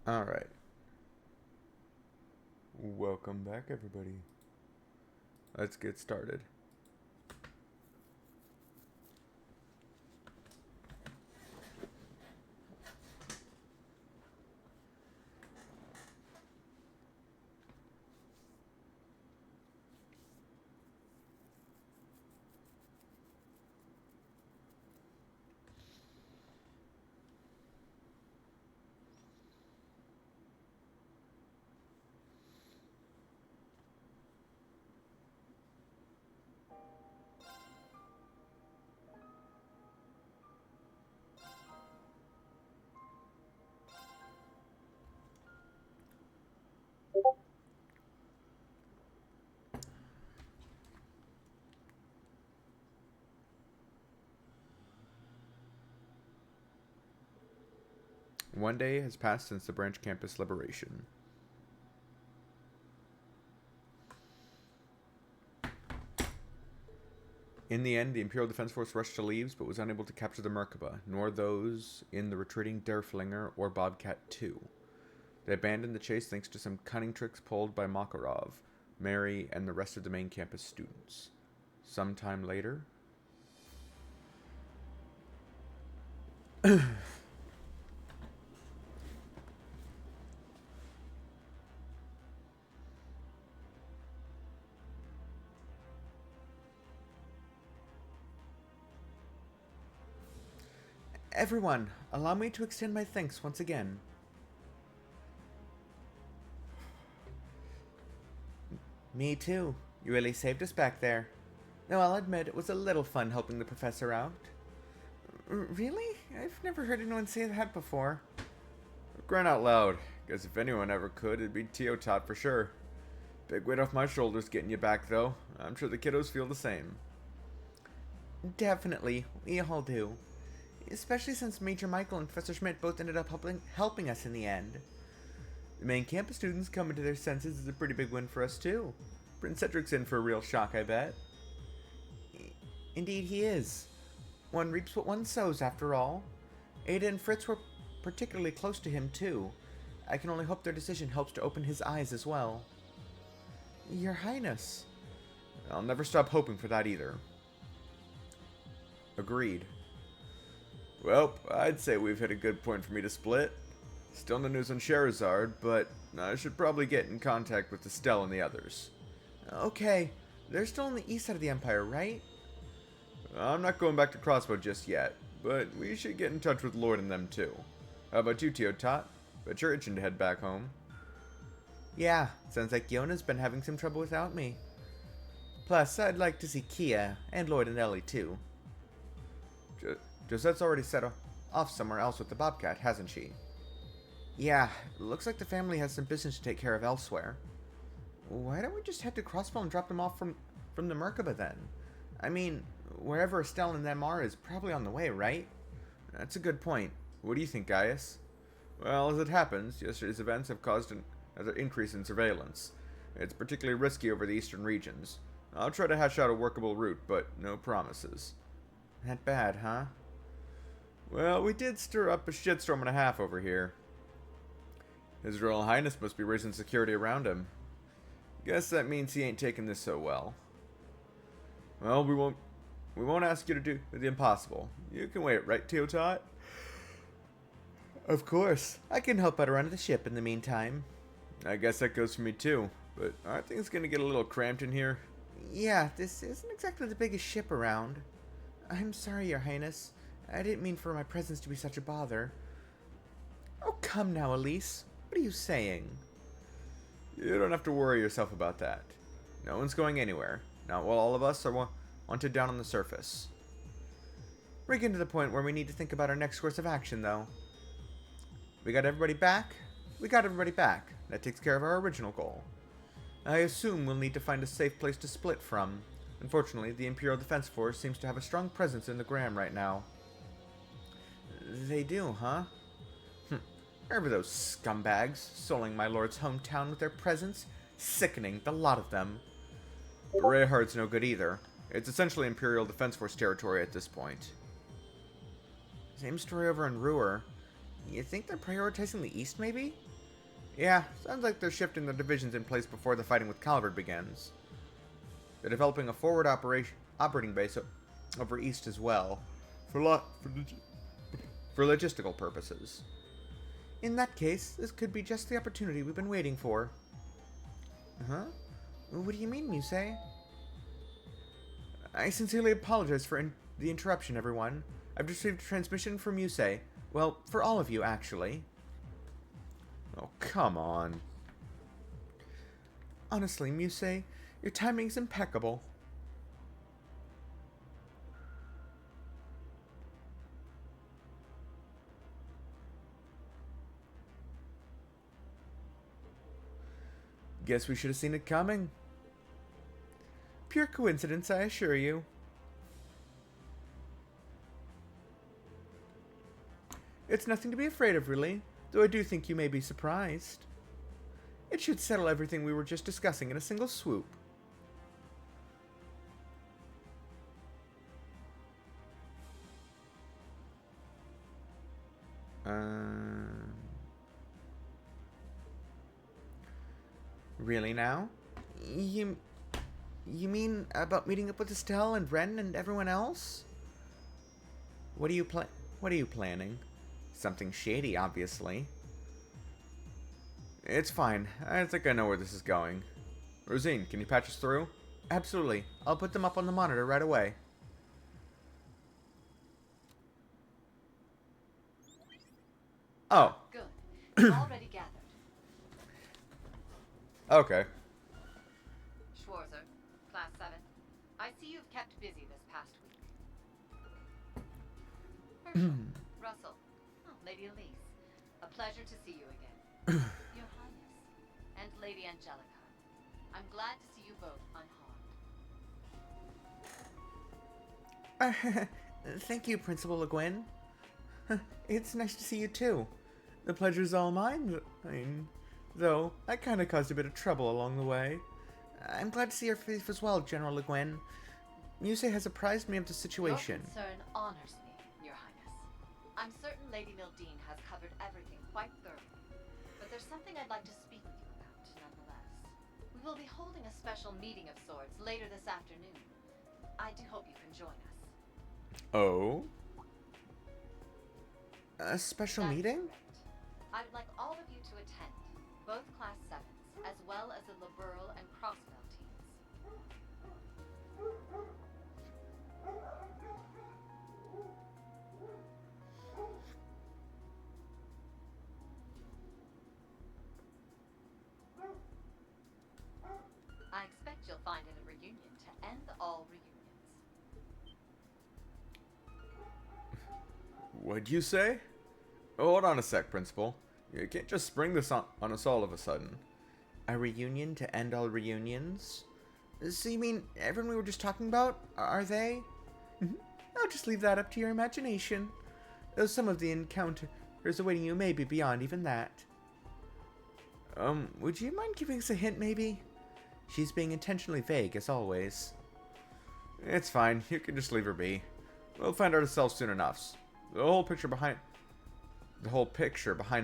Alright. Welcome back, everybody. Let's get started. One day has passed since the branch campus liberation. In the end, the Imperial Defense Force rushed to Leaves, but was unable to capture the Merkaba, nor those in the retreating Derflinger or Bobcat II. They abandoned the chase thanks to some cunning tricks pulled by Makarov, Mary, and the rest of the main campus students. Sometime later... Everyone, allow me to extend my thanks once again. Me too. You really saved us back there. Though I'll admit it was a little fun helping the professor out. Really? I've never heard anyone say that before. Grind out loud. Guess if anyone ever could, it'd be Teotot for sure. Big weight off my shoulders getting you back, though. I'm sure the kiddos feel the same. Definitely. We all do. Especially since Major Michael and Professor Schmidt both ended up helping us in the end. The main campus students coming to their senses is a pretty big win for us, too. Prince Cedric's in for a real shock, I bet. Indeed he is. One reaps what one sows, after all. Ada and Fritz were particularly close to him, too. I can only hope their decision helps to open his eyes as well. Your Highness. I'll never stop hoping for that either. Agreed. Well, I'd say we've hit a good point for me to split. Still no news on Sherazard, but I should probably get in contact with Estelle and the others. Okay, they're still on the east side of the Empire, right? I'm not going back to Crossbow just yet, but we should get in touch with Lord and them too. How about you, Teotot? Bet you're itching to head back home. Yeah, sounds like Yona's been having some trouble without me. Plus, I'd like to see Kia and Lloyd and Ellie too. Josette's already set off somewhere else with the Bobcat, hasn't she? Yeah, looks like the family has some business to take care of elsewhere. Why don't we just head to Crossbow and drop them off from the Merkaba then? I mean, wherever Estelle and them are is probably on the way, right? That's a good point. What do you think, Gaius? Well, as it happens, yesterday's events have caused an increase in surveillance. It's particularly risky over the eastern regions. I'll try to hash out a workable route, but no promises. That bad, huh? Well, we did stir up a shitstorm and a half over here. His Royal Highness must be raising security around him. Guess that means he ain't taking this so well. Well, we won't ask you to do the impossible. You can wait, right, Teotot? Of course. I can help out around the ship in the meantime. I guess that goes for me too. But aren't things gonna get a little cramped in here? Yeah, this isn't exactly the biggest ship around. I'm sorry, Your Highness. I didn't mean for my presence to be such a bother. Oh, come now, Elise. What are you saying? You don't have to worry yourself about that. No one's going anywhere. Not while all of us are wanted down on the surface. We're getting to the point where we need to think about our next course of action, though. We got everybody back? We got everybody back. That takes care of our original goal. I assume we'll need to find a safe place to split from. Unfortunately, the Imperial Defense Force seems to have a strong presence in the Gram right now. They do, huh? Where those scumbags, soiling my lord's hometown with their presence? Sickening, the lot of them. Rayhard's no good either. It's essentially Imperial Defense Force territory at this point. Same story over in Ruhr. You think they're prioritizing the east, maybe? Yeah, sounds like they're shifting the divisions in place before the fighting with Calvert begins. They're developing a forward operating base over east as well, for logistical purposes. In that case, this could be just the opportunity we've been waiting for. Huh? What do you mean, Musei? I sincerely apologize for the interruption, everyone. I've received a transmission from Musei. Well, for all of you, actually. Oh, come on. Honestly, Musei, your timing's impeccable. Guess we should have seen it coming. Pure coincidence, I assure you. It's nothing to be afraid of, really, though I do think you may be surprised. It should settle everything we were just discussing in a single swoop. Really now? You mean about meeting up with Estelle and Ren and everyone else? What are you planning? Something shady, obviously. It's fine. I think I know where this is going. Rosine, can you patch us through? Absolutely. I'll put them up on the monitor right away. Oh. Good. It's already gathered. Okay. Schwarzer, Class 7. I see you've kept busy this past week. Herschel, Russell, Lady Elise. A pleasure to see you again. Your Highness, and Lady Angelica. I'm glad to see you both unharmed. Thank you, Principal Le Guin. It's nice to see you too. The pleasure's all mine, though I kinda caused a bit of trouble along the way. I'm glad to see your face as well, General Le Guin. Musei has apprised me of the situation. Your concern honors me, Your Highness. I'm certain Lady Mildine has covered everything quite thoroughly. But there's something I'd like to speak with you about, nonetheless. We will be holding a special meeting of sorts later this afternoon. I do hope you can join us. Oh? A special That's meeting? correct. I would like all of you to attend, both Class 7s, as well as the Liberal and Crossbell teams. I expect you'll find it a reunion to end all reunions. What'd you say? Oh, hold on a sec, Principal. You can't just spring this on us all of a sudden. A reunion to end all reunions? So you mean everyone we were just talking about? Are they? I'll just leave that up to your imagination. Though some of the encounters awaiting you may be beyond even that. Would you mind giving us a hint, maybe? She's being intentionally vague, as always. It's fine. You can just leave her be. We'll find out ourselves soon enough. The whole picture behind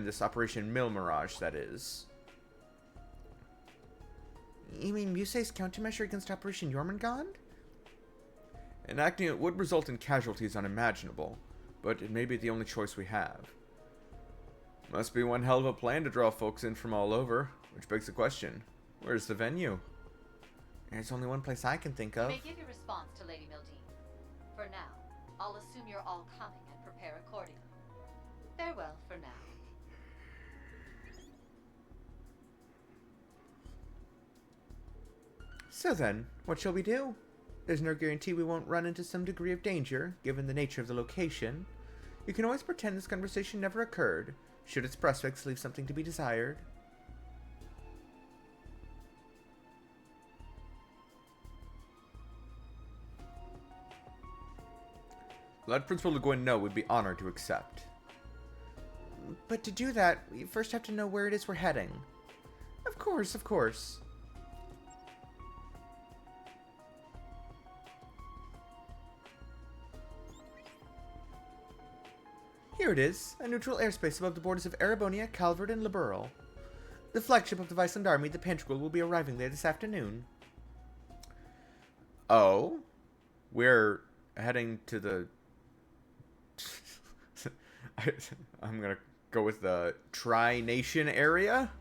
this Operation Mill Mirage, that is. You mean Musei's countermeasure against Operation Jormungand? Enacting it would result in casualties unimaginable, but it may be the only choice we have. Must be one hell of a plan to draw folks in from all over, which begs the question, where's the venue? There's only one place I can think of. You may give your response to Lady Mildine. For now, I'll assume you're all coming and prepare accordingly. Farewell for now. So then, what shall we do? There's no guarantee we won't run into some degree of danger, given the nature of the location. You can always pretend this conversation never occurred, should its prospects leave something to be desired. Let Principal Le Guin know we'd be honored to accept. But to do that, we first have to know where it is we're heading. Of course, of course. Here it is, a neutral airspace above the borders of Erebonia, Calvert, and Liberal. The flagship of the Viceland Army, the Pantagruel, will be arriving there this afternoon. Oh? We're heading to the... I'm gonna go with the Tri-Nation area?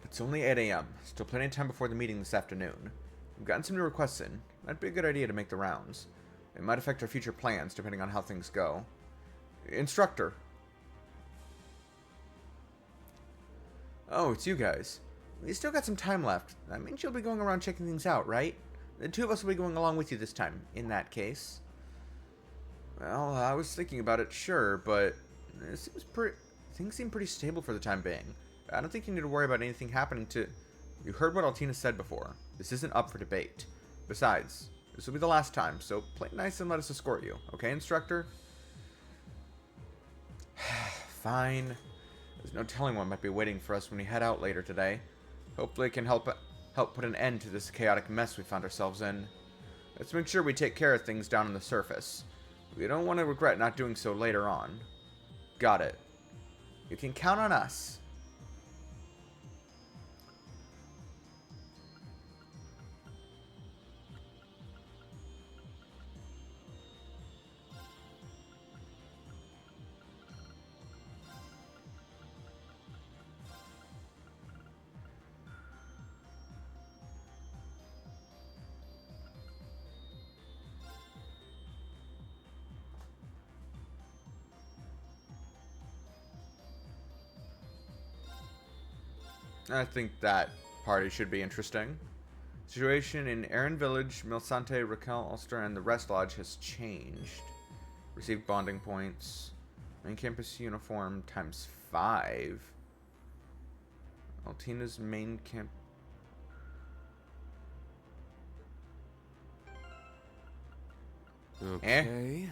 It's only 8 a.m. Still plenty of time before the meeting this afternoon. We've gotten some new requests in. Might be a good idea to make the rounds. It might affect our future plans, depending on how things go. Instructor. Oh, it's you guys. We still got some time left. That means you'll be going around checking things out, right? The two of us will be going along with you this time, in that case. Well, I was thinking about it, sure, but things seem pretty stable for the time being. I don't think you need to worry about anything happening to... You heard what Altina said before. This isn't up for debate. Besides, this will be the last time, so play nice and let us escort you. Okay, instructor? Fine. There's no telling what might be waiting for us when we head out later today. Hopefully it can help put an end to this chaotic mess we found ourselves in. Let's make sure we take care of things down on the surface. We don't want to regret not doing so later on. Got it. You can count on us. I think that party should be interesting. Situation in Erin Village, Milsante, Raquel, Ulster, and the Rest Lodge has changed. Received bonding points. Main campus uniform times 5. Altina's main camp... Okay.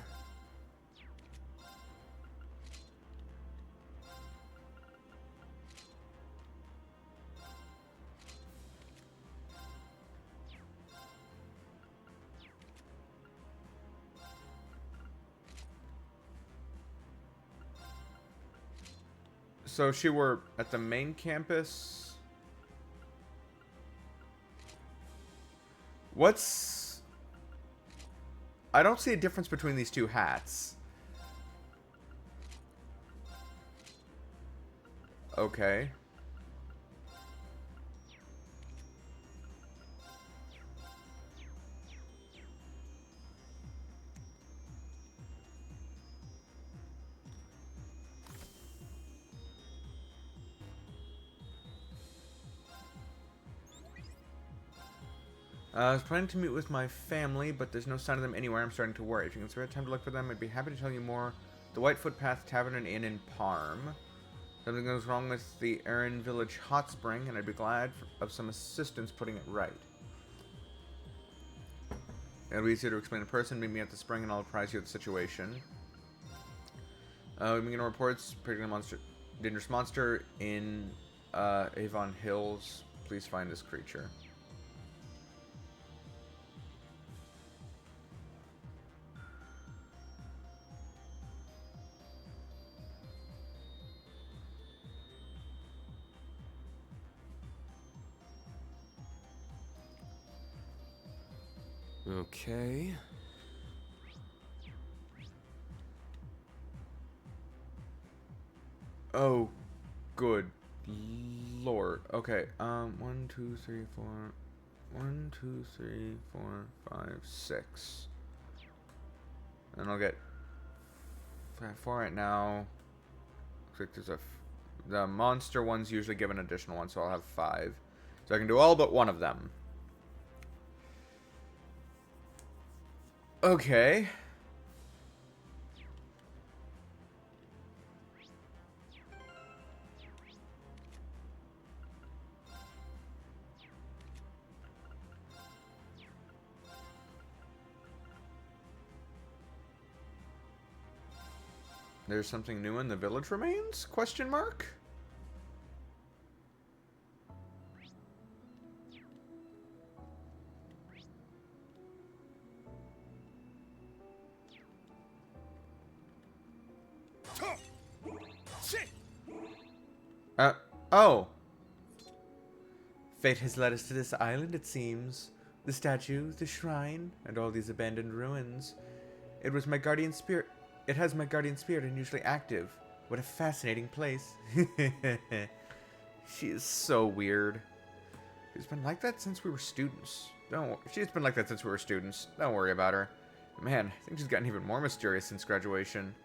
So if she were at the main campus... What's... I don't see a difference between these two hats. Okay. I was planning to meet with my family, but there's no sign of them anywhere. I'm starting to worry. If you can spare time to look for them, I'd be happy to tell you more. The White Footpath Tavern and Inn in Parm. Something goes wrong with the Erin Village Hot Spring, and I'd be glad of some assistance putting it right. It'll be easier to explain in person. Meet me at the spring, and I'll apprise you of the situation. We begin reports. Predicting dangerous monster in Avon Hills. Please find this creature. Okay. Oh, good lord. Okay, 1, 2, 3, 4. 1, 2, 3, 4, 5, 6. And I'll get 4 right now. Looks like there's the monster ones usually give an additional one, so I'll have 5. So I can do all but one of them. Okay. There's something new in the village remains? Question mark? Oh. Fate has led us to this island, it seems. The statue, the shrine, and all these abandoned ruins. It was my guardian spirit. It has my guardian spirit unusually active. What a fascinating place. She is so weird. She's been like that since we were students. She's been like that since we were students. Don't worry about her. Man, I think she's gotten even more mysterious since graduation.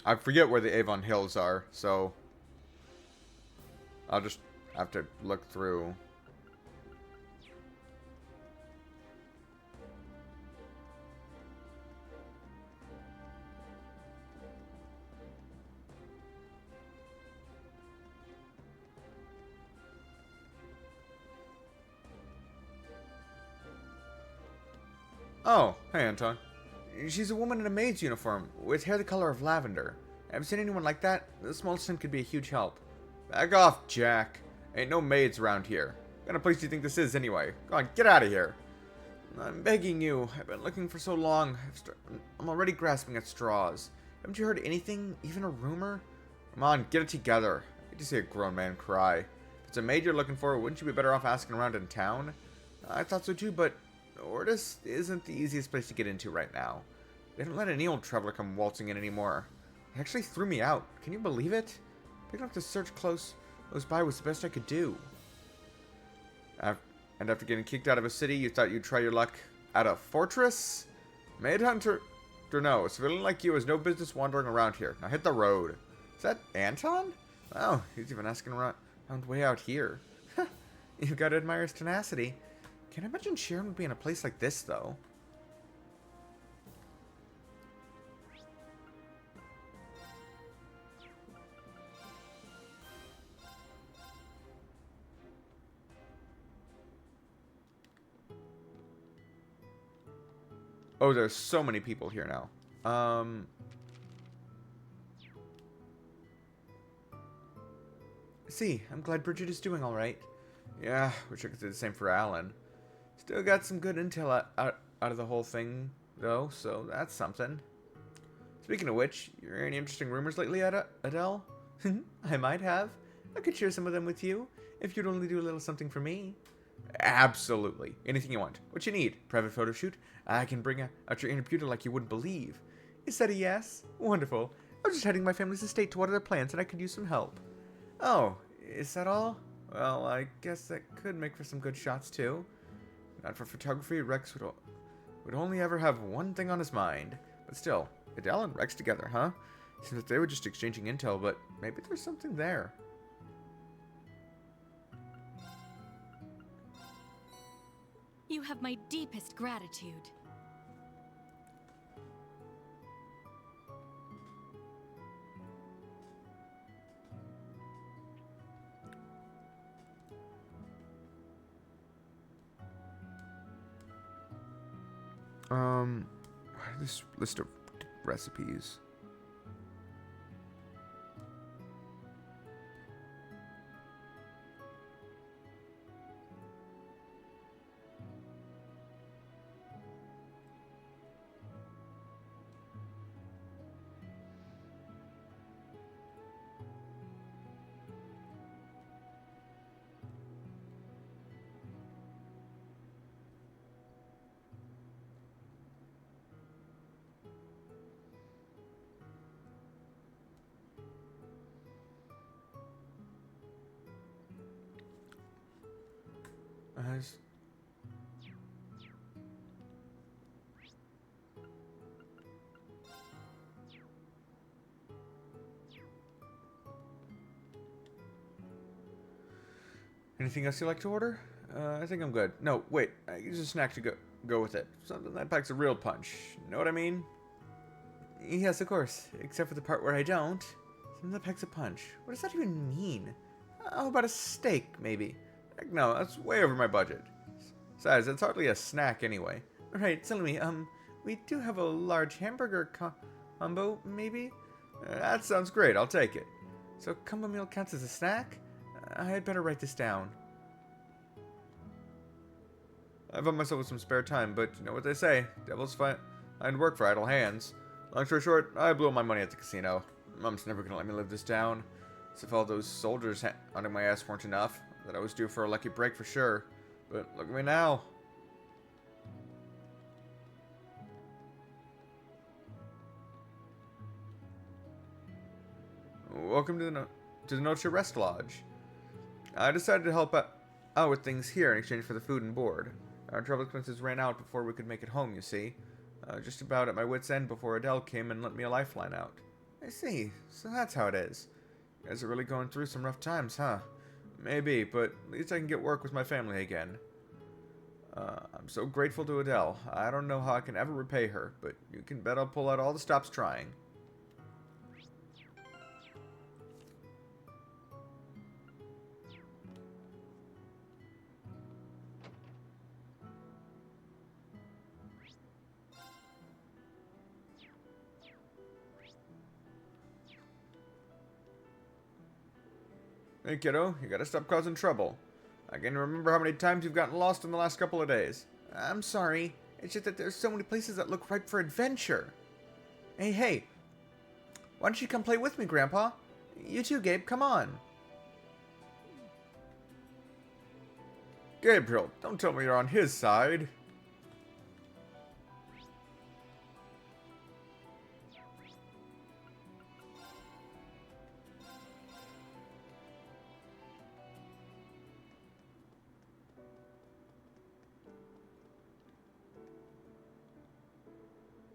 I forget where the Avon Hills are, so I'll just have to look through. Oh, hey Anton. She's a woman in a maid's uniform, with hair the color of lavender. Have you seen anyone like that? The small stint could be a huge help. Back off, Jack. Ain't no maids around here. What kind of place do you think this is, anyway? Go on, get out of here. I'm begging you. I've been looking for so long. I'm already grasping at straws. Haven't you heard anything? Even a rumor? Come on, get it together. I hate to see a grown man cry. If it's a maid you're looking for, wouldn't you be better off asking around in town? I thought so too, but Ordis isn't the easiest place to get into right now. They don't let any old traveler come waltzing in anymore. It actually threw me out. Can you believe it? Picking up the search close by was the best I could do. And after getting kicked out of a city, you thought you'd try your luck at a fortress? Maid hunter? No, a civilian like you has no business wandering around here. Now hit the road. Is that Anton? Oh, he's even asking around way out here. You've got to admire his tenacity. Can't imagine Sharon would be in a place like this, though. Oh, there's so many people here now. See, I'm glad Bridget is doing all right. Yeah, wish I could say the same for Alan. Still got some good intel out of the whole thing, though, so that's something. Speaking of which, you heard any interesting rumors lately, Adele? I might have. I could share some of them with you, if you'd only do a little something for me. Absolutely. Anything you want. What you need? Private photo shoot? I can bring out your inner beauty like you wouldn't believe. Is that a yes? Wonderful. I was just heading my family's estate to water their plants and I could use some help. Oh, is that all? Well, I guess that could make for some good shots too. Not for photography, Rex would only ever have one thing on his mind. But still, Adele and Rex together, huh? Seems like they were just exchanging intel, but maybe there's something there. You have my deepest gratitude. This list of recipes. Anything else you like to order? I think I'm good. No, wait. I use a snack to go with it. Something that packs a real punch. Know what I mean? Yes, of course. Except for the part where I don't. Some of the packs a punch. What does that even mean? How about a steak, maybe? Heck no, that's way over my budget. Besides, it's hardly a snack anyway. Right, tell me, we do have a large hamburger combo, maybe? That sounds great, I'll take it. So, combo meal counts as a snack? I had better write this down. I found myself with some spare time, but you know what they say, devils find work for idle hands. Long story short, I blew my money at the casino. Mom's never gonna let me live this down. As if all those soldiers under my ass weren't enough, that I was due for a lucky break for sure. But look at me now. Welcome to the Noche Rest Lodge. I decided to help out with things here in exchange for the food and board. Our travel expenses ran out before we could make it home, you see. Just about at my wit's end before Adele came and lent me a lifeline out. I see. So that's how it is. You guys are really going through some rough times, huh? Maybe, but at least I can get work with my family again. I'm so grateful to Adele. I don't know how I can ever repay her, but you can bet I'll pull out all the stops trying. Hey kiddo, you gotta stop causing trouble. I can remember how many times you've gotten lost in the last couple of days. I'm sorry. It's just that there's so many places that look ripe for adventure. Hey. Why don't you come play with me, Grandpa? You too, Gabe, come on. Gabriel, don't tell me you're on his side.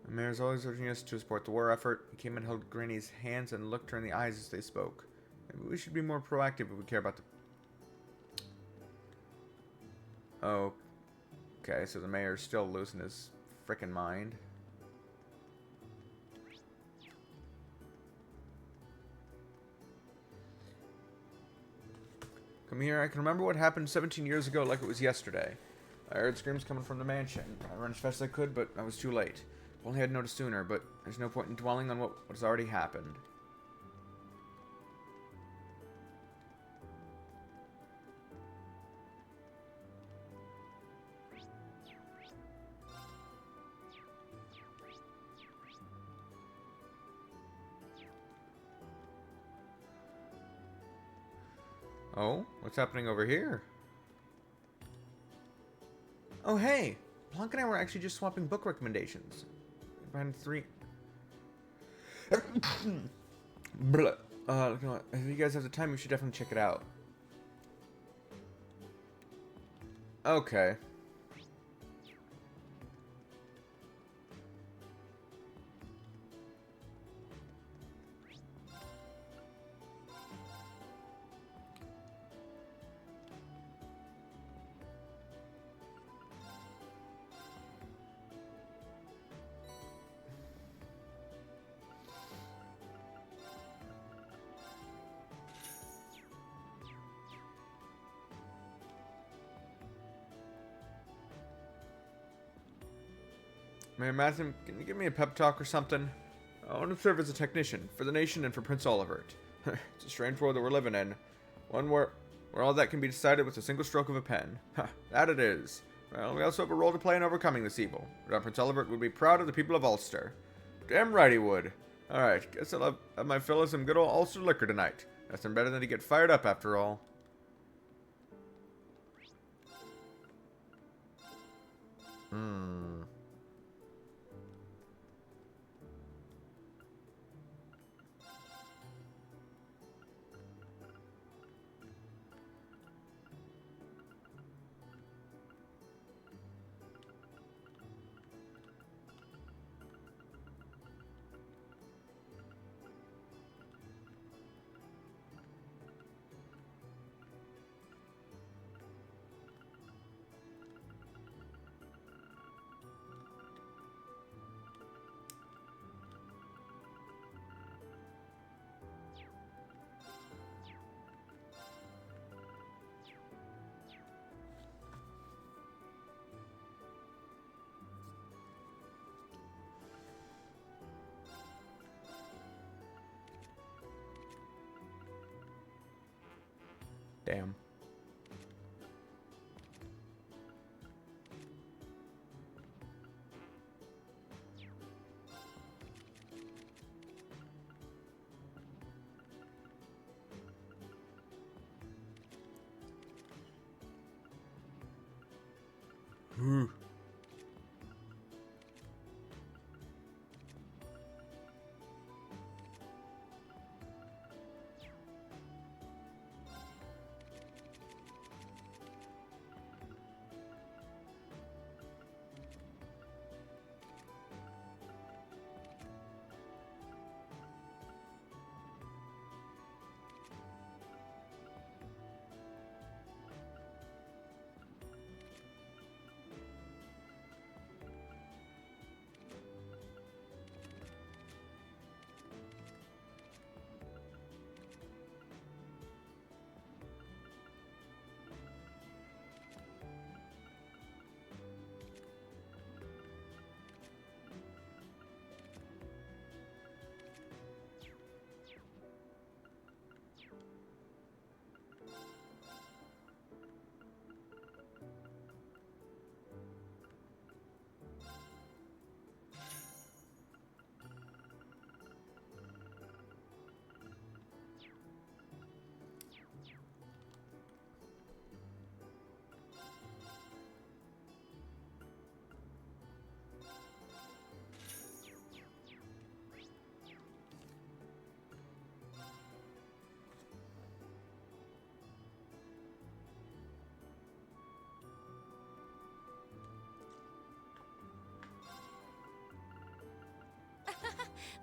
The mayor's always urging us to support the war effort. He came and held Granny's hands and looked her in the eyes as they spoke. Maybe we should be more proactive if we care about the... Oh. Okay, so the mayor's still losing his frickin' mind. Come here, I can remember what happened 17 years ago like it was yesterday. I heard screams coming from the mansion. I ran as fast as I could, but I was too late. If only I'd noticed sooner, but there's no point in dwelling on what has already happened. Oh, what's happening over here? Oh, hey! Blanc and I were actually just swapping book recommendations. Behind 3... Blah. If you guys have the time, you should definitely check it out. Okay. Man, Matthew, can you give me a pep talk or something? I want to serve as a technician, for the nation and for Prince Olivert. It's a strange world that we're living in. One where all that can be decided with a single stroke of a pen. That it is. Well, we also have a role to play in overcoming this evil. Prince Olivert would be proud of the people of Ulster. Damn right he would. Alright, guess I'll have my fill of some good old Ulster liquor tonight. Nothing better than to get fired up after all. Damn. Ooh.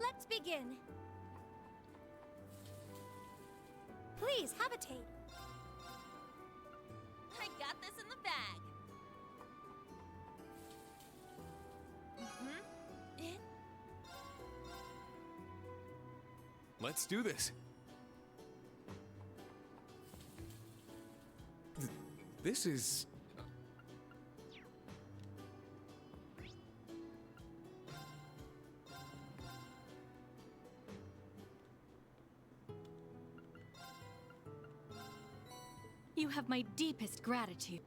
Let's begin. Please, habitate. I got this in the bag. Let's do this. This is... You have my deepest gratitude.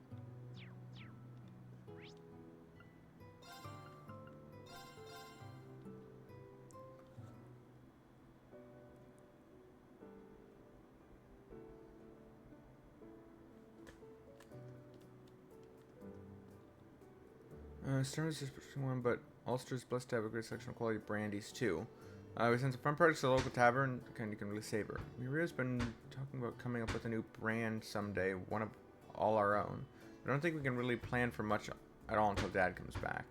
Stern is just one, but Ulster's blessed to have a great selection of quality brandies too. We sent some fun products to the local tavern, kind you can really savor. Miria's been talking about coming up with a new brand someday, one of all our own. But I don't think we can really plan for much at all until Dad comes back.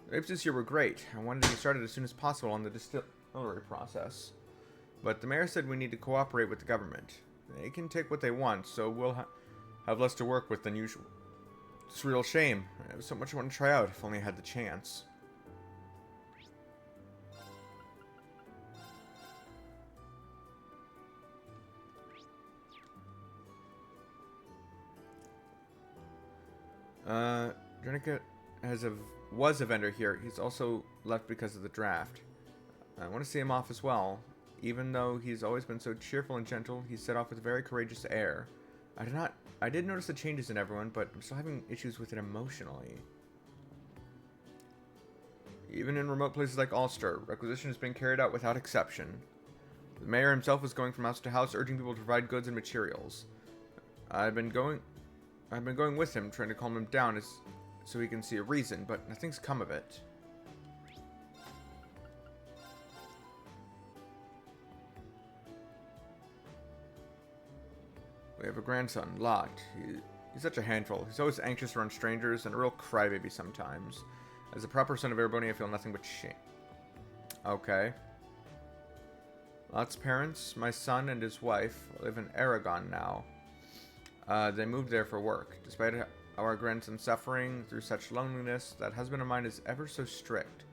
The apes this year were great. I wanted to get started as soon as possible on the distillery process. But the mayor said we need to cooperate with the government. They can take what they want, so we'll have less to work with than usual. It's a real shame. I have so much I want to try out, if only I had the chance. Jernica was a vendor here. He's also left because of the draft. I want to see him off as well. Even though he's always been so cheerful and gentle, he set off with a very courageous air. I did notice the changes in everyone, but I'm still having issues with it emotionally. Even in remote places like Ulster, requisition is being carried out without exception. The mayor himself is going from house to house, urging people to provide goods and materials. I've been going with him, trying to calm him down so he can see a reason, but nothing's come of it. We have a grandson, Lot. He's such a handful. He's always anxious around strangers and a real crybaby sometimes. As a proper son of Erebony, I feel nothing but shame. Okay. Lot's parents, my son and his wife, live in Aragon now. They moved there for work. Despite our grandson suffering through such loneliness, that husband of mine is ever so strict.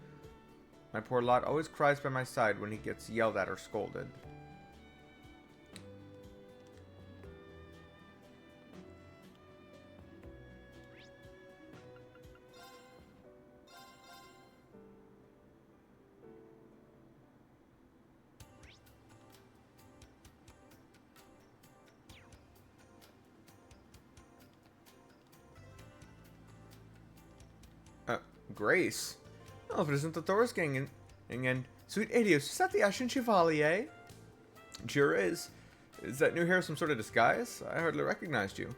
My poor Lot always cries by my side when he gets yelled at or scolded. Grace? Oh, if it isn't the Thor's gang and sweet Adios, is that the Ashen Chevalier? Sure is. Is that new hair some sort of disguise? I hardly recognized you.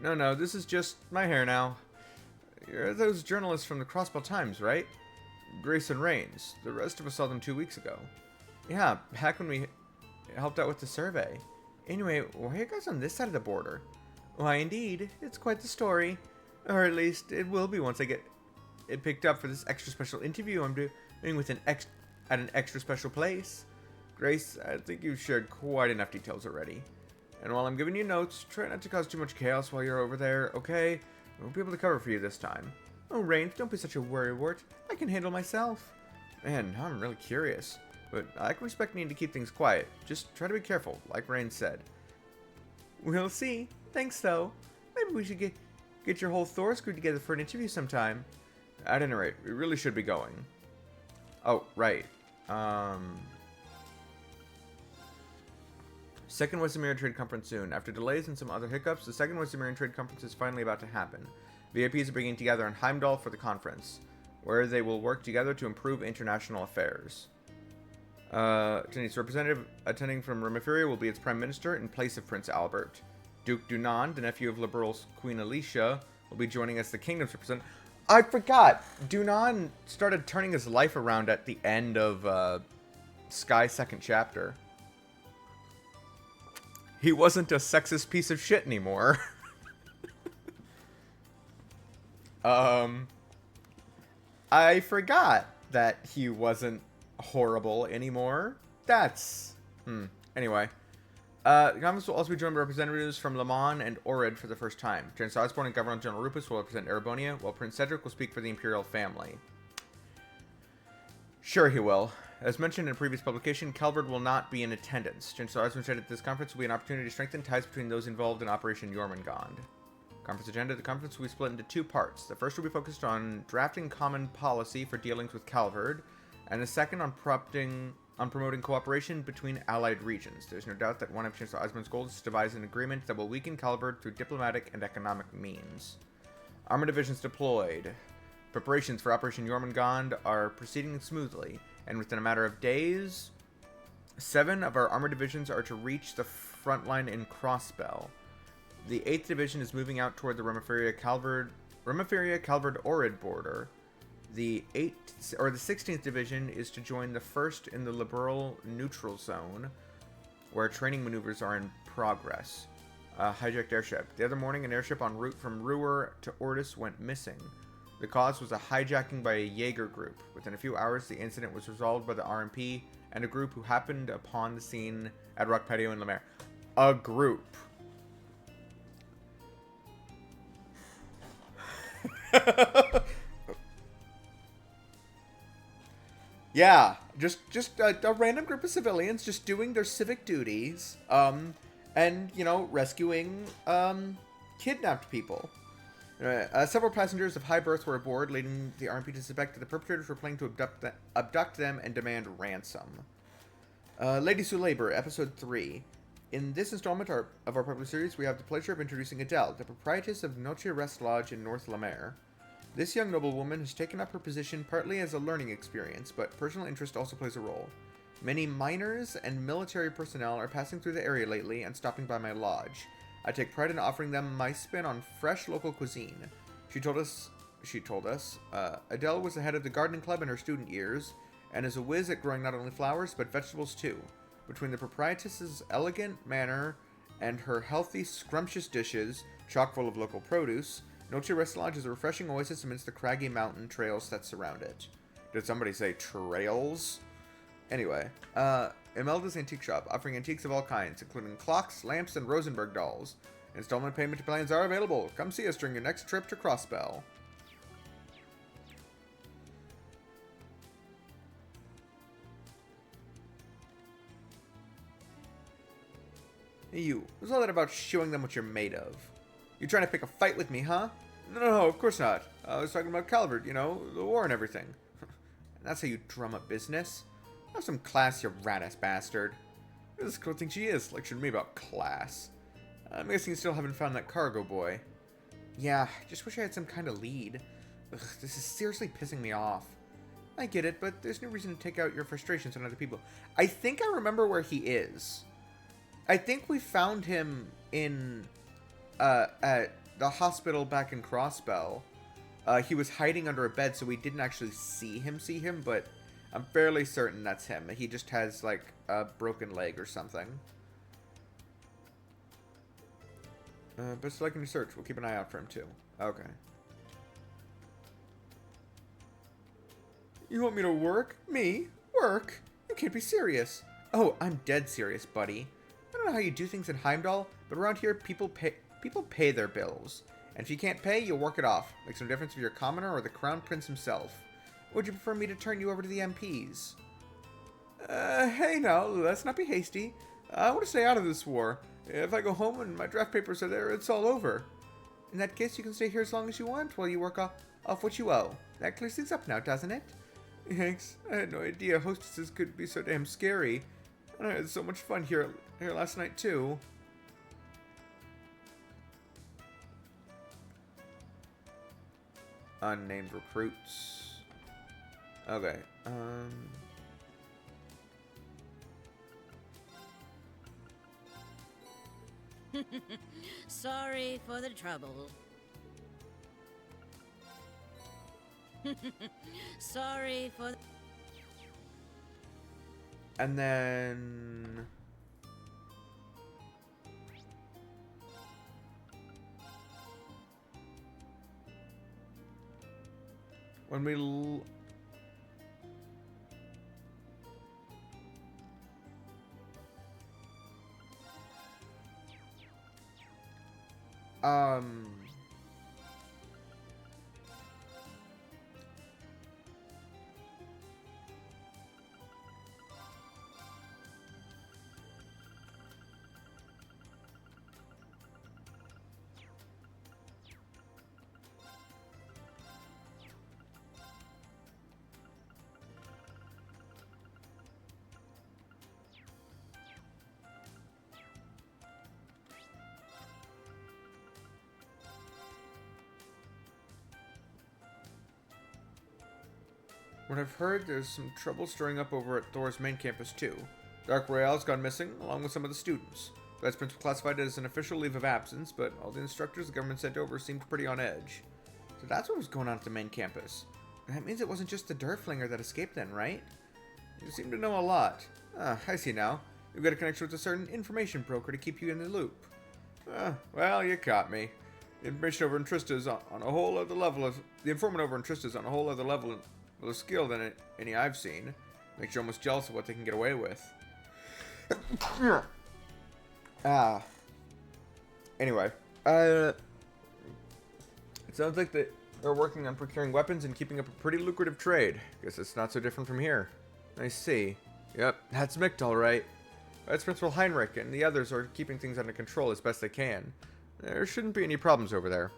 No, this is just my hair now. You're those journalists from the Crossbell Times, right? Grace and Rains. The rest of us saw them 2 weeks ago. Yeah, back when we helped out with the survey. Anyway, why are you guys on this side of the border? Why, indeed, it's quite the story. Or at least, it will be once I get it picked up for this extra special interview I'm doing with at an extra special place. Grace, I think you've shared quite enough details already. And while I'm giving you notes, try not to cause too much chaos while you're over there, okay? I won't be able to cover for you this time. Oh, Rains, don't be such a worrywart. I can handle myself. Man, now I'm really curious. But I can respect needing to keep things quiet. Just try to be careful, like Rain said. We'll see. Thanks, though. Maybe we should get your whole Thor crew together for an interview sometime. At any rate, we really should be going. Oh, right. Second West American Trade Conference soon. After delays and some other hiccups, the Second West American Trade Conference is finally about to happen. VIPs are beginning together in Heimdall for the conference, where they will work together to improve international affairs. Today's representative attending from Romifuria will be its prime minister in place of Prince Albert. Duke Dunan, the nephew of Liberal's Queen Alicia, will be joining as the kingdom's representative. I forgot! Dunan started turning his life around at the end of Sky's second chapter. He wasn't a sexist piece of shit anymore. I forgot that he wasn't horrible anymore. That's... Anyway. The conference will also be joined by representatives from Le Mans and Orid for the first time. Chancellor Osborne and Governor General Rupus will represent Erebonia, while Prince Cedric will speak for the Imperial family. Sure he will. As mentioned in a previous publication, Calvard will not be in attendance. Chancellor Osborne said that this conference will be an opportunity to strengthen ties between those involved in Operation Jormungand. Conference agenda. The conference will be split into 2 parts. The first will be focused on drafting common policy for dealings with Calvard, and the second on promoting cooperation between allied regions. There's no doubt that one of Chancellor Osborne's goals is to devise an agreement that will weaken Calvard through diplomatic and economic means. Armor divisions deployed. Preparations for Operation Jormungand are proceeding smoothly, and within a matter of days, 7 of our armor divisions are to reach the front line in Crossbell. The 8th Division is moving out toward the Romifuria-Calvard-Orid border. The 16th Division is to join the 1st in the Liberal neutral zone, where training maneuvers are in progress. Hijacked airship. The other morning, an airship en route from Ruhr to Ordis went missing. The cause was a hijacking by a Jaeger group. Within a few hours, the incident was resolved by the RMP and a group who happened upon the scene at Rock Patio in Lemaire. A group. Yeah, just a random group of civilians just doing their civic duties, and, you know, rescuing, kidnapped people. Several passengers of high birth were aboard, leading the RMP to suspect that the perpetrators were planning to abduct them and demand ransom. Lady Sulabor, Episode 3. In this installment of our popular series, we have the pleasure of introducing Adele, the proprietress of Noche Rest Lodge in North Lemaire. This young noblewoman has taken up her position partly as a learning experience, but personal interest also plays a role. Many miners and military personnel are passing through the area lately and stopping by my lodge. I take pride in offering them my spin on fresh local cuisine. She told us, Adele was the head of the gardening club in her student years, and is a whiz at growing not only flowers, but vegetables too. Between the proprietress's elegant manner and her healthy, scrumptious dishes, chock full of local produce, Noche Rest Lodge is a refreshing oasis amidst the craggy mountain trails that surround it. Did somebody say trails? Anyway, Imelda's Antique Shop, offering antiques of all kinds, including clocks, lamps, and Rosenberg dolls. Installment payment plans are available. Come see us during your next trip to Crossbell. Hey you, what's all that about showing them what you're made of? You trying to pick a fight with me, huh? No, of course not. I was talking about Calvard, you know, the war and everything. That's how you drum up business. Have some class, you rat-ass bastard. This girl thinks she is, lecturing me about class. I'm guessing you still haven't found that cargo boy. Yeah, just wish I had some kind of lead. Ugh, this is seriously pissing me off. I get it, but there's no reason to take out your frustrations on other people. I think I remember where he is. I think we found him in, at the hospital back in Crossbell. He was hiding under a bed, so we didn't actually see him, but I'm fairly certain that's him. He just has, like, a broken leg or something. Best of luck in your search. We'll keep an eye out for him, too. Okay. You want me to work? Me? Work? You can't be serious. Oh, I'm dead serious, buddy. I don't know how you do things in Heimdall, but around here, people pay their bills. And if you can't pay, you'll work it off. Makes no difference if you're a commoner or the Crown Prince himself. Would you prefer me to turn you over to the MPs? Hey now, let's not be hasty. I want to stay out of this war. If I go home and my draft papers are there, it's all over. In that case, you can stay here as long as you want while you work off what you owe. That clears things up now, doesn't it? Thanks. I had no idea hostesses could be so damn scary. And I had so much fun here last night, too. Unnamed recruits. Okay. Sorry for the trouble. Sorry for... And then... when we... What I've heard, there's some trouble stirring up over at Thor's main campus too. Dark Royale's gone missing, along with some of the students. Vice Principal classified it as an official leave of absence, but all the instructors the government sent over seemed pretty on edge. So that's what was going on at the main campus. That means it wasn't just the Durflinger that escaped then, right? You seem to know a lot. Ah, I see now. You've got a connection with a certain information broker to keep you in the loop. Well, you caught me. The information over in Trista's on a whole other level of... The informant over in Trista's on a whole other level of skill than any I've seen. Makes you almost jealous of what they can get away with. Anyway. It sounds like they're working on procuring weapons and keeping up a pretty lucrative trade. Guess it's not so different from here. I see. Yep, that's Mick, all right. That's Principal Heinrich, and the others are keeping things under control as best they can. There shouldn't be any problems over there.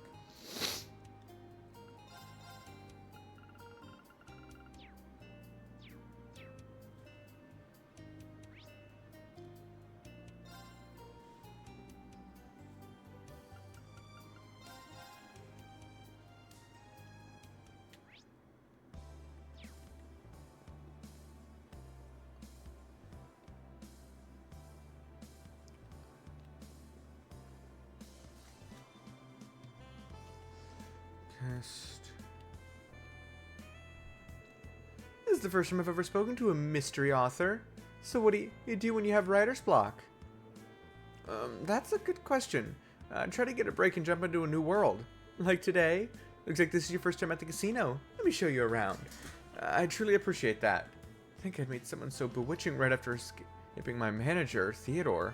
This is the first time I've ever spoken to a mystery author. So what do you do when you have writer's block? That's a good question. Try to get a break and jump into a new world. Like today. Looks like this is your first time at the casino. Let me show you around. I truly appreciate that. I think I'd meet someone so bewitching right after escaping my manager, Theodore.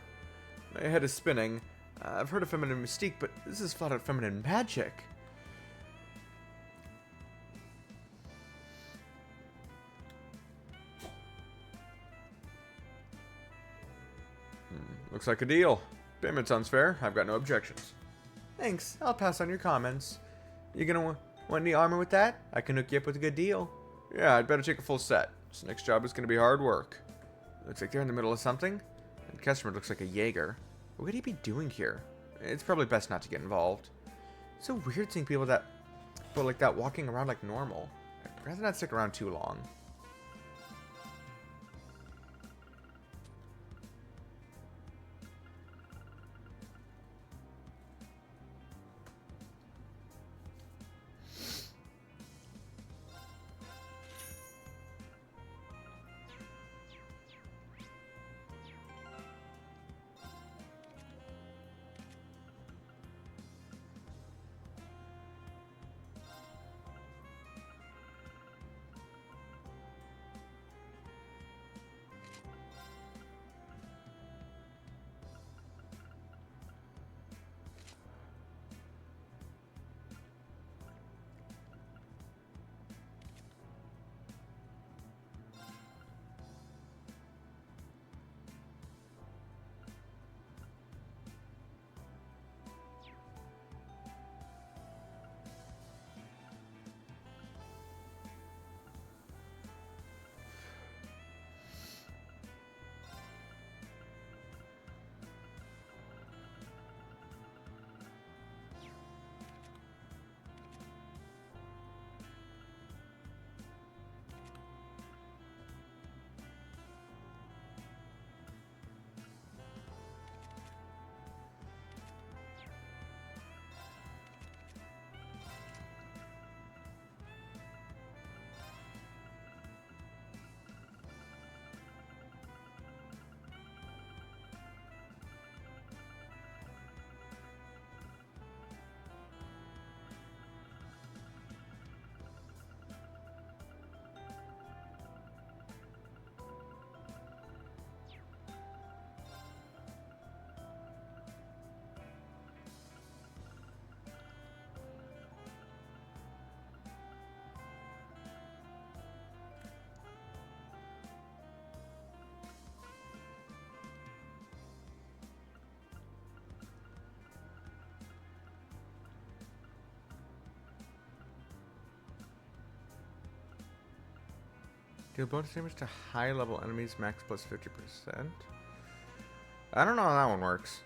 My head is spinning. I've heard of feminine mystique, but this is flat out feminine magic. Looks like a deal. Payment sounds fair. I've got no objections. Thanks. I'll pass on your comments. You gonna want any armor with that? I can hook you up with a good deal. Yeah, I'd better take a full set. This next job is gonna be hard work. Looks like they're in the middle of something. And the customer looks like a Jaeger. What could he be doing here? It's probably best not to get involved. It's so weird seeing people expo like that walking around like normal. I'd rather not stick around too long. Deal bonus damage to high level enemies, max plus 50%. I don't know how that one works.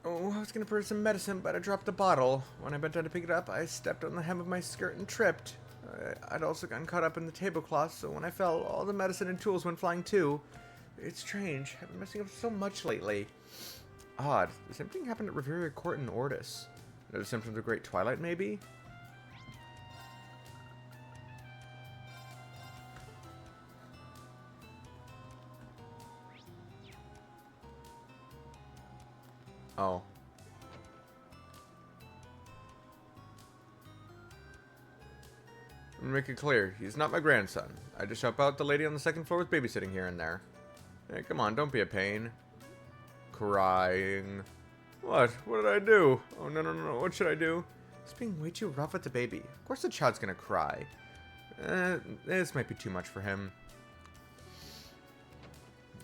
Oh, I was gonna purchase some medicine, but I dropped the bottle. When I bent down to pick it up, I stepped on the hem of my skirt and tripped. I'd also gotten caught up in the tablecloth, so when I fell, all the medicine and tools went flying too. It's strange. I've been messing up so much lately. Odd. The same thing happened at Riviera Court in Ortis. Another symptom of the Great Twilight, maybe? Oh. Make it clear, he's not my grandson. I just help out the lady on the second floor with babysitting here and there. Hey, come on, don't be a pain. Crying. What? What did I do? Oh, no, no, no, what should I do? He's being way too rough with the baby. Of course the child's gonna cry. This might be too much for him.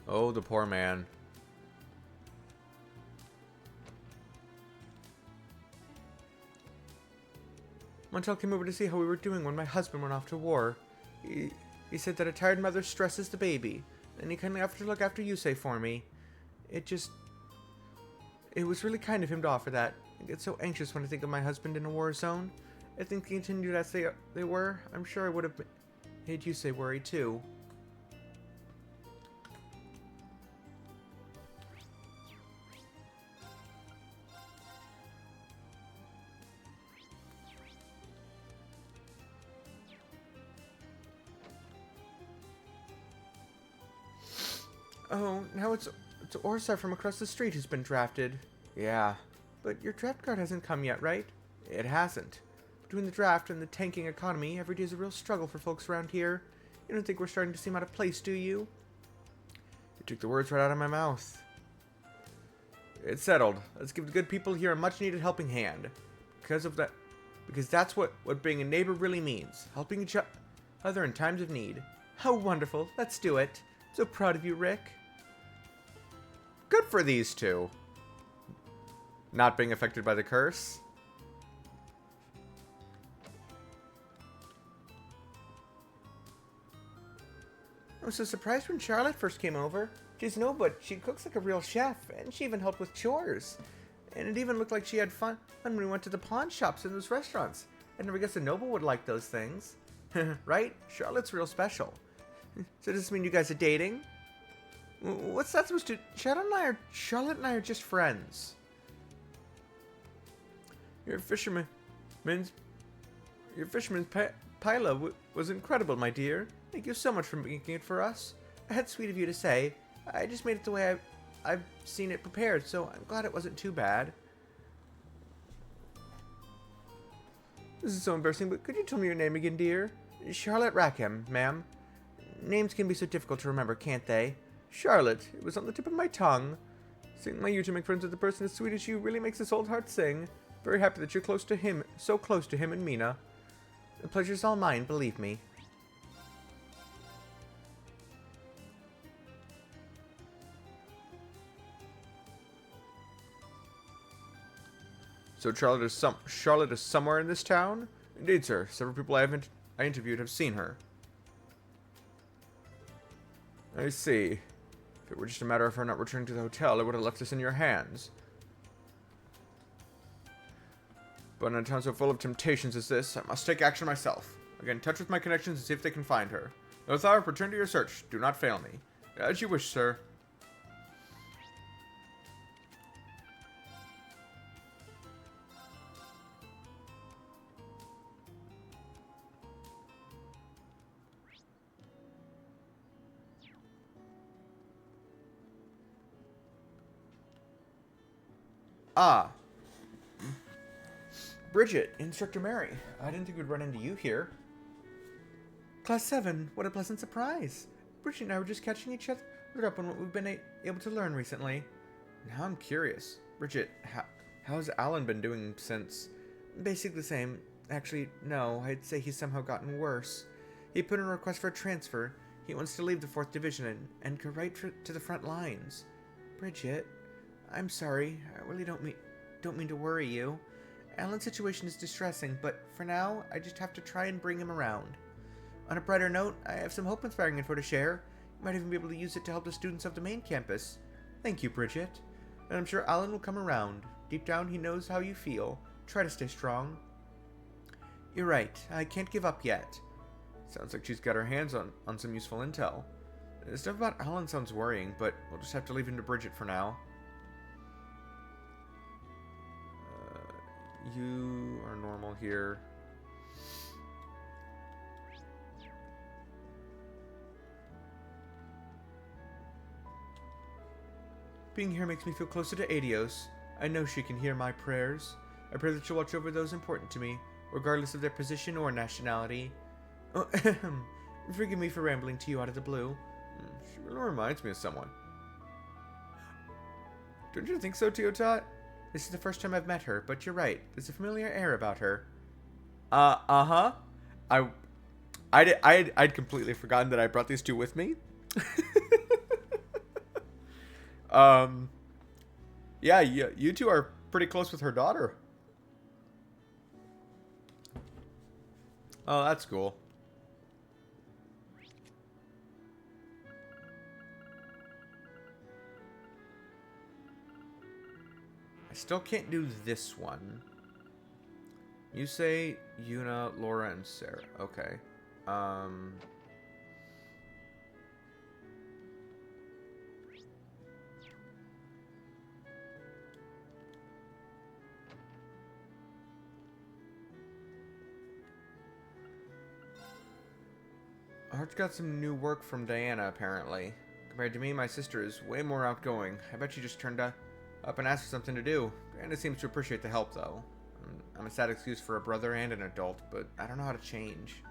Oh, the poor man. Montel came over to see how we were doing when my husband went off to war. He said that a tired mother stresses the baby, and he kindly offered to look after Yusei for me. It was really kind of him to offer that. I get so anxious when I think of my husband in a war zone. If things continued as they were, I'm sure I would have made Yusei worry too. Oh, now it's Orsar from across the street who's been drafted. Yeah, but your draft card hasn't come yet, right? It hasn't. Between the draft and the tanking economy, every day is a real struggle for folks around here. You don't think we're starting to seem out of place, do you? You took the words right out of my mouth. It's settled. Let's give the good people here a much-needed helping hand. Because that's what being a neighbor really means. Helping each other in times of need. How wonderful. Let's do it. So proud of you, Rick. Good for these two. Not being affected by the curse. I was so surprised when Charlotte first came over. She's no, but she cooks like a real chef, and she even helped with chores. And it even looked like she had fun when we went to the pawn shops and those restaurants. I never guessed a noble would like those things. Right? Charlotte's real special. So does this mean you guys are dating? What's that supposed to... Charlotte and I are just friends. Your fisherman's pila was incredible, my dear. Thank you so much for making it for us. That's sweet of you to say. I just made it the way I've seen it prepared, so I'm glad it wasn't too bad. This is so embarrassing, but could you tell me your name again, dear? Charlotte Rackham, ma'am. Names can be so difficult to remember, can't they? Charlotte, it was on the tip of my tongue. Seeing my you to make friends with a person as sweet as you really makes this old heart sing. Very happy that you're close to him, so close to him and Mina. The pleasure's all mine, believe me. So Charlotte is somewhere in this town? Indeed, sir. Several people I interviewed have seen her. I see. If it were just a matter of her not returning to the hotel, I would have left this in your hands. But in a town so full of temptations as this, I must take action myself. I'll get in touch with my connections and see if they can find her. Lothar, return to your search. Do not fail me. As you wish, sir. Ah. Bridget, Instructor Mary. I didn't think we'd run into you here. Class 7, what a pleasant surprise. Bridget and I were just catching each other up on what we've been able to learn recently. Now I'm curious. Bridget, how's Alan been doing since? Basically the same. Actually, no, I'd say he's somehow gotten worse. He put in a request for a transfer. He wants to leave the 4th Division and go right to the front lines. Bridget, I'm sorry. I really don't mean to worry you. Alan's situation is distressing, but for now, I just have to try and bring him around. On a brighter note, I have some hope-inspiring info to share. You might even be able to use it to help the students of the main campus. Thank you, Bridget. And I'm sure Alan will come around. Deep down, he knows how you feel. Try to stay strong. You're right. I can't give up yet. Sounds like she's got her hands on some useful intel. The stuff about Alan sounds worrying, but we'll just have to leave him to Bridget for now. You are normal here. Being here makes me feel closer to Adios. I know she can hear my prayers. I pray that she'll watch over those important to me, regardless of their position or nationality. Oh, forgive me for rambling to you out of the blue. She really reminds me of someone. Don't you think so, Teotot? This is the first time I've met her, but you're right. There's a familiar air about her. Uh-huh. I'd completely forgotten that I brought these two with me. Yeah, you two are pretty close with her daughter. Oh, that's cool. I still can't do this one. You say Yuna, Laura, and Sarah. Okay. Art's got some new work from Diana, apparently. Compared to me, my sister is way more outgoing. I bet she just turned up and asked for something to do. Diana seems to appreciate the help, though. I'm a sad excuse for a brother and an adult, but I don't know how to change.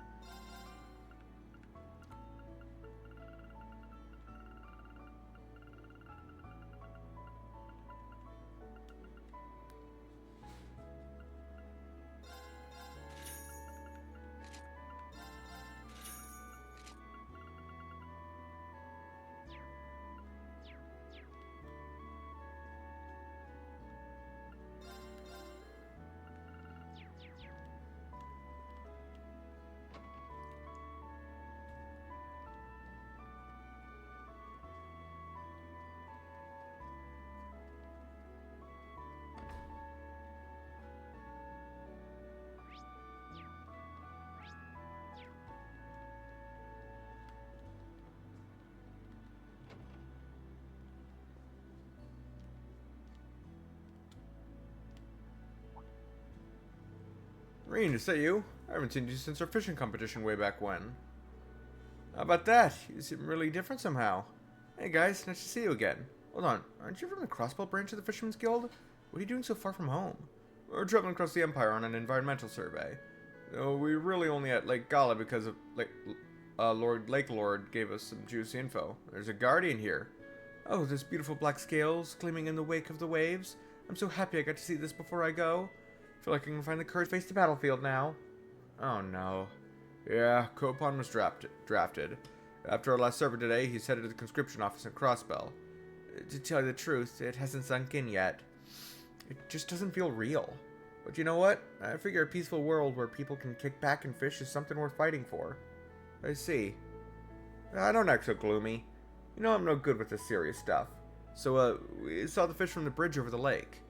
Marine, is that you? I haven't seen you since our fishing competition way back when. How about that? You seem really different somehow. Hey guys, nice to see you again. Hold on, aren't you from the Crossbow branch of the Fisherman's Guild? What are you doing so far from home? We're traveling across the Empire on an environmental survey. We really only at Lake Gala because of Lake Lord gave us some juicy info. There's a guardian here. Oh, there's beautiful black scales gleaming in the wake of the waves. I'm so happy I got to see this before I go. Feel like I can find the courage to face the battlefield now. Oh no. Yeah, Copon was drafted. After our last server today, he's headed to the conscription office in Crossbell. To tell you the truth, it hasn't sunk in yet. It just doesn't feel real. But you know what? I figure a peaceful world where people can kick back and fish is something worth fighting for. I see. I don't act so gloomy. You know I'm no good with this serious stuff. So, we saw the fish from the bridge over the lake.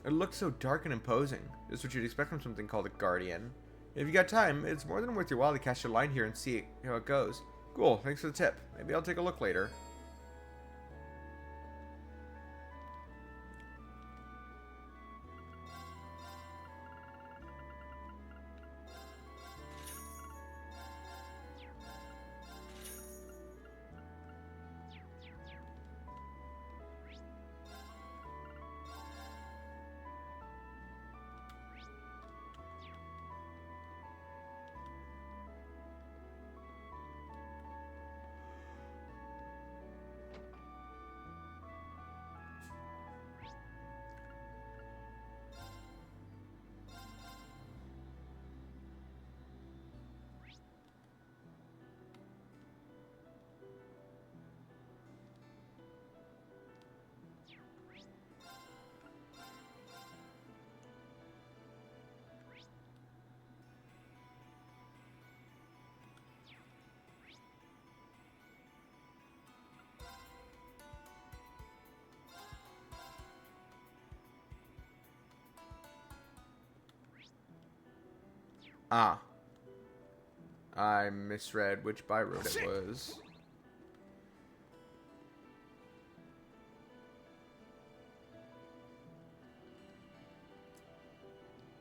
It looked so dark and imposing. Just what you'd expect from something called a guardian. If you got time, it's more than worth your while to cast your line here and see how it goes. Cool, thanks for the tip. Maybe I'll take a look later. Ah. I misread which by road it was.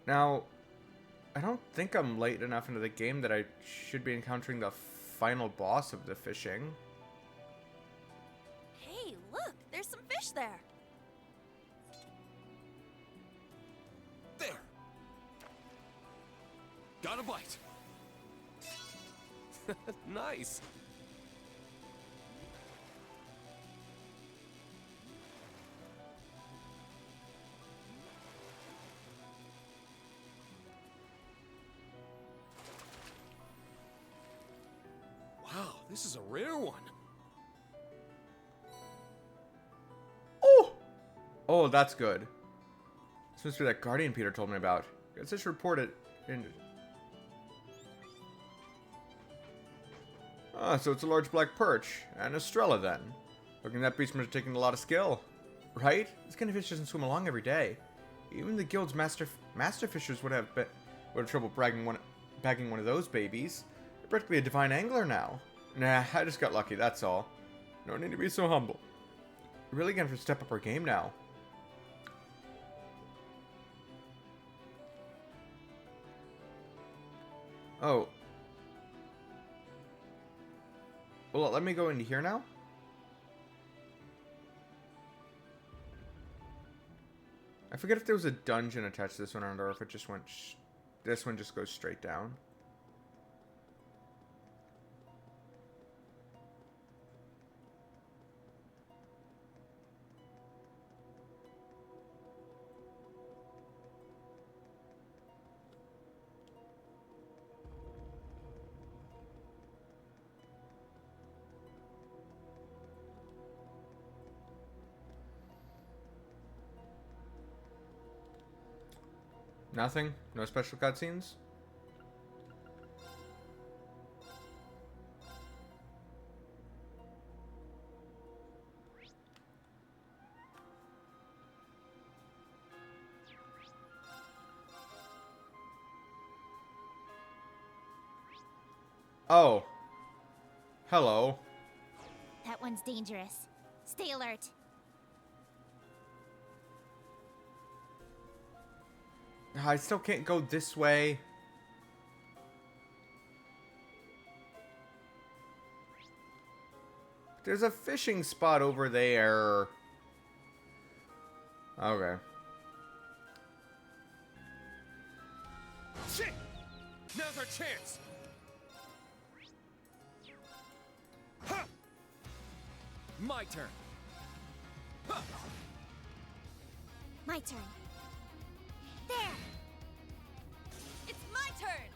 Now, I don't think I'm late enough into the game that I should be encountering the final boss of the fishing. Hey, look, there's some fish there. There. Got a bite. Nice. Wow, this is a rare one. Oh! Oh, that's good. This must be that guardian Peter told me about. Guess I should report it. Ah, so it's a large black perch. And Estrella, then. Looking that beast must have taken a lot of skill. Right? This kind of fish doesn't swim along every day. Even the guild's master fishers would have trouble bagging one of those babies. They're practically a divine angler now. Nah, I just got lucky, that's all. No need to be so humble. We're really gonna have to step up our game now. Oh. Well, let me go into here now. I forget if there was a dungeon attached to this one or if it just went... this one just goes straight down. Nothing? No special cutscenes? Oh. Hello. That one's dangerous. Stay alert. I still can't go this way. There's a fishing spot over there. Okay. Shit! Now's our chance! Ha! My turn. Ha! My turn. There! It's my turn!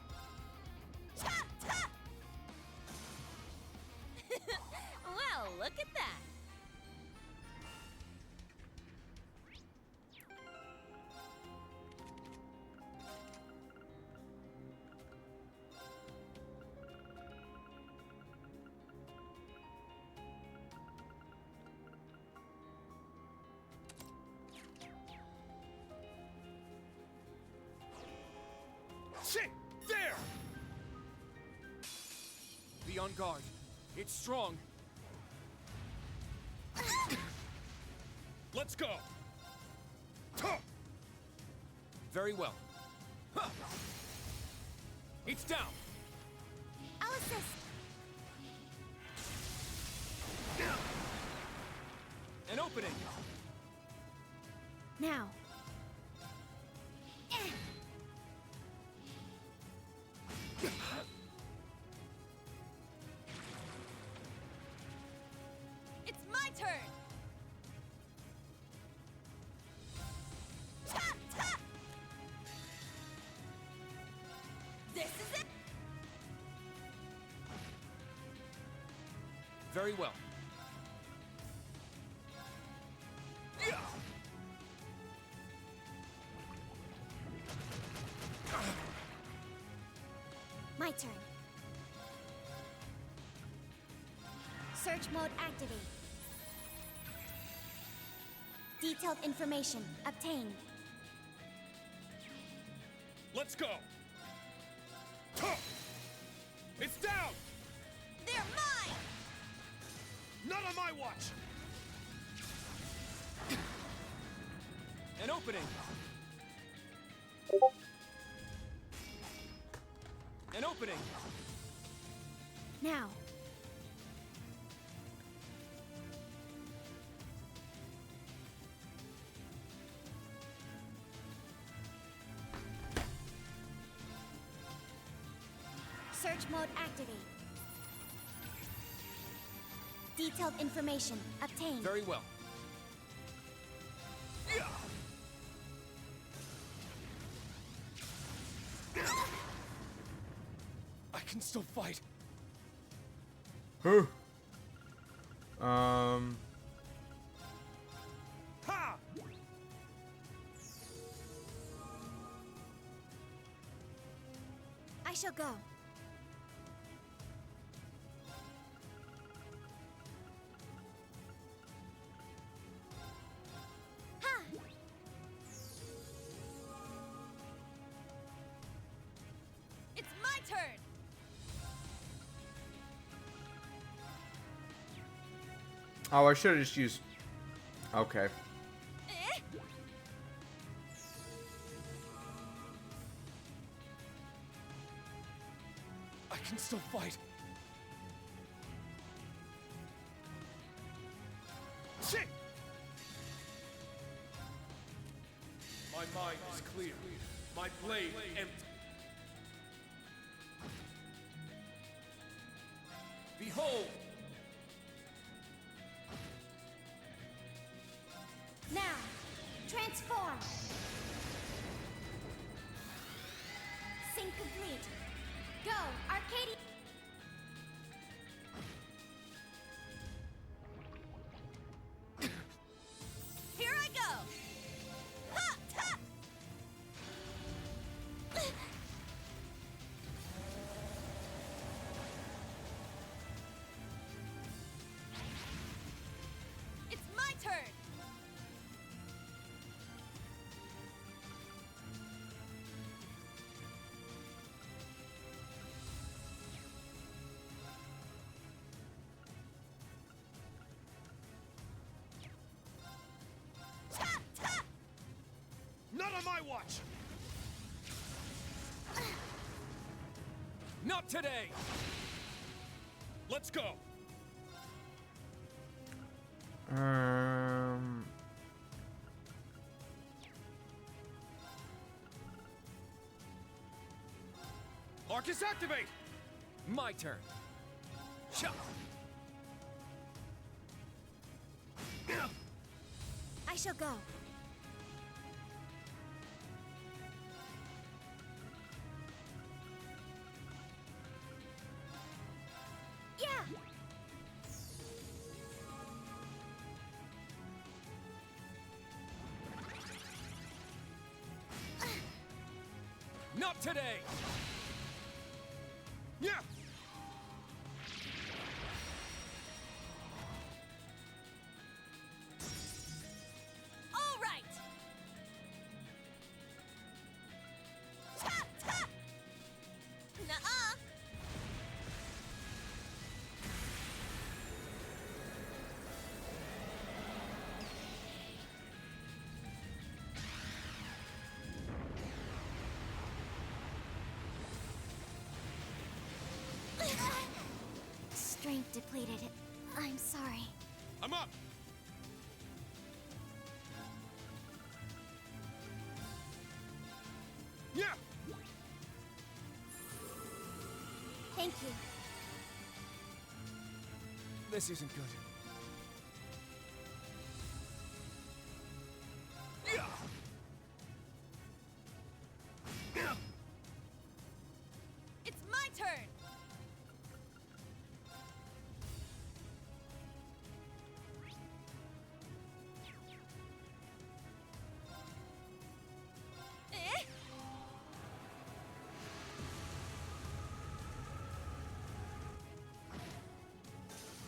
Cha! Ta! Well, look at that! Shit! There! Be on guard. It's strong. Let's go! Tuh! Very well. Huh! It's down! I'll assist. An opening! Now. Eh. It's my turn! Ta! Ta! This is it! Very well. Yeah! My turn. Search mode activate. Detailed information obtained. Let's go! Tuh! It's down! They're mine! Not on my watch! An opening! An opening! Now. Search mode activate. Detailed information obtained. Very well. Yeah! I can still fight. Huh. Ha! I shall go. Ha! It's my turn! Oh, I should have just used... Okay. Eh? I can still fight. Shit! My mind is clear. My blade empty. Behold! Now, transform. Sync complete. Go, Arcadia. Here I go! Ha! Ta! It's my turn! Ta! Ta! Not on my watch! Not today! Let's go! Arcus, activate! My turn. Cha! I shall go. Yeah! Not today! Yeah! All right! Ta! Ta! Nuh-uh! Strength depleted. I'm sorry. I'm up! Yeah! Thank you. This isn't good. Yeah! It's my turn! Eh?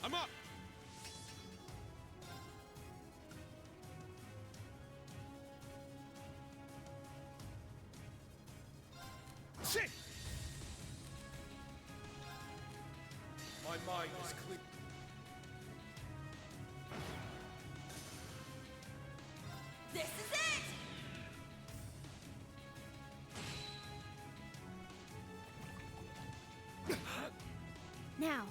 I'm up! Shit! My mind is clear. This is it! Now.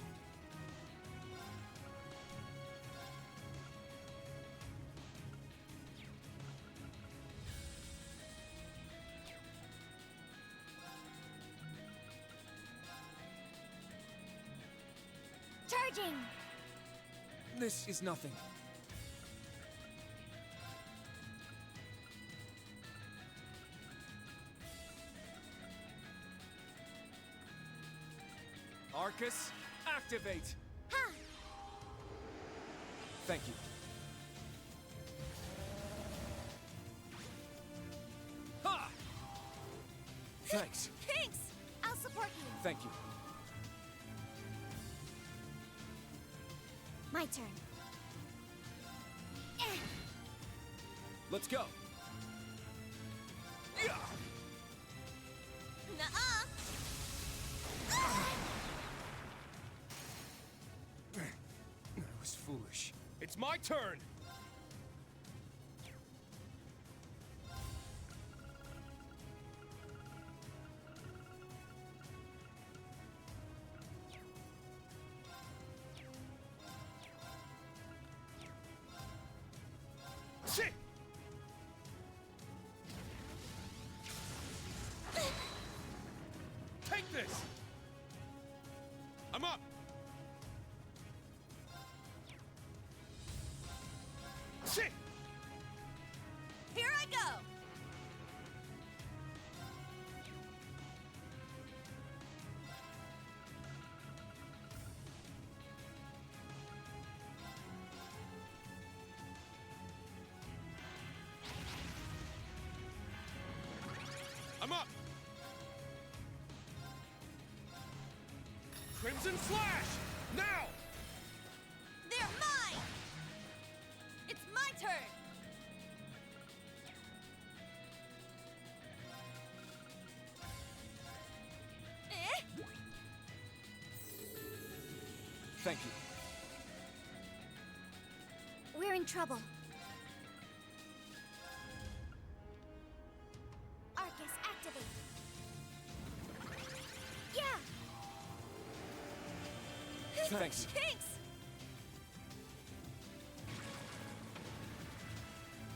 Charging! This is nothing. Arcus, activate! Ha! Thank you. Ha! Thanks. Thanks! I'll support you. Thank you. My turn. Eh. Let's go. Yeah! Nuh-uh! I was foolish. It's my turn! Shit! Take this! I'm up! Shit! Here I go! I'm up! Crimson Slash! Now! They're mine! It's my turn! Eh? Thank you. We're in trouble. Arcus, activate. Thanks. Thanks!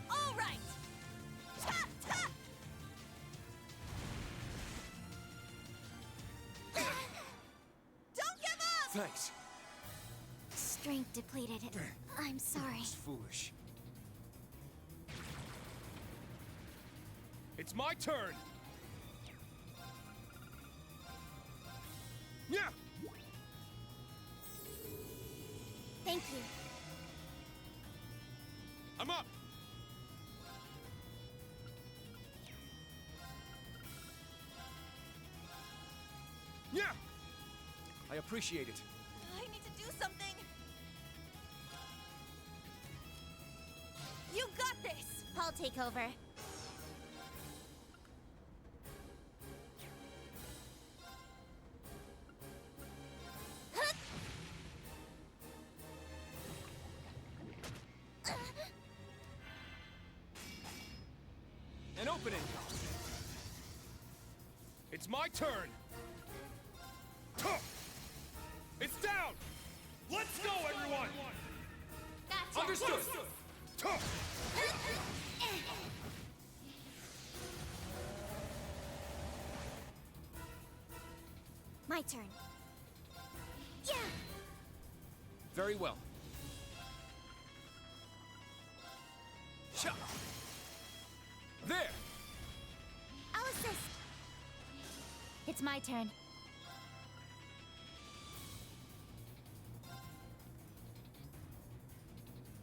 All right! Ta! Ta! Don't give up! Thanks. Strength depleted. I'm sorry. It's foolish. It's my turn. Yeah. Thank you. I'm up. Yeah. I appreciate it. I need to do something. You got this! I'll take over. An opening. It's my turn. Tuh! It's down. Let's go, everyone. Gotcha. Understood. Tuh! My turn. Yeah! Very well. Shot. There. I'll assist. It's my turn.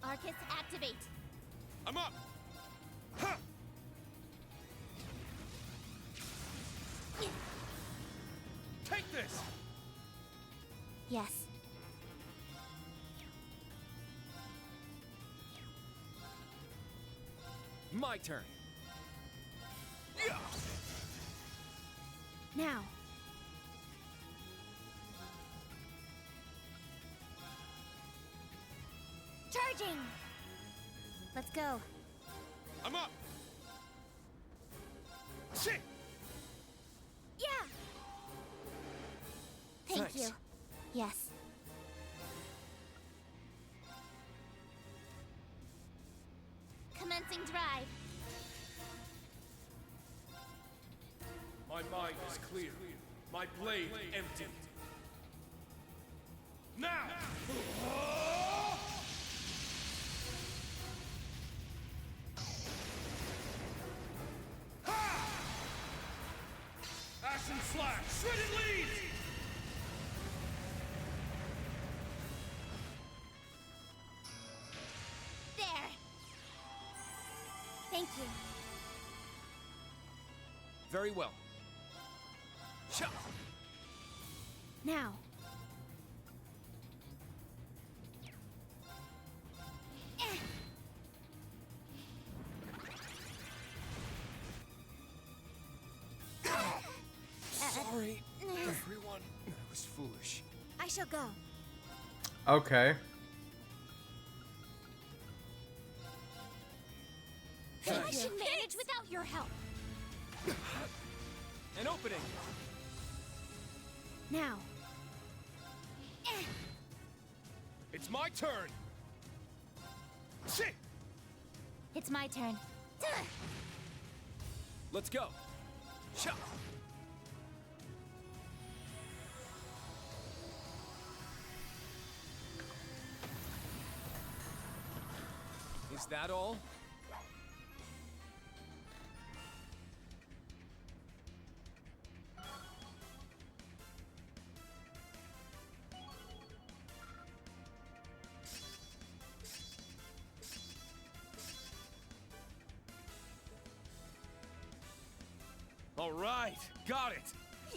Arcus, activate. I'm up. Huh. Take this. Yes. My turn. Yeah. Now. Charging! Let's go. I'm up. Shit. Yeah! Thank Thanks. you. Yes. Commencing drive. My mind is clear. My blade empty. Now! Ha! Ashen slash! Shredded leaves! There. Thank you. Very well. Shot! Now. Eh. Sorry, everyone. I was foolish. I shall go. Okay. I Thanks. should manage without your help. An opening. Now. Eh. It's my turn. Shit! It's my turn. Let's go. Shot! Is that all? All right, got it.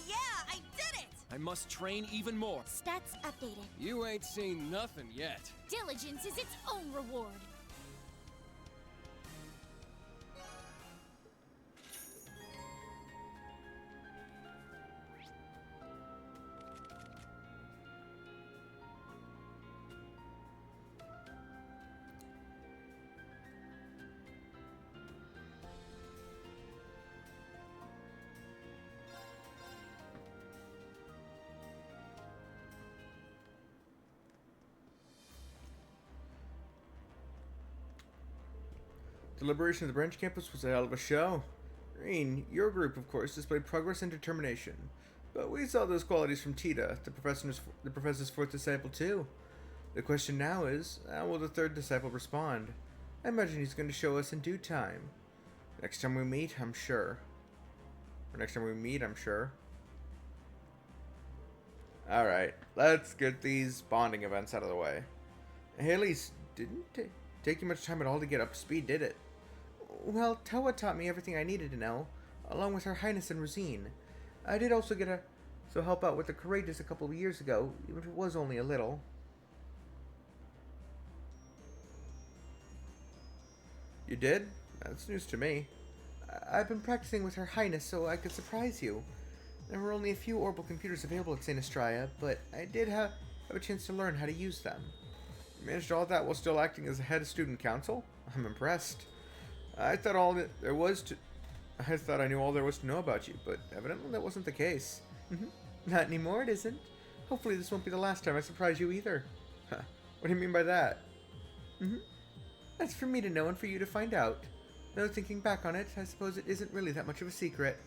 Yeah, I did it! I must train even more. Stats updated. You ain't seen nothing yet. Diligence is its own reward. The liberation of the branch campus was a hell of a show. Reen, your group, of course, displayed progress and determination. But we saw those qualities from Tita, the professor's fourth disciple, too. The question now is, how will the third disciple respond? I imagine he's going to show us in due time. Next time we meet, I'm sure. Alright, let's get these bonding events out of the way. Hey, Elise, didn't take you much time at all to get up to speed, did it? Well, Toa taught me everything I needed to know, along with Her Highness and Rosine. I did also help out with the Courageous a couple of years ago, even if it was only a little. You did? That's news to me. I've been practicing with Her Highness so I could surprise you. There were only a few orbital computers available at St. Estrella, but I did have a chance to learn how to use them. You managed all that while still acting as the head of student council? I'm impressed. I thought I knew all there was to know about you, but evidently that wasn't the case. Not anymore, it isn't. Hopefully this won't be the last time I surprise you either. What do you mean by that? That's for me to know and for you to find out. Though thinking back on it, I suppose it isn't really that much of a secret.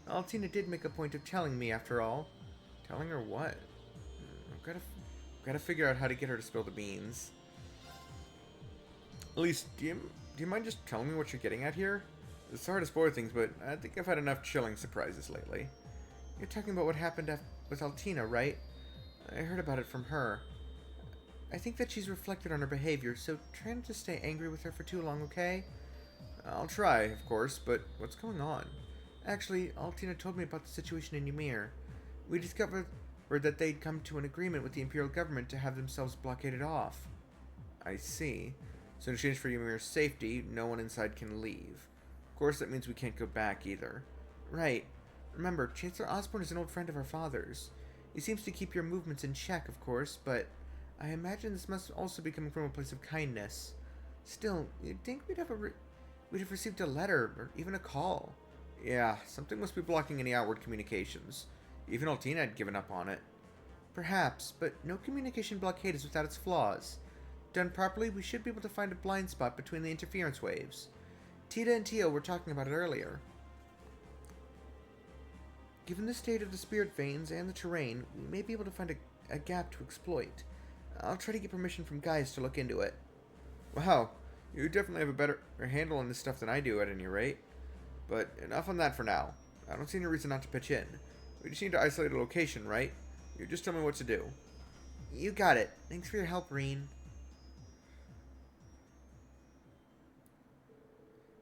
Altina did make a point of telling me, after all. Telling her what? I've gotta figure out how to get her to spill the beans. Elise, do you mind just telling me what you're getting at here? It's hard to spoil things, but I think I've had enough chilling surprises lately. You're talking about what happened with Altina, right? I heard about it from her. I think that she's reflected on her behavior, so try not to stay angry with her for too long, okay? I'll try, of course, but what's going on? Actually, Altina told me about the situation in Ymir. We discovered that they'd come to an agreement with the Imperial government to have themselves blockaded off. I see. So in exchange for Ymir's safety, no one inside can leave. Of course, that means we can't go back either. Right. Remember, Chancellor Osborne is an old friend of our father's. He seems to keep your movements in check, of course, but I imagine this must also be coming from a place of kindness. Still, you'd think we'd have received a letter, or even a call. Yeah, something must be blocking any outward communications. Even Altina had given up on it. Perhaps, but no communication blockade is without its flaws. Done properly, we should be able to find a blind spot between the interference waves. Tita and Tio were talking about it earlier. Given the state of the spirit veins and the terrain, we may be able to find a gap to exploit. I'll try to get permission from Gaius to look into it. Wow, you definitely have a better handle on this stuff than I do at any rate. But enough on that for now. I don't see any reason not to pitch in. We just need to isolate a location, right? You just tell me what to do. You got it. Thanks for your help, Reen.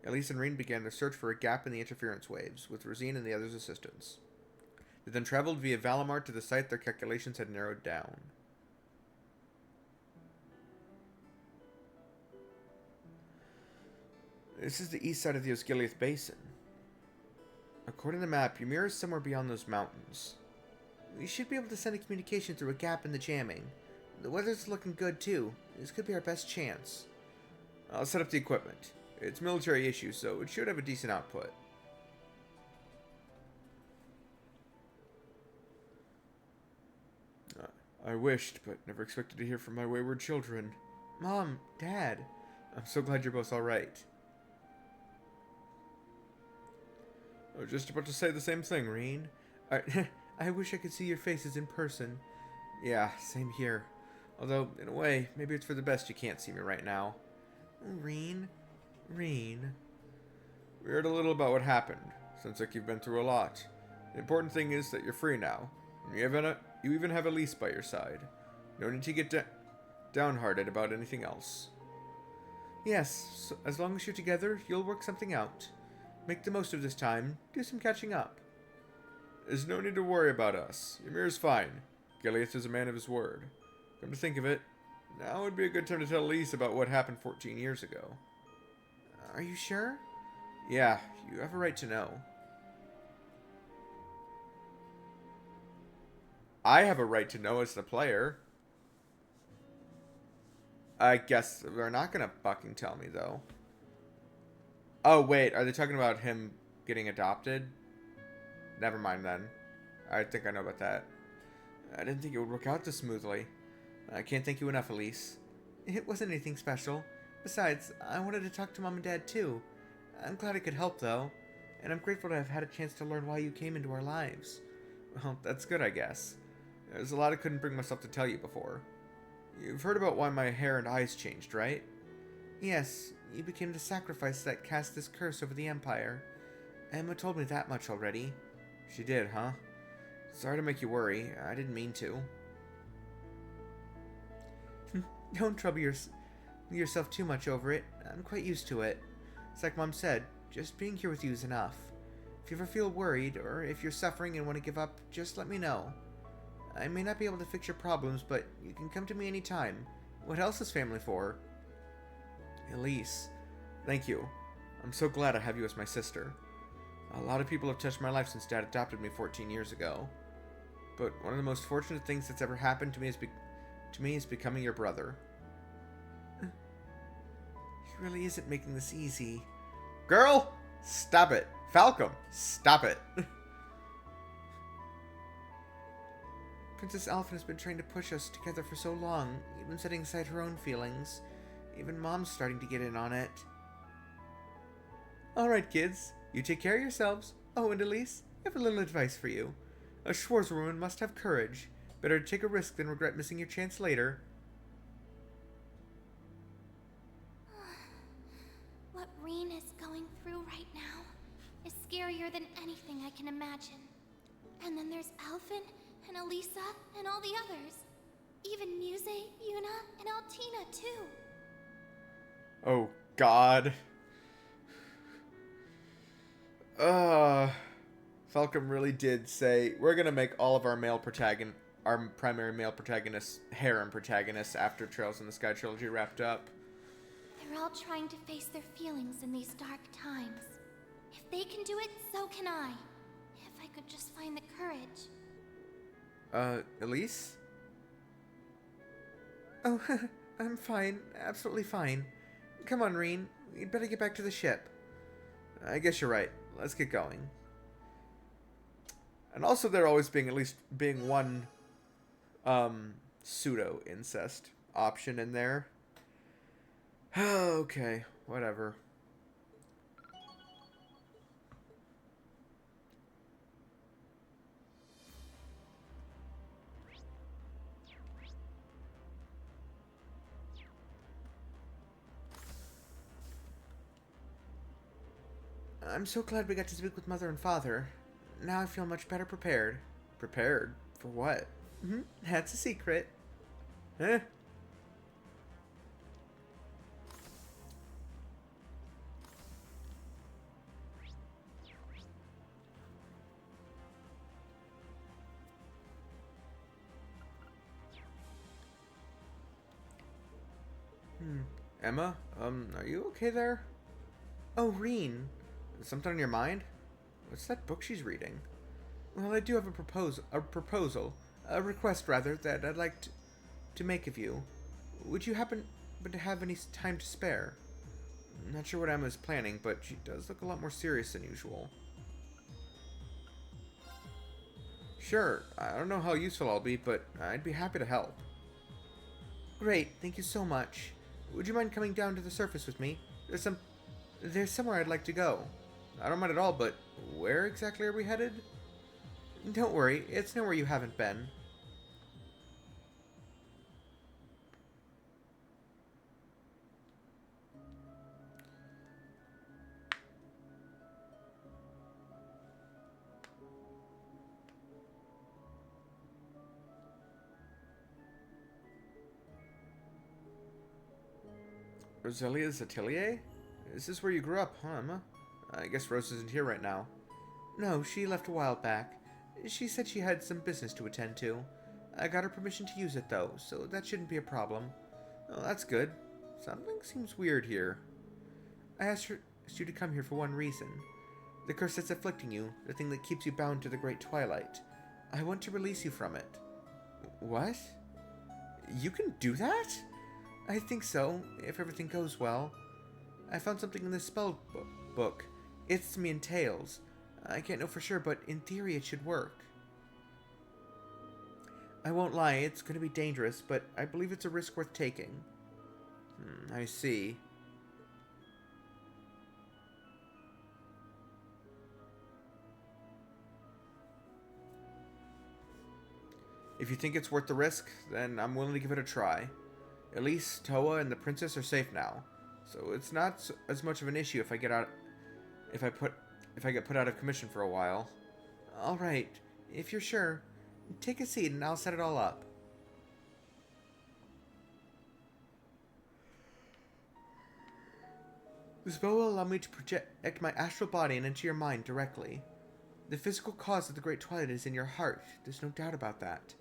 Elise and Reen began their search for a gap in the interference waves, with Rosine and the others' assistance. They then traveled via Valimar to the site their calculations had narrowed down. This is the east side of the Osgiliath Basin. According to the map, Ymir is somewhere beyond those mountains. We should be able to send a communication through a gap in the jamming. The weather's looking good, too. This could be our best chance. I'll set up the equipment. It's military issue, so it should have a decent output. I wished, but never expected to hear from my wayward children. Mom, Dad, I'm so glad you're both alright. I was just about to say the same thing, Reen. I wish I could see your faces in person. Yeah, same here. Although, in a way, maybe it's for the best you can't see me right now. Reen? Reen? We heard a little about what happened. Sounds like you've been through a lot. The important thing is that you're free now. And you even have Elise by your side. No need to get downhearted about anything else. Yes, so as long as you're together, you'll work something out. Make the most of this time. Do some catching up. There's no need to worry about us. Ymir's fine. Gileath is a man of his word. Come to think of it, now would be a good time to tell Elise about what happened 14 years ago. Are you sure? Yeah, you have a right to know. I have a right to know as the player. I guess they're not gonna fucking tell me, though. Oh, wait, are they talking about him getting adopted? Never mind, then. I think I know about that. I didn't think it would work out this smoothly. I can't thank you enough, Elise. It wasn't anything special. Besides, I wanted to talk to Mom and Dad too. I'm glad I could help, though. And I'm grateful to have had a chance to learn why you came into our lives. Well, that's good, I guess. There's a lot I couldn't bring myself to tell you before. You've heard about why my hair and eyes changed, right? Yes, you became the sacrifice that cast this curse over the Empire. Emma told me that much already. She did, huh? Sorry to make you worry. I didn't mean to. Don't trouble yourself too much over it. I'm quite used to it. It's like Mom said, just being here with you is enough. If you ever feel worried, or if you're suffering and want to give up, just let me know. I may not be able to fix your problems, but you can come to me anytime. What else is family for? Elise, thank you. I'm so glad I have you as my sister. A lot of people have touched my life since Dad adopted me 14 years ago. But one of the most fortunate things that's ever happened to me is becoming your brother. He really isn't making this easy. Girl, stop it. Falcom, stop it. Princess Alphen has been trying to push us together for so long, even setting aside her own feelings. Even Mom's starting to get in on it. Alright, kids. You take care of yourselves. Oh, and Elise, I have a little advice for you. A Schwarzwoman must have courage. Better take a risk than regret missing your chance later. What Reen is going through right now is scarier than anything I can imagine. And then there's Alphen and Elisa and all the others. Even Muse, Yuna, and Altina too. Oh, God. Falcom really did say, we're gonna make all of our primary male protagonists harem protagonists after Trails in the Sky trilogy wrapped up. They're all trying to face their feelings in these dark times. If they can do it, so can I. If I could just find the courage. Elise? Oh, I'm fine. Absolutely fine. Come on, Reen. We'd better get back to the ship. I guess you're right. Let's get going. And also there always being one pseudo-incest option in there. Okay, whatever. I'm so glad we got to speak with Mother and Father. Now I feel much better prepared. Prepared? For what? That's a secret. Eh? Emma? Are you okay there? Oh, Reen. Something on your mind? What's that book she's reading? Well, I do have a request rather, that I'd like to make of you. Would you happen to have any time to spare? I'm not sure what Emma's planning, but she does look a lot more serious than usual. Sure, I don't know how useful I'll be, but I'd be happy to help. Great, thank you so much. Would you mind coming down to the surface with me? There's somewhere I'd like to go. I don't mind at all, but where exactly are we headed? Don't worry, it's nowhere you haven't been. Roselia's atelier? Is this where you grew up, huh, Emma? I guess Rose isn't here right now. No, she left a while back. She said she had some business to attend to. I got her permission to use it, though, so that shouldn't be a problem. Oh, that's good. Something seems weird here. I asked you to come here for one reason. The curse that's afflicting you, the thing that keeps you bound to the Great Twilight. I want to release you from it. What? You can do that? I think so, if everything goes well. I found something in this spell book. It's me in Tales. I can't know for sure, but in theory it should work. I won't lie, it's going to be dangerous, but I believe it's a risk worth taking. I see. If you think it's worth the risk, then I'm willing to give it a try. At least Toa and the princess are safe now, so it's not as much of an issue if I get put out of commission for a while. All right, if you're sure, take a seat and I'll set it all up. This bow will allow me to project my astral body and into your mind directly. The physical cause of the Great Twilight is in your heart. There's no doubt about that.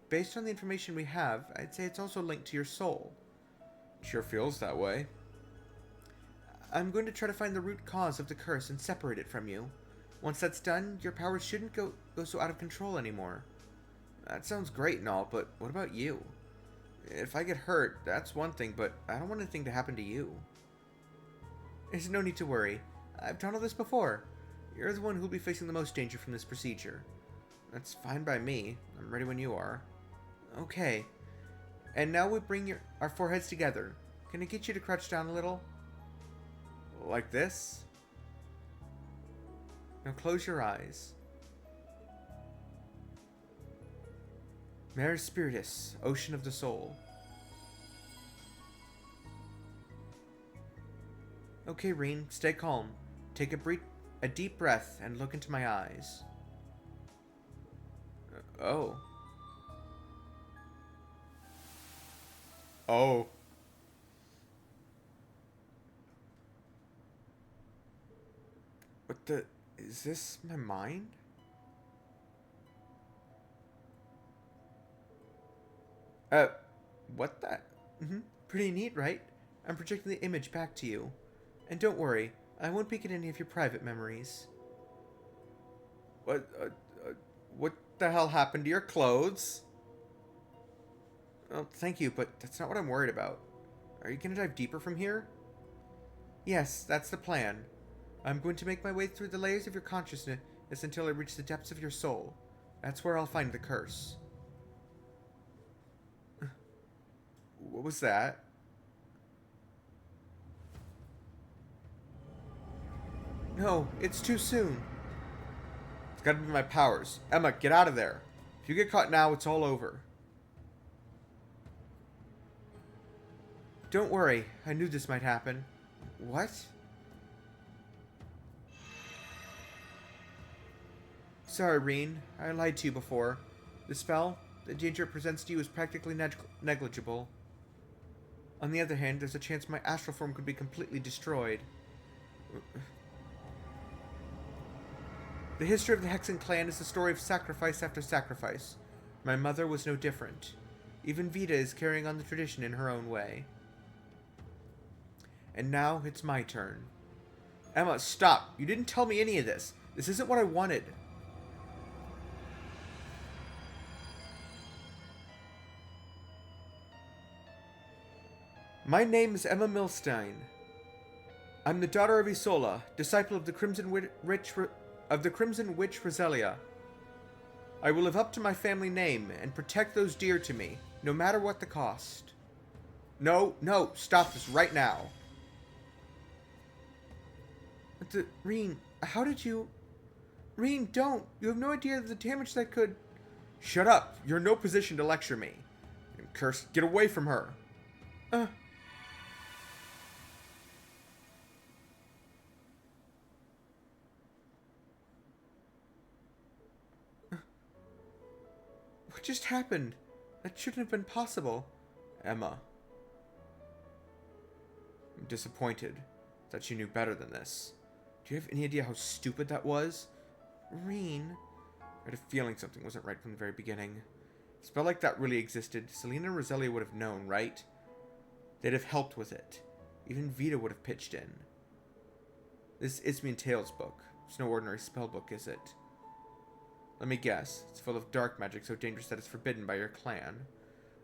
Based on the information we have, I'd say it's also linked to your soul. It sure feels that way. I'm going to try to find the root cause of the curse and separate it from you. Once that's done, your powers shouldn't go so out of control anymore. That sounds great and all, but what about you? If I get hurt, that's one thing, but I don't want anything to happen to you. There's no need to worry. I've done all this before. You're the one who'll be facing the most danger from this procedure. That's fine by me. I'm ready when you are. Okay. And now we bring our foreheads together. Can I get you to crouch down a little? Like this? Now close your eyes. Mare Spiritus, Ocean of the Soul. Okay, Reen, stay calm. Take a deep breath and look into my eyes. Oh. Oh. What the... Is this my mind? What the... Pretty neat, right? I'm projecting the image back to you. And don't worry, I won't peek at any of your private memories. What the hell happened to your clothes? Well, thank you, but that's not what I'm worried about. Are you going to dive deeper from here? Yes, that's the plan. I'm going to make my way through the layers of your consciousness until I reach the depths of your soul. That's where I'll find the curse. What was that? No, it's too soon. It's gotta be my powers. Emma, get out of there. If you get caught now, it's all over. Don't worry, I knew this might happen. What? Sorry, Reen. I lied to you before. The spell, the danger it presents to you is practically negligible. On the other hand, there's a chance my astral form could be completely destroyed. The history of the Hexen clan is the story of sacrifice after sacrifice. My mother was no different. Even Vita is carrying on the tradition in her own way. And now it's my turn. Emma, stop! You didn't tell me any of this. This isn't what I wanted. My name is Emma Milstein. I'm the daughter of Isola, disciple of the Crimson Witch Roselia. I will live up to my family name and protect those dear to me, no matter what the cost. No, stop this right now. Reen, how did you... Reen, don't. You have no idea of the damage that could... Shut up. You're in no position to lecture me. And curse, get away from her. What just happened? That shouldn't have been possible. Emma. I'm disappointed. Thought you knew better than this. Do you have any idea how stupid that was? Reen. I had a feeling something wasn't right from the very beginning. A spell like that really existed. Selena and Roselia would have known, right? They'd have helped with it. Even Vita would have pitched in. This Ismian Tales book. It's no ordinary spell book, is it? Let me guess. It's full of dark magic so dangerous that it's forbidden by your clan.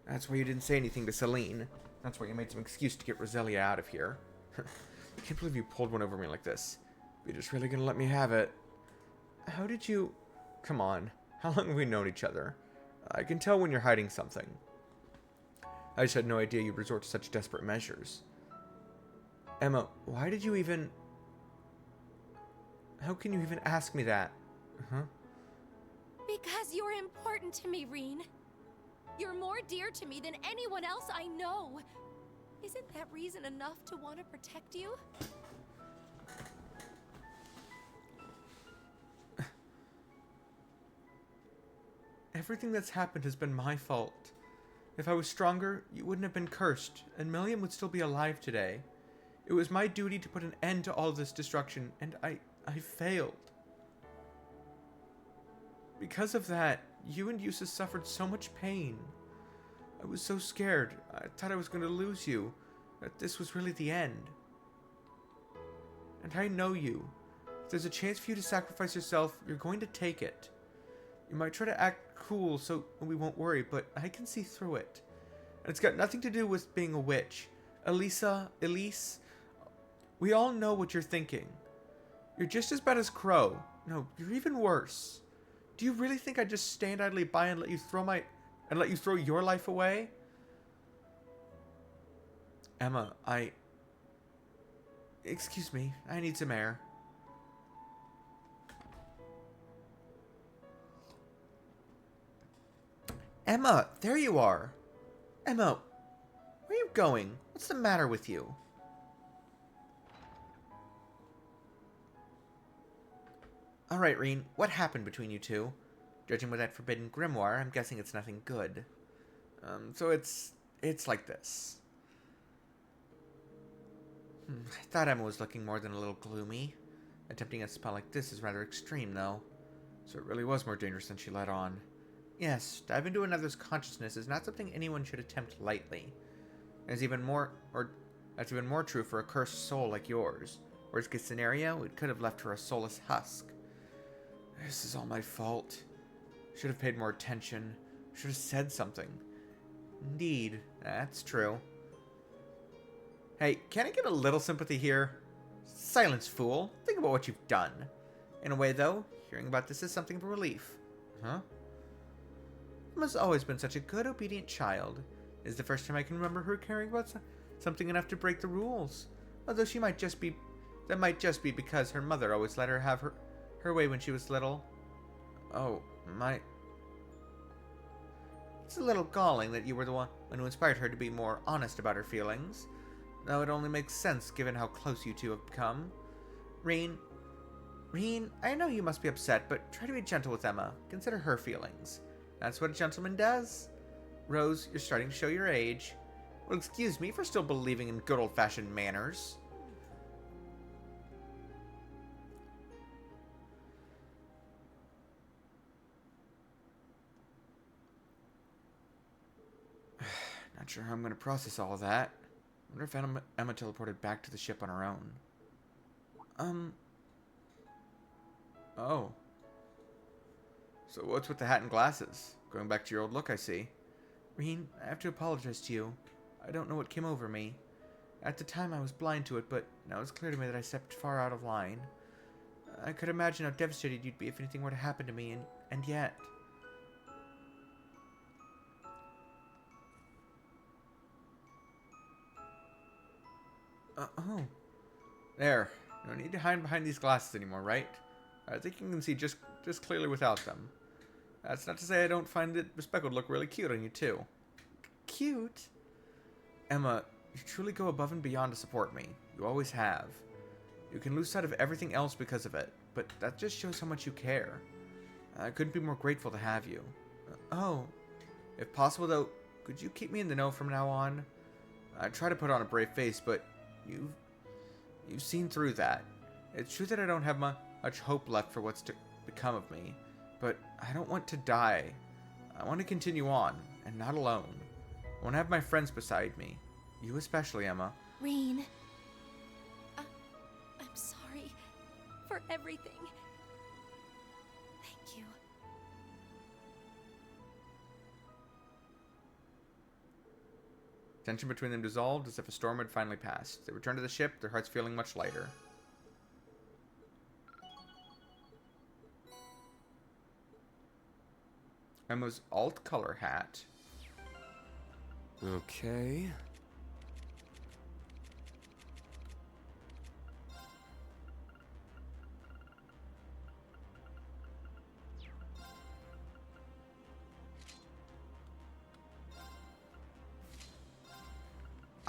That's why you didn't say anything to Celine. That's why you made some excuse to get Roselia out of here. I can't believe you pulled one over me like this. You're just really gonna let me have it. How did you... Come on. How long have we known each other? I can tell when you're hiding something. I just had no idea you'd resort to such desperate measures. Emma, why did you even... How can you even ask me that? Huh? Because you're important to me, Reen. You're more dear to me than anyone else I know. Isn't that reason enough to want to protect you? Everything that's happened has been my fault. If I was stronger, you wouldn't have been cursed, and Milliam would still be alive today. It was my duty to put an end to all this destruction, and I failed. Because of that, you and Yusa suffered so much pain. I was so scared. I thought I was going to lose you, that this was really the end. And I know you. If there's a chance for you to sacrifice yourself, you're going to take it. You might try to act cool so we won't worry, but I can see through it. And it's got nothing to do with being a witch. Elise, we all know what you're thinking. You're just as bad as Crow. No, you're even worse. Do you really think I'd just stand idly by and let you throw your life away? Emma, excuse me, I need some air. Emma, there you are. Emma, where are you going? What's the matter with you? Alright, Reen, what happened between you two? Judging by that forbidden grimoire, I'm guessing it's nothing good. So it's like this. I thought Emma was looking more than a little gloomy. Attempting a spell like this is rather extreme, though. So it really was more dangerous than she let on. Yes, dive into another's consciousness is not something anyone should attempt lightly. That's even more true for a cursed soul like yours. Worst case scenario, it could have left her a soulless husk. This is all my fault. Should have paid more attention. Should have said something. Indeed, that's true. Hey, can I get a little sympathy here? Silence, fool. Think about what you've done. In a way, though, hearing about this is something of a relief. Huh? Emma's always been such a good, obedient child. It's the first time I can remember her caring about something enough to break the rules. Although that might just be because her mother always let her have her way when she was little. Oh, my... It's a little galling that you were the one who inspired her to be more honest about her feelings. Though it only makes sense given how close you two have become. Reen, I know you must be upset, but try to be gentle with Emma. Consider her feelings. That's what a gentleman does. Rose, you're starting to show your age. Well, excuse me for still believing in good old-fashioned manners. Not sure how I'm going to process all of that. I wonder if Emma teleported back to the ship on her own. Oh. So what's with the hat and glasses? Going back to your old look, I see. Reen, I have to apologize to you. I don't know what came over me. At the time, I was blind to it, but now it's clear to me that I stepped far out of line. I could imagine how devastated you'd be if anything were to happen to me, and yet... Oh. There. No need to hide behind these glasses anymore, right? I think you can see just clearly without them. That's not to say I don't find that the speckled look really cute on you, too. Cute? Emma, you truly go above and beyond to support me. You always have. You can lose sight of everything else because of it, but that just shows how much you care. I couldn't be more grateful to have you. Oh. If possible, though, could you keep me in the know from now on? I try to put on a brave face, but you've seen through that. It's true that I don't have much hope left for what's to become of me, but I don't want to die. I want to continue on, and not alone. I want to have my friends beside me. You especially, Emma. Reen. I'm sorry for everything. Thank you. Tension between them dissolved as if a storm had finally passed. They returned to the ship, their hearts feeling much lighter. Emma's alt color hat. Okay.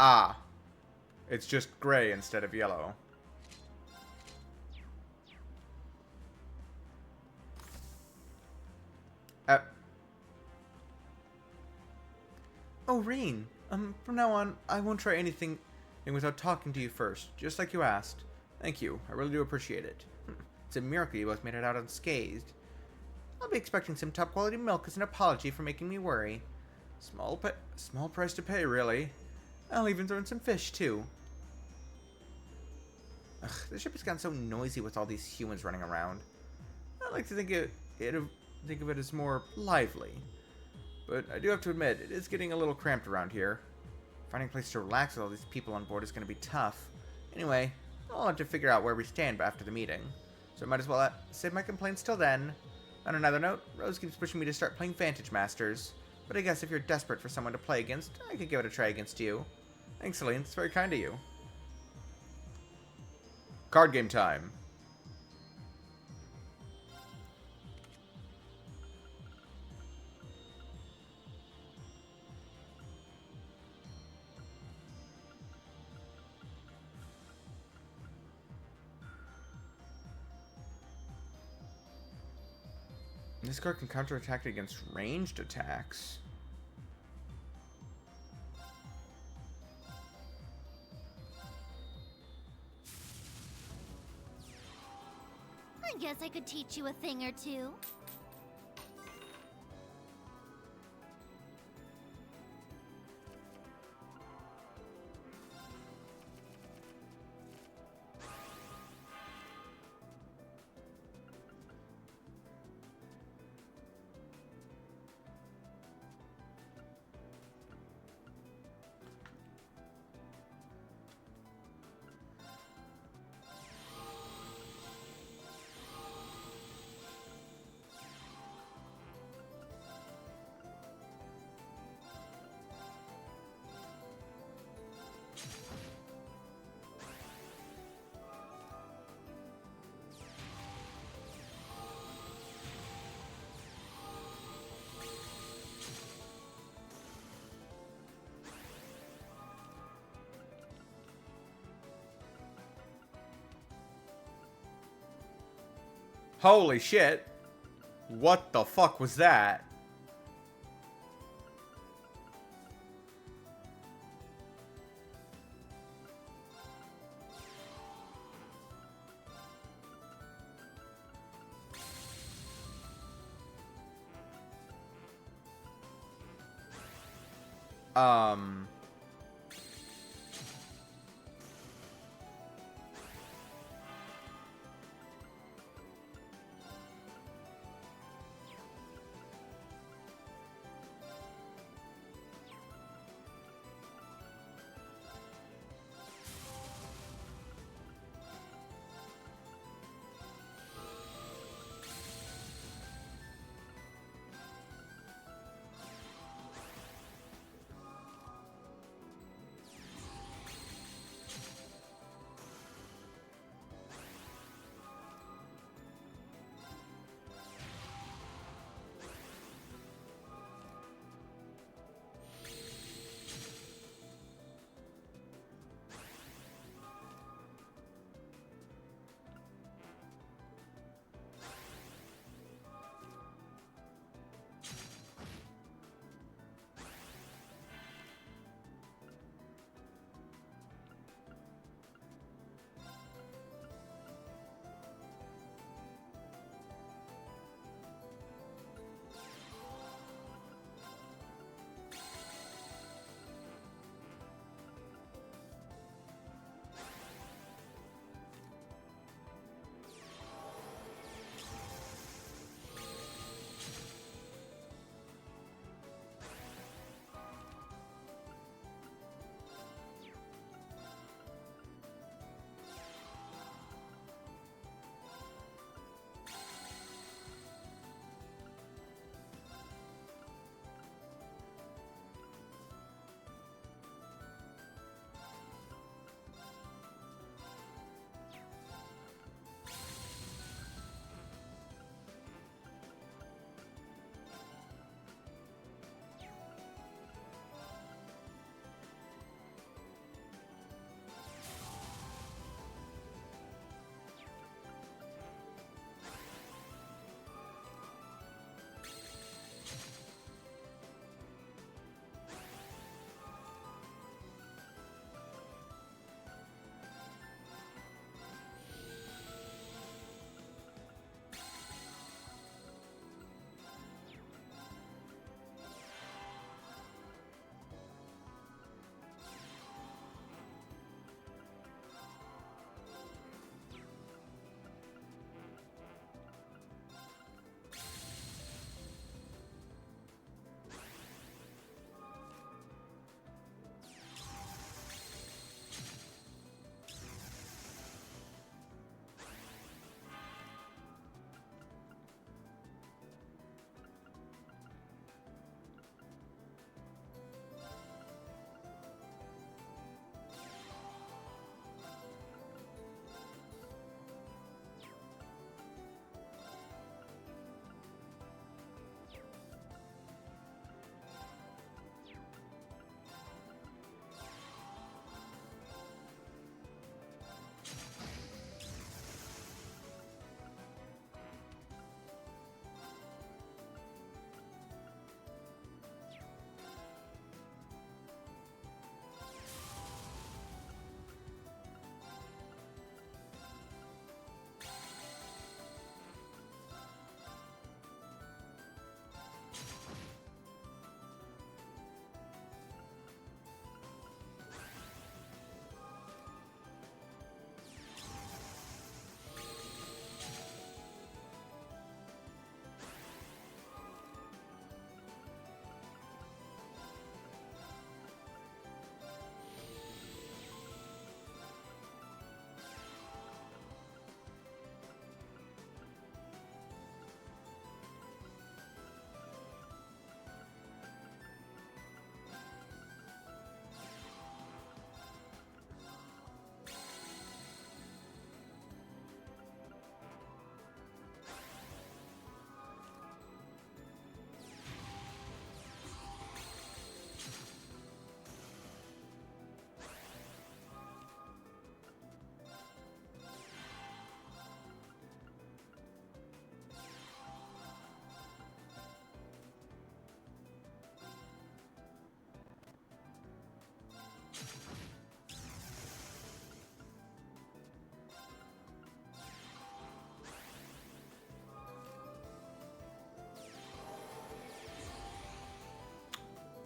Ah. It's just gray instead of yellow. Oh, Reen. From now on, I won't try anything without talking to you first, just like you asked. Thank you. I really do appreciate it. It's a miracle you both made it out unscathed. I'll be expecting some top-quality milk as an apology for making me worry. Small price to pay, really. I'll even throw in some fish, too. Ugh, the ship has gotten so noisy with all these humans running around. I like to think of it as more lively. But I do have to admit, it is getting a little cramped around here. Finding a place to relax with all these people on board is going to be tough. Anyway, I'll have to figure out where we stand after the meeting. So I might as well save my complaints till then. On another note, Rose keeps pushing me to start playing Vantage Masters. But I guess if you're desperate for someone to play against, I could give it a try against you. Thanks, Celine. It's very kind of you. Card game time. This card can counterattack against ranged attacks. I guess I could teach you a thing or two. Holy shit. What the fuck was that? Um...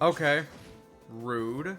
Okay. Rude.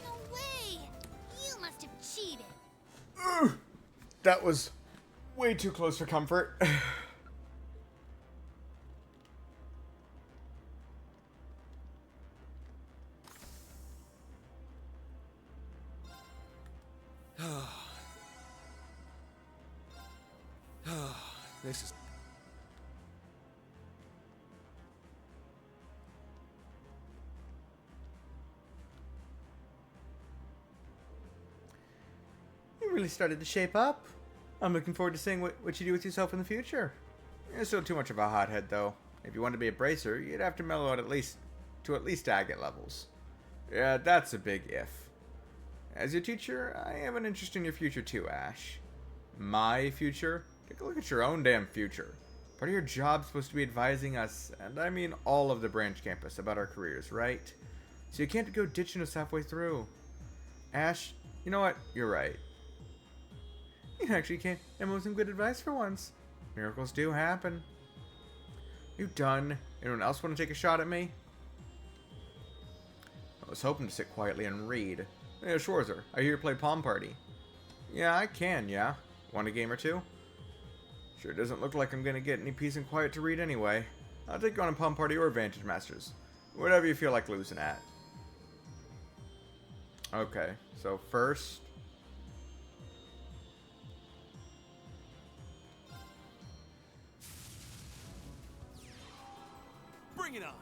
No way! You must have cheated. That was way too close for comfort. This is... You really started to shape up. I'm looking forward to seeing what you do with yourself in the future. You're still too much of a hothead, though. If you want to be a bracer, you'd have to mellow out at least agate levels. Yeah, that's a big if. As your teacher, I have an interest in your future too, Ash. My future? Take a look at your own damn future. Part of your job's supposed to be advising us, and I mean all of the branch campus, about our careers, right? So you can't go ditching us halfway through. Ash, you know what? You're right. You actually came in with some good advice for once. Miracles do happen. You done? Anyone else want to take a shot at me? I was hoping to sit quietly and read. Hey, Schwarzer, I hear you play Palm Party. Yeah, I can, yeah. Want a game or two? Sure doesn't look like I'm gonna get any peace and quiet to read anyway. I'll take you on a Palm Party or Vantage Masters. Whatever you feel like losing at. Okay, so first... Bring it on!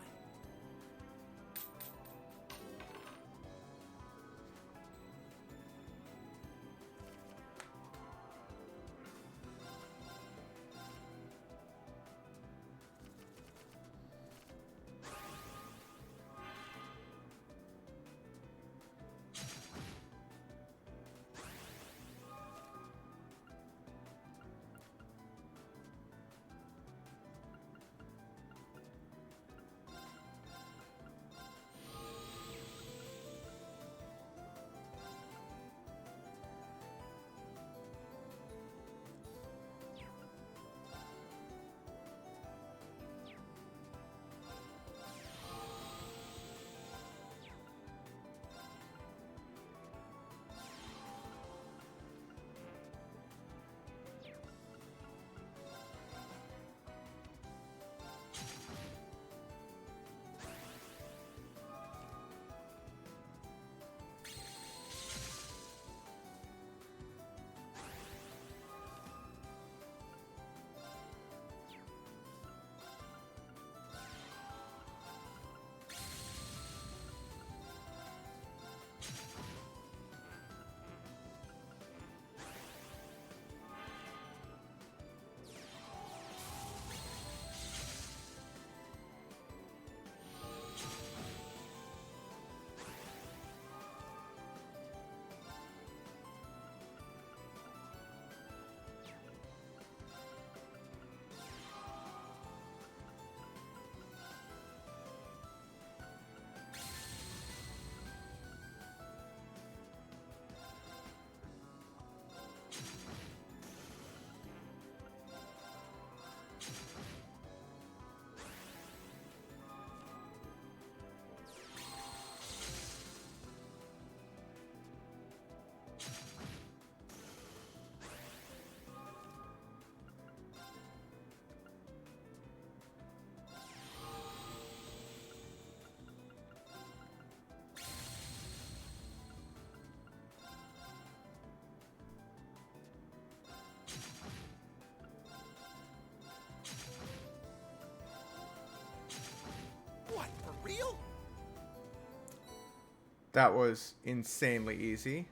That was insanely easy.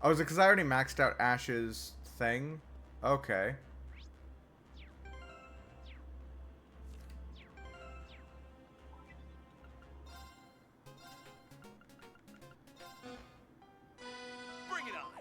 Oh, is it because I already maxed out Ash's thing? Okay. Bring it on.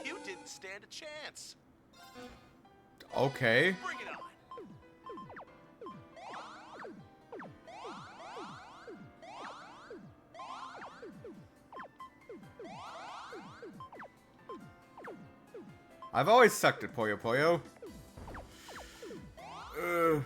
You didn't stand a chance. Okay. Bring it on. I've always sucked at Puyo Puyo. Ugh.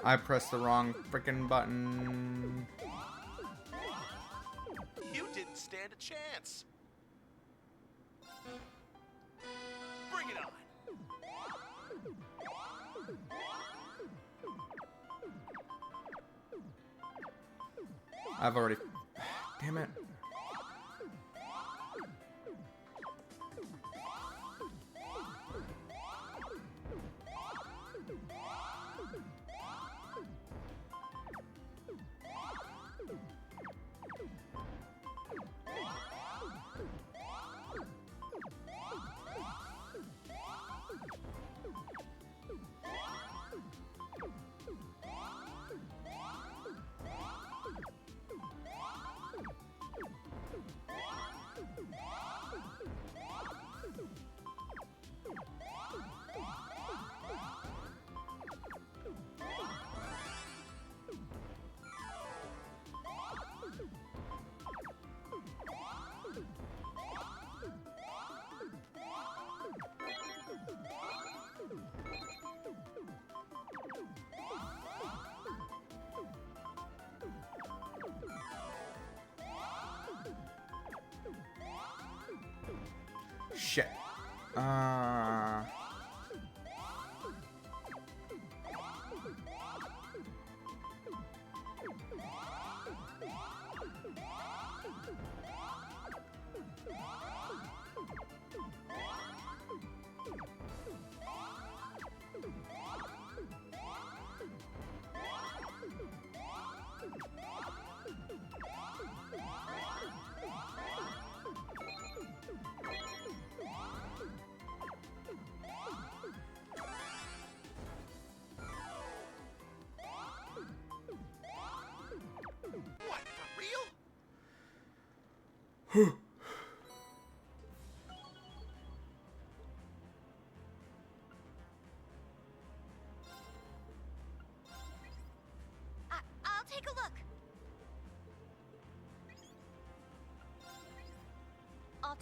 I pressed the wrong freaking button. You didn't stand a chance. Bring it on. I've already... Damn it. Shit.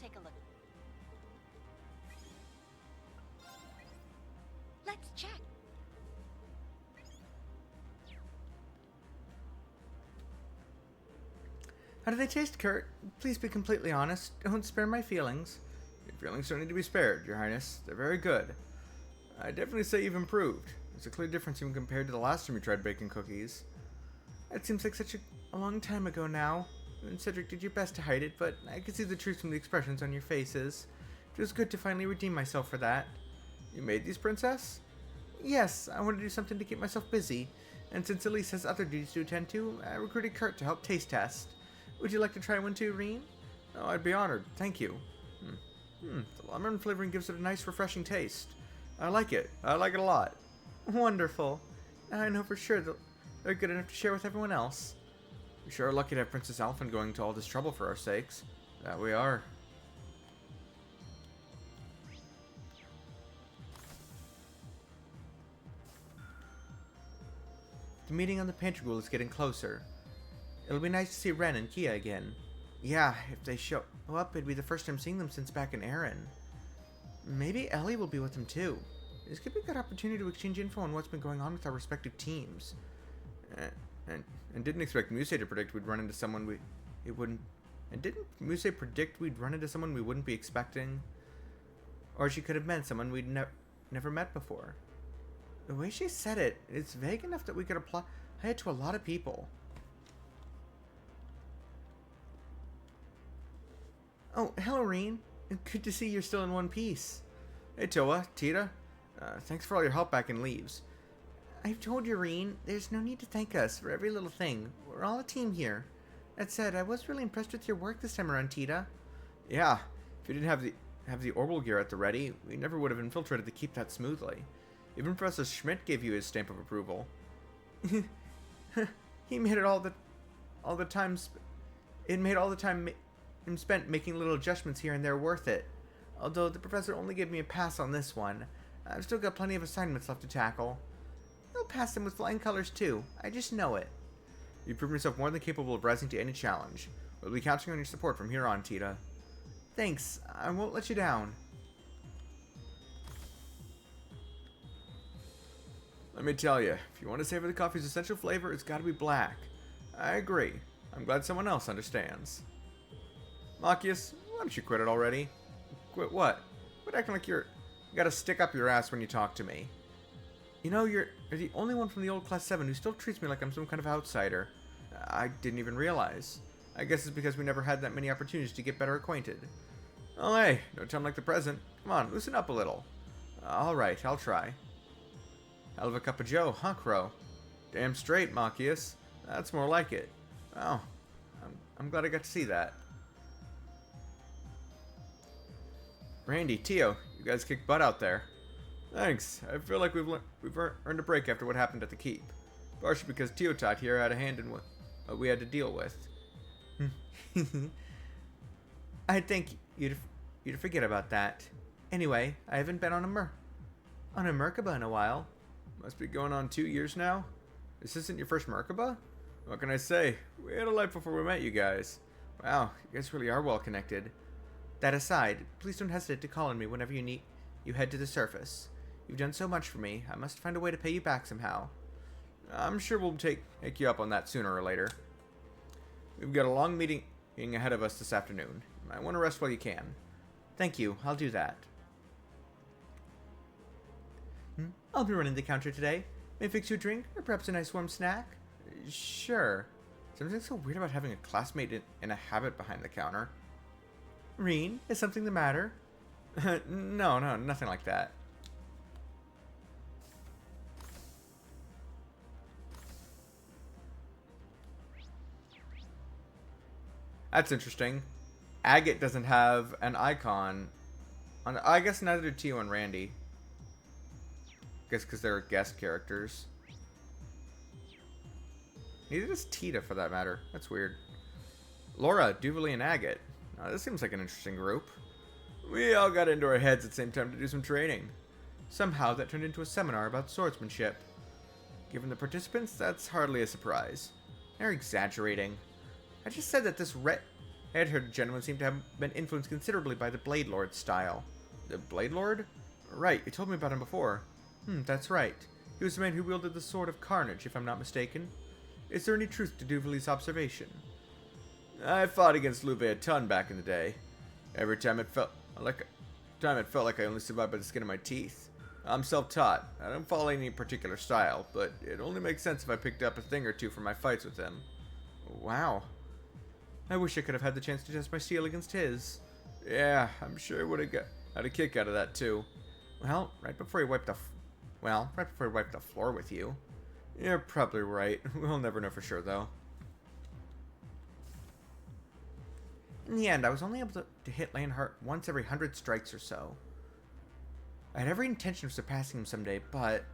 take a look. Let's check. How do they taste, Kurt? Please be completely honest. Don't spare my feelings. Your feelings don't need to be spared, Your Highness. They're very good. I definitely say you've improved. There's a clear difference even compared to the last time you tried baking cookies. It seems like such a long time ago now. You and Cedric did your best to hide it, but I could see the truth from the expressions on your faces. It was good to finally redeem myself for that. You made these, Princess? Yes, I wanted to do something to keep myself busy. And since Elise has other duties to attend to, I recruited Kurt to help taste test. Would you like to try one too, Reen? Oh, I'd be honored. Thank you. The lemon flavoring gives it a nice, refreshing taste. I like it. I like it a lot. Wonderful. I know for sure that they're good enough to share with everyone else. We sure are lucky to have Princess Alphen going to all this trouble for our sakes. That we are. The meeting on the Pantry is getting closer. It'll be nice to see Ren and Kia again. Yeah, if they show up, it'd be the first time seeing them since back in Erin. Maybe Ellie will be with them too. This could be a good opportunity to exchange info on what's been going on with our respective teams. And didn't expect Muse to predict we'd run into someone we wouldn't. And didn't Muse predict we'd run into someone we wouldn't be expecting? Or she could have meant someone we'd never met before. The way she said it, it's vague enough that we could apply it to a lot of people. Oh, hello, Reen. Good to see you're still in one piece. Hey, Toa, Tita. Thanks for all your help back in Leaves. I've told you, Reen, there's no need to thank us for every little thing. We're all a team here. That said, I was really impressed with your work this time around, Tita. Yeah, if you didn't have the orbital gear at the ready, we never would have infiltrated to keep that smoothly. Even Professor Schmidt gave you his stamp of approval. He made it all the time spent making little adjustments here and there worth it. Although the professor only gave me a pass on this one, I've still got plenty of assignments left to tackle. You'll pass them with flying colors too. I just know it. You've proven yourself more than capable of rising to any challenge. We'll be counting on your support from here on, Tita. Thanks. I won't let you down. Let me tell you, if you want to savor the coffee's essential flavor, it's got to be black. I agree. I'm glad someone else understands. Machias, why don't you quit it already? Quit what? Quit acting like you gotta stick up your ass when you talk to me. You know, you're the only one from the old Class 7 who still treats me like I'm some kind of outsider. I didn't even realize. I guess it's because we never had that many opportunities to get better acquainted. Oh hey, no time like the present. Come on, loosen up a little. Alright, I'll try. Hell of a cup of joe, huh, Crow? Damn straight, Machias. That's more like it. Oh, I'm glad I got to see that. Randy, Tio, you guys kicked butt out there. Thanks. I feel like we've earned a break after what happened at the keep. Partially because Teotot here had a hand in what we had to deal with. I'd think you'd forget about that. Anyway, I haven't been on a Merkaba in a while. Must be going on 2 years now. This isn't your first Merkaba? What can I say? We had a life before we met you guys. Wow, you guys really are well connected. That aside, please don't hesitate to call on me whenever you head to the surface. You've done so much for me, I must find a way to pay you back somehow. I'm sure we'll take you up on that sooner or later. We've got a long meeting ahead of us this afternoon. You might want to rest while you can. Thank you, I'll do that. I'll be running the counter today. May I fix you a drink, or perhaps a nice warm snack? Sure. Something so weird about having a classmate in a habit behind the counter. Reen, is something the matter? No, nothing like that. That's interesting. Agate doesn't have an icon. I guess neither do Tio and Randy. I guess because they're guest characters. Neither does Tita, for that matter. That's weird. Laura, Duvalie, and Agate. Now, this seems like an interesting group. We all got into our heads at the same time to do some training. Somehow, that turned into a seminar about swordsmanship. Given the participants, that's hardly a surprise. They're exaggerating. I just said that I had heard the gentleman seemed to have been influenced considerably by the Blade Lord's style. The Blade Lord? Right, you told me about him before. That's right. He was the man who wielded the Sword of Carnage, if I'm not mistaken. Is there any truth to Duvali's observation? I fought against Luve a ton back in the day. Every time it felt like I only survived by the skin of my teeth. I'm self-taught. I don't follow any particular style, but it only makes sense if I picked up a thing or two from my fights with him. Wow. I wish I could have had the chance to test my steel against his. Yeah, I'm sure I would have had a kick out of that too. Well, right before he wiped the floor with you. You're probably right. We'll never know for sure, though. In the end, I was only able to hit Lionheart once every 100 strikes or so. I had every intention of surpassing him someday, but...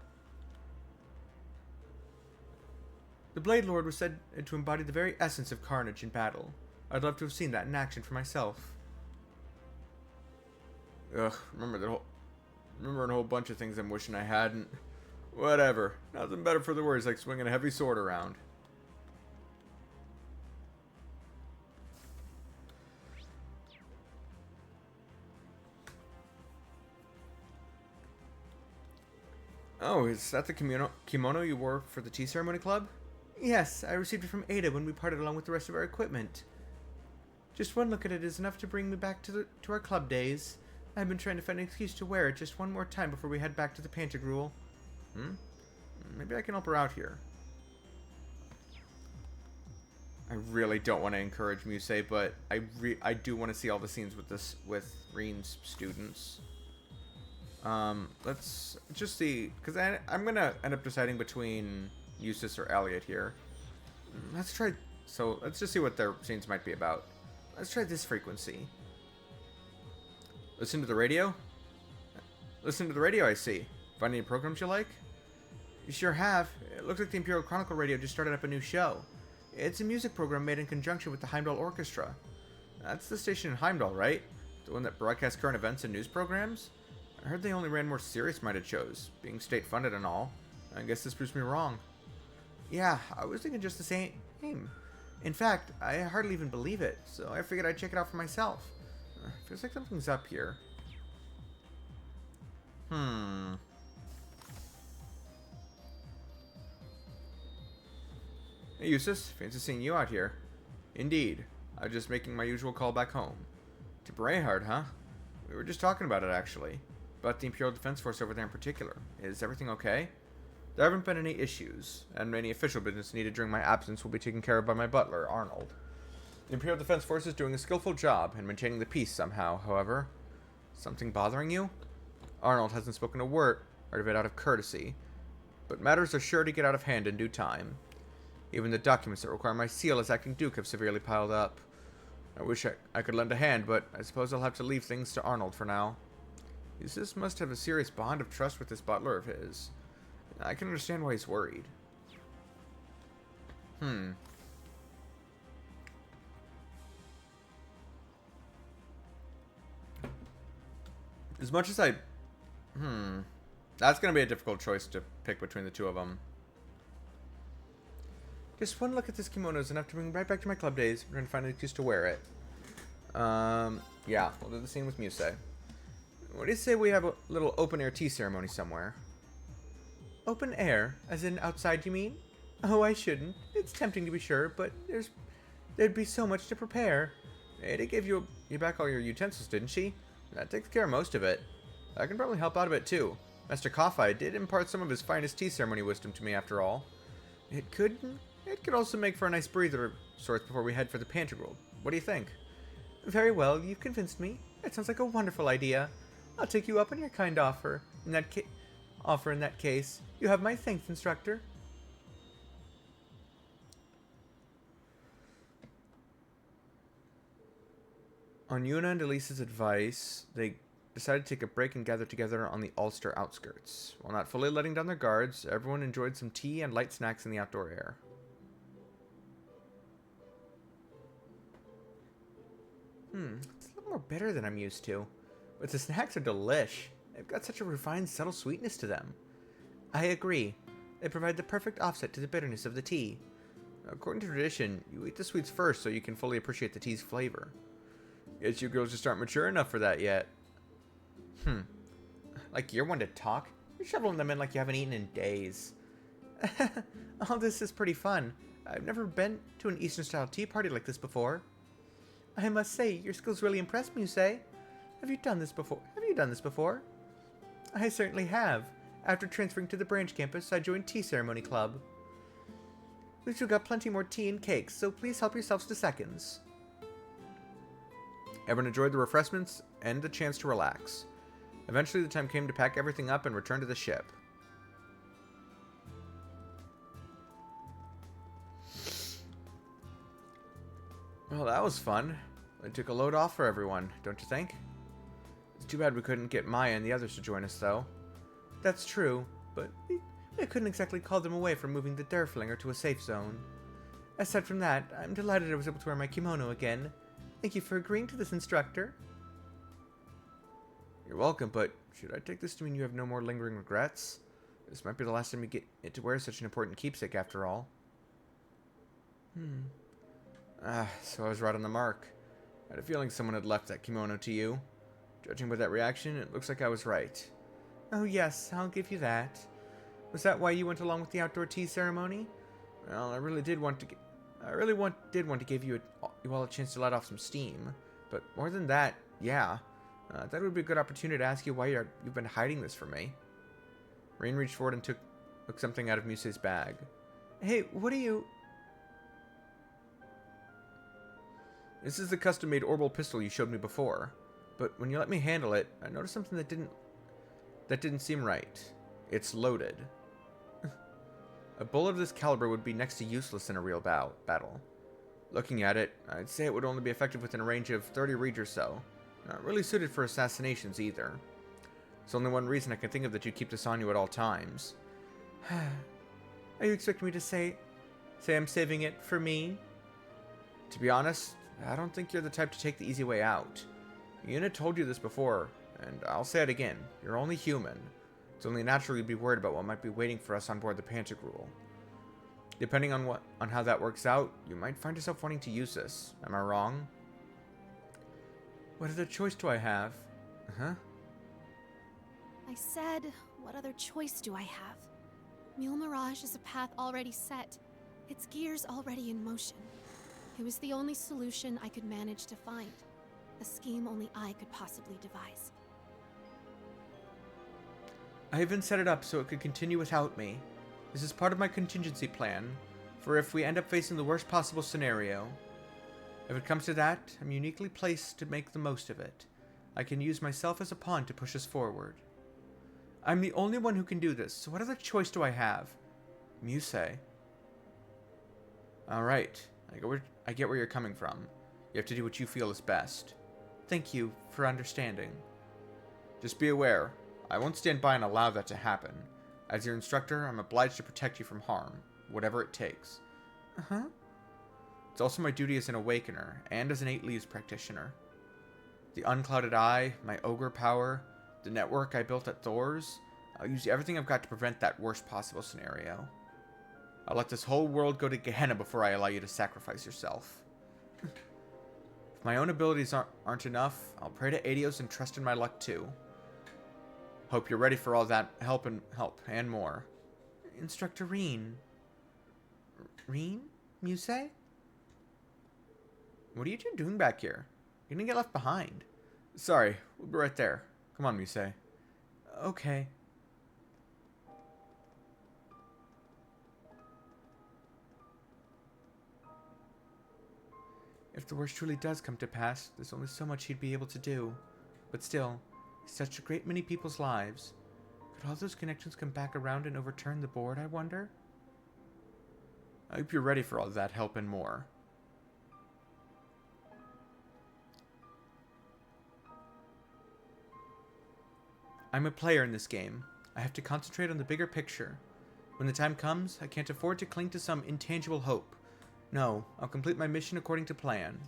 The Blade Lord was said to embody the very essence of carnage in battle. I'd love to have seen that in action for myself. Ugh, remembering a whole bunch of things I'm wishing I hadn't. Whatever. Nothing better for the words like swinging a heavy sword around. Oh, is that the kimono you wore for the tea ceremony club? Yes, I received it from Ada when we parted along with the rest of our equipment. Just one look at it is enough to bring me back to our club days. I've been trying to find an excuse to wear it just one more time before we head back to the Pantagruel. Maybe I can help her out here. I really don't want to encourage Musei, but I do want to see all the scenes with Reen's students. Let's just see, because I'm gonna end up deciding between Eustace or Elliot here. Let's just see what their scenes might be about. Let's try this frequency. Listen to the radio? Listen to the radio, I see. Find any programs you like? You sure have. It looks like the Imperial Chronicle Radio just started up a new show. It's a music program made in conjunction with the Heimdall Orchestra. That's the station in Heimdall, right? The one that broadcasts current events and news programs? I heard they only ran more serious-minded shows, being state-funded and all. I guess this proves me wrong. Yeah, I was thinking just the same. In fact, I hardly even believe it, so I figured I'd check it out for myself. Feels like something's up here. Hey, Eustace. Fancy seeing you out here. Indeed. I was just making my usual call back home. To Brayhard, huh? We were just talking about it, actually. About the Imperial Defense Force over there in particular. Is everything okay? There haven't been any issues, and any official business needed during my absence will be taken care of by my butler, Arnold. The Imperial Defense Force is doing a skillful job in maintaining the peace somehow, however. Something bothering you? Arnold hasn't spoken a word of it out of courtesy, but matters are sure to get out of hand in due time. Even the documents that require my seal as acting duke have severely piled up. I wish I could lend a hand, but I suppose I'll have to leave things to Arnold for now. Eustace must have a serious bond of trust with this butler of his. I can understand why he's worried. As much as I... That's going to be a difficult choice to pick between the two of them. Just one look at this kimono is enough to bring me right back to my club days. We're going to find an excuse to wear it. Yeah, we'll do the scene with Musei. What do you say we have a little open-air tea ceremony somewhere? Open air? As in outside, you mean? Oh, I shouldn't. It's tempting to be sure, but there'd be so much to prepare. Ada gave you back all your utensils, didn't she? That takes care of most of it. I can probably help out a bit, too. Master Coffey did impart some of his finest tea ceremony wisdom to me, after all. It could also make for a nice breather of sorts before we head for the Pantagruel. What do you think? Very well, you've convinced me. That sounds like a wonderful idea. I'll take you up on your kind offer. In that case, you have my thanks, instructor. On Yuna and Elisa's advice, they decided to take a break and gather together on the Ulster outskirts. While not fully letting down their guards, everyone enjoyed some tea and light snacks in the outdoor air. It's a little more bitter than I'm used to. But the snacks are delish. They've got such a refined, subtle sweetness to them. I agree. They provide the perfect offset to the bitterness of the tea. According to tradition, you eat the sweets first so you can fully appreciate the tea's flavor. Guess you girls just aren't mature enough for that yet. Like you're one to talk? You're shoveling them in like you haven't eaten in days. All this is pretty fun. I've never been to an Eastern-style tea party like this before. I must say, your skills really impress me, Yusei. Have you done this before? I certainly have. After transferring to the branch campus, I joined Tea Ceremony Club. We've still got plenty more tea and cakes, so please help yourselves to seconds. Everyone enjoyed the refreshments and the chance to relax. Eventually, the time came to pack everything up and return to the ship. Well, that was fun. It took a load off for everyone, don't you think? It's too bad we couldn't get Maya and the others to join us, though. That's true, but we couldn't exactly call them away from moving the Derflinger to a safe zone. Aside from that, I'm delighted I was able to wear my kimono again. Thank you for agreeing to this, instructor. You're welcome, but should I take this to mean you have no more lingering regrets? This might be the last time you get to wear such an important keepsake, after all. So I was right on the mark. I had a feeling someone had left that kimono to you. Judging by that reaction, it looks like I was right. Oh yes, I'll give you that. Was that why you went along with the outdoor tea ceremony? Well, I really did want to give you all a chance to let off some steam. But more than that, yeah. That would be a good opportunity to ask you why you've been hiding this from me. Rain reached forward and took something out of Musei's bag. Hey, what are you... This is the custom-made orbital pistol you showed me before. But when you let me handle it, I noticed something that didn't seem right. It's loaded. A bullet of this caliber would be next to useless in a real battle. Looking at it, I'd say it would only be effective within a range of 30 reach or so. Not really suited for assassinations either. There's only one reason I can think of that you keep this on you at all times. Are you expecting me to say I'm saving it for me? To be honest, I don't think you're the type to take the easy way out. Yuna told you this before, and I'll say it again. You're only human. It's only natural you'd be worried about what might be waiting for us on board the Pantagruel. Depending on how that works out, you might find yourself wanting to use this. Am I wrong? What other choice do I have? Huh? I said, what other choice do I have? Mule Mirage is a path already set. Its gears already in motion. It was the only solution I could manage to find. A scheme only I could possibly devise. I even set it up so it could continue without me. This is part of my contingency plan, for if we end up facing the worst possible scenario. If it comes to that, I'm uniquely placed to make the most of it. I can use myself as a pawn to push us forward. I'm the only one who can do this, so what other choice do I have? Musei. Alright, I get where you're coming from. You have to do what you feel is best. Thank you for understanding. Just be aware, I won't stand by and allow that to happen. As your instructor, I'm obliged to protect you from harm, whatever it takes. Uh-huh. It's also my duty as an Awakener, and as an 8 Leaves practitioner. The unclouded eye, my ogre power, the network I built at Thor's, I'll use everything I've got to prevent that worst possible scenario. I'll let this whole world go to Gehenna before I allow you to sacrifice yourself. If my own abilities aren't enough, I'll pray to Adios and trust in my luck too. Hope you're ready for all that help and more. Instructor Reen. Reen? Musei? What are you two doing back here? You're gonna get left behind. Sorry, we'll be right there. Come on, Musei. Okay. If the worst truly does come to pass, there's only so much he'd be able to do. But still, he's touched a great many people's lives. Could all those connections come back around and overturn the board, I wonder? I hope you're ready for all that help and more. I'm a player in this game. I have to concentrate on the bigger picture. When the time comes, I can't afford to cling to some intangible hope. No, I'll complete my mission according to plan.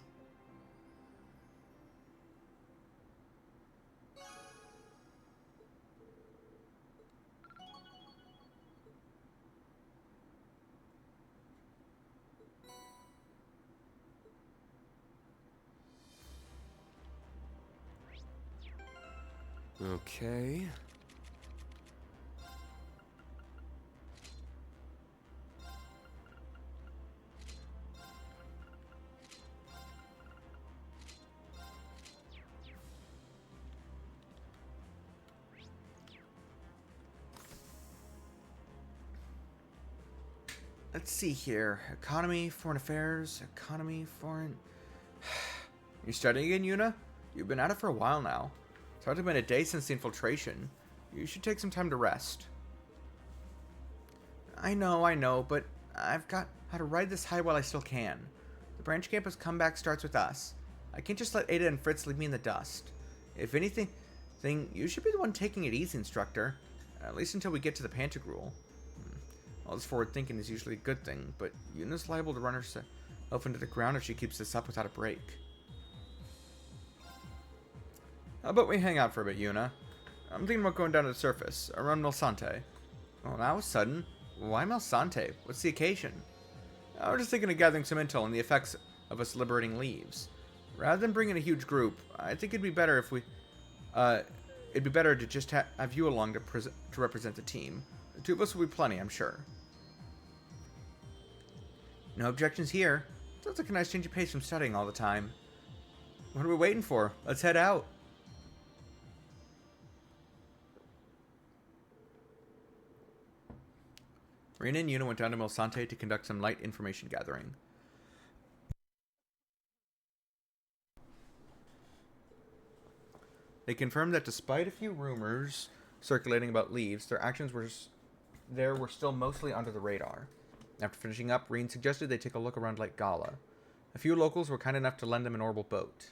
Okay. Let's see here. Economy, foreign affairs, economy, foreign... You studying again, Yuna? You've been at it for a while now. It's hardly been a day since the infiltration. You should take some time to rest. I know, but I've got how to ride this high while I still can. The branch campus comeback starts with us. I can't just let Ada and Fritz leave me in the dust. If anything, you should be the one taking it easy, instructor. At least until we get to the Pantagruel. All this forward thinking is usually a good thing, but Yuna's liable to run herself into the ground if she keeps this up without a break. How about we hang out for a bit, Yuna? I'm thinking about going down to the surface, around Melsante. Well, that was sudden. Why Melsante? What's the occasion? I was just thinking of gathering some intel on the effects of us liberating leaves. Rather than bringing a huge group, I think it'd be better if we... it'd be better to just have you along to represent the team. The two of us will be plenty, I'm sure. No objections here. Sounds like a nice change of pace from studying all the time. What are we waiting for? Let's head out. Rena and Yuna went down to Melsante to conduct some light information gathering. They confirmed that despite a few rumors circulating about leaves, their actions were still mostly under the radar. After finishing up, Reen suggested they take a look around Lake Gala. A few locals were kind enough to lend them an orbital boat.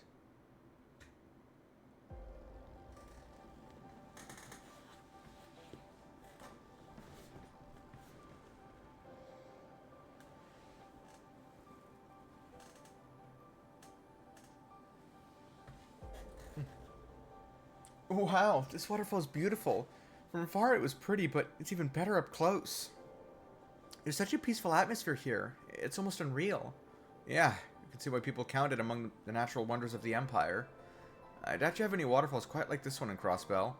Wow, this waterfall is beautiful. From far it was pretty, but it's even better up close. There's such a peaceful atmosphere here. It's almost unreal. Yeah, you can see why people count it among the natural wonders of the Empire. I doubt you have any waterfalls quite like this one in Crossbell.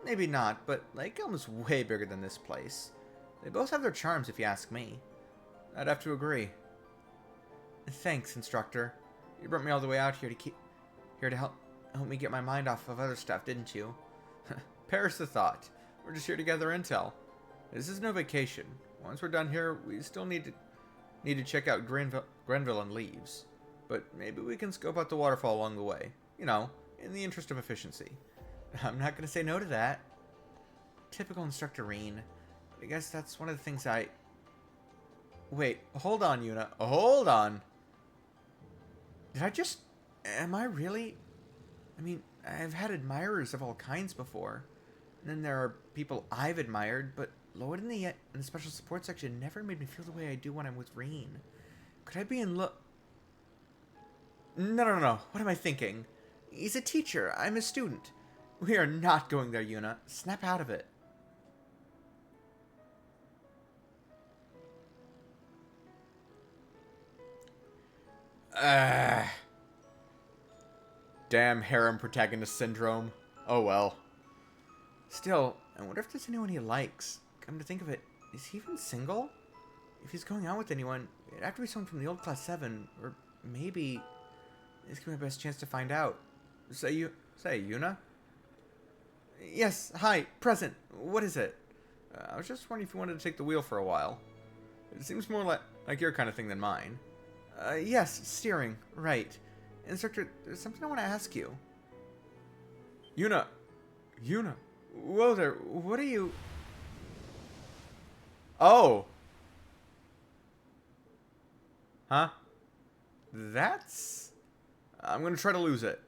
Maybe not, but Lake Elm is way bigger than this place. They both have their charms, if you ask me. I'd have to agree. Thanks, instructor. You brought me all the way out here to help me get my mind off of other stuff, didn't you? Perish the thought. We're just here to gather intel. This is no vacation. Once we're done here, we still need to check out Grenville and Leaves. But maybe we can scope out the waterfall along the way. You know, in the interest of efficiency. I'm not going to say no to that. Typical Instructor Reen. I guess that's one of the things I... Wait, hold on, Yuna. Hold on. Did I just... Am I really... I mean, I've had admirers of all kinds before. And then there are people I've admired, but Lloyd in the special support section never made me feel the way I do when I'm with Reen. Could I be in love? No. What am I thinking? He's a teacher. I'm a student. We are not going there, Yuna. Snap out of it. Damn harem protagonist syndrome. Oh well. Still, I wonder if there's anyone he likes. Come to think of it, is he even single? If he's going out with anyone, it'd have to be someone from the old Class 7, or maybe... This could be my best chance to find out. Say, Yuna? Yes, hi, present. What is it? I was just wondering if you wanted to take the wheel for a while. It seems more like your kind of thing than mine. Yes, steering, right. Instructor, there's something I want to ask you. Yuna! Whoa there, what are you... Oh! Huh? That's... I'm gonna try to lose it.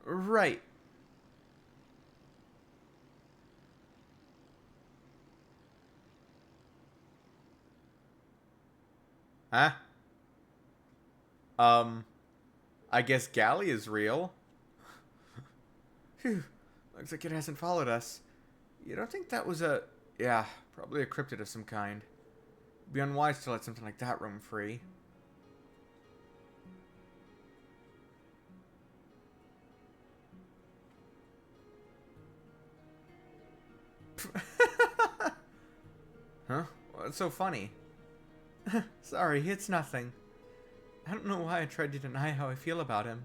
Right. Huh? I guess Galley is real. Phew. Looks like it hasn't followed us. You don't think that was a... Yeah, probably a cryptid of some kind. It'd be unwise to let something like that roam free. What's so funny? Sorry, it's nothing. I don't know why I tried to deny how I feel about him.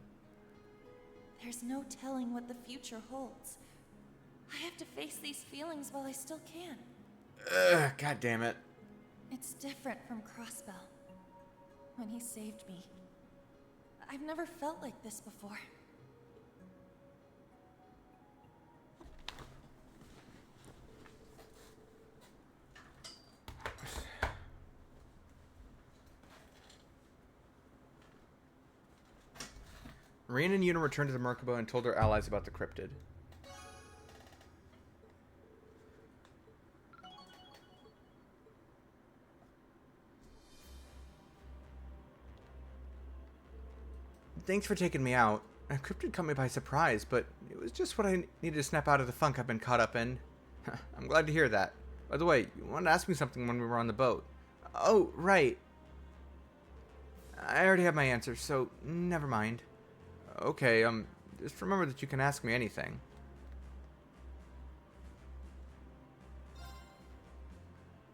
There's no telling what the future holds. I have to face these feelings while I still can. Ugh, God damn it. It's different from Crossbell. When he saved me, I've never felt like this before. Marine and Yuna returned to the Merkaba and told their allies about the cryptid. Thanks for taking me out. A cryptid caught me by surprise, but it was just what I needed to snap out of the funk I've been caught up in. I'm glad to hear that. By the way, you wanted to ask me something when we were on the boat. Oh, right. I already have my answer, so never mind. Okay, just remember that you can ask me anything.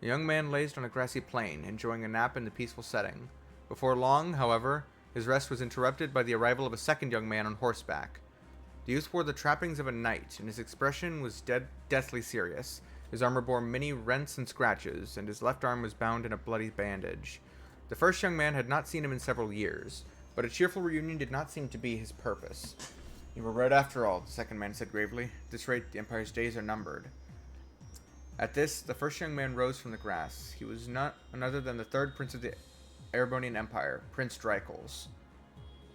The young man lazed on a grassy plain, enjoying a nap in the peaceful setting. Before long, however, his rest was interrupted by the arrival of a second young man on horseback. The youth wore the trappings of a knight, and his expression was deathly serious. His armor bore many rents and scratches, and his left arm was bound in a bloody bandage. The first young man had not seen him in several years, but a cheerful reunion did not seem to be his purpose. You were right after all, the second man said gravely. At this rate, the Empire's days are numbered. At this, the first young man rose from the grass. He was not another than the third prince of the Erebonian Empire, Prince Drycles.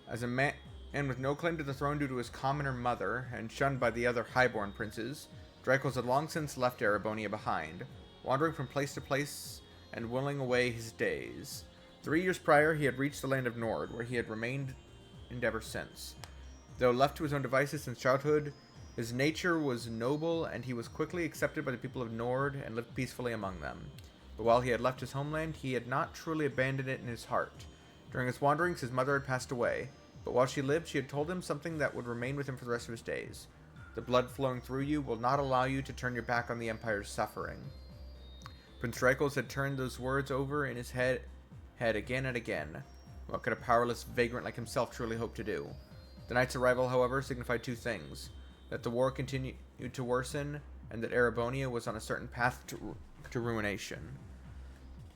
As a man with no claim to the throne due to his commoner mother, and shunned by the other highborn princes, Drycles had long since left Erebonia behind, wandering from place to place and willing away his days. 3 years prior, he had reached the land of Nord, where he had remained ever since. Though left to his own devices since childhood, his nature was noble, and he was quickly accepted by the people of Nord and lived peacefully among them. But while he had left his homeland, he had not truly abandoned it in his heart. During his wanderings, his mother had passed away, but while she lived, she had told him something that would remain with him for the rest of his days. The blood flowing through you will not allow you to turn your back on the Empire's suffering. Prince Drycles had turned those words over in his head again and again. What could a powerless vagrant like himself truly hope to do? The knight's arrival, however, signified two things: that the war continued to worsen, and that Erebonia was on a certain path to ruination.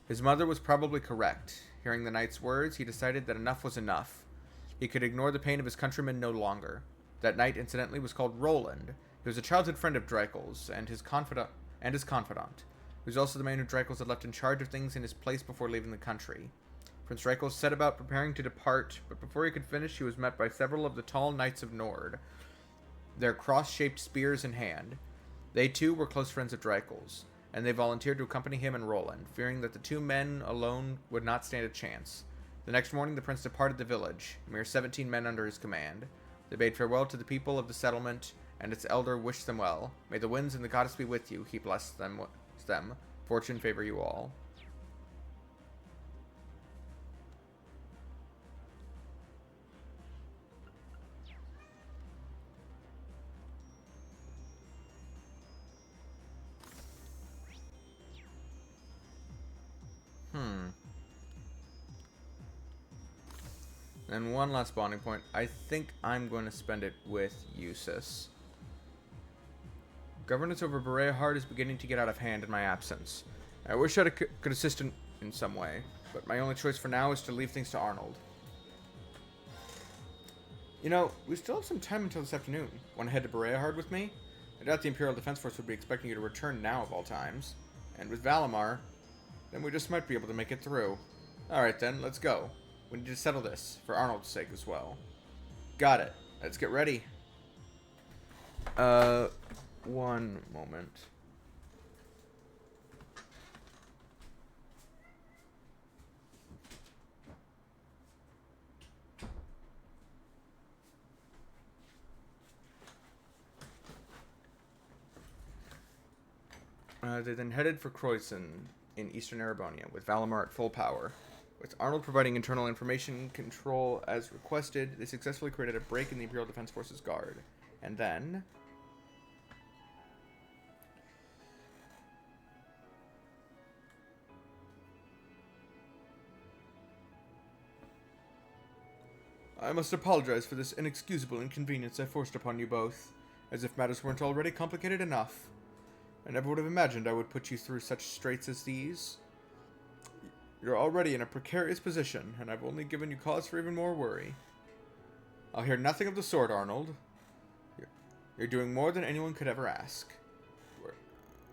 His mother was probably correct. Hearing the knight's words, he decided that enough was enough. He could ignore the pain of his countrymen no longer. That knight, incidentally, was called Roland. He was a childhood friend of Drycles, and his confidant. He was also the man who Drycles had left in charge of things in his place before leaving the country. Prince Drycles set about preparing to depart, but before he could finish, he was met by several of the tall knights of Nord, their cross-shaped spears in hand. They, too, were close friends of Drycles, and they volunteered to accompany him and Roland, fearing that the two men alone would not stand a chance. The next morning, the prince departed the village, a mere 17 men under his command. They bade farewell to the people of the settlement, and its elder wished them well. May the winds and the goddess be with you. He blessed them. Fortune favor you all. And one last bonding point. I think I'm going to spend it with Eustace. Governance over Berea Heart is beginning to get out of hand in my absence. I wish I could assist in some way, but my only choice for now is to leave things to Arnold. You know, we still have some time until this afternoon. Want to head to Berea Heart with me? I doubt the Imperial Defense Force would be expecting you to return now of all times. And with Valimar, then we just might be able to make it through. Alright then, let's go. We need to settle this, for Arnold's sake as well. Got it. Let's get ready. One moment. They then headed for Croyson in eastern Erebonia, with Valimar at full power. With Arnold providing internal information control as requested, they successfully created a break in the Imperial Defense Force's guard. And then... I must apologize for this inexcusable inconvenience I forced upon you both, as if matters weren't already complicated enough. I never would have imagined I would put you through such straits as these. You're already in a precarious position, and I've only given you cause for even more worry. I'll hear nothing of the sort, Arnold. You're doing more than anyone could ever ask.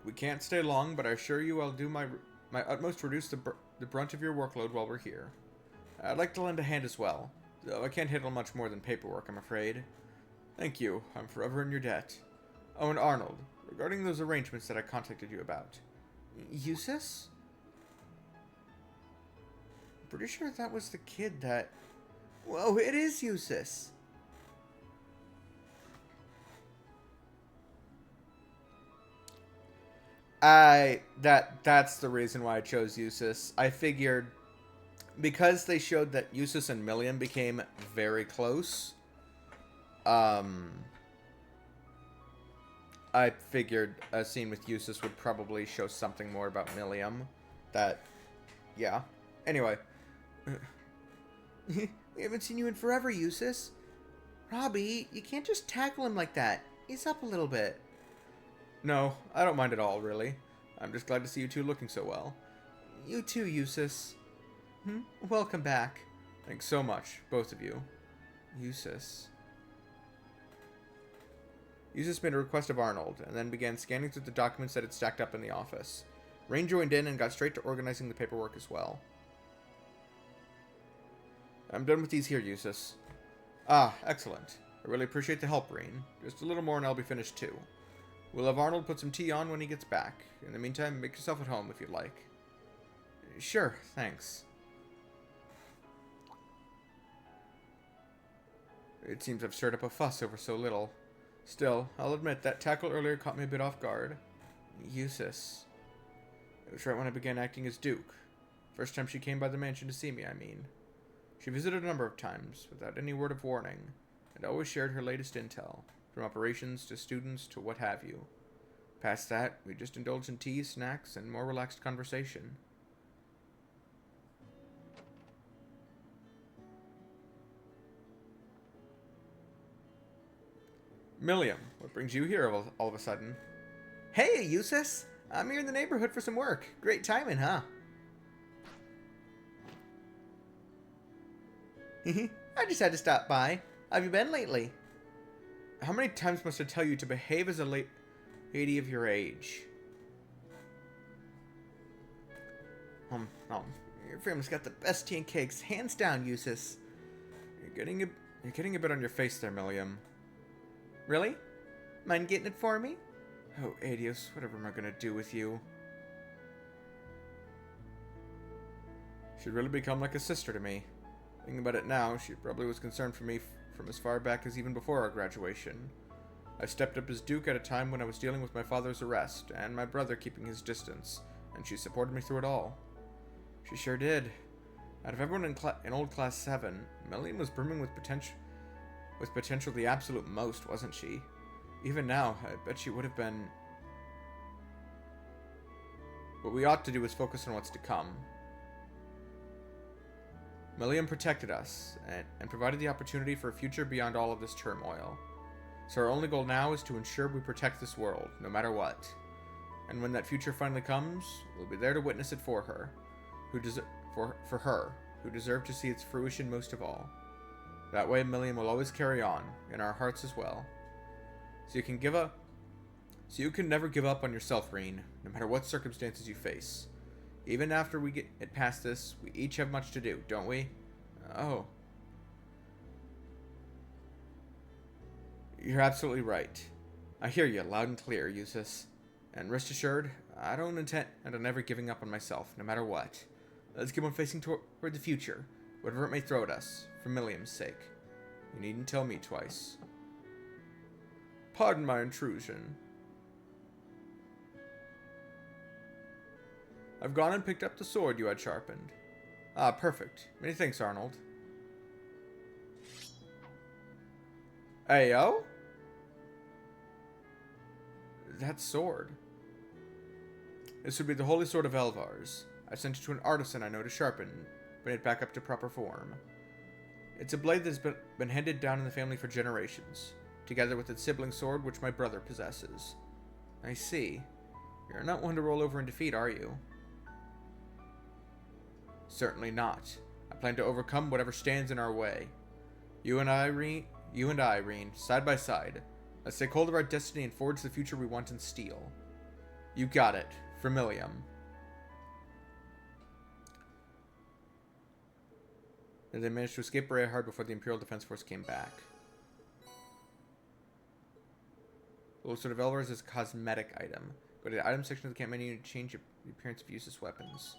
We can't stay long, but I assure you I'll do my utmost to reduce the brunt of your workload while we're here. I'd like to lend a hand as well, though I can't handle much more than paperwork, I'm afraid. Thank you. I'm forever in your debt. Oh, and Arnold, regarding those arrangements that I contacted you about. Eustace? Pretty sure that was the kid that... Whoa, it is Eustace! That's the reason why I chose Eustace. I figured... Because they showed that Eustace and Milliam became very close... I figured a scene with Eustace would probably show something more about Milliam. That... Yeah. Anyway... We haven't seen you in forever, Eustace. Robbie, you can't just tackle him like that. Ease up a little bit. No, I don't mind at all, really. I'm just glad to see you two looking so well. You too, Eustace. Welcome back. Thanks so much, both of you. Eustace. Eustace made a request of Arnold, and then began scanning through the documents that had stacked up in the office. Rain joined in and got straight to organizing the paperwork as well. I'm done with these here, Eustace. Ah, excellent. I really appreciate the help, Rain. Just a little more and I'll be finished too. We'll have Arnold put some tea on when he gets back. In the meantime, make yourself at home if you'd like. Sure, thanks. It seems I've stirred up a fuss over so little. Still, I'll admit that tackle earlier caught me a bit off guard. Eustace. It was right when I began acting as Duke. First time she came by the mansion to see me, I mean. She visited a number of times, without any word of warning, and always shared her latest intel, from operations to students to what have you. Past that, we just indulged in tea, snacks, and more relaxed conversation. Milliam, what brings you here all of a sudden? Hey, Eustace! I'm here in the neighborhood for some work. Great timing, huh? I just had to stop by. How have you been lately? How many times must I tell you to behave as a lady of your age? Your family's got the best tea and cakes, hands down, Eustace. You're getting a bit on your face there, Milliam. Really? Mind getting it for me? Oh, Adios, whatever am I gonna do with you? She'd really become like a sister to me. Thinking about it now, she probably was concerned for me from as far back as even before our graduation. I stepped up as Duke at a time when I was dealing with my father's arrest, and my brother keeping his distance, and she supported me through it all. She sure did. Out of everyone in old Class 7, Milliam was brimming with potential the absolute most, wasn't she? Even now, I bet she would have been... What we ought to do is focus on what's to come. Milliam protected us, and provided the opportunity for a future beyond all of this turmoil. So our only goal now is to ensure we protect this world, no matter what. And when that future finally comes, we'll be there to witness it for her, who deserved to see its fruition most of all. That way, Milliam will always carry on, in our hearts as well. So you can never give up on yourself, Rain, no matter what circumstances you face. Even after we get past this, we each have much to do, don't we? Oh. You're absolutely right. I hear you loud and clear, Eustace. And rest assured, I don't intend on ever giving up on myself, no matter what. Let's keep on facing toward the future, whatever it may throw at us, for Milliam's sake. You needn't tell me twice. Pardon my intrusion. I've gone and picked up the sword you had sharpened. Ah, perfect. Many thanks, Arnold. Ayo? That sword. This would be the Holy Sword of Elvar's. I sent it to an artisan I know to sharpen, bring it back up to proper form. It's a blade that's been handed down in the family for generations, together with its sibling sword, which my brother possesses. I see. You're not one to roll over in defeat, are you? Certainly not. I plan to overcome whatever stands in our way. You and I, Irene, side by side. Let's take hold of our destiny and forge the future we want in steel. You got it. Familium. They managed to escape Rehard before the Imperial Defense Force came back. The Lord of Elvers is a cosmetic item. Go to the item section of the camp menu to change the appearance of useless weapons.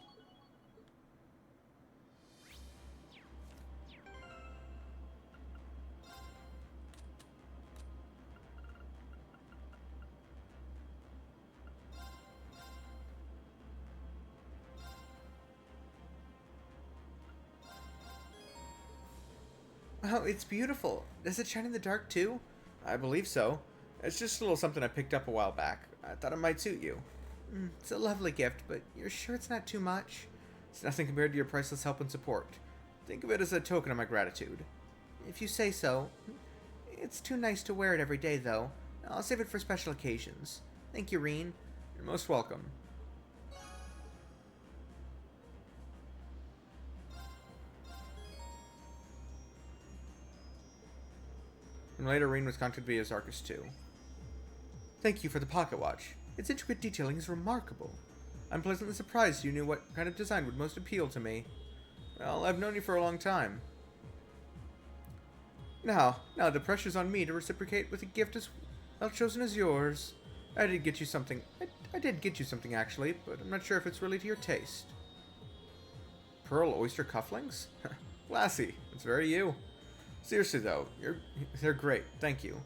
Oh, it's beautiful. Does it shine in the dark too? I believe so. It's just a little something I picked up a while back. I thought it might suit you. It's a lovely gift, but you're sure it's not too much? It's nothing compared to your priceless help and support. Think of it as a token of my gratitude. If you say so. It's too nice to wear it every day, though. I'll save it for special occasions. Thank you, Reen. You're most welcome. And later, Reen was contacted via Zarkus too. Thank you for the pocket watch. Its intricate detailing is remarkable. I'm pleasantly surprised you knew what kind of design would most appeal to me. Well, I've known you for a long time. Now the pressure's on me to reciprocate with a gift as well chosen as yours. I did get you something. I did get you something, actually, but I'm not sure if it's really to your taste. Pearl oyster cufflinks? Classy. It's very you. Seriously, though, they're great. Thank you.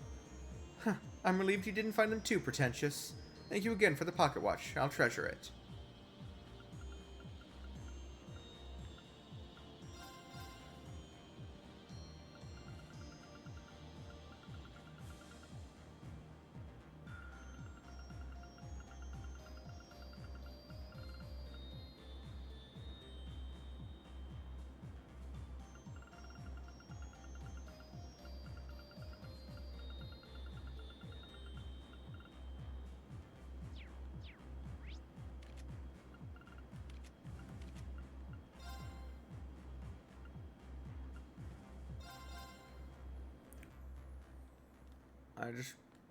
I'm relieved you didn't find them too pretentious. Thank you again for the pocket watch. I'll treasure it.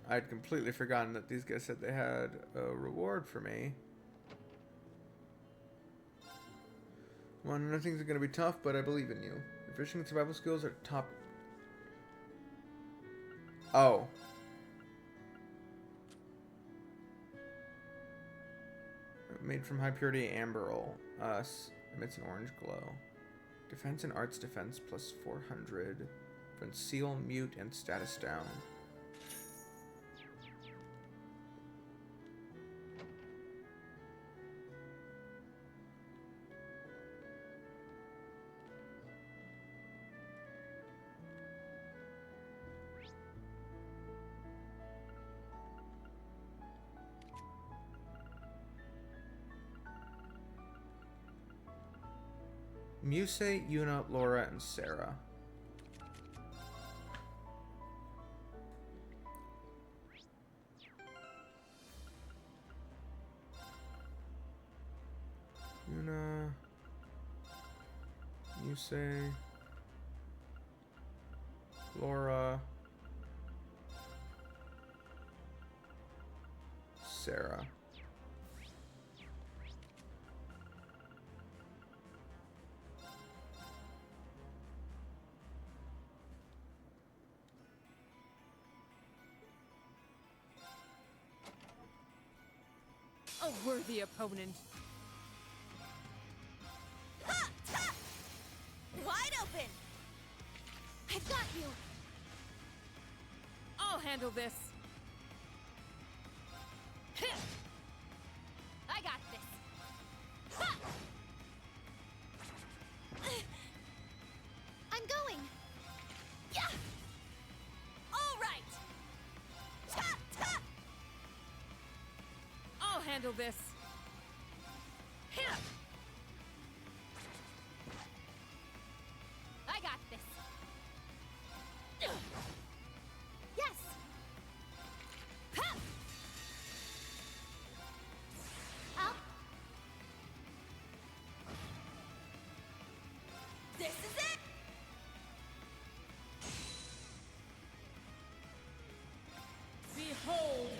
I'd completely forgotten that these guys said they had a reward for me. Well, I know things are going to be tough, but I believe in you. Your fishing and survival skills are top. Oh. Made from high purity amberol. Emits an orange glow. Defense and arts defense plus 400. Prevents seal, mute, and status down. Muse, Yuna, Laura, and Sarah. Yuna, Muse, Laura, Sarah. A worthy opponent. Ha! Ha! Wide open! I've got you! I'll handle this. I got this! Ha! I'm going! Yeah! All right! Ta! Ta! I'll handle this. I got this! This is it! Behold!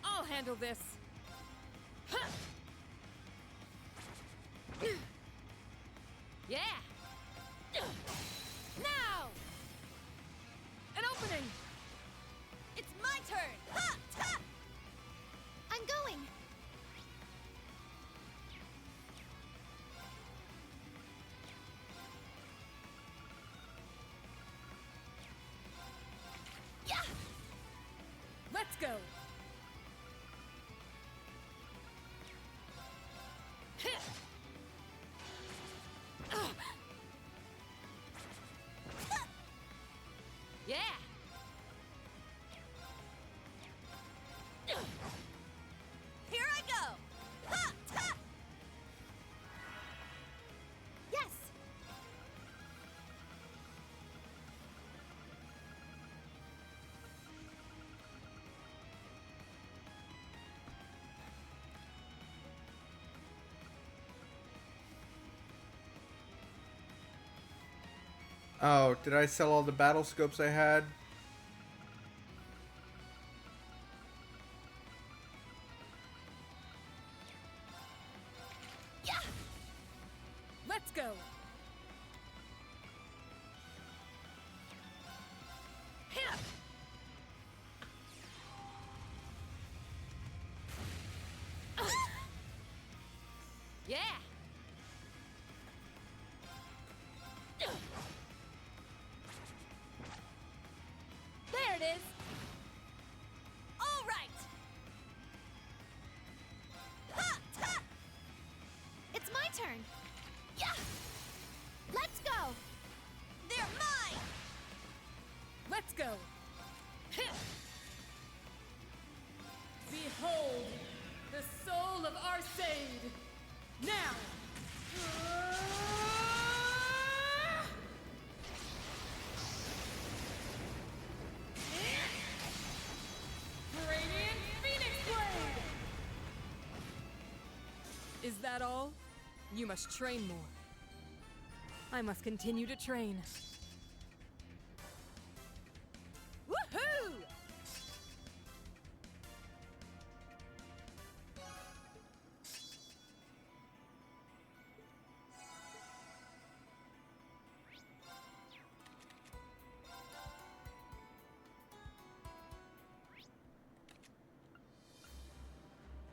I'll handle this. Yeah! Now! An opening! It's my turn! Ha! Ta! I'm going. Yeah! Let's go! Yeah! Here I go! Ha! Ta! Yes. Oh, did I sell all the battle scopes I had? Yeah! Let's go! Here! Yeah! There it is! All right! Ha! Ta! It's my turn. Yeah! Let's go. They're mine! Let's go! Behold, the soul of Arcade! Now! Radiant Phoenix Blade! Is that all? You must train more. I must continue to train. Woohoo!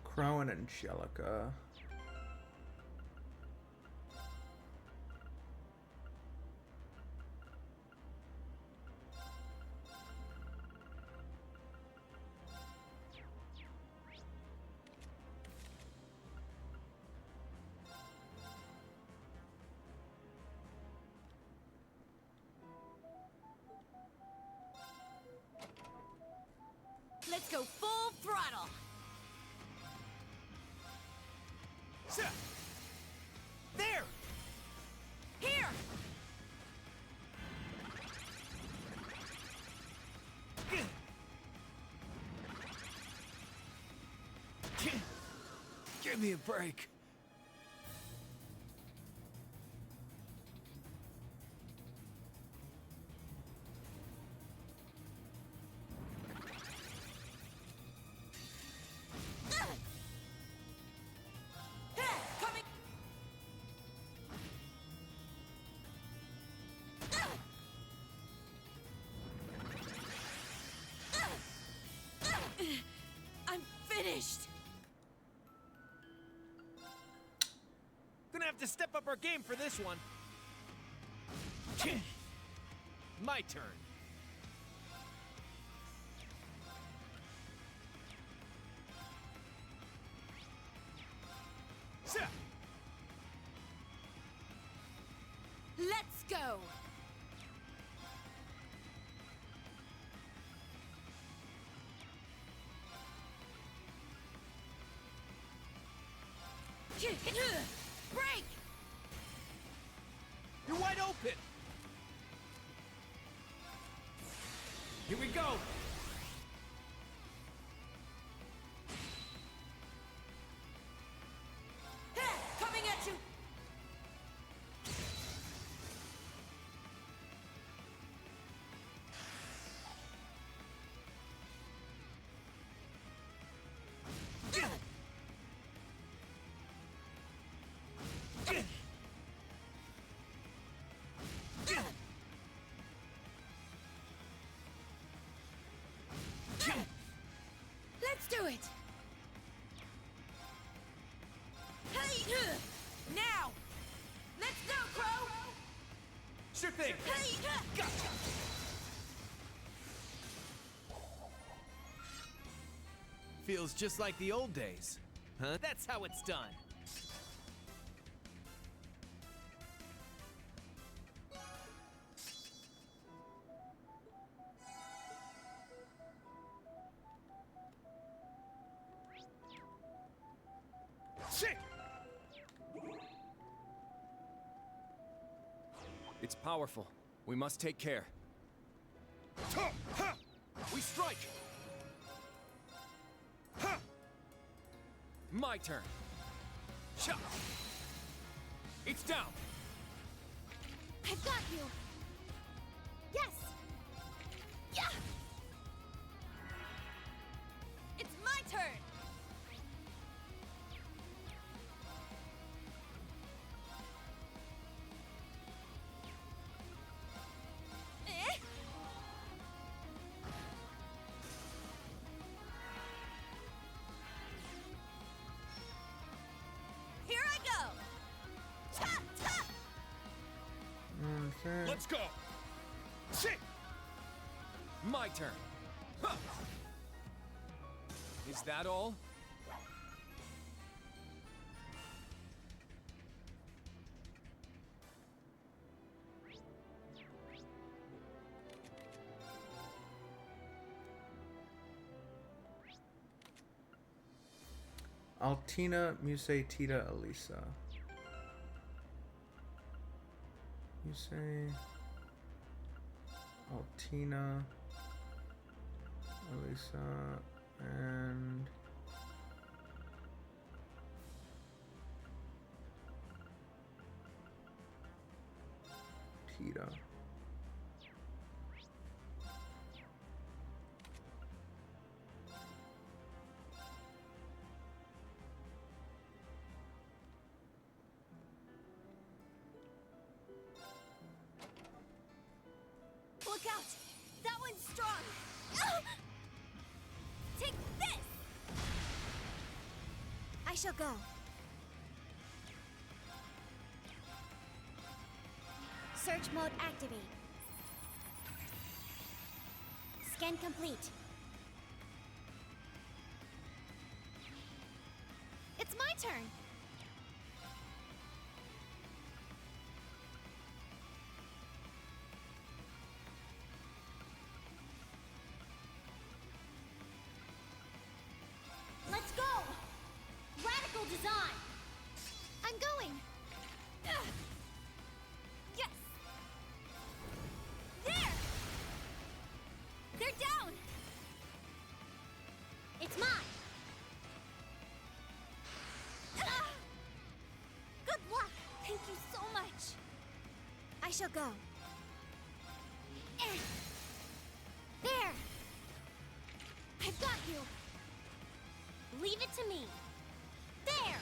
Crow and Angelica. Let's go full throttle! There! Here! Give me a break. Coming! I'm finished! Gonna have to step up our game for this one. My turn. Let's go! Break! You're wide open. Here we go! Coming at you! Let's do it! Hey! Now! Let's go, Crow! Sure thing! Hey! Gotcha! Feels just like the old days. Huh? That's how it's done. Shit! It's powerful. We must take care. Ha! Ha! We strike! Ha! My turn. Cha! It's down! I've got you! Yes! Yeah! It's my turn! Eh? Here I go! Ta! Ta! Okay. Let's go! Shit! My turn. Huh. Is that all? Altina, Muse, Tita, Elisa. Muse, Altina, Elisa, and Tita. Look out! That one's strong! Ah! Take this! I shall go. Search mode activate. Scan complete. It's my turn. Let's go! Radical design! I'm going! Yes! There! They're down! It's mine! Ah! Good luck! Thank you so much! I shall go. Eh. There! I've got you! Leave it to me. There!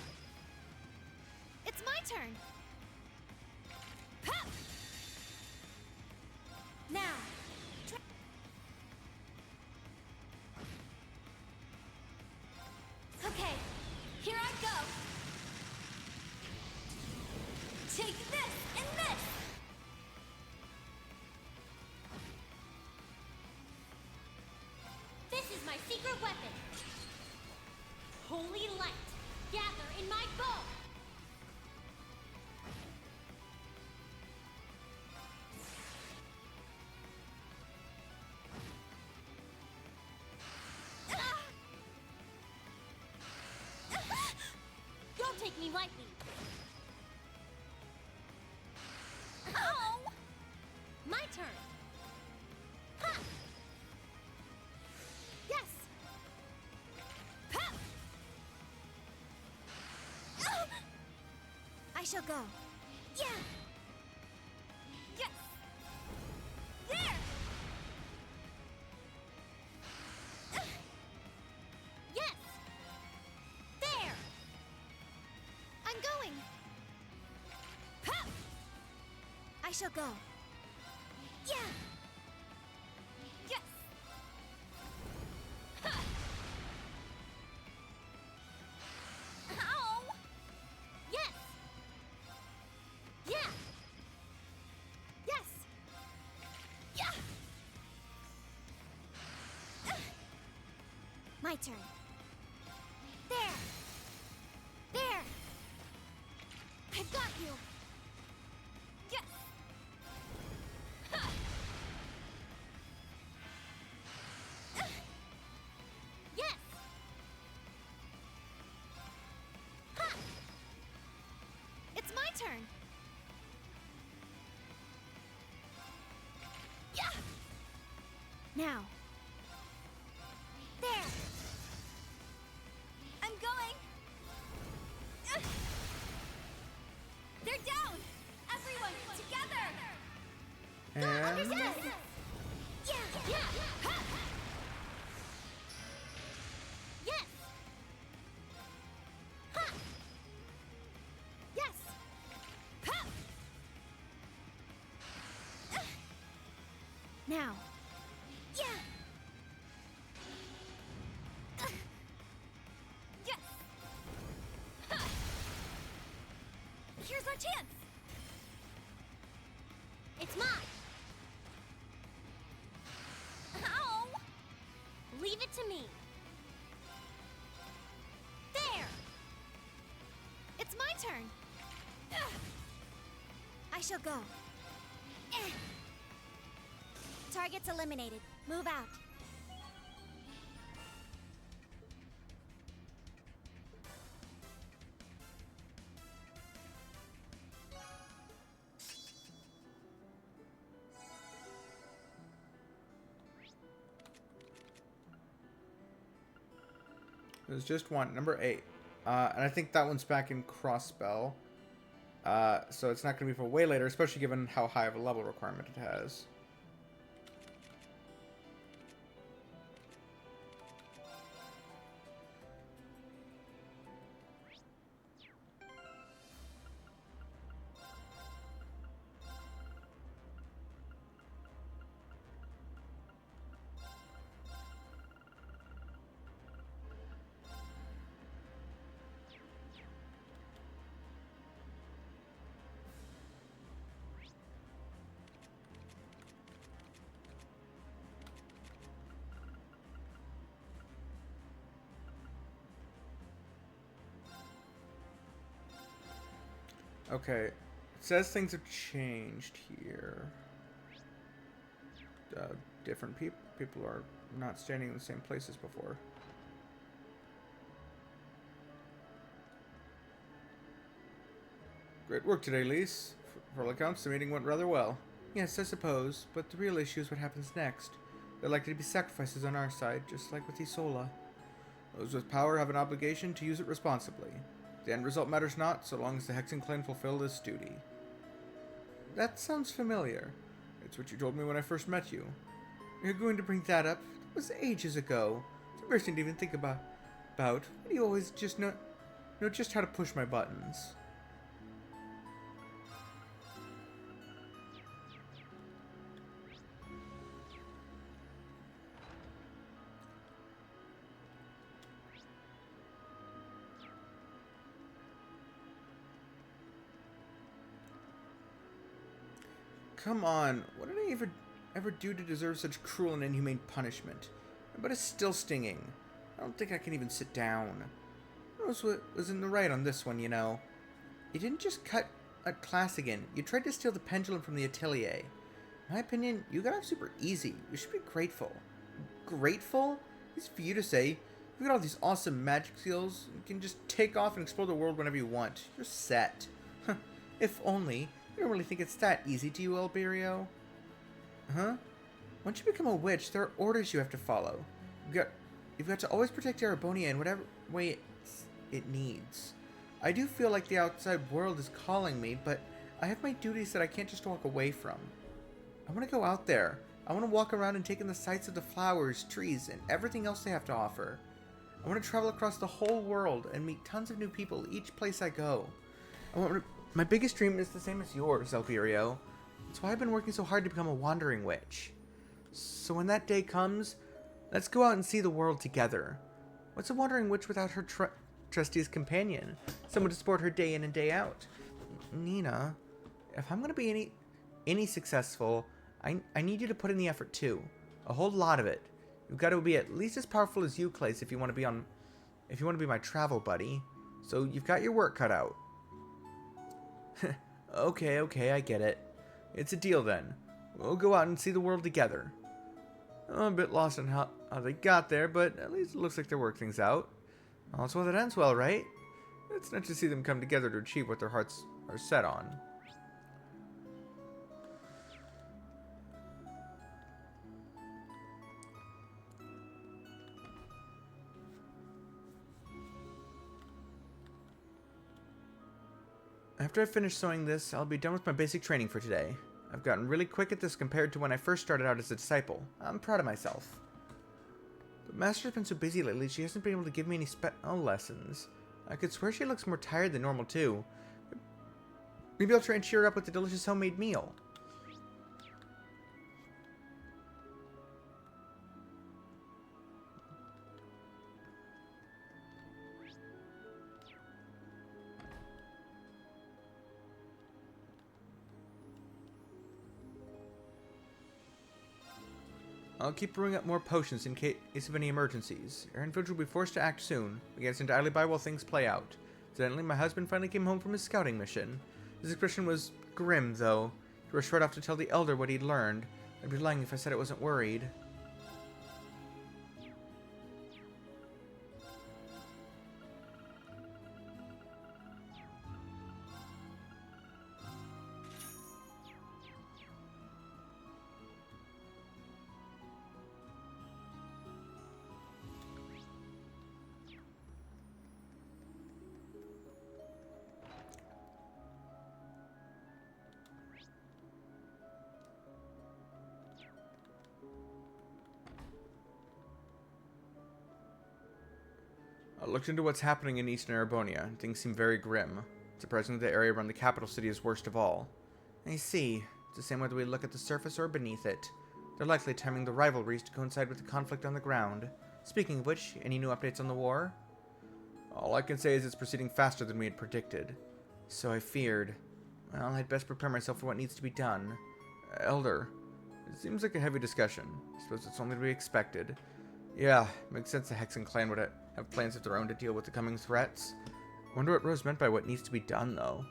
It's my turn. Ha! Now. Okay, here I go! Take this and this! This is my secret weapon. Holy light, gather in my bow. Don't take me lightly. Ow! My turn. Ha! I shall go. Yeah! Yes! There! Yes! There! I'm going! Ha! I shall go. Yeah! Yes! Ha! Ow! Yes! Yeah! Yes! Yeah! My turn. There! There! I've got you! Yes! Ha! Yes! Ha! It's my turn! Yeah! Now. There! I'm going! They're down! Everyone, together! And Understood! Yeah! Yeah! Ha! Yes! Ha! Yes! Ha! Now. Yeah! Yes! Ha! Here's our chance! It's mine! Ow! Leave it to me! There! It's my turn! I shall go. Target's eliminated. Move out. there's just one, number 8. And I think that one's back in Crossbell. So it's not going to be for way later, especially given how high of a level requirement it has. Okay, it says things have changed here. Different people are not standing in the same place as before. Great work today, Lise. For all accounts, the meeting went rather well. Yes, I suppose, but the real issue is what happens next. There are likely to be sacrifices on our side, just like with Isola. Those with power have an obligation to use it responsibly. The end result matters not, so long as the Hexen clan fulfill its duty. That sounds familiar. It's what you told me when I first met you. You're going to bring that up? That was ages ago. It's embarrassing to even think about. Why do you always just know just how to push my buttons? Come on, what did I ever do to deserve such cruel and inhumane punishment? But it's still stinging. I don't think I can even sit down. Rose was in the right on this one, you know. You didn't just cut a class again. You tried to steal the pendulum from the atelier. In my opinion, you got off super easy. You should be grateful. Grateful? It's for you to say. You've got all these awesome magic skills. You can just take off and explore the world whenever you want. You're set. If only. You don't really think it's that easy, do you, Alberio? Huh? Once you become a witch, there are orders you have to follow. You've got to always protect Arabonia in whatever way it needs. I do feel like the outside world is calling me, but I have my duties that I can't just walk away from. I want to go out there. I want to walk around and take in the sights of the flowers, trees, and everything else they have to offer. I want to travel across the whole world and meet tons of new people each place I go. My biggest dream is the same as yours, Elvirio. That's why I've been working so hard to become a wandering witch. So when that day comes, let's go out and see the world together. What's a wandering witch without her trustiest companion? Someone to support her day in and day out. Nina, if I'm going to be any successful, I need you to put in the effort too. A whole lot of it. You've got to be at least as powerful as Euclase if you want to be my travel buddy. So you've got your work cut out. Okay, I get it. It's a deal then. We'll go out and see the world together. I'm a bit lost on how they got there, but at least it looks like they worked things out. All's well that ends well, right? It's nice to see them come together to achieve what their hearts are set on. After I finish sewing this, I'll be done with my basic training for today. I've gotten really quick at this compared to when I first started out as a disciple. I'm proud of myself. But Master's been so busy lately, she hasn't been able to give me any lessons. I could swear she looks more tired than normal too. Maybe I'll try and cheer her up with a delicious homemade meal. I'll keep brewing up more potions in case of any emergencies. Aaronville will be forced to act soon. We can't stand idly by while things play out. Incidentally, my husband finally came home from his scouting mission. His expression was grim, though. He rushed right off to tell the Elder what he'd learned. I'd be lying if I said I wasn't worried. I looked into what's happening in Eastern Arabonia, and things seem very grim. Surprisingly, the area around the capital city is worst of all. I see. It's the same whether we look at the surface or beneath it. They're likely timing the rivalries to coincide with the conflict on the ground. Speaking of which, any new updates on the war? All I can say is it's proceeding faster than we had predicted. So I feared. Well, I'd best prepare myself for what needs to be done. Elder, it seems like a heavy discussion. I suppose it's only to be expected. Yeah, makes sense the Hexen clan would have plans of their own to deal with the coming threats. I wonder what Rose meant by what needs to be done, though.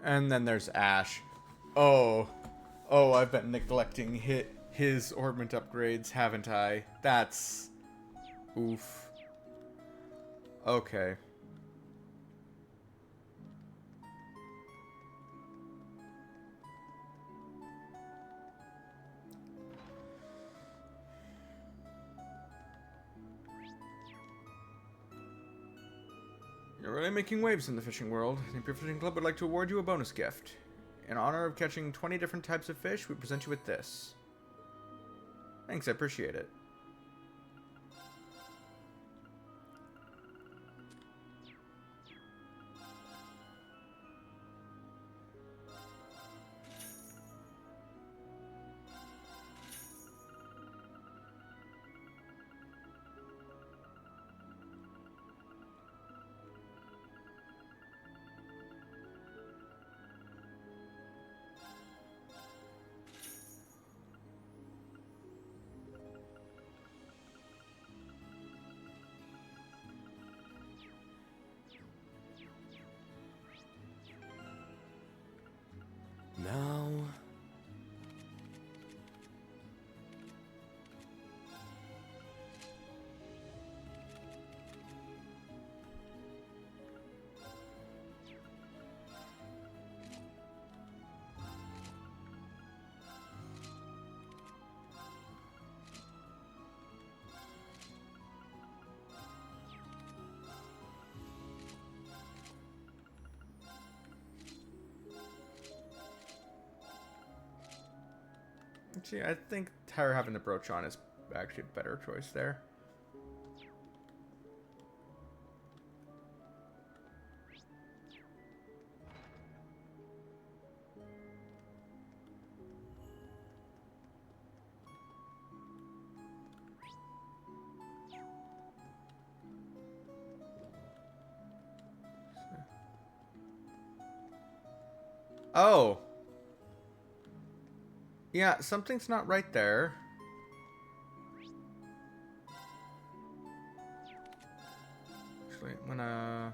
And then there's Ash. Oh. Oh, I've been neglecting his orbment upgrades, haven't I? That's... oof. Okay. You're really making waves in the fishing world. The Imperial Fishing Club would like to award you a bonus gift. In honor of catching 20 different types of fish, we present you with this. Thanks, I appreciate it. Now... Actually, I think her having the brooch on is actually a better choice there. Oh. Yeah, something's not right there. Actually, I'm gonna...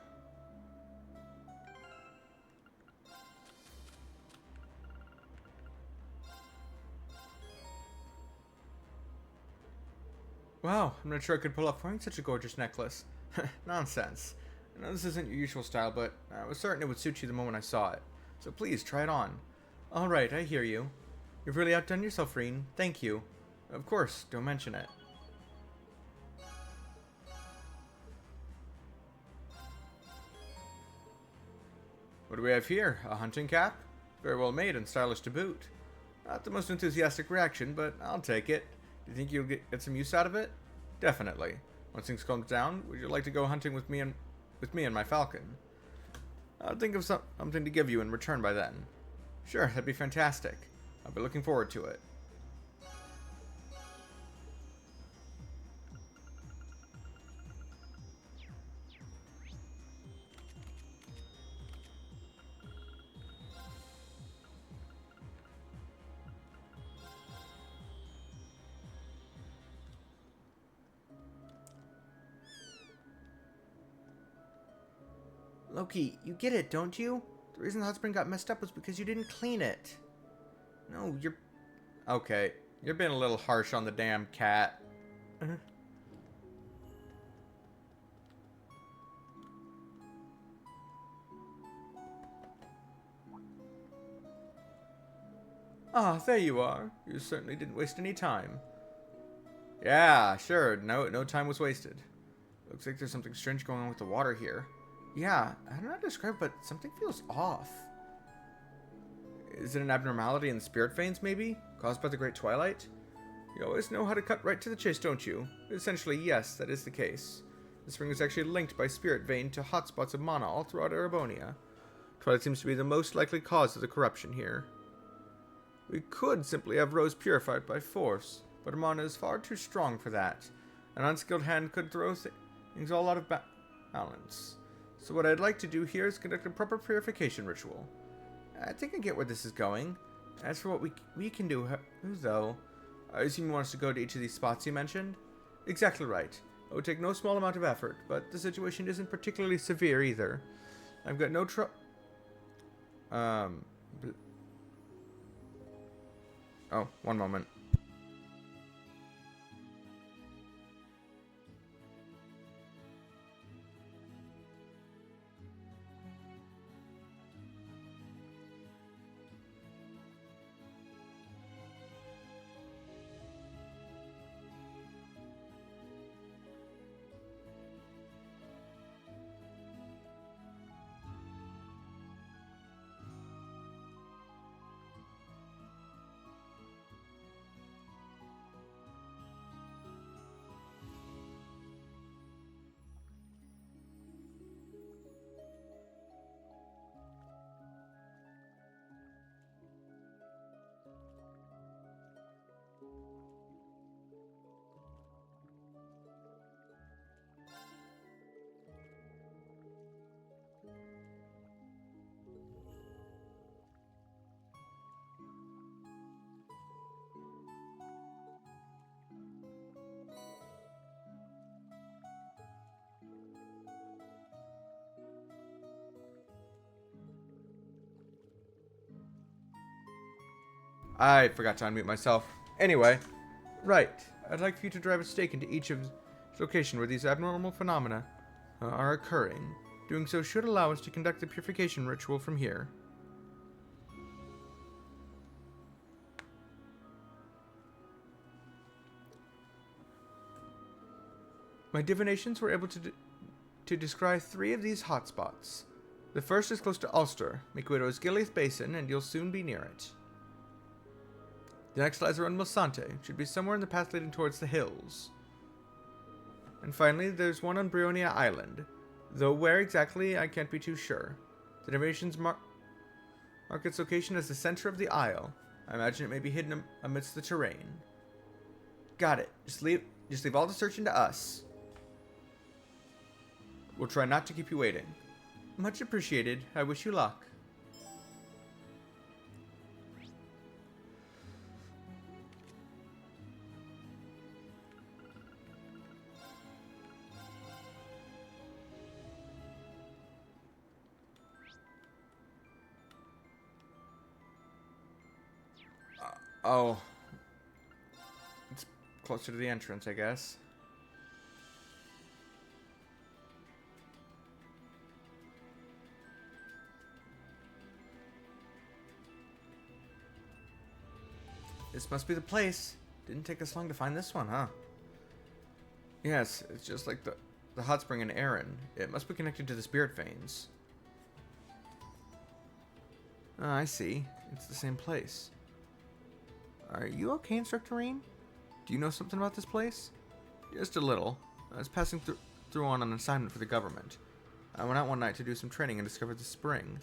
Wow, I'm not sure I could pull off wearing such a gorgeous necklace. Nonsense. I know this isn't your usual style, but I was certain it would suit you the moment I saw it. So please, try it on. Alright, I hear you. You've really outdone yourself, Reen. Thank you. Of course, don't mention it. What do we have here? A hunting cap? Very well made and stylish to boot. Not the most enthusiastic reaction, but I'll take it. Do you think you'll get some use out of it? Definitely. Once things calm down, would you like to go hunting with me and my falcon? I'll think of something to give you in return by then. Sure, that'd be fantastic. I'll be looking forward to it. Loki, you get it, don't you? The reason the hot spring got messed up was because you didn't clean it. No, you're... Okay, you're being a little harsh on the damn cat. Ah, there you are. You certainly didn't waste any time. Yeah, sure. No time was wasted. Looks like there's something strange going on with the water here. Yeah, I don't know how to describe it, but something feels off. Is it an abnormality in the spirit veins, maybe? Caused by the Great Twilight? You always know how to cut right to the chase, don't you? Essentially, yes, that is the case. The spring is actually linked by spirit vein to hotspots of mana all throughout Erebonia. Twilight seems to be the most likely cause of the corruption here. We could simply have Rose purified by force, but her mana is far too strong for that. An unskilled hand could throw things all out of balance. So what I'd like to do here is conduct a proper purification ritual. I think I get where this is going. As for what we can do, though, I assume you want us to go to each of these spots you mentioned? Exactly right. It would take no small amount of effort, but the situation isn't particularly severe either. I've got no Oh, one moment. I forgot to unmute myself. Anyway, right. I'd like for you to drive a stake into each of the location where these abnormal phenomena are occurring. Doing so should allow us to conduct the purification ritual from here. My divinations were able to descry 3 of these hotspots. The first is close to Ulster. Make way to Osgiliath Basin, and you'll soon be near it. The next lies around Milsante. It should be somewhere in the path leading towards the hills. And finally, there's one on Brionia Island. Though where exactly, I can't be too sure. The narrations mark its location as the center of the isle. I imagine it may be hidden amidst the terrain. Got it. Just leave all the searching to us. We'll try not to keep you waiting. Much appreciated. I wish you luck. Oh. It's closer to the entrance, I guess. This must be the place. Didn't take us long to find this one, huh? Yes, it's just like the hot spring in Erin. It must be connected to the spirit veins. Oh, I see. It's the same place. Are you okay, Instructor Reen? Do you know something about this place? Just a little. I was passing through on an assignment for the government. I went out one night to do some training and discovered the spring.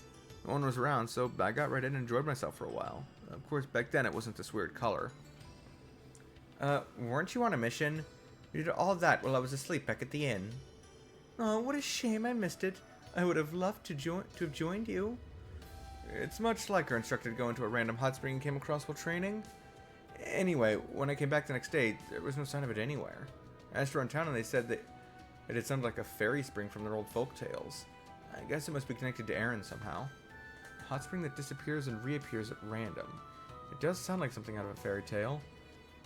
No one was around, so I got right in and enjoyed myself for a while. Of course, back then it wasn't this weird color. Weren't you on a mission? You did all that while I was asleep back at the inn. Oh, what a shame I missed it. I would have loved to have joined you. It's much like our instructor to go into a random hot spring and came across while training. Anyway, when I came back the next day, there was no sign of it anywhere. I asked around town and they said that it sounded like a fairy spring from their old folk tales. I guess it must be connected to Erin somehow. A hot spring that disappears and reappears at random. It does sound like something out of a fairy tale.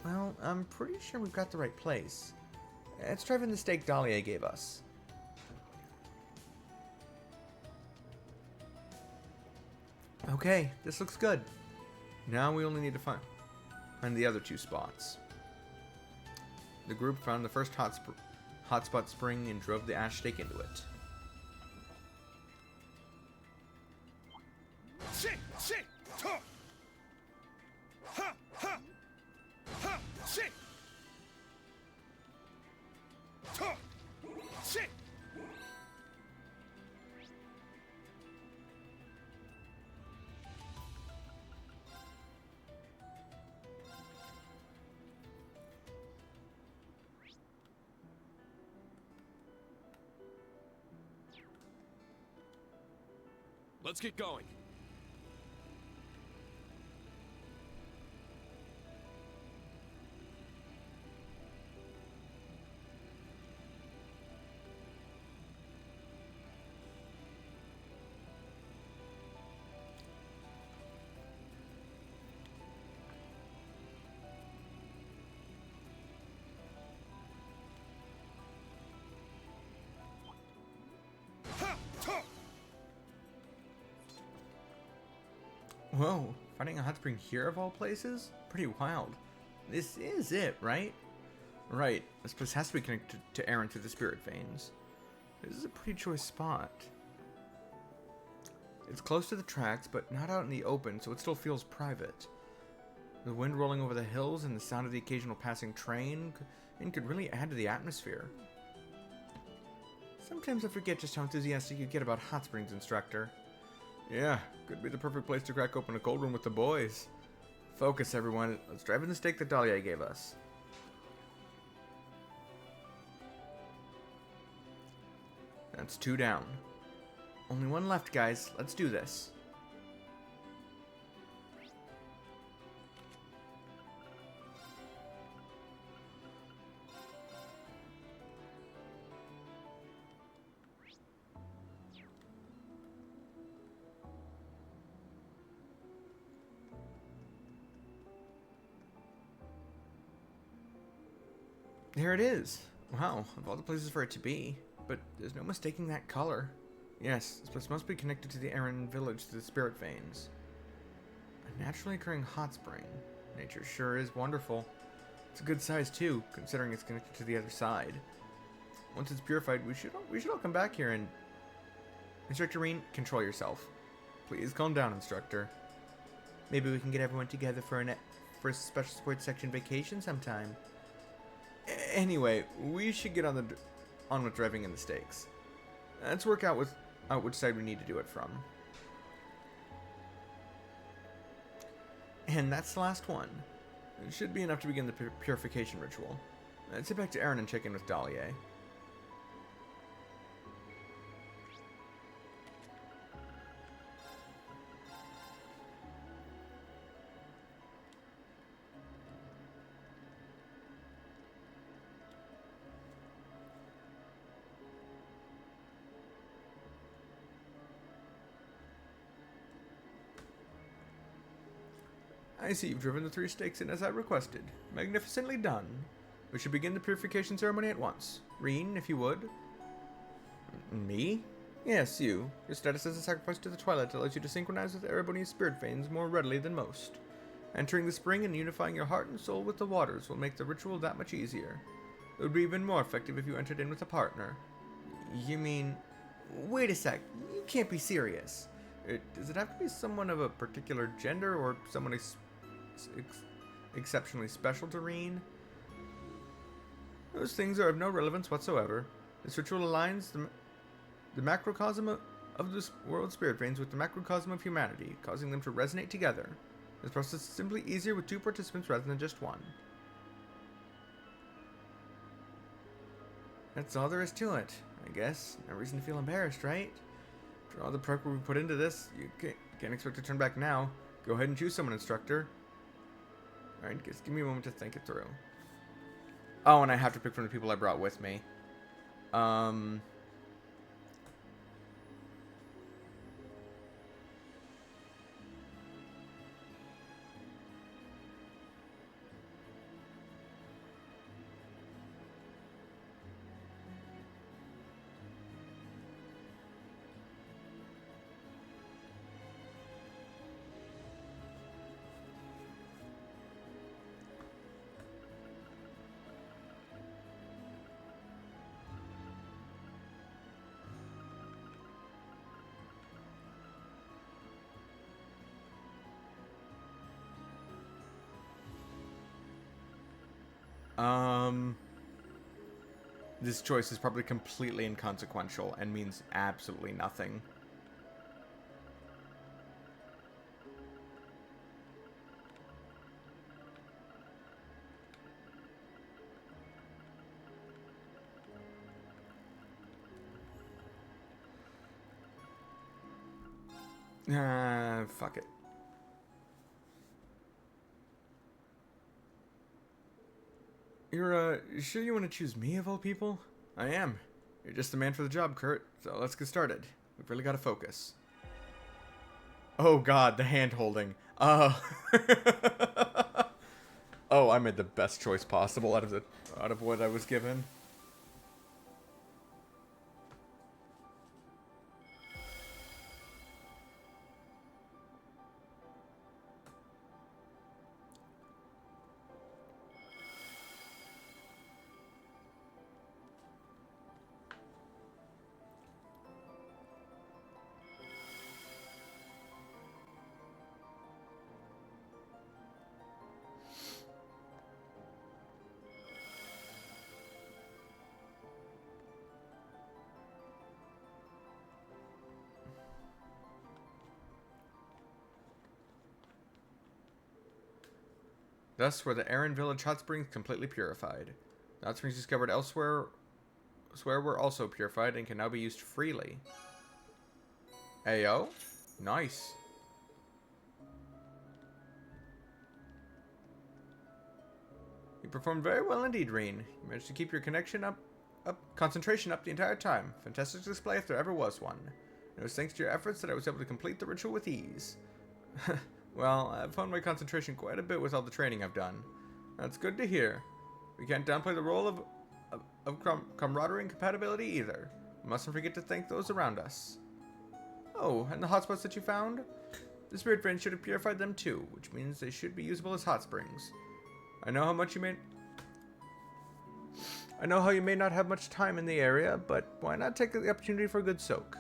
Well, I'm pretty sure we've got the right place. Let's drive in the stake Dahlia gave us. Okay, this looks good. Now we only need to find the other 2 spots. The group found the first hotspot spring and drove the ash stake into it. Let's get going. Whoa, finding a hot spring here of all places? Pretty wild. This is it, right? Right, this place has to be connected to Aaron through the spirit veins. This is a pretty choice spot. It's close to the tracks, but not out in the open, so it still feels private. The wind rolling over the hills and the sound of the occasional passing train could really add to the atmosphere. Sometimes I forget just how enthusiastic you get about hot springs, instructor. Yeah, could be the perfect place to crack open a cold one with the boys. Focus, everyone. Let's drive in the stake that Dahlia gave us. That's 2 down. Only 1 left, guys. Let's do this. There it is. Wow, of all the places for it to be. But there's no mistaking that color. Yes, this place must be connected to the Aaron village through the spirit veins. A naturally occurring hot spring. Nature sure is wonderful. It's a good size too, considering it's connected to the other side. Once it's purified, we should all come back here and... Instructor Reen, control yourself. Please calm down, Instructor. Maybe we can get everyone together for a special sports section vacation sometime. Anyway, we should get on with driving in the stakes. Let's work out which side we need to do it from. And that's the last one. It should be enough to begin the purification ritual. Let's head back to Aaron and check in with Dahlia. I see you've driven the 3 stakes in as I requested. Magnificently done. We should begin the purification ceremony at once. Reen, if you would. Me? Yes, you. Your status as a sacrifice to the Twilight allows you to synchronize with Ereboni's spirit veins more readily than most. Entering the spring and unifying your heart and soul with the waters will make the ritual that much easier. It would be even more effective if you entered in with a partner. You mean... Wait a sec. You can't be serious. Does it have to be someone of a particular gender or someone exceptionally special to Reen? Those things are of no relevance whatsoever. This ritual aligns the macrocosm of this world's spirit veins with the macrocosm of humanity, causing them to resonate together. This process is simply easier with 2 participants rather than just 1. That's all there is to it, I guess. No reason to feel embarrassed, right? After all the prep we put into this, you can't expect to turn back now. Go ahead and choose someone, Instructor. Alright, just give me a moment to think it through. Oh, and I have to pick from the people I brought with me. This choice is probably completely inconsequential and means absolutely nothing. Fuck it. You're sure you want to choose me of all people? I am. You're just the man for the job, Kurt. So let's get started. We've really got to focus. Oh god, the hand holding. Oh, I made the best choice possible out of what I was given. Thus were the Aaron Village hot springs completely purified. The hot springs discovered elsewhere were also purified and can now be used freely. Ayo? Nice. You performed very well indeed, Reen. You managed to keep your concentration up the entire time. Fantastic display if there ever was one. It was thanks to your efforts that I was able to complete the ritual with ease. Well, I've honed my concentration quite a bit with all the training I've done. That's good to hear. We can't downplay the role of camaraderie and compatibility either. We mustn't forget to thank those around us. Oh, and the hotspots that you found? The spirit vein should have purified them too, which means they should be usable as hot springs. I know how you may not have much time in the area, but why not take the opportunity for a good soak?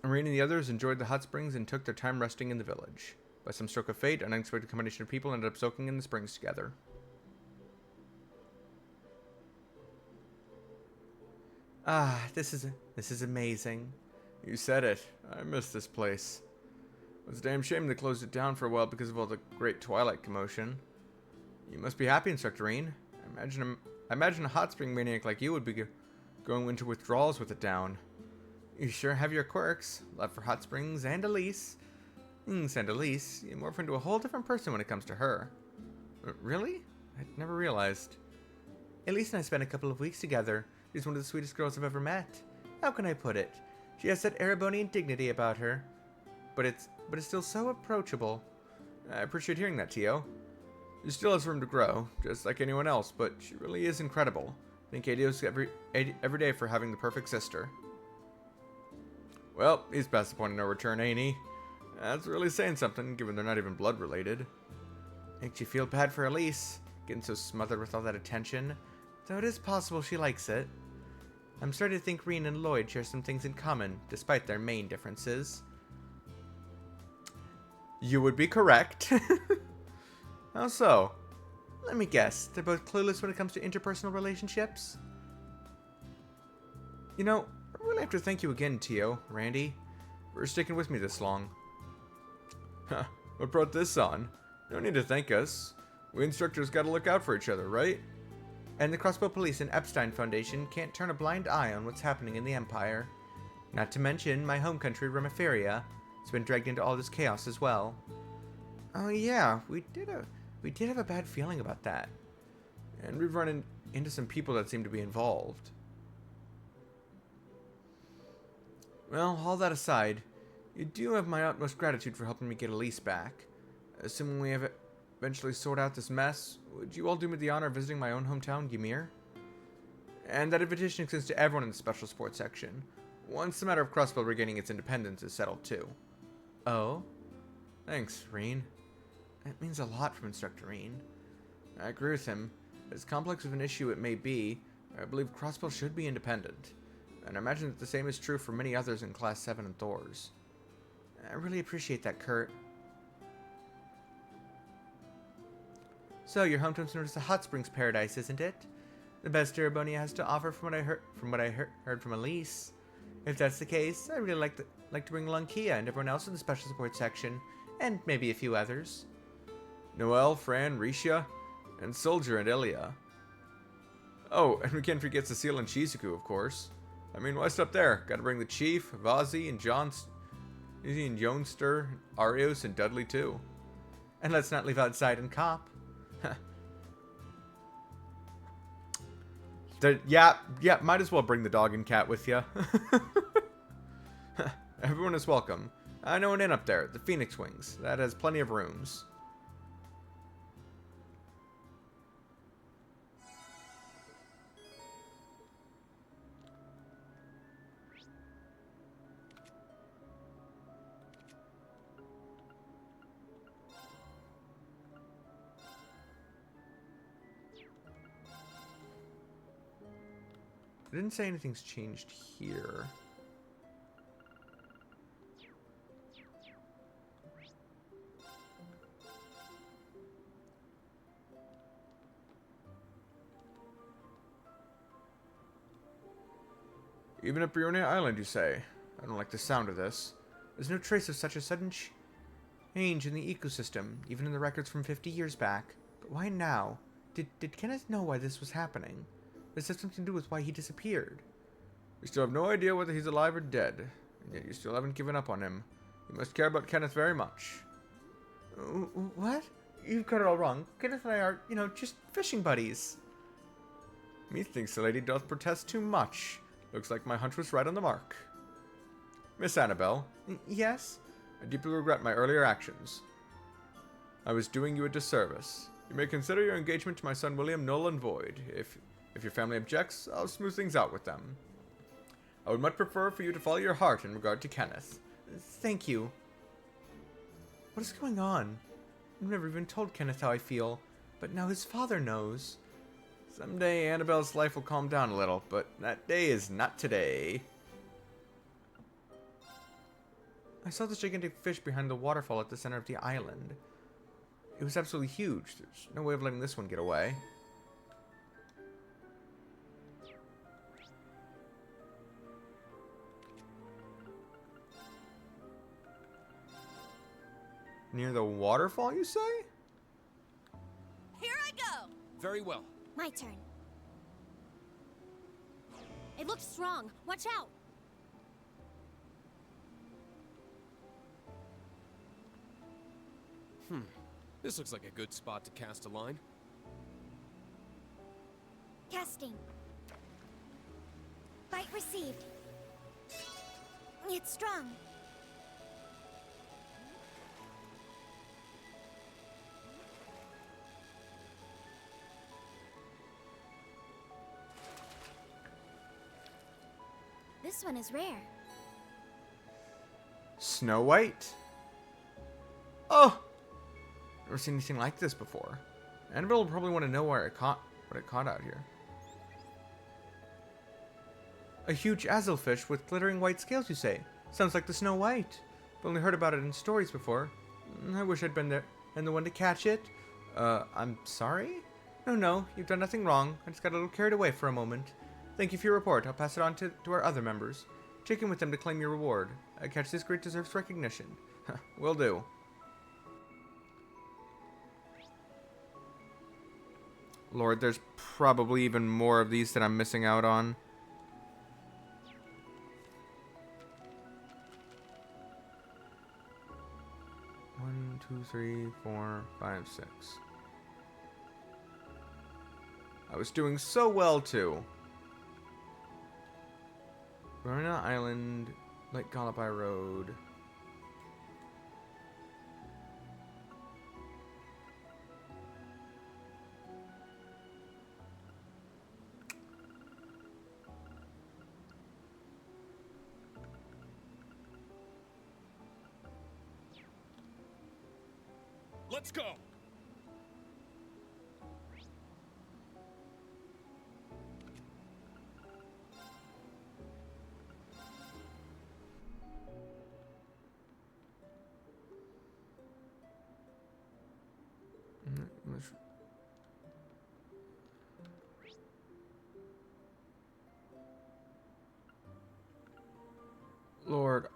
Irene and the others enjoyed the hot springs and took their time resting in the village. By some stroke of fate, an unexpected combination of people ended up soaking in the springs together. Ah, this is amazing. You said it. I miss this place. It's a damn shame they closed it down for a while because of all the great Twilight commotion. You must be happy, Instructor Reen. I imagine a hot spring maniac like you would be going into withdrawals with it down. You sure have your quirks. Love for hot springs and Elise. And Elise, you morph into a whole different person when it comes to her. Really? I'd never realized. Elise and I spent a couple of weeks together. She's one of the sweetest girls I've ever met. How can I put it? She has that Erebonian dignity about her. But it's still so approachable. I appreciate hearing that, Tio. She still has room to grow, just like anyone else, but she really is incredible. Thank Adios every day for having the perfect sister. Well, he's past the point of no return, ain't he? That's really saying something, given they're not even blood related. Makes you feel bad for Elise, getting so smothered with all that attention. Though it is possible she likes it. I'm starting to think Reen and Lloyd share some things in common, despite their main differences. You would be correct. How so? Let me guess, they're both clueless when it comes to interpersonal relationships? You know, I really have to thank you again, Tio, Randy, for sticking with me this long. Huh, what brought this on? No need to thank us. We instructors gotta look out for each other, right? And the Crossbow Police and Epstein Foundation can't turn a blind eye on what's happening in the Empire. Not to mention my home country, Remiferia, has been dragged into all this chaos as well. Oh yeah, we did have a bad feeling about that. And we've run into some people that seem to be involved. Well, all that aside, you do have my utmost gratitude for helping me get Elise back. Assuming we have eventually sort out this mess, would you all do me the honor of visiting my own hometown, Ymir? And that invitation extends to everyone in the special sports section, once the matter of Crossbow regaining its independence is settled too. Oh? Thanks, Reen. It means a lot from Instructor Reen. I agree with him. As complex of an issue it may be, I believe Crossbow should be independent. And I imagine that the same is true for many others in Class 7 and Thors. I really appreciate that, Kurt. So, your hometown's known as the Hot Springs Paradise, isn't it? The best Erebonia has to offer from what I heard from Elise. If that's the case, I'd really like to bring Lunkia and everyone else in the special support section, and maybe a few others. Noelle, Fran, Risha, and Soldier and Elia. Oh, and we can't forget Cecile and Shizuku, of course. I mean, why stop there? Gotta bring the Chief, Vazi, and Jonester, Arios, and Dudley too. And let's not leave out Side and Cop. Yeah, might as well bring the dog and cat with you. Everyone is welcome. I know an inn up there, the Phoenix Wings. That has plenty of rooms. It didn't say anything's changed here. Even at Brione Island, you say? I don't like the sound of this. There's no trace of such a sudden change in the ecosystem, even in the records from 50 years back. But why now? Did Kenneth know why this was happening? This has something to do with why he disappeared. We still have no idea whether he's alive or dead, and yet you still haven't given up on him. You must care about Kenneth very much. What? You've got it all wrong. Kenneth and I are, just fishing buddies. Methinks the lady doth protest too much. Looks like my hunch was right on the mark. Miss Annabelle. Yes? I deeply regret my earlier actions. I was doing you a disservice. You may consider your engagement to my son William null and void. If your family objects, I'll smooth things out with them. I would much prefer for you to follow your heart in regard to Kenneth. Thank you. What is going on? I've never even told Kenneth how I feel, but now his father knows. Someday Annabelle's life will calm down a little, but that day is not today. I saw this gigantic fish behind the waterfall at the center of the island. It was absolutely huge. There's no way of letting this one get away. Near the waterfall, you say? Here I go! Very well. My turn. It looks strong. Watch out! This looks like a good spot to cast a line. Casting. Bite received. It's strong. This one is rare. Snow White? Oh! Never seen anything like this before. Annabelle will probably want to know what it caught out here. A huge azelfish with glittering white scales, you say? Sounds like the Snow White. I've only heard about it in stories before. I wish I'd been there and the one to catch it. I'm sorry? No, you've done nothing wrong. I just got a little carried away for a moment. Thank you for your report. I'll pass it on to our other members. Check in with them to claim your reward. A catch this great deserves recognition. Will do. Lord, there's probably even more of these that I'm missing out on. One, two, three, 4, 5, 6. I was doing so well, too. Verona Island, Lake Galapai Road. Let's go! Lord,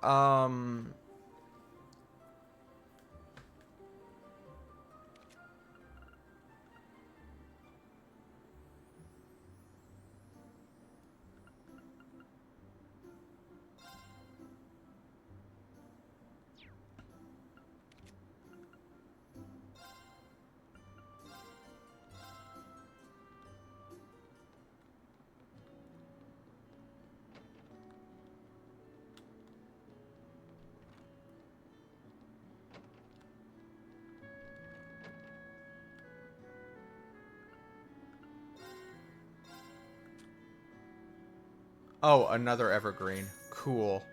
oh, another evergreen. Cool.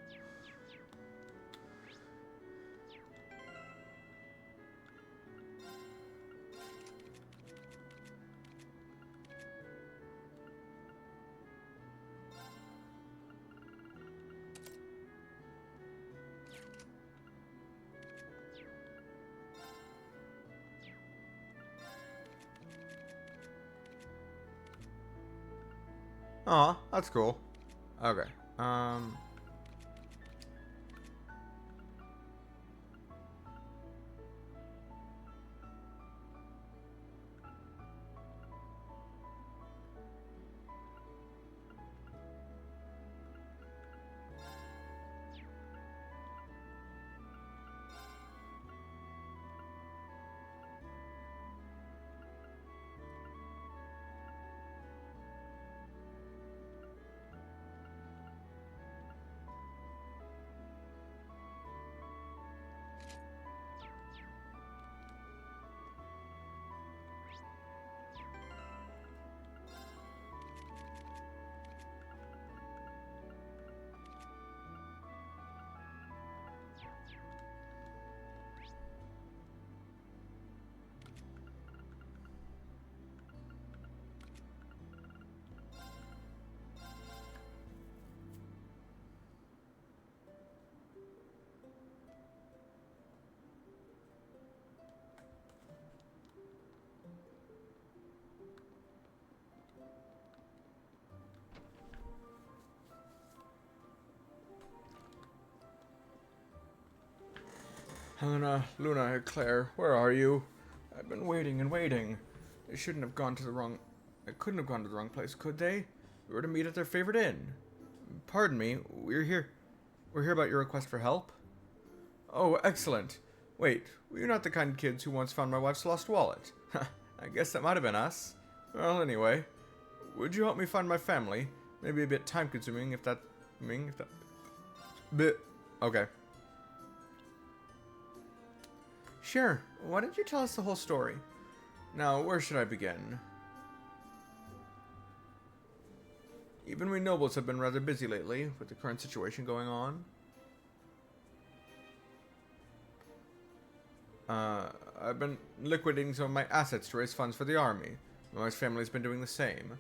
Aw, that's cool. Okay. Helena, Luna, Claire, where are you? I've been waiting and waiting. They shouldn't have gone to the wrong... They couldn't have gone to the wrong place, could they? We were to meet at their favorite inn. Pardon me, we're here. We're here about your request for help? Oh, excellent. Wait, were you not the kind of kids who once found my wife's lost wallet? I guess that might have been us. Well, anyway, would you help me find my family? Maybe a bit time-consuming, if that... Bit... Okay. Sure. Why don't you tell us the whole story? Now, where should I begin? Even we nobles have been rather busy lately, with the current situation going on. I've been liquidating some of my assets to raise funds for the army. My wife's family's been doing the same.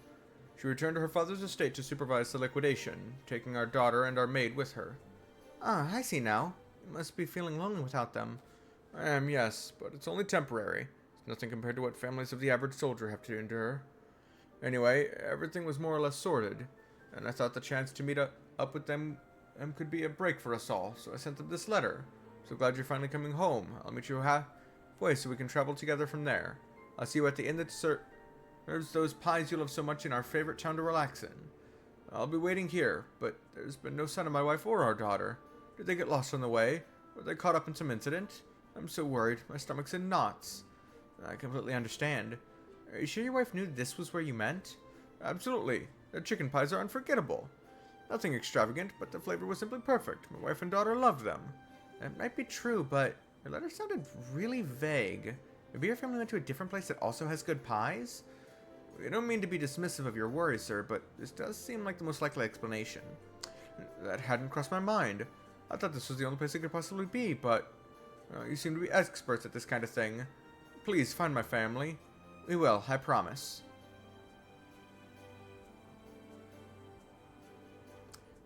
She returned to her father's estate to supervise the liquidation, taking our daughter and our maid with her. Ah, I see now. You must be feeling lonely without them. I am, yes, but it's only temporary. It's nothing compared to what families of the average soldier have to endure. Anyway, everything was more or less sorted, and I thought the chance to meet up with them could be a break for us all, so I sent them this letter. So glad you're finally coming home. I'll meet you halfway so we can travel together from there. I'll see you at the inn that serves those pies you love so much in our favorite town to relax in. I'll be waiting here, but there's been no sign of my wife or our daughter. Did they get lost on the way? Were they caught up in some incident? I'm so worried. My stomach's in knots. I completely understand. Are you sure your wife knew this was where you meant? Absolutely. Their chicken pies are unforgettable. Nothing extravagant, but the flavor was simply perfect. My wife and daughter loved them. That might be true, but your letter sounded really vague. Maybe your family went to a different place that also has good pies? I don't mean to be dismissive of your worries, sir, but this does seem like the most likely explanation. That hadn't crossed my mind. I thought this was the only place it could possibly be, but... you seem to be experts at this kind of thing. Please, find my family. We will, I promise.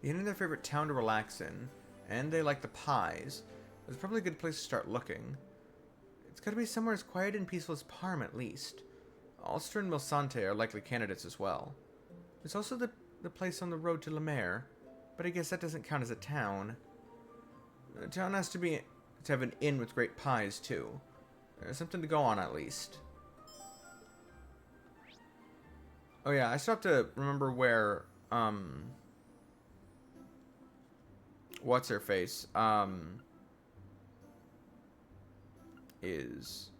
The inn is their favorite town to relax in, and they like the pies. It's probably a good place to start looking. It's gotta be somewhere as quiet and peaceful as Parm, at least. Ulster and Milsante are likely candidates as well. There's also the place on the road to Lemaire, but I guess that doesn't count as a town. The town has to have an inn with great pies, too. There's something to go on, at least. Oh yeah, I still have to remember where, what's-her-face, is...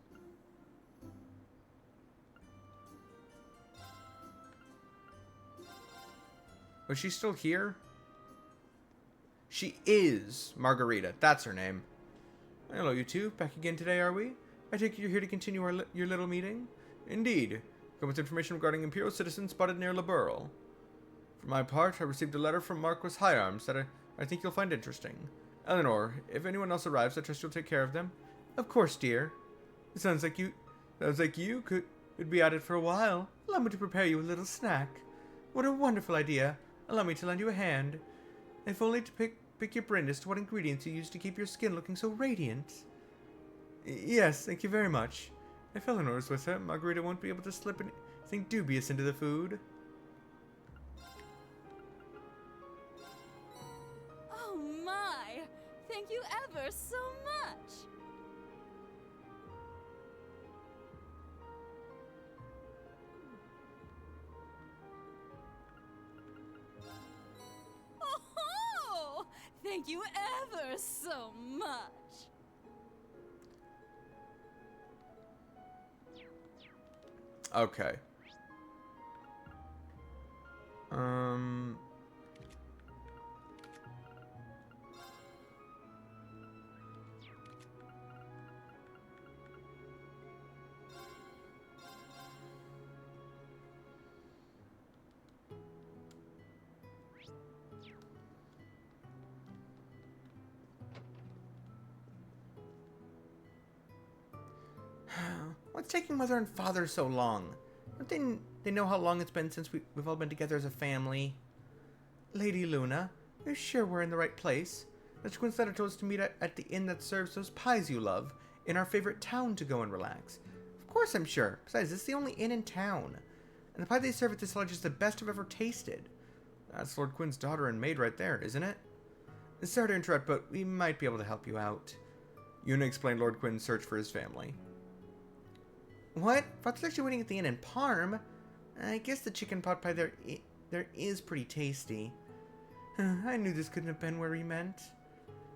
Was she still here? She is Margarita. That's her name. Hello, you two. Back again today, are we? I take it you're here to continue your little meeting? Indeed. Come with information regarding Imperial citizens spotted near Laburl. For my part, I received a letter from Marquis Hyarms that I think you'll find interesting. Eleanor, if anyone else arrives, I trust you'll take care of them. Of course, dear. It sounds like you could be at it for a while. Allow me to prepare you a little snack. What a wonderful idea. Allow me to lend you a hand. If only to pick your brain as to what ingredients you use to keep your skin looking so radiant. Yes, thank you very much. If Eleanor's with her, Margarita won't be able to slip anything dubious into the food. Thank you ever so much. Okay. What's taking Mother and Father so long? Don't they know how long it's been since we've all been together as a family? Lady Luna, are you sure we're in the right place? Mr. Quincetter told us to meet at the inn that serves those pies you love, in our favorite town to go and relax. Of course I'm sure. Besides, this is the only inn in town. And the pie they serve at this lodge is the best I've ever tasted. That's Lord Quinn's daughter and maid right there, isn't it? Sorry to interrupt, but we might be able to help you out. Yuna explained Lord Quinn's search for his family. What? Father's actually waiting at the inn in Parm? I guess the chicken pot pie there is pretty tasty. I knew this couldn't have been where he meant.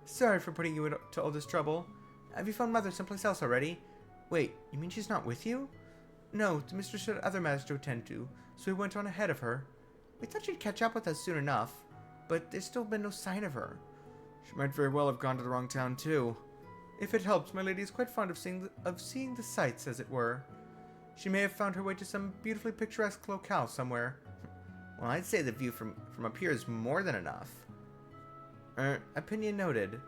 Sorry for putting you to all this trouble. Have you found Mother someplace else already? Wait, you mean she's not with you? No, the mistress had other matters to attend to, so we went on ahead of her. We thought she'd catch up with us soon enough, but there's still been no sign of her. She might very well have gone to the wrong town too. If it helps, my lady is quite fond of seeing the sights, as it were. She may have found her way to some beautifully picturesque locale somewhere. Well, I'd say the view from up here is more than enough. Opinion noted.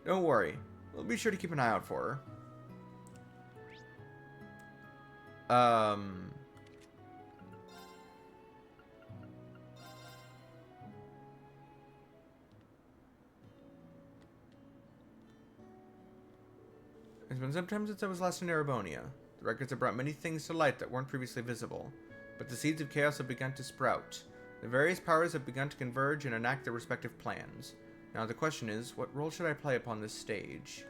Don't worry. We'll be sure to keep an eye out for her. It's been some time since I was last in Erebonia. The records have brought many things to light that weren't previously visible, but the seeds of chaos have begun to sprout. The various powers have begun to converge and enact their respective plans. Now the question is, what role should I play upon this stage?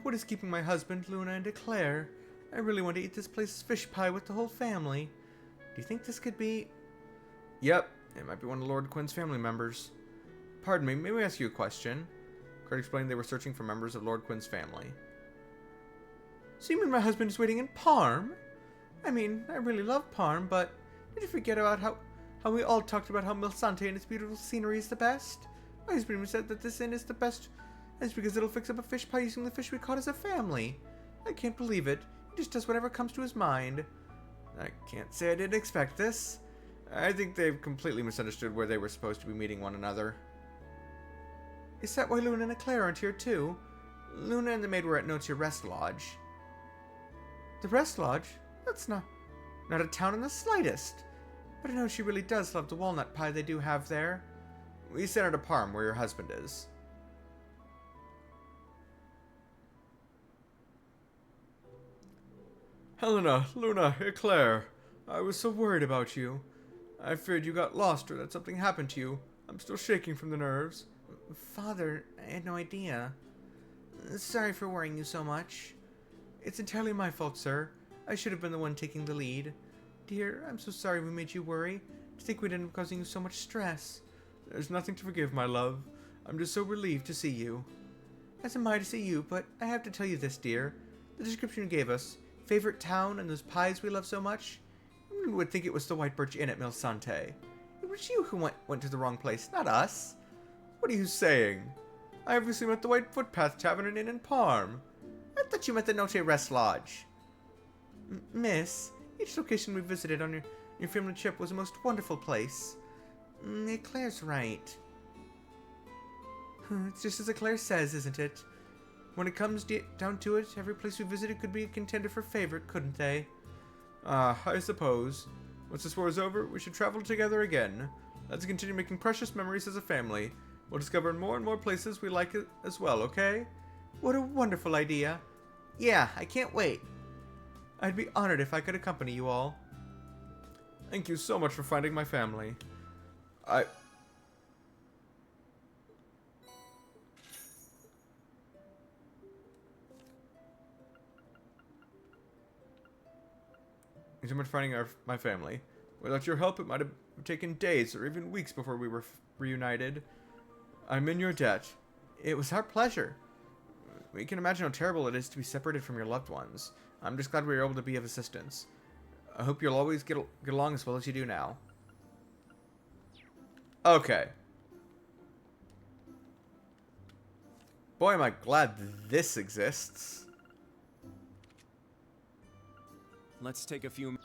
What is keeping my husband, Luna, and Eclair? I really want to eat this place's fish pie with the whole family. Do you think this could be... Yep, it might be one of Lord Quinn's family members. Pardon me, may we ask you a question? Kurt explained they were searching for members of Lord Quinn's family. So you mean my husband is waiting in Parm? I mean, I really love Parm, but did you forget about how we all talked about how Milsante and its beautiful scenery is the best? My husband even said that this inn is the best. That's because it'll fix up a fish pie using the fish we caught as a family. I can't believe it. He just does whatever comes to his mind. I can't say I didn't expect this. I think they've completely misunderstood where they were supposed to be meeting one another. Is that why Luna and Eclair aren't here too? Luna and the maid were at Notia Rest Lodge. The Rest Lodge? That's not a town in the slightest. But I know she really does love the walnut pie they do have there. We sent her to Parm, where your husband is. Helena, Luna, Eclair, I was so worried about you. I feared you got lost or that something happened to you. I'm still shaking from the nerves. Father, I had no idea. Sorry for worrying you so much. It's entirely my fault, sir. I should have been the one taking the lead. Dear, I'm so sorry we made you worry. To think we'd end up causing you so much stress. There's nothing to forgive, my love. I'm just so relieved to see you. As am I to see you, but I have to tell you this, dear. The description you gave us, favorite town and those pies we love so much, you would think it was the White Birch Inn at Milsante. It was you who went to the wrong place, not us. What are you saying? I obviously meant the White Footpath Tavern and Inn in Parm. I thought you meant the Noche Rest Lodge. Miss, each location we visited on your family trip was a most wonderful place. Eclair's right. It's just as Eclair says, isn't it? When it comes down to it, every place we visited could be a contender for favorite, couldn't they? I suppose. Once this war is over, we should travel together again. Let's continue making precious memories as a family. We'll discover more and more places we like it as well, okay? What a wonderful idea. Yeah, I can't wait. I'd be honored if I could accompany you all. Thank you so much for finding my family. Thanks so much for finding my family. Without your help, it might have It would have taken days or even weeks before we were reunited. I'm in your debt. It was our pleasure. We can imagine how terrible it is to be separated from your loved ones. I'm just glad we were able to be of assistance. I hope you'll always get along as well as you do now. Okay. Boy, am I glad this exists. Let's take a few...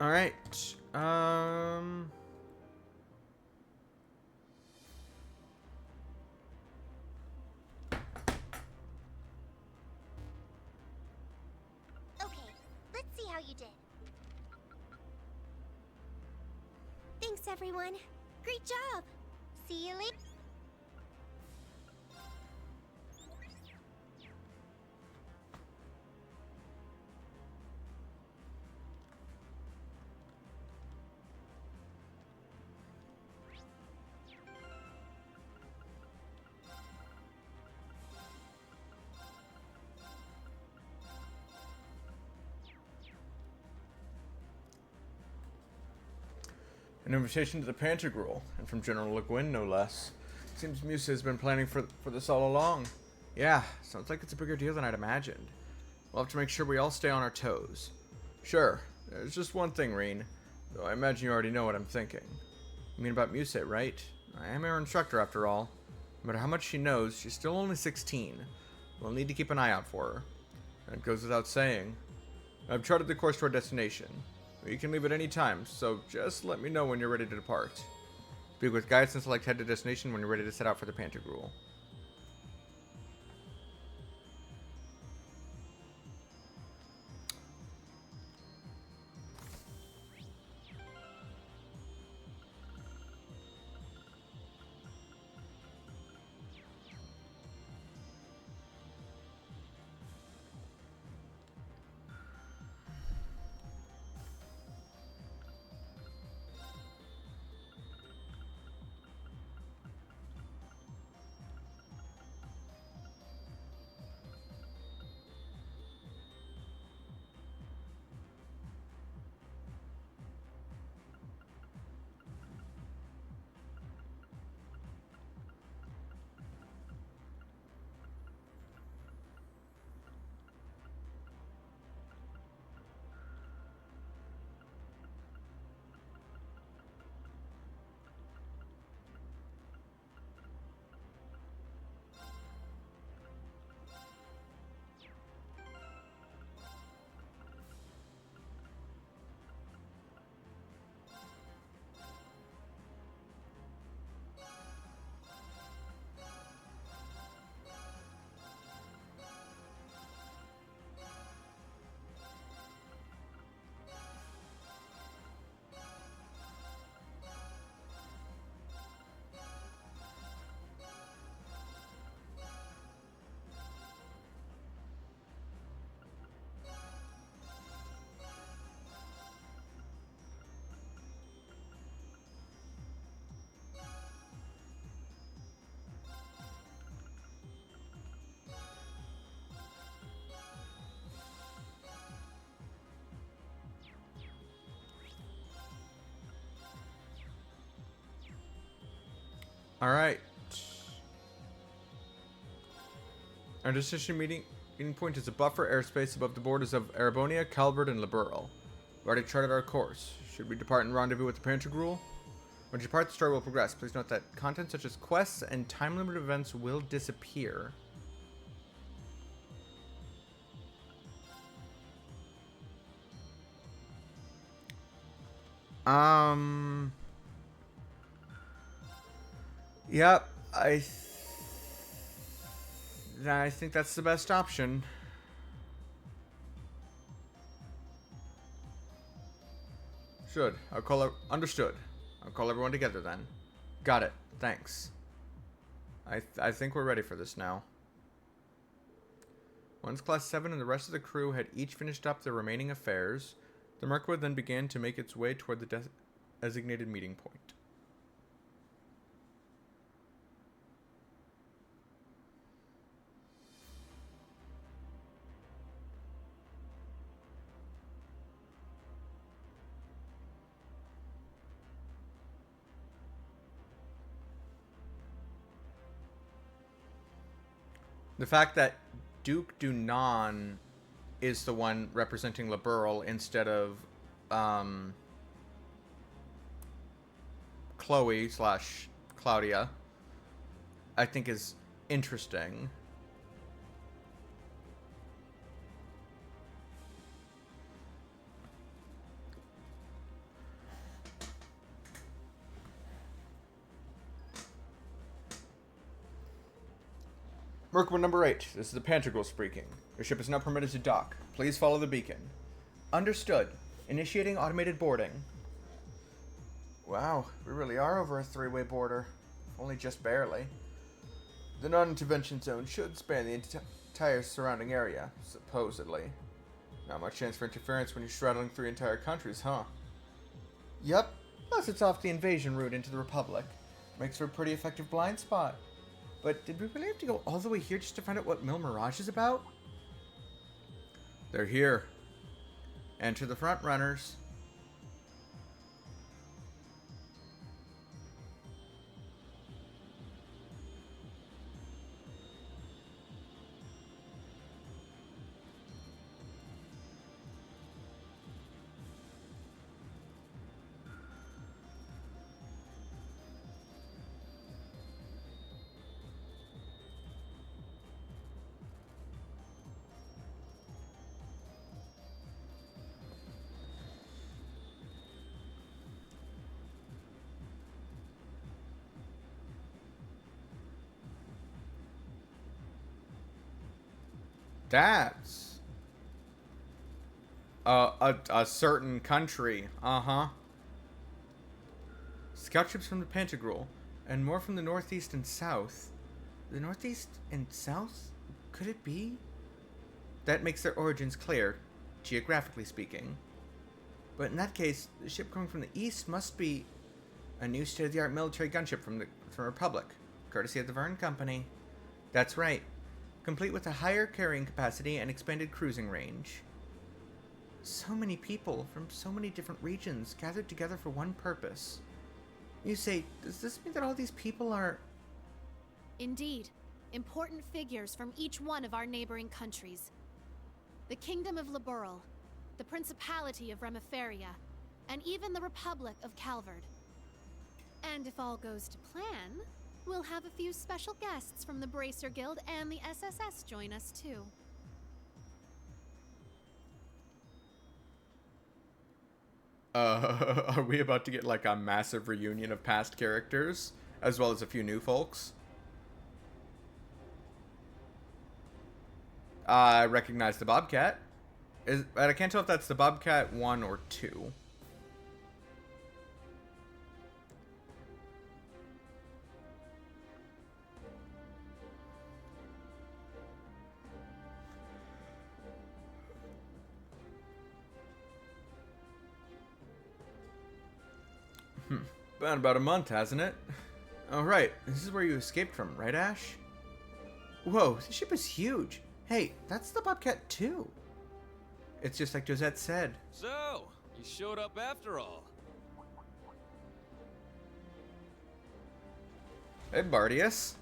All right. Okay, let's see how you did. Thanks, everyone. Great job. See you later. An invitation to the Pantagruel, and from General Le Guin, no less. Seems Musa has been planning for this all along. Yeah, sounds like it's a bigger deal than I'd imagined. We'll have to make sure we all stay on our toes. Sure, there's just one thing, Reen, though I imagine you already know what I'm thinking. You mean about Musa, right? I am her instructor, after all. No matter how much she knows, she's still only 16. We'll need to keep an eye out for her. And it goes without saying. I've charted the course to our destination. You can leave at any time, so just let me know when you're ready to depart. Speak with guidance and select head to destination when you're ready to set out for the Pantagruel. Alright. Our decision meeting point is a buffer airspace above the borders of Erebonia, Calvert, and Liberl. We've already charted our course. Should we depart and rendezvous with the Pantagruel? When you depart, the story will progress. Please note that content such as quests and time-limited events will disappear. Yep, I think that's the best option. Understood. I'll call everyone together then. Got it. Thanks. I think we're ready for this now. Once Class 7 and the rest of the crew had each finished up their remaining affairs, the Merkwood then began to make its way toward the designated meeting point. The fact that Duke Dunan is the one representing Liberl instead of Chloe/Claudia, I think is interesting. Merkwood number 8, this is the Pantagruel speaking. Your ship is not permitted to dock. Please follow the beacon. Understood. Initiating automated boarding. Wow, we really are over a 3-way border. Only just barely. The non-intervention zone should span the entire surrounding area, supposedly. Not much chance for interference when you're straddling 3 entire countries, huh? Yep, plus it's off the invasion route into the Republic. Makes for a pretty effective blind spot. But did we really have to go all the way here just to find out what Mil Mirage is about? They're here. Enter the front runners. That's a certain country. Uh-huh. Scout ships from the Pantagruel, and more from the northeast and south. The northeast and south? Could it be? That makes their origins clear, geographically speaking. But in that case, the ship coming from the east must be a new state-of-the-art military gunship from the Republic, courtesy of the Verne Company. That's right. Complete with a higher carrying capacity and expanded cruising range. So many people from so many different regions gathered together for one purpose. You say, does this mean that all these people are... Indeed. Important figures from each one of our neighboring countries. The Kingdom of Liberl, the Principality of Remiferia, and even the Republic of Calvard. And if all goes to plan, we'll have a few special guests from the Bracer Guild and the SSS join us too. Are we about to get like a massive reunion of past characters, as well as a few new folks? I recognize the Bobcat. I can't tell if that's the Bobcat 1 or 2. Been about a month, hasn't it? Oh, right. This is where you escaped from, right, Ash? Whoa, this ship is huge. Hey, that's the Bobcat too. It's just like Josette said. So, you showed up after all. Hey, Bardius.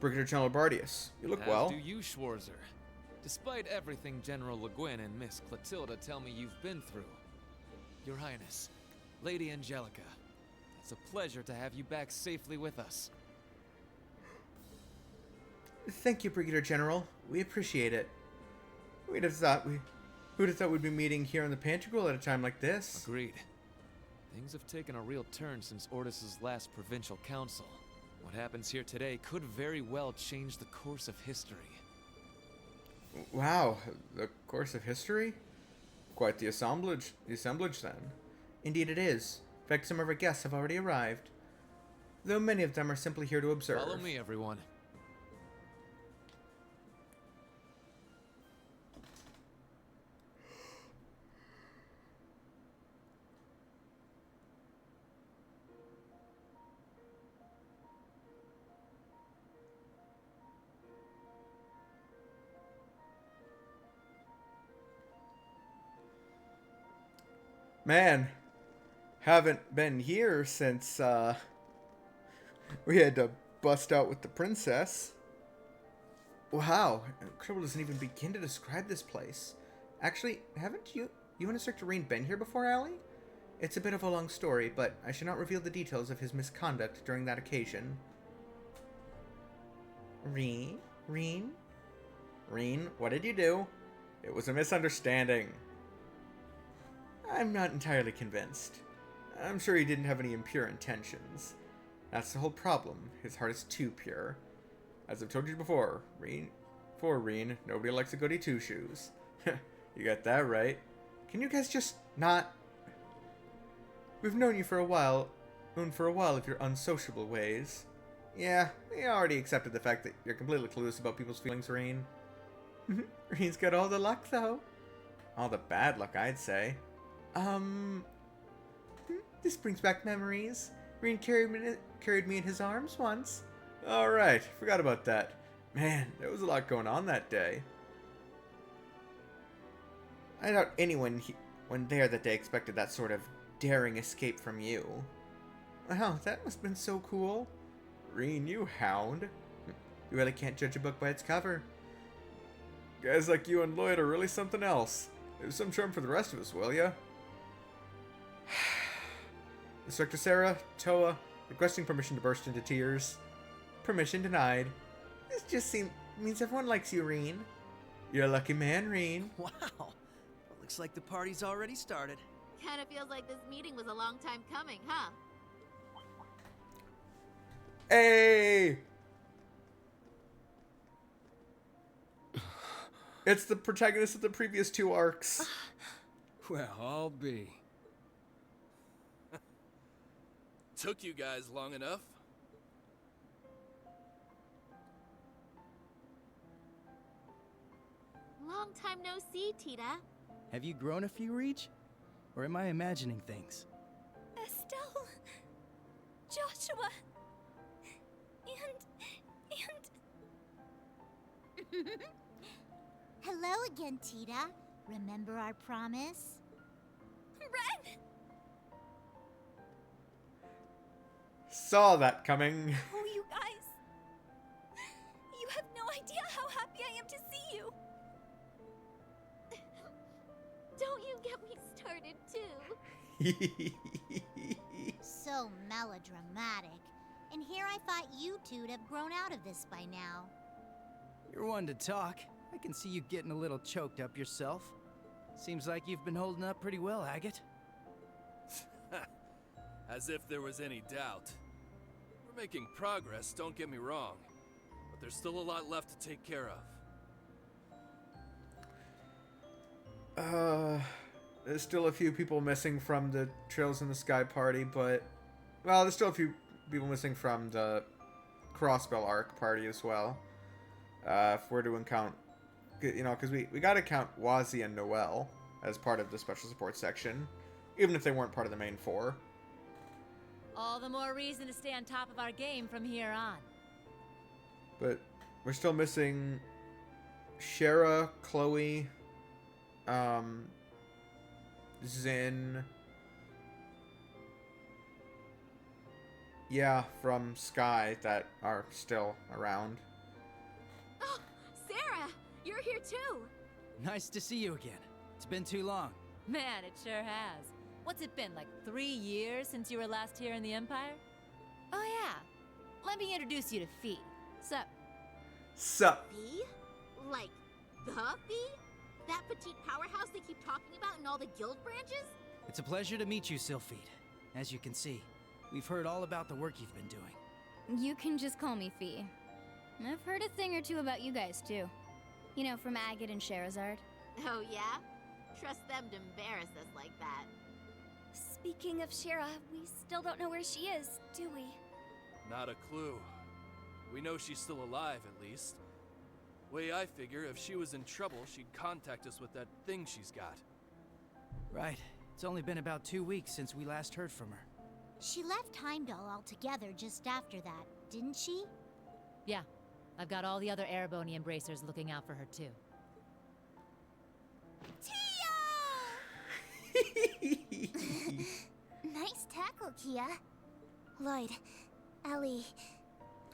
Brigadier General Bardius, you look As well. do you, Schwarzer. Despite everything General Le Guin and Miss Clotilda tell me you've been through. Your Highness, Lady Angelica, it's a pleasure to have you back safely with us. Thank you, Brigadier General. We appreciate it. Who'd have thought we'd be meeting here in the Pantagruel at a time like this? Agreed. Things have taken a real turn since Ordis's last provincial council. What happens here today could very well change the course of history. Wow, the course of history? Quite the assemblage then. Indeed it is. In fact, some of our guests have already arrived. Though many of them are simply here to observe. Follow me, everyone. Man, haven't been here since we had to bust out with the princess. Wow, Incredible doesn't even begin to describe this place. Actually, haven't you and Instructor Rain been here before, Allie? It's a bit of a long story, but I should not reveal the details of his misconduct during that occasion. Reen, what did you do? It was a misunderstanding. I'm not entirely convinced. I'm sure he didn't have any impure intentions. That's the whole problem. His heart is too pure. As I've told you before, Reen, nobody likes a goody two-shoes. You got that right. Can you guys just not... We've known you for a while of your unsociable ways. Yeah, we already accepted the fact that you're completely clueless about people's feelings, Reen. Reen's got all the luck, though. All the bad luck, I'd say. This brings back memories. Reen carried me in his arms once. Alright, forgot about that. Man, there was a lot going on that day. I doubt anyone when there that day expected that sort of daring escape from you. Wow, that must have been so cool. Reen, you hound. You really can't judge a book by its cover. Guys like you and Lloyd are really something else. There's some charm for the rest of us, will ya? Instructor Sarah, Toa, requesting permission to burst into tears. Permission denied. This just means everyone likes you, Reen. You're a lucky man, Reen. Wow. Well, looks like the party's already started. Kinda feels like this meeting was a long time coming, huh? Hey! It's the protagonist of the previous two arcs. Well, I'll be. Took you guys long enough. Long time no see, Tita. Have you grown a few, Reach? Or am I imagining things? Estelle, Joshua, and... Hello again, Tita. Remember our promise? Ren! Saw that coming. Oh, you guys. You have no idea how happy I am to see you. Don't you get me started, too. So melodramatic. And here I thought you two'd have grown out of this by now. You're one to talk. I can see you getting a little choked up yourself. Seems like you've been holding up pretty well, Agate. As if there was any doubt. We're making progress, don't get me wrong. But there's still a lot left to take care of. There's still a few people missing from the Trails in the Sky party, but... Well, there's still a few people missing from the Crossbell arc party as well. If we're to count... You know, because we gotta count Wazi and Noelle as part of the special support section, even if they weren't part of the main four. All the more reason to stay on top of our game from here on. But we're still missing Shara, Chloe, Zin, Yeah, from Sky that are still around. Oh, Sarah, you're here too. Nice to see you again. It's been too long. Man, it sure has. What's it been, like 3 years since you were last here in the Empire? Oh yeah, let me introduce you to Fee. Sup? Sup? Fee? Like, the Fee? That petite powerhouse they keep talking about in all the guild branches? It's a pleasure to meet you, Sylphide. As you can see, we've heard all about the work you've been doing. You can just call me Fee. I've heard a thing or two about you guys, too. You know, from Agate and Sherazard. Oh yeah? Trust them to embarrass us like that. Speaking of Shera, we still don't know where she is, do we? Not a clue. We know she's still alive, at least. Way I figure, if she was in trouble, she'd contact us with that thing she's got. Right. It's only been about 2 weeks since we last heard from her. She left Heimdall altogether just after that, didn't she? Yeah, I've got all the other Erebony embracers looking out for her too. Nice tackle, Kia. Lloyd, Ellie,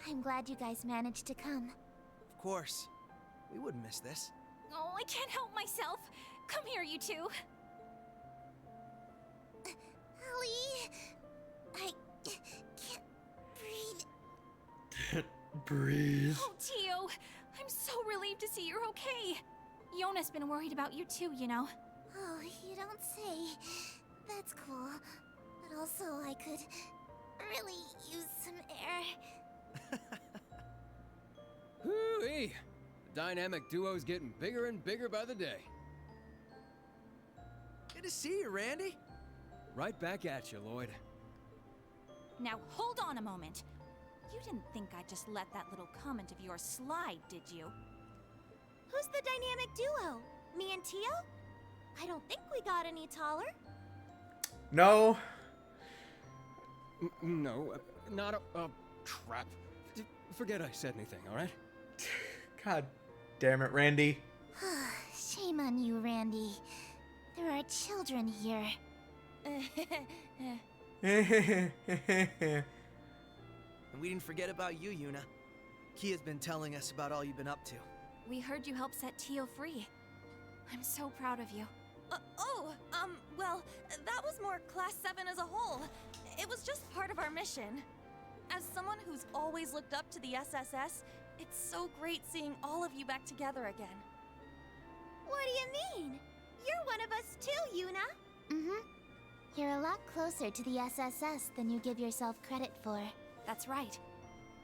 I'm glad you guys managed to come. Of course. We wouldn't miss this. Oh, I can't help myself. Come here, you two. Ellie, I can't breathe. Breathe. Oh, Tio, I'm so relieved to see you're okay. Yona's been worried about you too, you know. Oh, you don't say. That's cool. But also, I could really use some air. Hoo-wee! The dynamic duo's getting bigger and bigger by the day. Good to see you, Randy. Right back at you, Lloyd. Now hold on a moment. You didn't think I'd just let that little comment of yours slide, did you? Who's the dynamic duo? Me and Tio? I don't think we got any taller. No. No, not a crap. Forget I said anything, alright? God damn it, Randy. Shame on you, Randy. There are children here. And we didn't forget about you, Yuna. Kia's been telling us about all you've been up to. We heard you helped set Tio free. I'm so proud of you. Well, that was more Class 7 as a whole. It was just part of our mission. As someone who's always looked up to the SSS, it's so great seeing all of you back together again. What do you mean? You're one of us too, Yuna. Mm-hmm. You're a lot closer to the SSS than you give yourself credit for. That's right.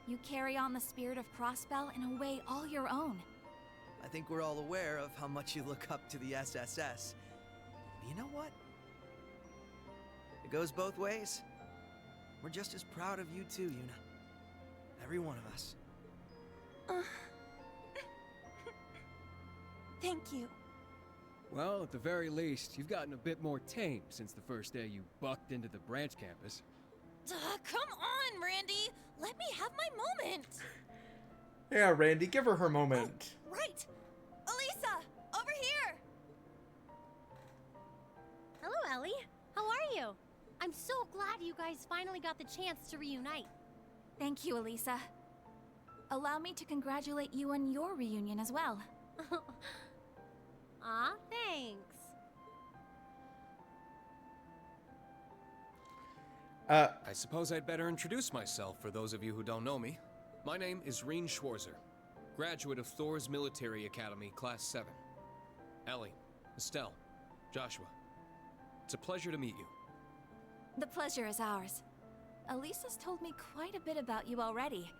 You carry on the spirit of Crossbell in a way all your own. I think we're all aware of how much you look up to the SSS. But you know what? It goes both ways. We're just as proud of you too, Yuna. Every one of us. Thank you. Well, at the very least, you've gotten a bit more tame since the first day you bucked into the branch campus. Come on, Randy! Let me have my moment! Yeah, Randy, give her her moment. Oh, right! Elisa! Over here! Hello, Ellie. How are you? I'm so glad you guys finally got the chance to reunite. Thank you, Elisa. Allow me to congratulate you on your reunion as well. Aw, thanks. I suppose I'd better introduce myself for those of you who don't know me. My name is Reen Schwarzer, graduate of Thor's Military Academy, Class 7. Ellie, Estelle, Joshua. It's a pleasure to meet you. The pleasure is ours. Elisa's told me quite a bit about you already.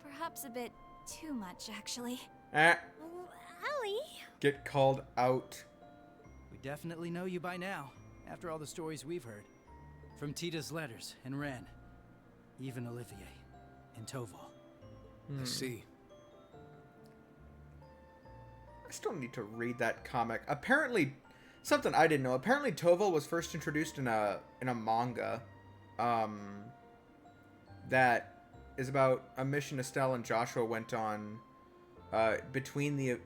Perhaps a bit too much, actually. Ellie? Get called out. We definitely know you by now, after all the stories we've heard. From Tita's letters and Ren, even Olivier and Toval. I see. I still need to read that comic. Apparently, something I didn't know. Apparently, Toval was first introduced in a manga, that is about a mission Estelle and Joshua went on, in between the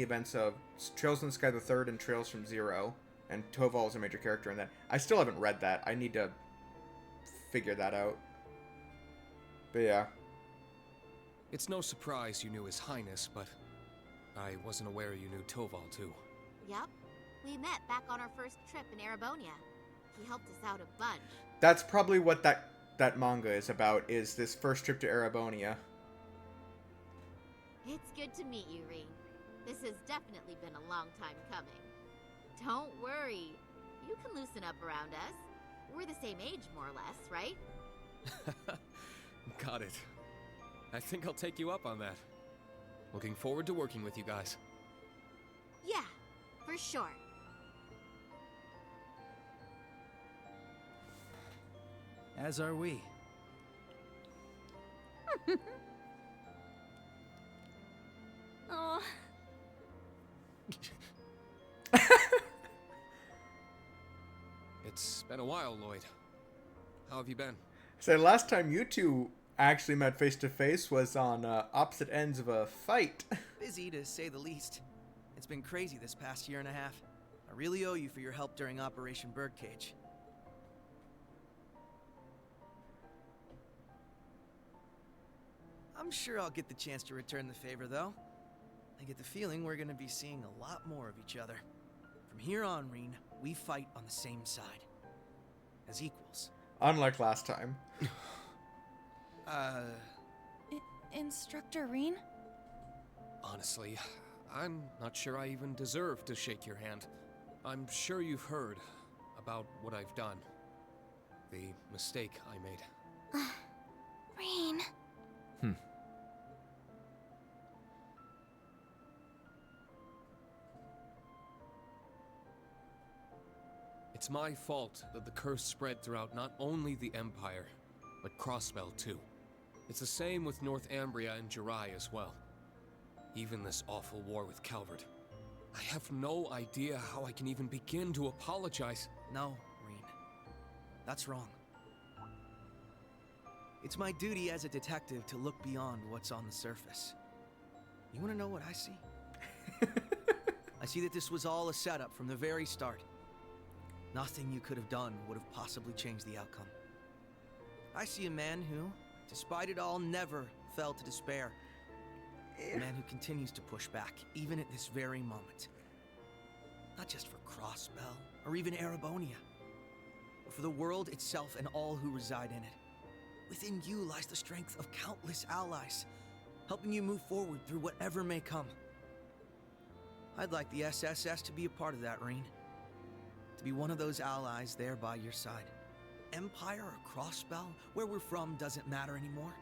events of Trails in the Sky the Third and Trails from Zero, and Toval is a major character in that. I still haven't read that. I need to figure that out. But yeah. It's no surprise you knew His Highness, but I wasn't aware you knew Toval too. Yep. We met back on our first trip in Erebonia. He helped us out a bunch. That's probably what that manga is about, is this first trip to Erebonia. It's good to meet you, Reen. This has definitely been a long time coming. Don't worry. You can loosen up around us. We're the same age, more or less, right? Got it. I think I'll take you up on that. Looking forward to working with you guys. Yeah, for sure. As are we. Oh. It's been a while, Lloyd. How have you been? So last time you two actually met face to face was on opposite ends of a fight. Busy, to say the least. It's been crazy this past year and a half. I really owe you for your help during Operation Birdcage. I'm sure I'll get the chance to return the favor, though. I get the feeling we're gonna be seeing a lot more of each other. From here on, Reen, we fight on the same side. As equals. Unlike last time. Instructor Reen? Honestly, I'm not sure I even deserve to shake your hand. I'm sure you've heard about what I've done. The mistake I made. Reen. It's my fault that the curse spread throughout not only the Empire, but Crossbell too. It's the same with North Ambria and Jirai as well. Even this awful war with Calvert. I have no idea how I can even begin to apologize. No, Reen. That's wrong. It's my duty as a detective to look beyond what's on the surface. You want to know what I see? I see that this was all a setup from the very start. Nothing you could have done would have possibly changed the outcome. I see a man who, despite it all, never fell to despair. A man who continues to push back, even at this very moment. Not just for Crossbell, or even Erebonia, but for the world itself and all who reside in it. Within you lies the strength of countless allies, helping you move forward through whatever may come. I'd like the SSS to be a part of that, Reen. To be one of those allies there by your side. Empire or Crossbell, where we're from doesn't matter anymore.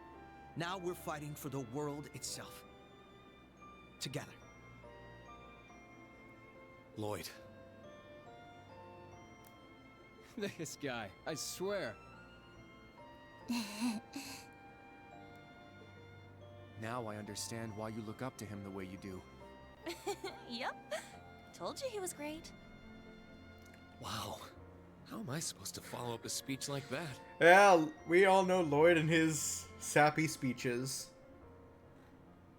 Now we're fighting for the world itself. Together. Lloyd. This guy, I swear. Now I understand why you look up to him the way you do. Yep. Told you he was great. Wow. How am I supposed to follow up a speech like that? Yeah, we all know Lloyd and his sappy speeches.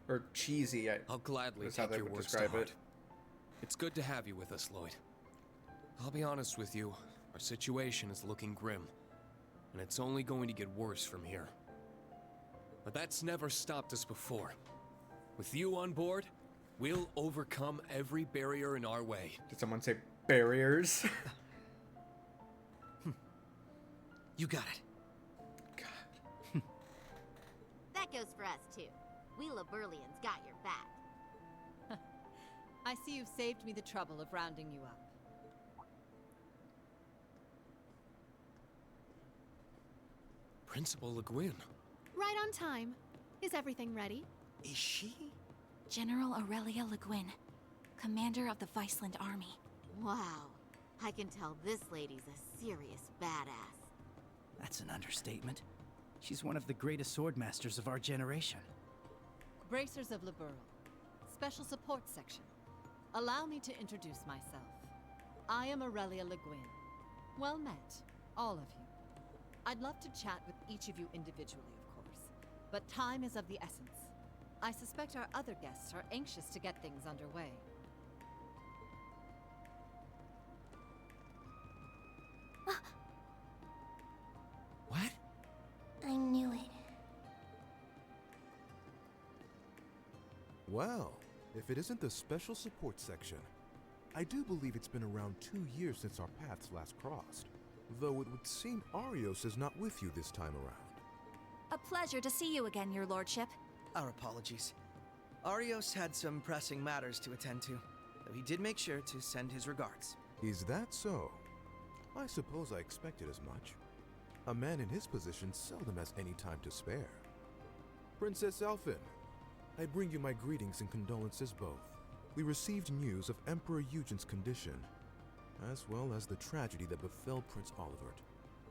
Or cheesy, I'll gladly that's how take they your would words describe to heart. it. It's good to have you with us, Lloyd. I'll be honest with you, our situation is looking grim, and it's only going to get worse from here. But that's never stopped us before. With you on board, we'll overcome every barrier in our way. Did someone say barriers? You got it. That goes for us, too. We Laburlians got your back. I see you've saved me the trouble of rounding you up. Principal Le Guin. Right on time. Is everything ready? Is she? General Aurelia Le Guin, commander of the Viceland Army. Wow. I can tell this lady's a serious badass. That's an understatement. She's one of the greatest swordmasters of our generation. Bracers of Liberl. Special Support Section. Allow me to introduce myself. I am Aurelia Le Guin. Well met, all of you. I'd love to chat with each of you individually, of course, but time is of the essence. I suspect our other guests are anxious to get things underway. What? I knew it. Well, if it isn't the special support section, I do believe it's been around 2 years since our paths last crossed. Though it would seem Arios is not with you this time around. A pleasure to see you again, Your Lordship. Our apologies. Arios had some pressing matters to attend to, though he did make sure to send his regards. Is that so? I suppose I expected as much. A man in his position seldom has any time to spare. Princess Elphin, I bring you my greetings and condolences both. We received news of Emperor Eugen's condition, as well as the tragedy that befell Prince Olivert.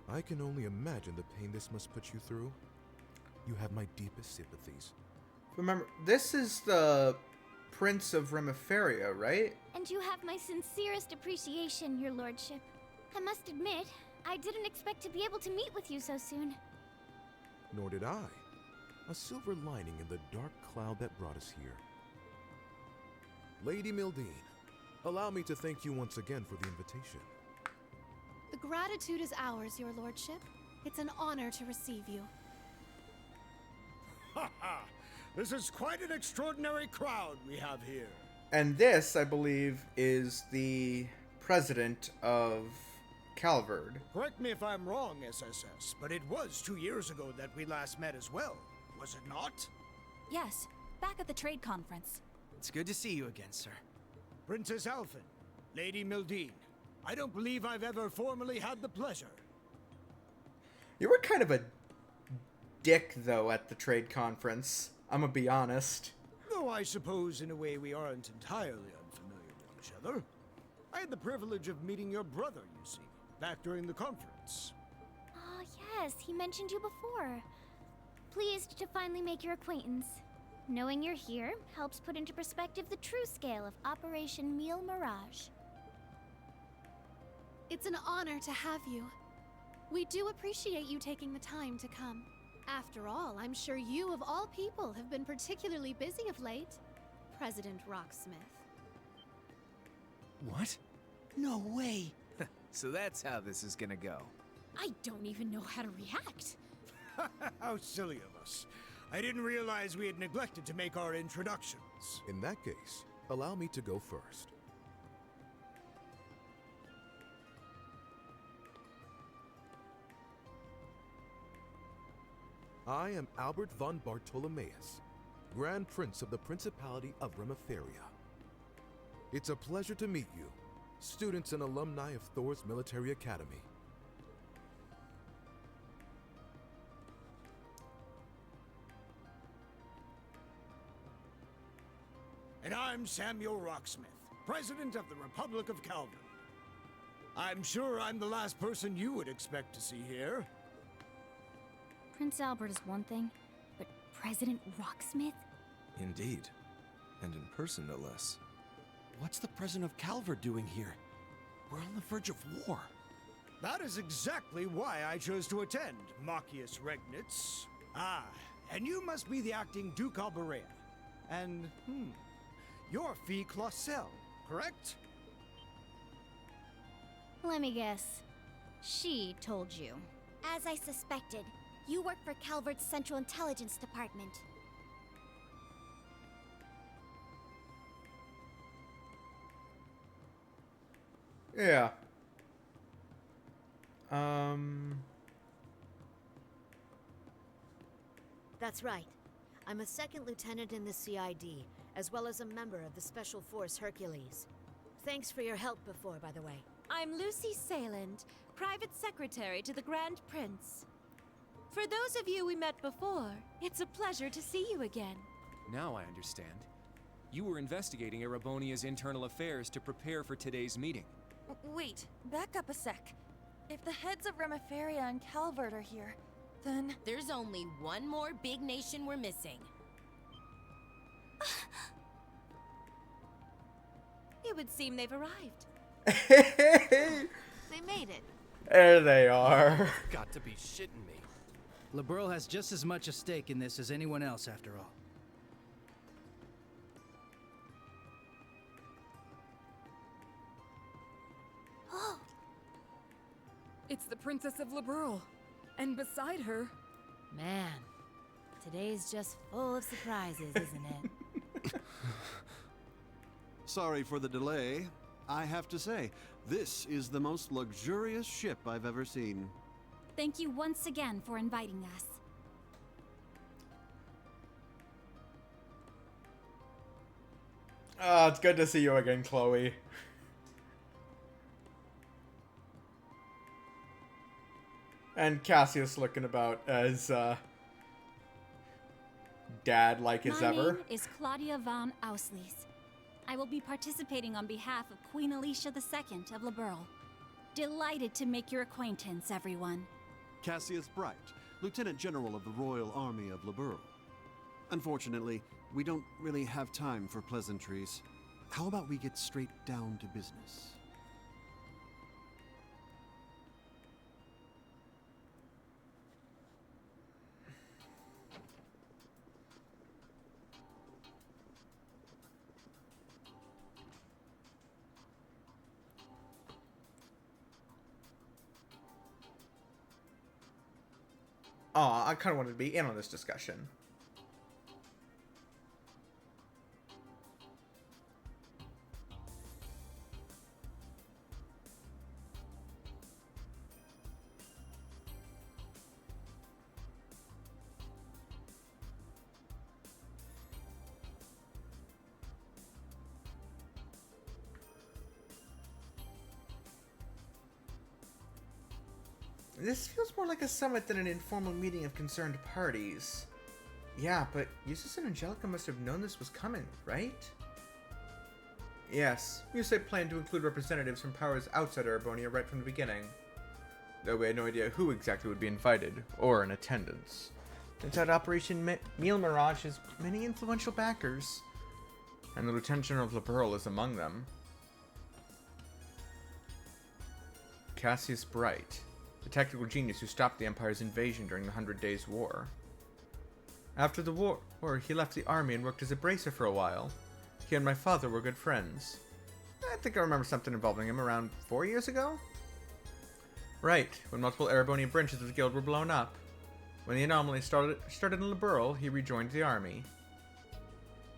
I can only imagine the pain this must put you through. You have my deepest sympathies. Remember, this is the Prince of Remiferia, right? And you have my sincerest appreciation, Your Lordship. I must admit, I didn't expect to be able to meet with you so soon. Nor did I. A silver lining in the dark cloud that brought us here. Lady Mildine, allow me to thank you once again for the invitation. The gratitude is ours, Your Lordship. It's an honor to receive you. Ha ha! This is quite an extraordinary crowd we have here. And this, I believe, is the president of Calvard. Correct me if I'm wrong, SSS, but it was 2 years ago that we last met as well, was it not? Yes, back at the trade conference. It's good to see you again, sir. Princess Alphin, Lady Mildine, I don't believe I've ever formally had the pleasure. You were kind of a dick, though, at the trade conference. I'm gonna be honest. Though I suppose in a way we aren't entirely unfamiliar with each other. I had the privilege of meeting your brother, you see, back during the conference. Oh, yes, he mentioned you before. Pleased to finally make your acquaintance. Knowing you're here helps put into perspective the true scale of Operation Meal Mirage. It's an honor to have you. We do appreciate you taking the time to come. After all, I'm sure you, of all people, have been particularly busy of late, President Rocksmith. What? No way! So that's how this is gonna go. I don't even know how to react. How silly of us. I didn't realize we had neglected to make our introductions. In that case, allow me to go first. I am Albert von Bartolomeus, Grand Prince of the Principality of Remiferia. It's a pleasure to meet you, students and alumni of Thor's Military Academy. And I'm Samuel Rocksmith, President of the Republic of Calvin. I'm sure I'm the last person you would expect to see here. Prince Albert is one thing, but President Rocksmith? Indeed. And in person, no less. What's the President of Calvard doing here? We're on the verge of war. That is exactly why I chose to attend, Machius Regnitz. Ah, and you must be the acting Duke Alberea. And, you're Fee Clausel, correct? Let me guess. She told you. As I suspected, you work for Calvard's Central Intelligence Department. Yeah. That's right. I'm a second lieutenant in the CID, as well as a member of the Special Force Hercules. Thanks for your help before, by the way. I'm Lucy Sayland, Private Secretary to the Grand Prince. For those of you we met before, it's a pleasure to see you again. Now I understand. You were investigating Erebonia's internal affairs to prepare for today's meeting. Wait, back up a sec. If the heads of Remiferia and Calvard are here, then... There's only one more big nation we're missing. It would seem they've arrived. They made it. There they are. Got to be shitting me. Liberl has just as much a stake in this as anyone else, after all. Oh! It's the Princess of Liberl. And beside her... Man, today's just full of surprises, isn't it? Sorry for the delay. I have to say, this is the most luxurious ship I've ever seen. Thank you once again for inviting us. It's good to see you again, Chloe. And Cassius looking about as dad-like as ever. My name is Claudia von Auslies. I will be participating on behalf of Queen Alicia II of Liberl. Delighted to make your acquaintance, everyone. Cassius Bright, Lieutenant General of the Royal Army of Liberl. Unfortunately, we don't really have time for pleasantries. How about we get straight down to business? Aw, I kind of wanted to be in on this discussion. This feels more like a summit than an informal meeting of concerned parties. Yeah, but Eustace and Angelica must have known this was coming, right? Yes, Eustace planned to include representatives from powers outside Erebonia right from the beginning. Though we had no idea who exactly would be invited, or in attendance. Turns out Operation Meal Mirage has many influential backers, and the Lieutenant General of Liberl is among them. Cassius Bright, the tactical genius who stopped the Empire's invasion during the 100 Days' War. After the war, he left the army and worked as a bracer for a while. He and my father were good friends. I think I remember something involving him around 4 years ago? Right, when multiple Erebonian branches of the guild were blown up. When the anomaly started in Liberl, he rejoined the army.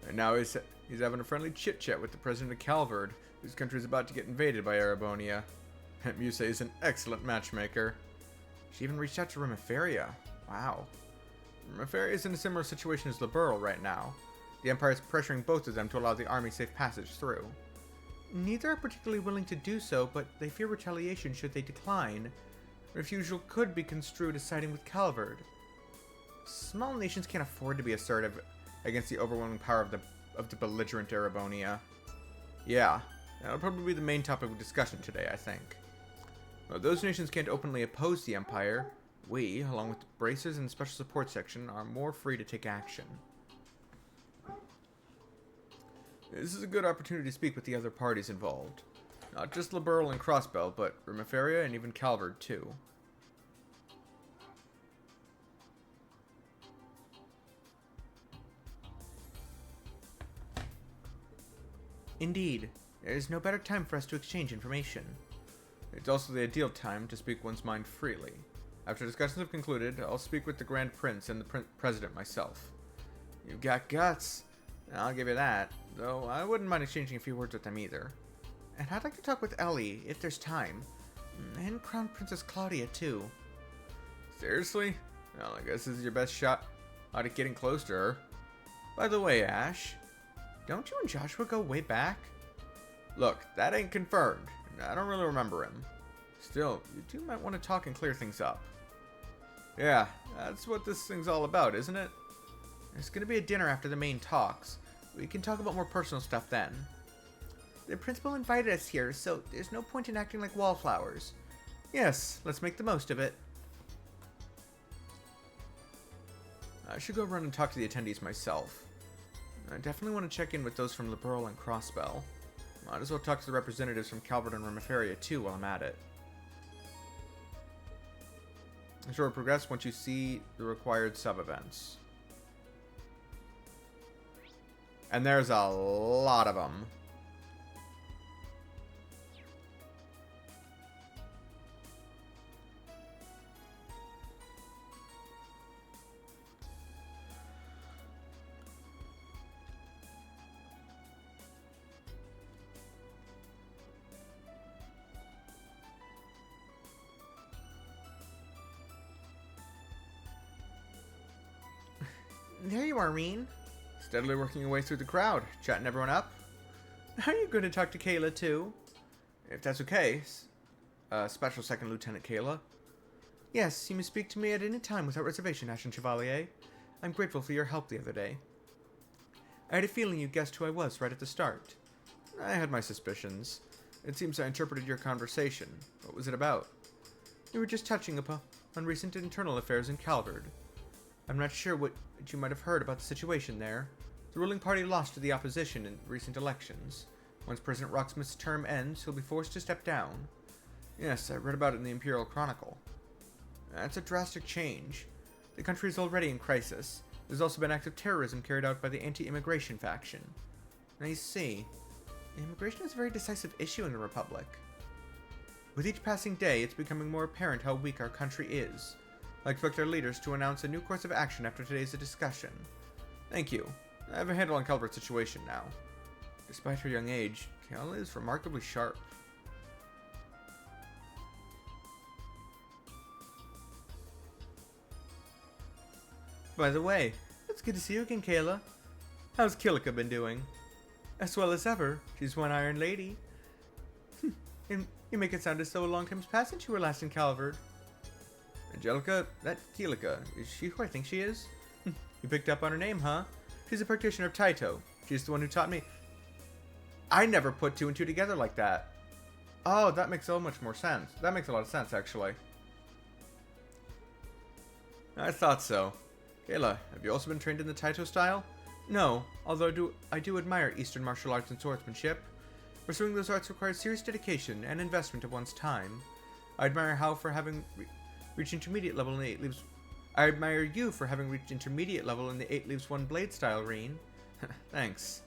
And now he's having a friendly chit-chat with the president of Calvard, whose country is about to get invaded by Erebonia. Muse is an excellent matchmaker. She even reached out to Rimaferia. Wow. Rimaferia is in a similar situation as Liberl right now. The Empire is pressuring both of them to allow the army safe passage through. Neither are particularly willing to do so, but they fear retaliation should they decline. Refusal could be construed as siding with Calvard. Small nations can't afford to be assertive against the overwhelming power of the belligerent Erebonia. Yeah, that'll probably be the main topic of discussion today, I think. While those nations can't openly oppose the Empire, we, along with the Bracers and the Special Support Section, are more free to take action. This is a good opportunity to speak with the other parties involved. Not just Liberl and Crossbell, but Rimaferia and even Calvard, too. Indeed, there is no better time for us to exchange information. It's also the ideal time to speak one's mind freely. After discussions have concluded, I'll speak with the Grand Prince and the President myself. You've got guts, I'll give you that, though I wouldn't mind exchanging a few words with them either. And I'd like to talk with Ellie, if there's time. And Crown Princess Claudia, too. Seriously? Well, I guess this is your best shot at getting close to her. By the way, Ash, don't you and Joshua go way back? Look, that ain't confirmed. I don't really remember him. Still, you two might want to talk and clear things up. Yeah, that's what this thing's all about, isn't it? There's gonna be a dinner after the main talks. We can talk about more personal stuff then. The principal invited us here, so there's no point in acting like wallflowers. Yes, let's make the most of it. I should go run and talk to the attendees myself. I definitely want to check in with those from Liberl and Crossbell. Might as well talk to the representatives from Calvard and Rimaferia too while I'm at it. I'm sure it'll progress once you see the required sub-events. And there's a lot of them. There you are, Reen. Steadily working your way through the crowd, chatting everyone up. Are you going to talk to Kayla, too? If that's okay, Special Second Lieutenant Kayla. Yes, you may speak to me at any time without reservation, Ashen Chevalier. I'm grateful for your help the other day. I had a feeling you guessed who I was right at the start. I had my suspicions. It seems I interpreted your conversation. What was it about? You were just touching upon recent internal affairs in Calvard. I'm not sure what you might have heard about the situation there. The ruling party lost to the opposition in recent elections. Once President Rocksmith's term ends, he'll be forced to step down. Yes, I read about it in the Imperial Chronicle. That's a drastic change. The country is already in crisis. There's also been acts of terrorism carried out by the anti-immigration faction. I see. Immigration is a very decisive issue in the Republic. With each passing day, it's becoming more apparent how weak our country is. I expect our leaders to announce a new course of action after today's discussion. Thank you. I have a handle on Calvert's situation now. Despite her young age, Kayla is remarkably sharp. By the way, it's good to see you again, Kayla. How's Kilika been doing? As well as ever. She's one iron lady. And you make it sound as though a long time's passed since you were last in Calvard. Angelica, that Kilika, is she who I think she is? You picked up on her name, huh? She's a practitioner of Taito. She's the one who taught me. I never put two and two together like that. Oh, that makes so much more sense. That makes a lot of sense, actually. I thought so. Kayla, have you also been trained in the Taito style? No, although I do admire Eastern martial arts and swordsmanship. Pursuing those arts requires serious dedication and investment of one's time. I admire how for having reached intermediate level in the 8 leaves. I admire you for having reached intermediate level in the 8 leaves 1 blade style, Reen. Thanks.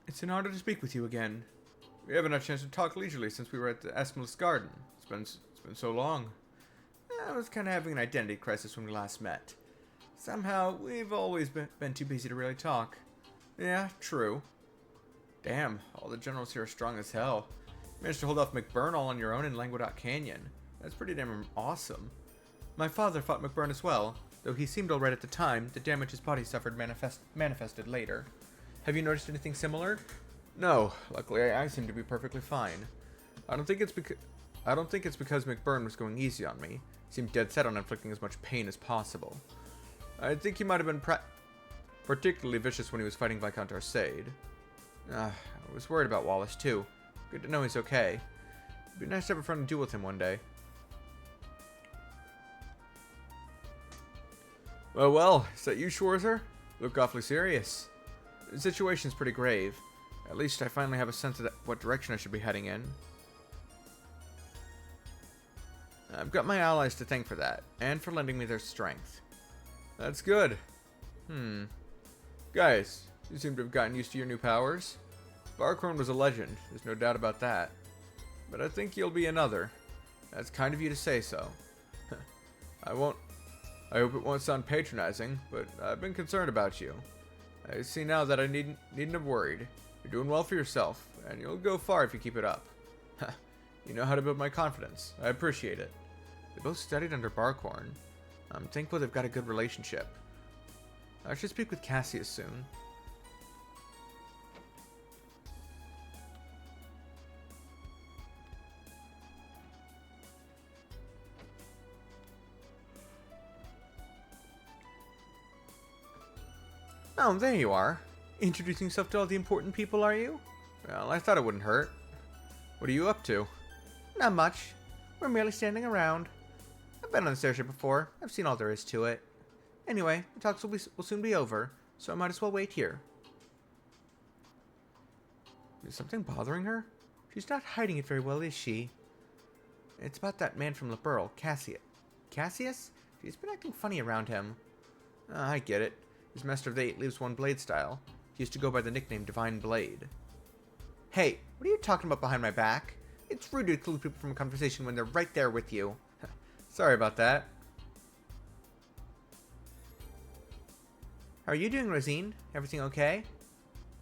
It's an honor to speak with you again. We haven't had a chance to talk leisurely since we were at the Esmalus Garden. It's been so long. I was kind of having an identity crisis when we last met. Somehow, we've always been too busy to really talk. Yeah, true. Damn, all the generals here are strong as hell. You managed to hold off McBurn all on your own in Languedoc Canyon. That's pretty damn awesome. My father fought McBurn as well, though he seemed alright at the time. The damage his body suffered manifested later. Have you noticed anything similar? No, luckily I seem to be perfectly fine. I don't think it's because McBurn was going easy on me. He seemed dead set on inflicting as much pain as possible. I think he might have been particularly vicious when he was fighting Viscount Arcade. I was worried about Wallace too. Good to know he's okay. It'd be nice to have a friendly duel with him one day. Well, is that you, Schwarzer? Look awfully serious. The situation's pretty grave. At least I finally have a sense of what direction I should be heading in. I've got my allies to thank for that, and for lending me their strength. That's good. Guys, you seem to have gotten used to your new powers. Barkhorn was a legend, there's no doubt about that. But I think you'll be another. That's kind of you to say so. I hope it won't sound patronizing, but I've been concerned about you. I see now that I needn't have worried. You're doing well for yourself, and you'll go far if you keep it up. You know how to build my confidence. I appreciate it. They both studied under Barkhorn. I'm thankful they've got a good relationship. I should speak with Cassius soon. Oh, there you are. Introducing yourself to all the important people, are you? Well, I thought it wouldn't hurt. What are you up to? Not much. We're merely standing around. I've been on this airship before. I've seen all there is to it. Anyway, the talks will soon be over, so I might as well wait here. Is something bothering her? She's not hiding it very well, is she? It's about that man from Liberl, Cassius. Cassius? She's been acting funny around him. I get it. He's master of the 8 leaves 1 blade style. He used to go by the nickname Divine Blade. Hey, what are you talking about behind my back? It's rude to exclude people from a conversation when they're right there with you. Sorry about that. How are you doing, Rosine? Everything okay?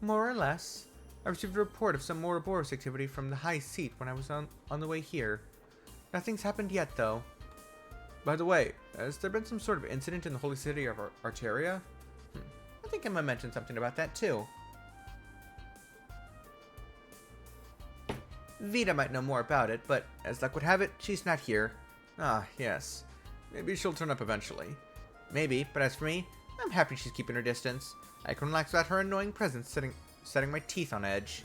More or less. I received a report of some Ouroboros activity from the High Seat when I was on the way here. Nothing's happened yet, though. By the way, has there been some sort of incident in the holy city of Arteria? I think I might mention something about that, too. Vita might know more about it, but as luck would have it, she's not here. Ah, yes. Maybe she'll turn up eventually. Maybe, but as for me, I'm happy she's keeping her distance. I can relax without her annoying presence setting my teeth on edge.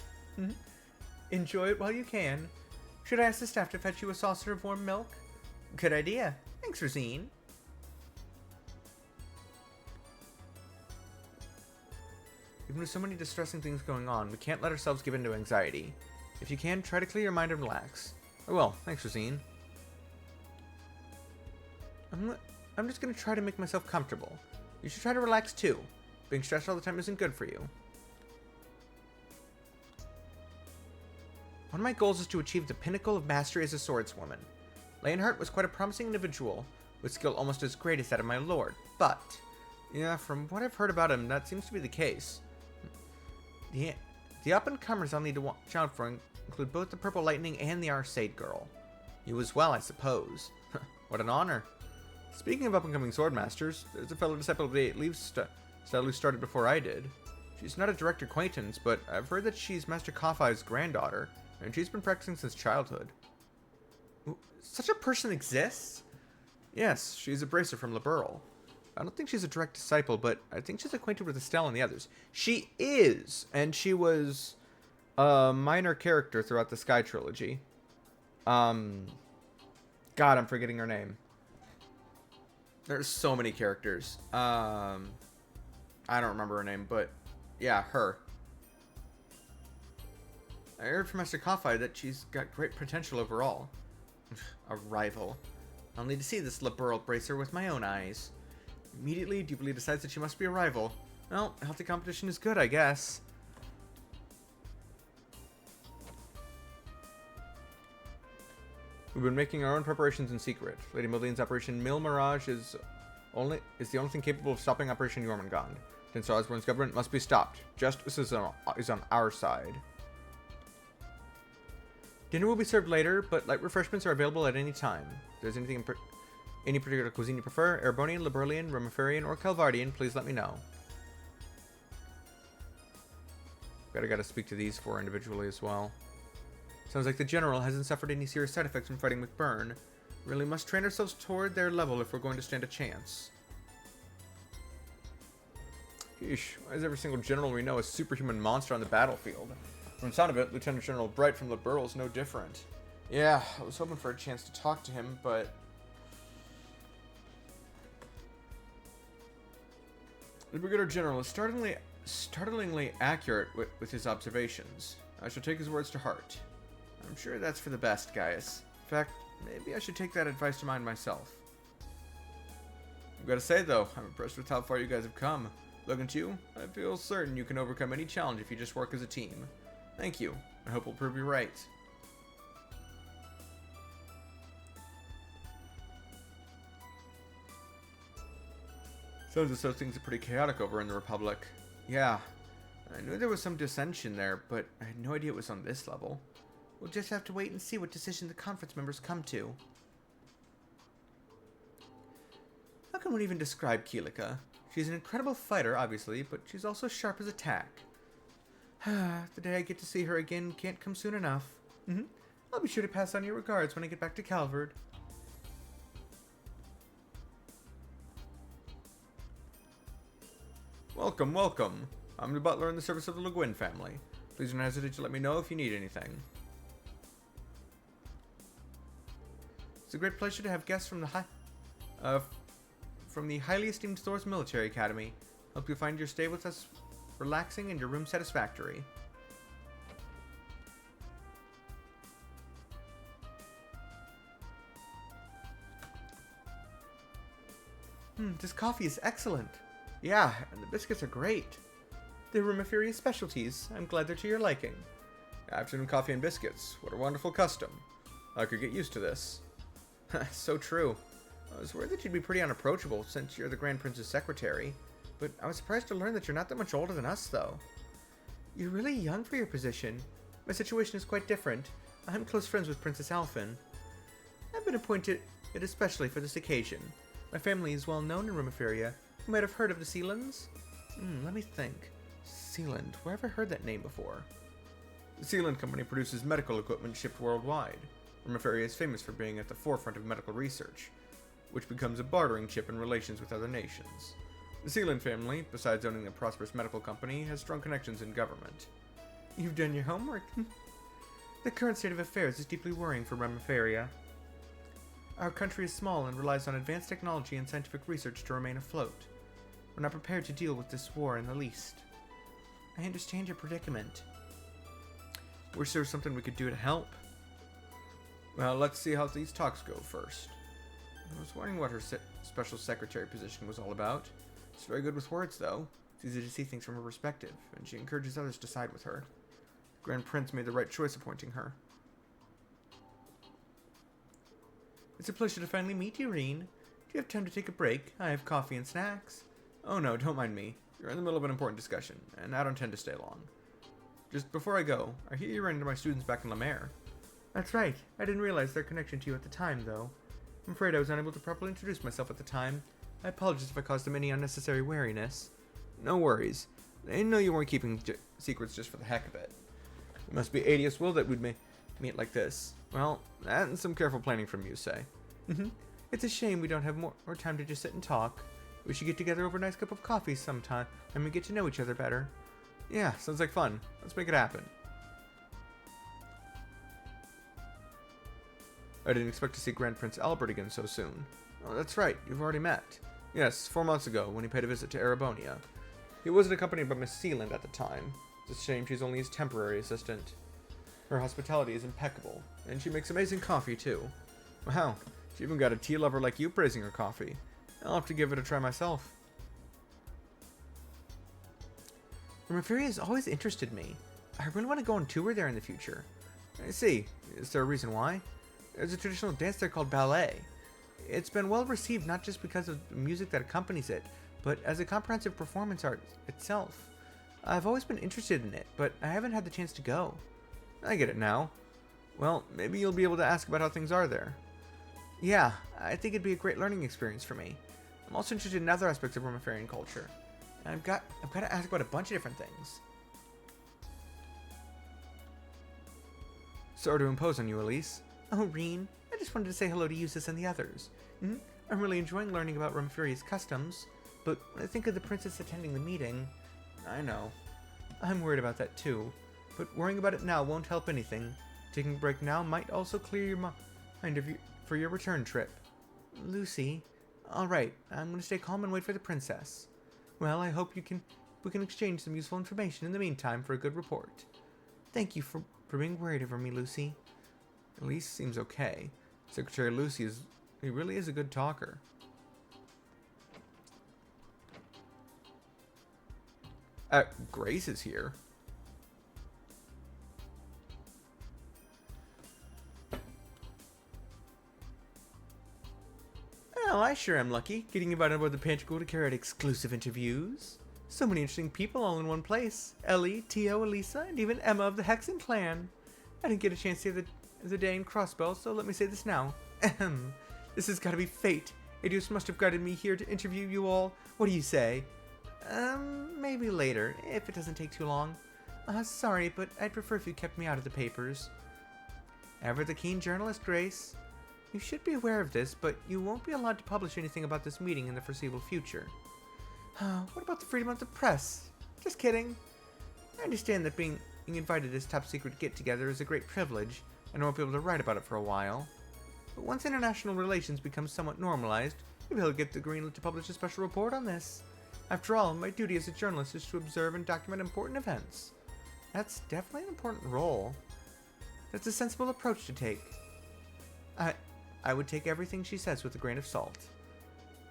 Enjoy it while you can. Should I ask the staff to fetch you a saucer of warm milk? Good idea. Thanks, Rosine. Even with so many distressing things going on, we can't let ourselves give in to anxiety. If you can, try to clear your mind and relax. I will. Thanks, Rosine. I'm just going to try to make myself comfortable. You should try to relax, too. Being stressed all the time isn't good for you. One of my goals is to achieve the pinnacle of mastery as a swordswoman. Leonhardt was quite a promising individual, with skill almost as great as that of my lord, but... yeah, from what I've heard about him, that seems to be the case. The up-and-comers I'll need to watch out for include both the Purple Lightning and the Arcade Girl. You as well, I suppose. What an honor. Speaking of up-and-coming swordmasters, there's a fellow disciple of the Eight Leaves style who started before I did. She's not a direct acquaintance, but I've heard that she's Master Kafai's granddaughter, and she's been practicing since childhood. Such a person exists? Yes, she's a bracer from Liberl. I don't think she's a direct disciple, but I think she's acquainted with Estelle and the others. She is! And she was a minor character throughout the Sky Trilogy. God, I'm forgetting her name. There's so many characters. I don't remember her name, but yeah, her. I heard from Master Kafai that she's got great potential overall. A rival. I'll need to see this Liberl bracer with my own eyes. Immediately, Jubilee decides that she must be a rival. Well, healthy competition is good, I guess. We've been making our own preparations in secret. Lady Moline's Operation Mille Mirage is the only thing capable of stopping Operation Jormungand. Prince Osborne's government must be stopped. Justice is on our side. Dinner will be served later, but light refreshments are available at any time. If there's anything any particular cuisine you prefer, Erebonian, Liberlian, Romiferian, or Calvardian, please let me know. Gotta speak to these four individually as well. Sounds like the General hasn't suffered any serious side effects from fighting McBurn. Really must train ourselves toward their level if we're going to stand a chance. Yeesh, why is every single general we know a superhuman monster on the battlefield? From the sound of it, Lieutenant General Bright from Liberl is no different. Yeah, I was hoping for a chance to talk to him, but... The Brigadier General is startlingly accurate with his observations. I shall take his words to heart. I'm sure that's for the best, guys. In fact, maybe I should take that advice to mind myself. I've got to say, though, I'm impressed with how far you guys have come. Looking at you, I feel certain you can overcome any challenge if you just work as a team. Thank you. I hope we'll prove you right. Sounds as though things are pretty chaotic over in the Republic. Yeah, I knew there was some dissension there, but I had no idea it was on this level. We'll just have to wait and see what decision the conference members come to. How can one even describe Keelika? She's an incredible fighter, obviously, but she's also sharp as a tack. The day I get to see her again can't come soon enough. I'll be sure to pass on your regards when I get back to Calvard. Welcome, welcome. I'm the butler in the service of the Le Guin family. Please don't hesitate to let me know if you need anything. It's a great pleasure to have guests from the highly esteemed Thor's Military Academy. Hope you find your stay with us relaxing and your room satisfactory. This coffee is excellent. Yeah, and the biscuits are great. They're Romiferian specialties. I'm glad they're to your liking. Afternoon coffee and biscuits. What a wonderful custom. I could get used to this. So true. I was worried that you'd be pretty unapproachable since you're the Grand Prince's secretary. but I was surprised to learn that you're not that much older than us, though. You're really young for your position. My situation is quite different. I'm close friends with Princess Alphen. I've been appointed it especially for this occasion. My family is well known in Rumeferia. You might have heard of the Sealands? Let me think. Sealand, where have I heard that name before? The Sealand Company produces medical equipment shipped worldwide. Rumeferia is famous for being at the forefront of medical research, which becomes a bartering chip in relations with other nations. The Sealand family, besides owning a prosperous medical company, has strong connections in government. You've done your homework. The current state of affairs is deeply worrying for Rumeferia. Our country is small and relies on advanced technology and scientific research to remain afloat. We're not prepared to deal with this war in the least. I understand your predicament. Wish there was something we could do to help. Well, let's see how these talks go first. I was wondering what her special secretary position was all about. She's very good with words, though. It's easy to see things from her perspective, and she encourages others to side with her. The Grand Prince made the right choice appointing her. It's a pleasure to finally meet you, Reen. Do you have time to take a break? I have coffee and snacks. Oh no, don't mind me. You're in the middle of an important discussion, and I don't tend to stay long. Just before I go, I hear you ran into my students back in La Mer. That's right. I didn't realize their connection to you at the time, though. I'm afraid I was unable to properly introduce myself at the time. I apologize if I caused them any unnecessary wariness. No worries. They know you weren't keeping secrets just for the heck of it. It must be Adius will that we'd meet like this. Well, that and some careful planning from you, say. It's a shame we don't have more time to just sit and talk. We should get together over a nice cup of coffee sometime and we get to know each other better. Yeah, sounds like fun. Let's make it happen. I didn't expect to see Grand Prince Albert again so soon. Oh, that's right. You've already met. Yes, 4 months ago when he paid a visit to Erebonia. He wasn't accompanied by Miss Sealand at the time. It's a shame she's only his temporary assistant. Her hospitality is impeccable, and she makes amazing coffee too. Wow, she even got a tea lover like you praising her coffee. I'll have to give it a try myself. Rumeferia has always interested me. I really want to go on tour there in the future. I see. Is there a reason why? There's a traditional dance there called ballet. It's been well received not just because of the music that accompanies it, but as a comprehensive performance art itself. I've always been interested in it, but I haven't had the chance to go. I get it now. Well, maybe you'll be able to ask about how things are there. Yeah, I think it'd be a great learning experience for me. I'm also interested in other aspects of Rumeferian culture. And I've got to ask about a bunch of different things. Sorry to impose on you, Elise. Oh, Reen, I just wanted to say hello to Eustace and the others. I'm really enjoying learning about Rumeferia's customs, but when I think of the princess attending the meeting, I know. I'm worried about that too, but worrying about it now won't help anything. Taking a break now might also clear your mind for your return trip. Lucy, alright, I'm going to stay calm and wait for the princess. Well, I hope we can exchange some useful information in the meantime for a good report. Thank you for being worried over me, Lucy. Elise seems okay. Secretary Lucy he really is a good talker. Grace is here. Well, I sure am lucky, getting invited aboard the Panticle to carry out exclusive interviews. So many interesting people all in one place. Ellie, Tio, Elisa, and even Emma of the Hexen clan. I didn't get a chance to see the day in Crossbell, so let me say this now. Ahem. This has got to be fate. Adios must have guided me here to interview you all. What do you say? Maybe later, if it doesn't take too long. Sorry, but I'd prefer if you kept me out of the papers. Ever the keen journalist, Grace. You should be aware of this, but you won't be allowed to publish anything about this meeting in the foreseeable future. What about the freedom of the press? Just kidding. I understand that being invited to this top-secret get-together is a great privilege, and I won't be able to write about it for a while. But once international relations become somewhat normalized, you'll be able to get the greenlit to publish a special report on this. After all, my duty as a journalist is to observe and document important events. That's definitely an important role. That's a sensible approach to take. I would take everything she says with a grain of salt.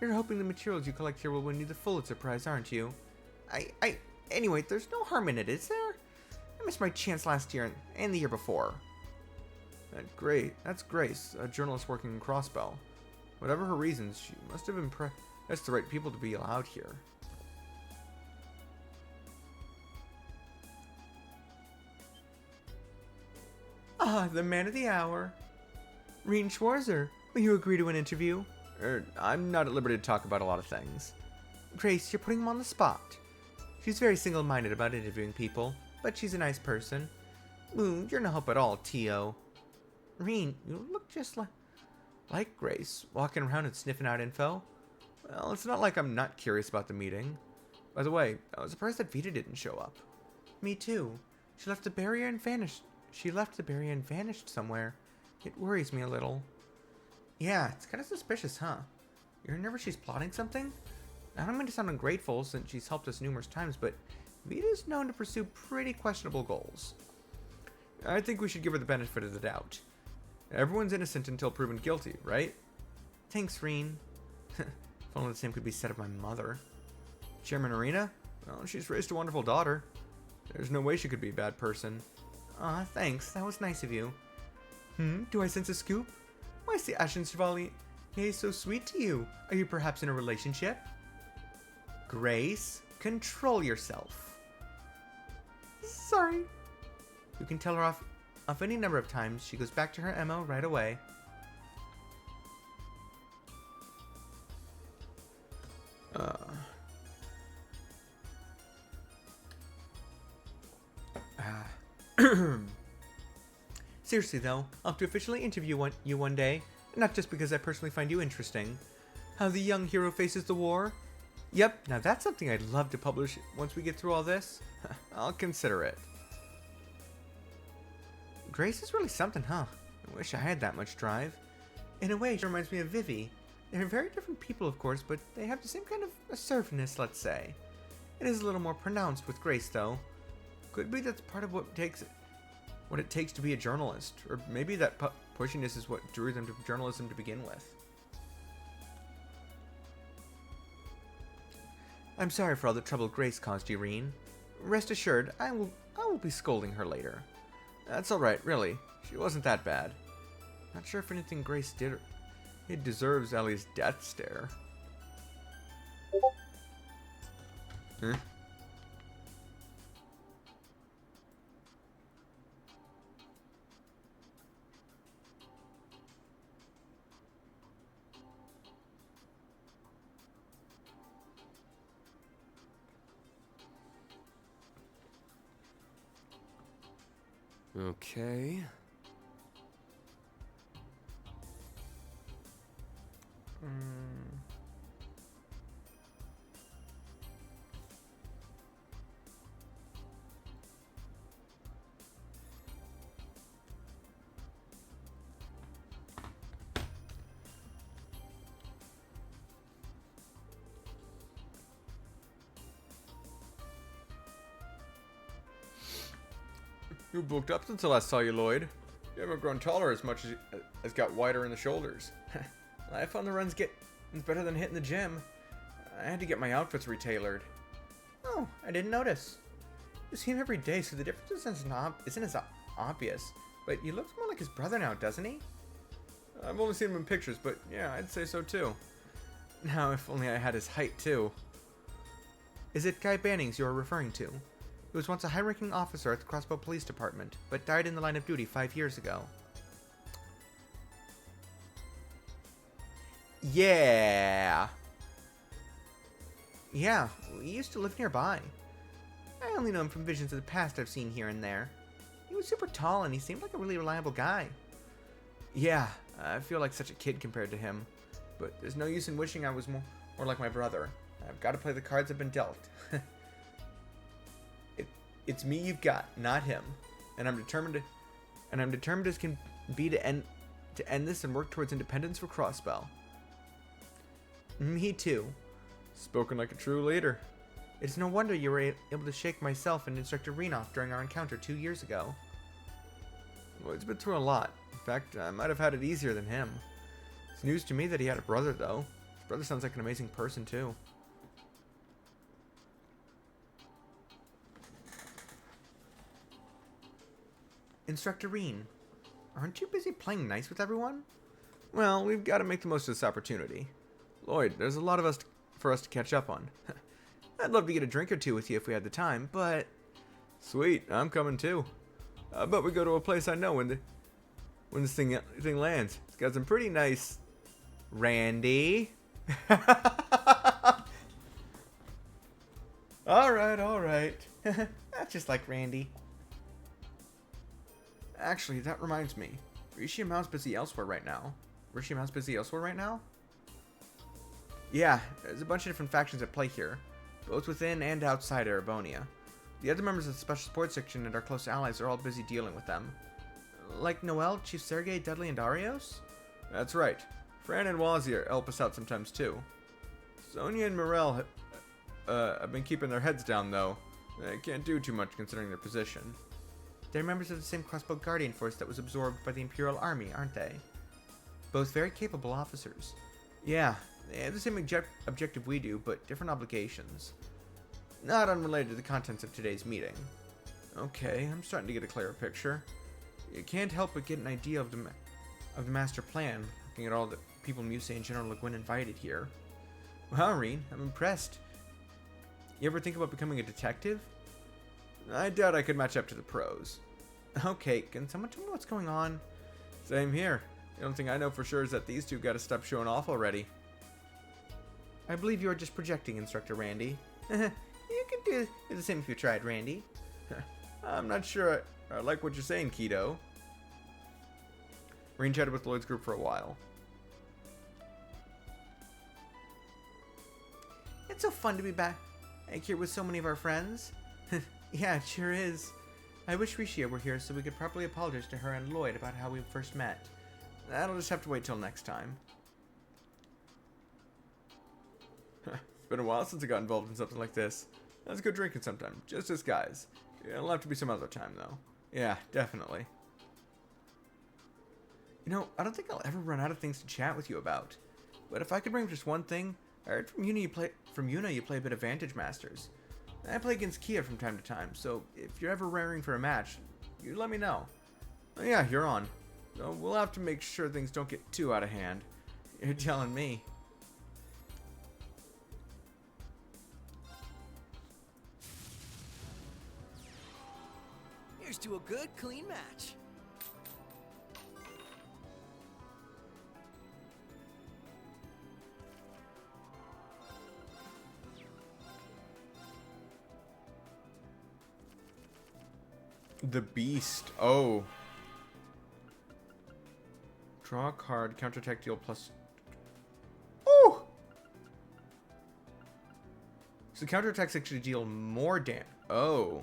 You're hoping the materials you collect here will win you the Pulitzer Prize, aren't you? Anyway, there's no harm in it, is there? I missed my chance last year and the year before. That's Grace, a journalist working in Crossbell. Whatever her reasons, she must have impressed the right people to be allowed here. Ah, the man of the hour. Reen Schwarzer, will you agree to an interview? I'm not at liberty to talk about a lot of things. Grace, you're putting him on the spot. She's very single-minded about interviewing people, but she's a nice person. Ooh, you're no help at all, T.O. Reen, you look just like Grace, walking around and sniffing out info. Well, it's not like I'm not curious about the meeting. By the way, I was surprised that Vita didn't show up. Me too. She left the barrier and vanished somewhere. It worries me a little. Yeah, it's kind of suspicious, huh? You're nervous she's plotting something? I don't mean to sound ungrateful since she's helped us numerous times, but Vita's known to pursue pretty questionable goals. I think we should give her the benefit of the doubt. Everyone's innocent until proven guilty, right? Thanks, Reen. If only the same could be said of my mother. Chairman Arena? Well, she's raised a wonderful daughter. There's no way she could be a bad person. Aw, thanks. That was nice of you. Do I sense a scoop? Why is the Ashen Chevalier so sweet to you? Are you perhaps in a relationship? Grace, control yourself. Sorry. You can tell her off any number of times. She goes back to her MO right away. Seriously though, I'll have to officially interview you one day, not just because I personally find you interesting. How the young hero faces the war? Yep, now that's something I'd love to publish once we get through all this. I'll consider it. Grace is really something, huh? I wish I had that much drive. In a way, she reminds me of Vivi. They're very different people, of course, but they have the same kind of assertiveness, let's say. It is a little more pronounced with Grace, though. Could be that's part of what it takes to be a journalist, or maybe that pushiness is what drew them to journalism to begin with. I'm sorry for all the trouble Grace caused you, Reen. Rest assured, I will be scolding her later. That's alright, really. She wasn't that bad. Not sure if anything Grace did it deserves Ellie's death stare. Huh? Okay. You bulked up since I last saw you, Lloyd. You haven't grown taller as much as got wider in the shoulders. Life on the run's better than hitting the gym. I had to get my outfits retailored. Oh, I didn't notice. You see him every day, so the difference isn't as obvious. But he looks more like his brother now, doesn't he? I've only seen him in pictures, but yeah, I'd say so too. Now, if only I had his height too. Is it Guy Bannings you're referring to? He was once a high-ranking officer at the Crossbow Police Department, but died in the line of duty 5 years ago. Yeah! Yeah, we used to live nearby. I only know him from visions of the past I've seen here and there. He was super tall and he seemed like a really reliable guy. Yeah, I feel like such a kid compared to him. But there's no use in wishing I was more like my brother. I've got to play the cards I've been dealt. It's me you've got, not him. And I'm determined as can be to end this and work towards independence for Crossbell. Me too. Spoken like a true leader. It's no wonder you were able to shake myself and Instructor Renoff during our encounter 2 years ago. Lloyd's been through a lot. In fact, I might have had it easier than him. It's news to me that he had a brother, though. His brother sounds like an amazing person, too. Instructor Reen, aren't you busy playing nice with everyone? Well, we've got to make the most of this opportunity. Lloyd, there's a lot of for us to catch up on. I'd love to get a drink or two with you if we had the time, but... Sweet, I'm coming too. How about we go to a place I know when this thing lands. It's got some pretty nice... Randy. Alright. That's just like Randy. Actually, that reminds me. Rishi Mao's busy elsewhere right now. Yeah, there's a bunch of different factions at play here, both within and outside Erebonia. The other members of the Special Support Section and our close allies are all busy dealing with them. Like Noel, Chief Sergei, Dudley, and Darius? That's right. Fran and Wazir help us out sometimes too. Sonia and Morel have been keeping their heads down though. They can't do too much considering their position. They're members of the same crossbow guardian force that was absorbed by the Imperial Army, aren't they? Both very capable officers. Yeah, they have the same objective we do, but different obligations. Not unrelated to the contents of today's meeting. Okay, I'm starting to get a clearer picture. You can't help but get an idea of the master plan, looking at all the people Musei and General Le Guin invited here. Wow, Reen, I'm impressed. You ever think about becoming a detective? I doubt I could match up to the pros. Okay, can someone tell me what's going on? Same here. The only thing I know for sure is that these two gotta stop showing off already. I believe you are just projecting, Instructor Randy. You could do the same if you tried, Randy. I'm not sure I like what you're saying, Keto. Reen chatted with Lloyd's group for a while. It's so fun to be back here with so many of our friends. Yeah, it sure is. I wish Rishia were here so we could properly apologize to her and Lloyd about how we first met. That'll just have to wait till next time. It's been a while since I got involved in something like this. Let's go drinking sometime, just as guys. It'll have to be some other time, though. Yeah, definitely. You know, I don't think I'll ever run out of things to chat with you about. But if I could bring just one thing, I heard from Yuna you play a bit of Vantage Masters. I play against Kia from time to time, so if you're ever raring for a match, you let me know. Oh yeah, you're on. So we'll have to make sure things don't get too out of hand. You're telling me. Here's to a good, clean match. The Beast. Oh. Draw a card, counterattack deal plus... Oh! So counterattacks actually deal more damage. Oh.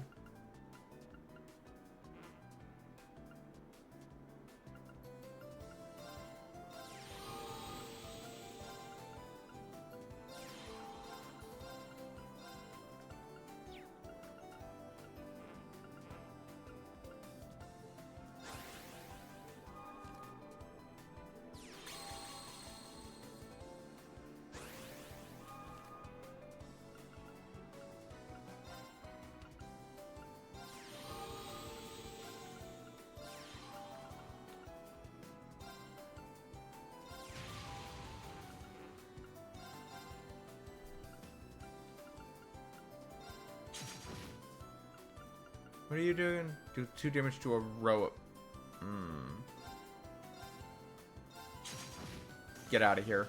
What are you doing? Do 2 damage to a row. Get out of here.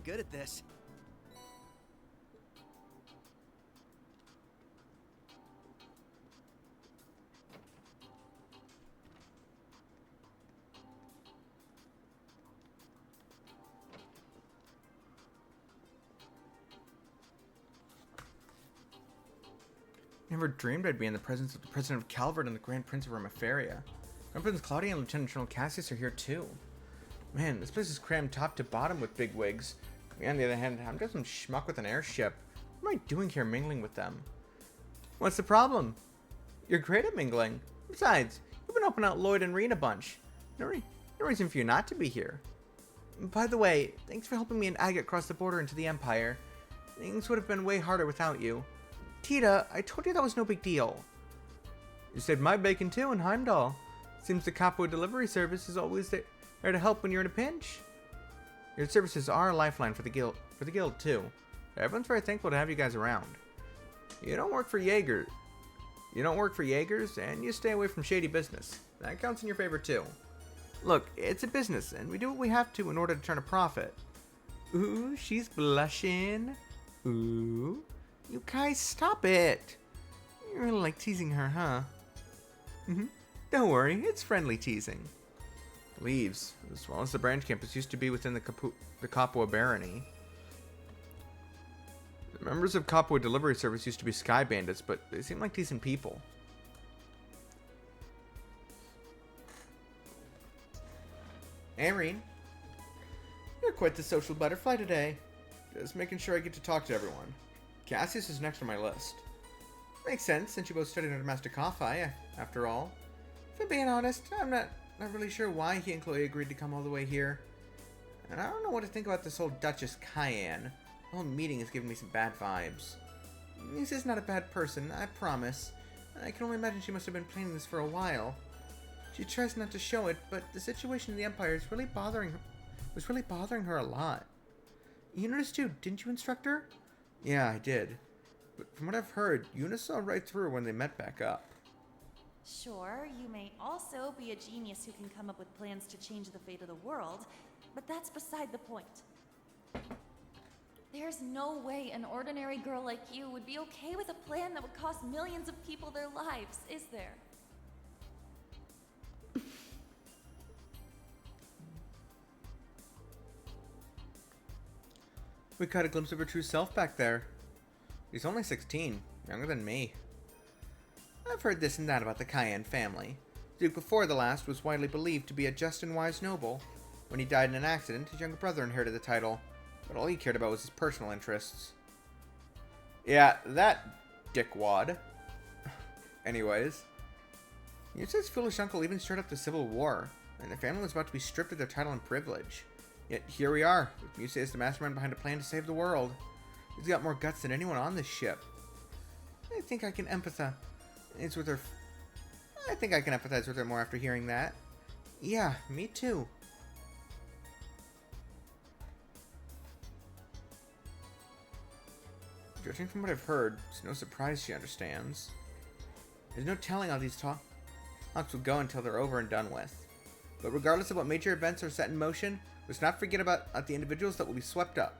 good at this. Never dreamed I'd be in the presence of the President of Calvert and the Grand Prince of Romaferia. Grand Prince Claudia and Lieutenant General Cassius are here too. Man, this place is crammed top to bottom with bigwigs. Me, on the other hand, I'm just some schmuck with an airship. What am I doing here mingling with them? What's the problem? You're great at mingling. Besides, you've been helping out Lloyd and Reen a bunch. No reason for you not to be here. By the way, thanks for helping me and Agate cross the border into the Empire. Things would have been way harder without you. Tita, I told you that was no big deal. You saved my bacon too in Heimdall. Seems the Capua delivery service is always there to help when you're in a pinch. Your services are a lifeline for the guild too. Everyone's very thankful to have you guys around. You don't work for Jaegers, and you stay away from shady business. That counts in your favor too. Look, it's a business, and we do what we have to in order to turn a profit. Ooh, she's blushing. Ooh. You guys, stop it. You really like teasing her, huh? Don't worry, it's friendly teasing. Leaves, as well as the branch campus, used to be within the Capua barony. The members of Capua Delivery Service used to be sky bandits, but they seem like decent people. Irene, you're quite the social butterfly today. Just making sure I get to talk to everyone. Cassius is next on my list. Makes sense, since you both studied under Master Coffey, after all. If I'm being honest, I'm not really sure why he and Chloe agreed to come all the way here. And I don't know what to think about this whole Duchess Cayenne. The whole meeting is giving me some bad vibes. Lisa's not a bad person, I promise. I can only imagine she must have been planning this for a while. She tries not to show it, but the situation in the Empire is really bothering her a lot. You noticed too, didn't you, Instructor? Yeah, I did. But from what I've heard, Eunice saw right through her when they met back up. Sure, you may also be a genius who can come up with plans to change the fate of the world, but that's beside the point. There's no way an ordinary girl like you would be okay with a plan that would cost millions of people their lives, is there? We caught a glimpse of her true self back there. He's only 16, younger than me. I've heard this and that about the Cayenne family. The Duke before the last was widely believed to be a just and wise noble. When he died in an accident, his younger brother inherited the title, but all he cared about was his personal interests. Yeah, that dickwad. Anyways, Yusa's foolish uncle even stirred up the Civil War, and the family was about to be stripped of their title and privilege. Yet here we are, with Musa as the mastermind behind a plan to save the world. He's got more guts than anyone on this ship. I think I can empathize with her more after hearing that. Yeah, me too. Judging from what I've heard, it's no surprise she understands. There's no telling how these talks will go until they're over and done with. But regardless of what major events are set in motion, let's not forget about the individuals that will be swept up.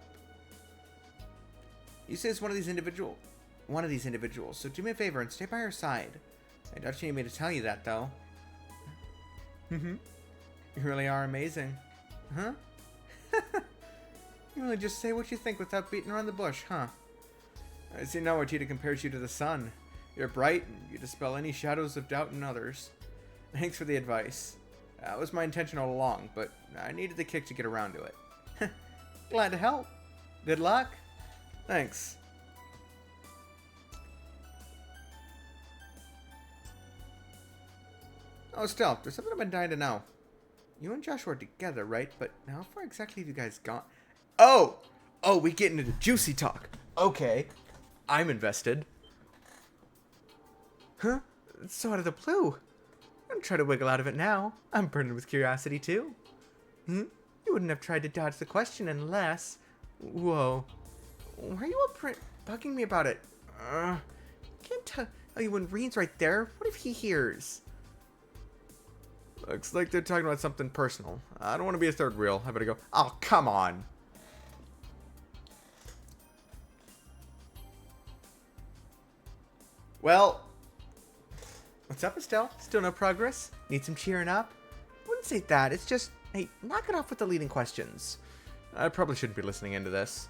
You say it's one of these individuals, so do me a favor and stay by her side. I doubt you need me to tell you that, though. You really are amazing. Huh? You really just say what you think without beating around the bush, huh? I see now why Tita compares you to the sun. You're bright, and you dispel any shadows of doubt in others. Thanks for the advice. That was my intention all along, but I needed the kick to get around to it. Glad to help. Good luck. Thanks. Oh, Stealth, there's something I've been dying to know. You and Joshua are together, right? But how far exactly have you guys gone? Oh, we get into the juicy talk. Okay. I'm invested. Huh? It's so out of the blue. Don't try to wiggle out of it now. I'm burning with curiosity, too. You wouldn't have tried to dodge the question unless... Whoa. Why are you all bugging me about it? Can't tell you when Reen's right there. What if he hears? Looks like they're talking about something personal. I don't want to be a third wheel. I better go. Oh, come on. Well, what's up, Estelle? Still no progress? Need some cheering up? Wouldn't say that. It's just, hey, knock it off with the leading questions. I probably shouldn't be listening into this.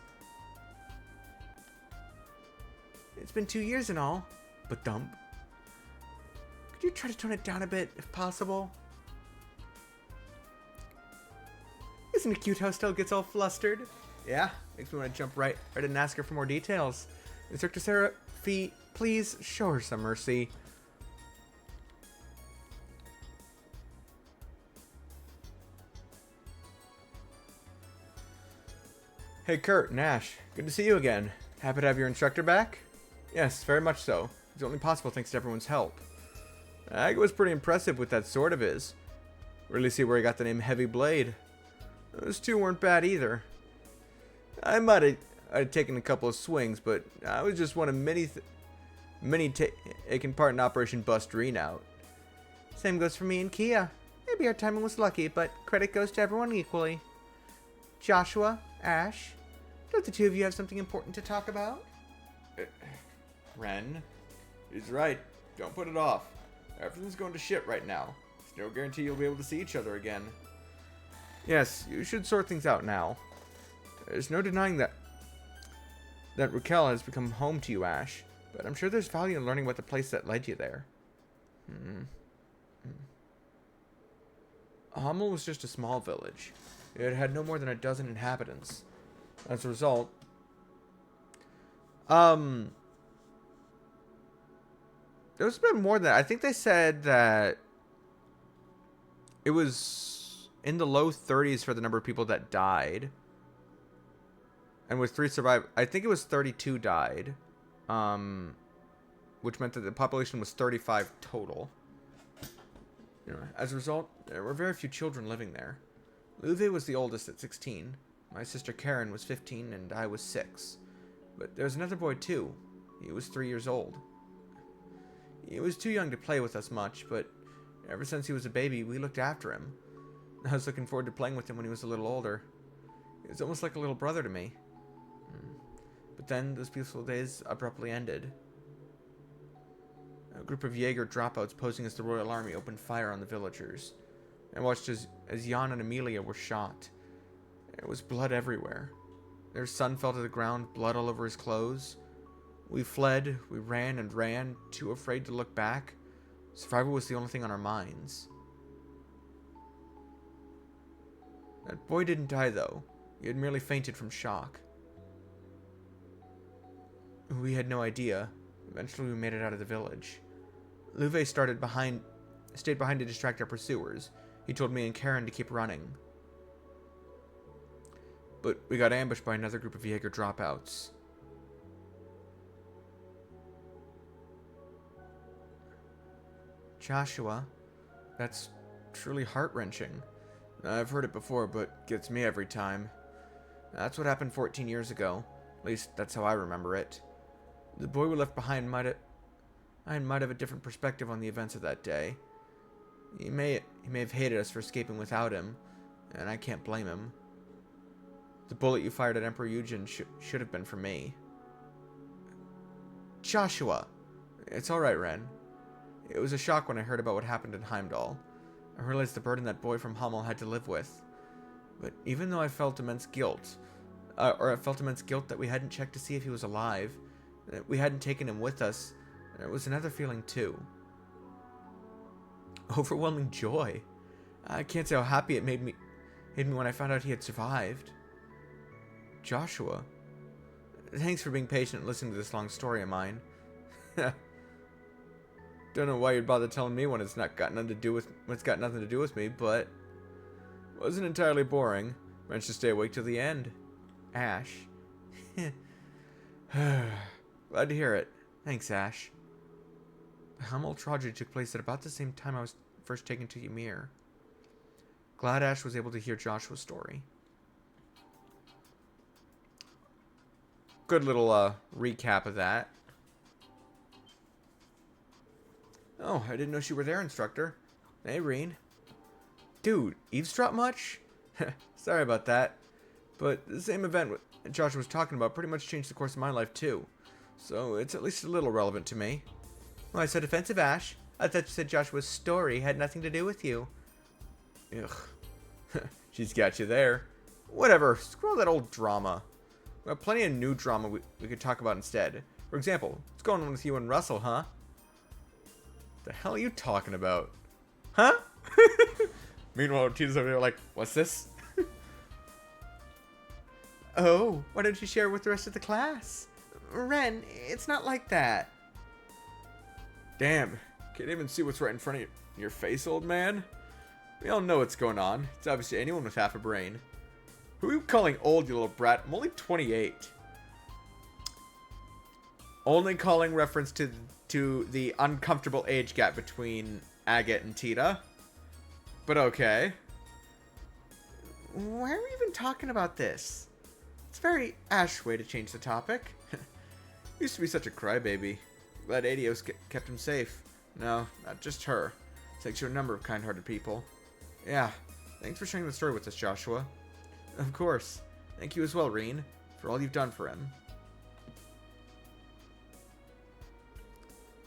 It's been 2 years and all, but dump. Could you try to tone it down a bit, if possible? Isn't it cute how Estelle gets all flustered? Yeah, makes me want to jump right in and ask her for more details. Instructor Sarah, please show her some mercy. Hey Kurt, Nash, good to see you again. Happy to have your instructor back? Yes, very much so. It's only possible thanks to everyone's help. Ag was pretty impressive with that sword of his. Really see where he got the name Heavy Blade. Those two weren't bad either. I might have taken a couple of swings, but I was just one of many taking part in Operation Bust Renout. Same goes for me and Kia. Maybe our timing was lucky, but credit goes to everyone equally. Joshua, Ash, don't the two of you have something important to talk about? Ren, he's right. Don't put it off. Everything's going to shit right now. There's no guarantee you'll be able to see each other again. Yes, you should sort things out now. There's no denying that Raquel has become home to you, Ash, but I'm sure there's value in learning about the place that led you there. Hummel was just a small village. It had no more than a dozen inhabitants. As a result, there's been more than that. I think they said that it was in the low 30s for the number of people that died. And with 3 survived, I think it was 32 died. Which meant that the population was 35 total. You know, as a result, there were very few children living there. Luve was the oldest at 16. My sister Karen was 15 and I was 6. But there was another boy too. He was 3 years old. He was too young to play with us much, but ever since he was a baby, we looked after him. I was looking forward to playing with him when he was a little older. He was almost like a little brother to me. But then, those peaceful days abruptly ended. A group of Jaeger dropouts posing as the Royal Army opened fire on the villagers. I watched as Jan and Amelia were shot. There was blood everywhere. Their son fell to the ground, blood all over his clothes. We fled, we ran and ran, too afraid to look back. Survival was the only thing on our minds. That boy didn't die, though. He had merely fainted from shock. We had no idea. Eventually we made it out of the village. Luve stayed behind to distract our pursuers. He told me and Karen to keep running. But we got ambushed by another group of Jaeger dropouts. Joshua, that's truly heart-wrenching. I've heard it before, but gets me every time. That's what happened 14 years ago. At least, that's how I remember it. The boy we left behind might have a different perspective on the events of that day. He may have hated us for escaping without him, and I can't blame him. The bullet you fired at Emperor Eugen should have been for me. Joshua! It's alright, Ren. It was a shock when I heard about what happened in Heimdall. I realized the burden that boy from Hummel had to live with. But even though I felt immense guilt, that we hadn't checked to see if he was alive, that we hadn't taken him with us, there was another feeling too. Overwhelming joy. I can't say how happy it made me when I found out he had survived. Joshua, thanks for being patient and listening to this long story of mine. Don't know why you'd bother telling me when it's got nothing to do with me, but wasn't entirely boring. Managed to stay awake till the end. Ash. Glad to hear it. Thanks, Ash. The Hummel tragedy took place at about the same time I was first taken to Ymir. Glad Ash was able to hear Joshua's story. Good little recap of that. Oh, I didn't know you were there, instructor. Hey, Reen. Dude, eavesdrop much? Sorry about that. But the same event Joshua was talking about pretty much changed the course of my life, too. So it's at least a little relevant to me. Why so defensive, Ash? I thought you said Joshua's story had nothing to do with you. Ugh. She's got you there. Whatever, screw all that old drama. We have plenty of new drama we could talk about instead. For example, what's going on with you and Russell, huh? The hell are you talking about? Huh? Meanwhile, Tita's over there like, what's this? Oh, why don't you share it with the rest of the class? Ren, it's not like that. Damn, can't even see what's right in front of your face, old man. We all know what's going on. It's obviously anyone with half a brain. Who are you calling old, you little brat? I'm only 28. Only calling reference to the uncomfortable age gap between Agate and Tita. But okay. Why are we even talking about this? It's a very Ash way to change the topic. Used to be such a crybaby. Glad Adios kept him safe. No, not just her. Thanks to a number of kind-hearted people. Yeah, thanks for sharing the story with us, Joshua. Of course. Thank you as well, Reen, for all you've done for him.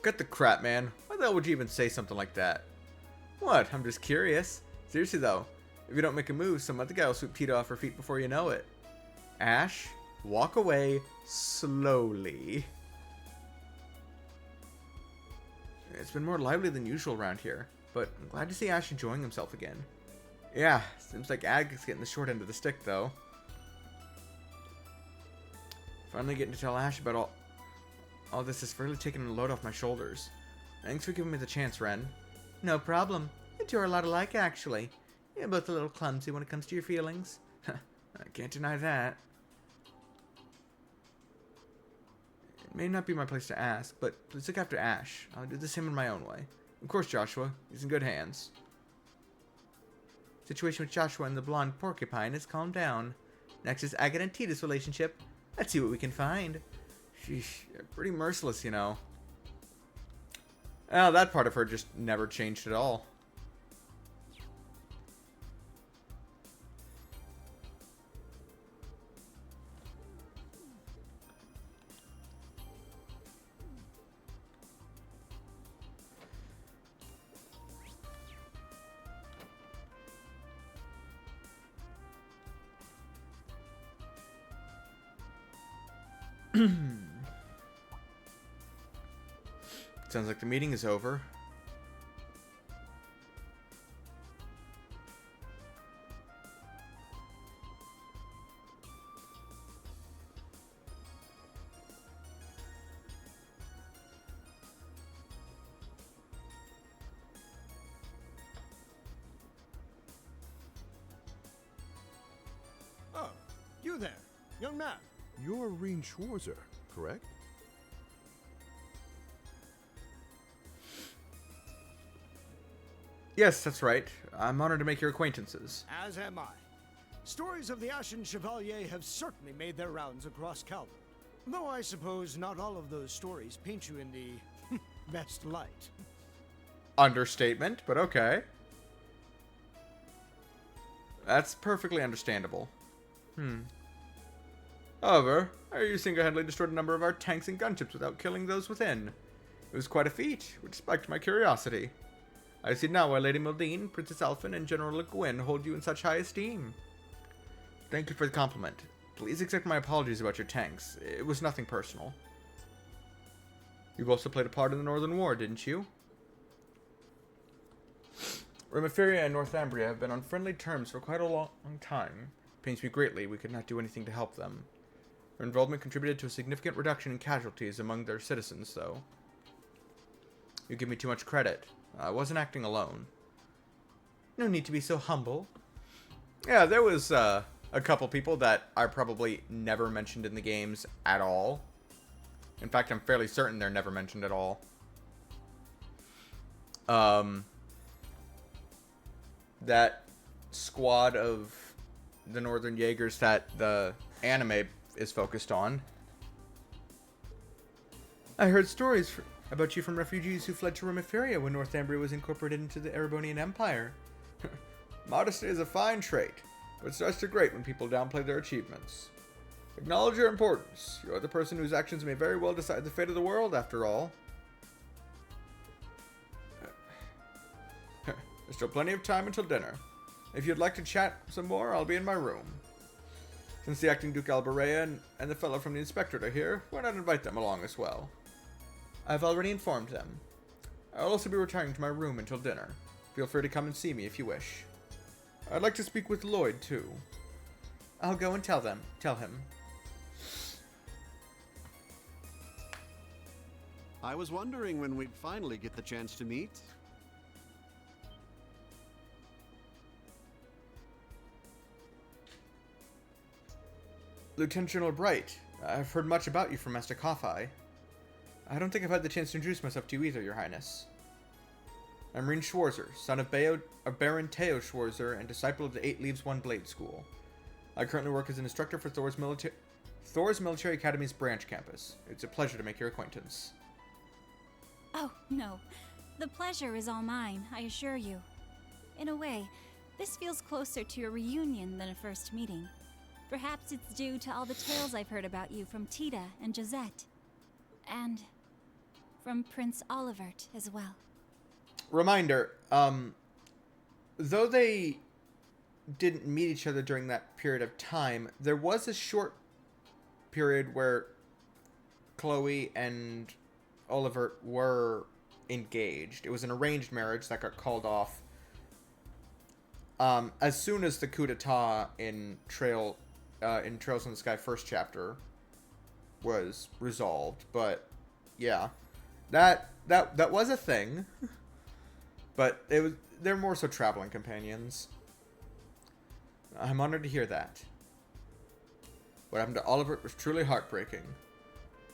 Cut the crap, man. Why the hell would you even say something like that? What? I'm just curious. Seriously, though. If you don't make a move, some other guy will sweep Tita off her feet before you know it. Ash, walk away slowly. It's been more lively than usual around here, but I'm glad to see Ash enjoying himself again. Yeah, seems like Agate's getting the short end of the stick, though. Finally getting to tell Ash about all this has really taken a load off my shoulders. Thanks for giving me the chance, Ren. No problem. You two are a lot alike, actually. You're both a little clumsy when it comes to your feelings. I can't deny that. It may not be my place to ask, but please look after Ash. I'll do the same in my own way. Of course, Joshua. He's in good hands. Situation with Joshua and the blonde porcupine has calmed down. Next is Agate and Tita's relationship. Let's see what we can find. Sheesh, you're pretty merciless, you know. Oh, that part of her just never changed at all. Sounds like the meeting is over. Oh, you there, young man. You're Reen Schwarzer, correct? Yes, that's right. I'm honored to make your acquaintances. As am I. Stories of the Ashen Chevalier have certainly made their rounds across Calvin. Though I suppose not all of those stories paint you in the best light. Understatement, but okay. That's perfectly understandable. However, you single-handedly destroyed a number of our tanks and gunships without killing those within. It was quite a feat, which spiked my curiosity. I see now why Lady Mildine, Princess Elfin, and General Le Guin hold you in such high esteem. Thank you for the compliment. Please accept my apologies about your tanks. It was nothing personal. You've also played a part in the Northern War, didn't you? Remiferia and Northumbria have been on friendly terms for quite a long time. It pains me greatly we could not do anything to help them. Their involvement contributed to a significant reduction in casualties among their citizens, though. You give me too much credit. I wasn't acting alone. No need to be so humble. Yeah, there was a couple people that are probably never mentioned in the games at all. In fact, I'm fairly certain they're never mentioned at all. That squad of the Northern Jaegers that the anime is focused on. I heard stories about you from refugees who fled to Remiferia when Northumbria was incorporated into the Erebonian Empire. Modesty is a fine trait, but it starts to grate when people downplay their achievements. Acknowledge your importance. You are the person whose actions may very well decide the fate of the world, after all. There's still plenty of time until dinner. If you'd like to chat some more, I'll be in my room. Since the acting Duke Alberea and the fellow from the inspectorate are here, why not invite them along as well? I've already informed them. I'll also be retiring to my room until dinner. Feel free to come and see me if you wish. I'd like to speak with Lloyd, too. I'll go and tell him. I was wondering when we'd finally get the chance to meet. Lieutenant General Bright, I've heard much about you from Master Coffey. I don't think I've had the chance to introduce myself to you either, Your Highness. I'm Rean Schwarzer, son of Baron Teo Schwarzer and disciple of the 8 Leaves 1 Blade School. I currently work as an instructor for Thor's Military Academy's branch campus. It's a pleasure to make your acquaintance. Oh, no. The pleasure is all mine, I assure you. In a way, this feels closer to a reunion than a first meeting. Perhaps it's due to all the tales I've heard about you from Tita and Josette. And from Prince Olivert as well. Reminder, though they didn't meet each other during that period of time, there was a short period where Chloe and Olivert were engaged. It was an arranged marriage that got called off as soon as the coup d'etat in Trails in the Sky first chapter was resolved. But yeah, that was a thing. But they're more so traveling companions. I'm honored to hear that. What happened to Olivert was truly heartbreaking.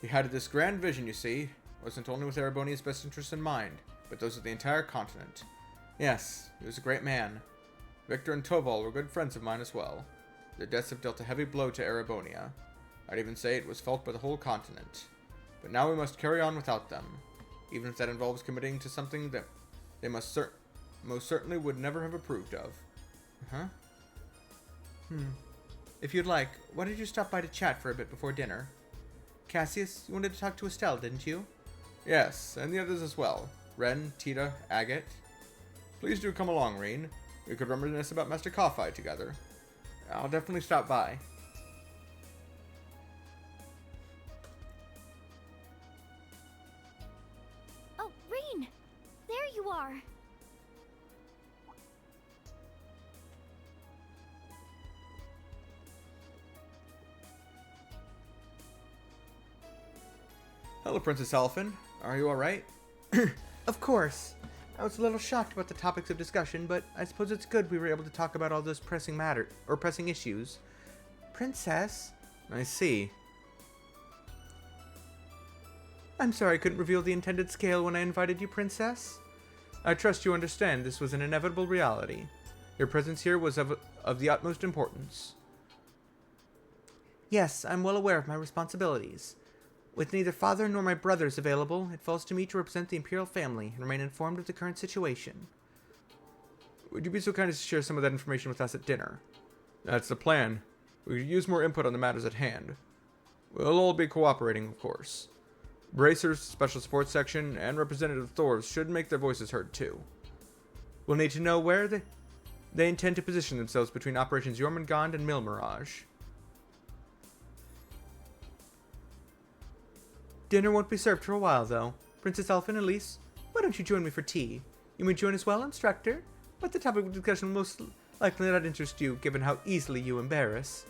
He had this grand vision, you see. Wasn't only with Erebonia's best interests in mind, but those of the entire continent. Yes, he was a great man. Victor and Toval were good friends of mine as well. Their deaths have dealt a heavy blow to Erebonia. I'd even say it was felt by the whole continent. But now we must carry on without them, even if that involves committing to something that they most certainly would never have approved of. Huh? If you'd like, why don't you stop by to chat for a bit before dinner? Cassius, you wanted to talk to Estelle, didn't you? Yes, and the others as well. Ren, Tita, Agate. Please do come along, Rean. We could reminisce about Master Coffey together. I'll definitely stop by. Oh, Rean! There you are! Hello, Princess Elfin. Are you alright? Of course. I was a little shocked about the topics of discussion, but I suppose it's good we were able to talk about all those pressing issues. Princess? I see. I'm sorry I couldn't reveal the intended scale when I invited you, Princess. I trust you understand this was an inevitable reality. Your presence here was of the utmost importance. Yes, I'm well aware of my responsibilities. With neither father nor my brothers available, it falls to me to represent the Imperial family and remain informed of the current situation. Would you be so kind as to share some of that information with us at dinner? That's the plan. We could use more input on the matters at hand. We'll all be cooperating, of course. Bracers, Special Support Section, and Representative Thors should make their voices heard, too. We'll need to know where they intend to position themselves between Operations Jormungand and Milmirage. Dinner won't be served for a while, though. Princess Elfin, Elise, why don't you join me for tea? You may join as well, Instructor, but the topic of discussion will most likely not interest you, given how easily you embarrass.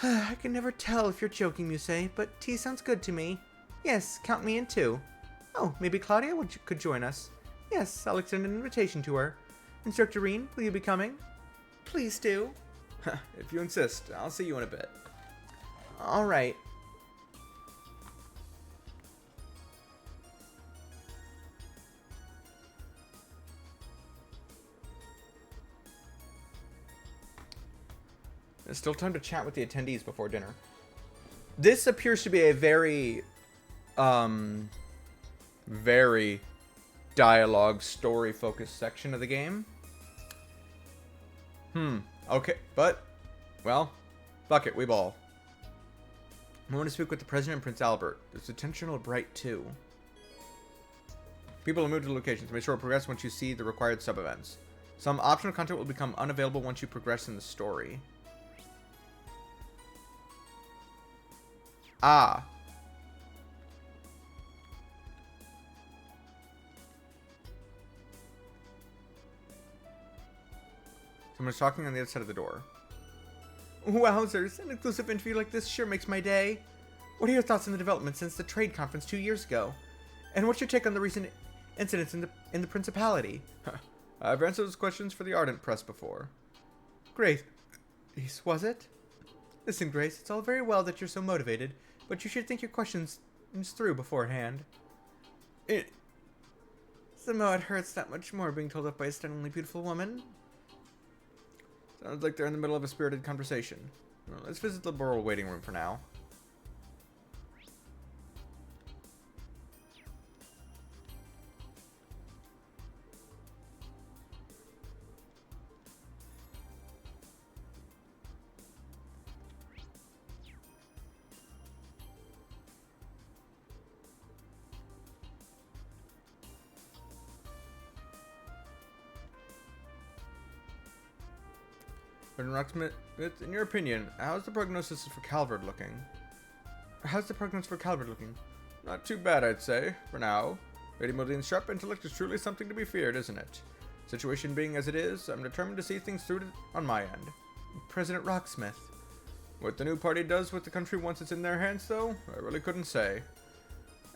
I can never tell if you're joking, Musée, but tea sounds good to me. Yes, count me in too. Oh, maybe Claudia could join us. Yes, I'll extend an invitation to her. Instructor Rean, will you be coming? Please do. If you insist, I'll see you in a bit. All right. There's still time to chat with the attendees before dinner. This appears to be a very dialogue, story-focused section of the game. Okay, but, well, fuck it, we ball. I want to speak with the President and Prince Albert. There's Lieutenant General Bright, too. People will move to the locations. Make sure to progress once you see the required sub-events. Some optional content will become unavailable once you progress in the story. Ah. Someone's talking on the other side of the door. Wowzers, an exclusive interview like this sure makes my day. What are your thoughts on the development since the trade conference 2 years ago? And what's your take on the recent incidents in the Principality? I've answered those questions for the Ardent Press before. Great. Was it? Listen, Grace, it's all very well that you're so motivated, but you should think your questions through beforehand. Somehow it hurts that much more being told off by a stunningly beautiful woman. Sounds like they're in the middle of a spirited conversation. Well, let's visit the Burrow waiting room for now. But Rocksmith, in your opinion, how's the prognosis for Calvert looking? Not too bad, I'd say, for now. Lady Modine's sharp intellect is truly something to be feared, isn't it? Situation being as it is, I'm determined to see things through on my end. President Rocksmith. What the new party does with the country once it's in their hands, though, I really couldn't say.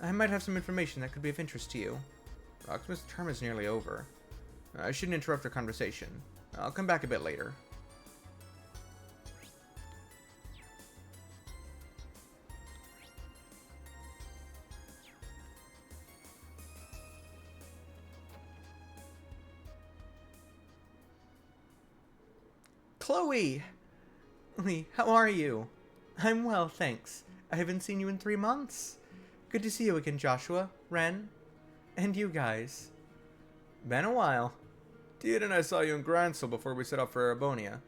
I might have some information that could be of interest to you. Rocksmith's term is nearly over. I shouldn't interrupt our conversation. I'll come back a bit later. Chloe! Lee, how are you? I'm well, thanks. I haven't seen you in 3 months. Good to see you again, Joshua, Ren, and you guys. Been a while. Tiet and I saw you in Gransel before we set off for Arabonia.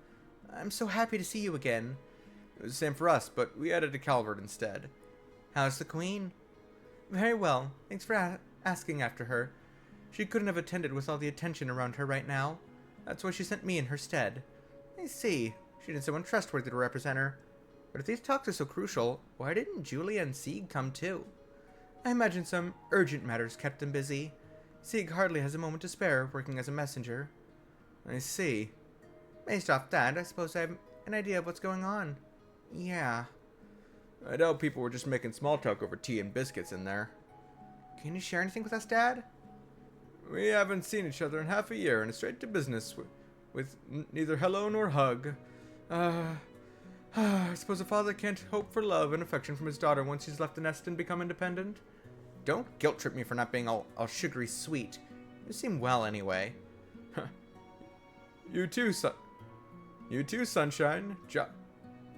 I'm so happy to see you again. It was the same for us, but we headed to Calvert instead. How's the Queen? Very well. Thanks for asking after her. She couldn't have attended with all the attention around her right now. That's why she sent me in her stead. I see. She needed someone trustworthy to represent her. But if these talks are so crucial, why didn't Julia and Sieg come too? I imagine some urgent matters kept them busy. Sieg hardly has a moment to spare, working as a messenger. I see. Based off that, I suppose I have an idea of what's going on. Yeah. I doubt people were just making small talk over tea and biscuits in there. Can you share anything with us, Dad? We haven't seen each other in half a year, and it's straight to business with neither hello nor hug. I suppose a father can't hope for love and affection from his daughter once he's left the nest and become independent. Don't guilt-trip me for not being all sugary sweet. You seem well anyway. You too, Sunshine.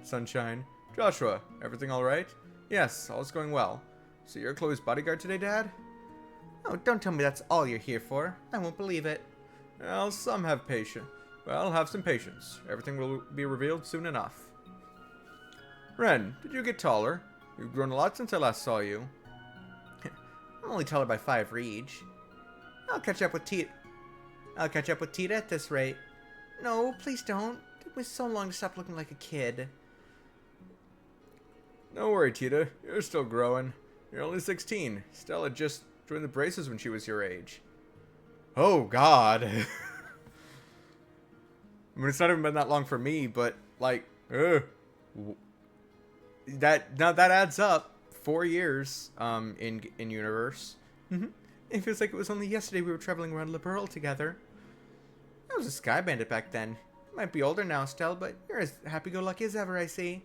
Sunshine. Joshua, everything alright? Yes, all's going well. So you're Chloe's bodyguard today, Dad? Oh, don't tell me that's all you're here for. I won't believe it. Well, some have patience. Well, have some patience. Everything will be revealed soon enough. Ren, did you get taller? You've grown a lot since I last saw you. I'm only taller by 5 reach. I'll catch up with Tita at this rate. No, please don't. It took me so long to stop looking like a kid. Don't worry, Tita. You're still growing. You're only 16. Stella just joined the braces when she was your age. Oh, God. I mean, it's not even been that long for me, but, like, that adds up. 4 years, in universe. It feels like it was only yesterday we were traveling around Liberl together. I was a sky bandit back then. You might be older now, Stell, but you're as happy-go-lucky as ever, I see.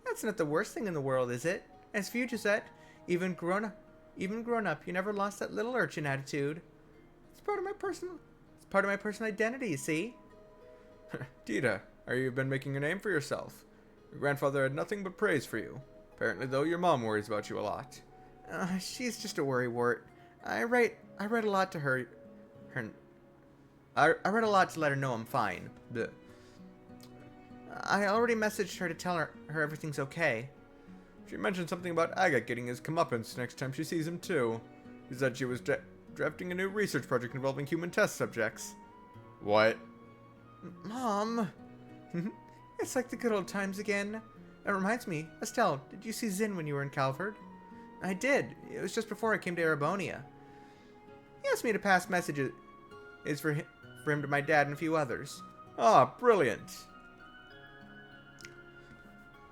That's not the worst thing in the world, is it? As for you, Gisette, even grown up, you never lost that little urchin attitude. It's part of my personal identity, you see? Tita, you've been making a name for yourself. Your grandfather had nothing but praise for you. Apparently, though, your mom worries about you a lot. She's just a worrywart. I write a lot to her. I write a lot to let her know I'm fine. Blech. I already messaged her to tell her everything's okay. She mentioned something about Agate getting his comeuppance next time she sees him, too. She said she was drafting a new research project involving human test subjects. What? Mom! It's like the good old times again. That reminds me, Estelle, did you see Zin when you were in Calvard? I did. It was just before I came to Erebonia. He asked me to pass messages for him to my dad and a few others. Ah, brilliant.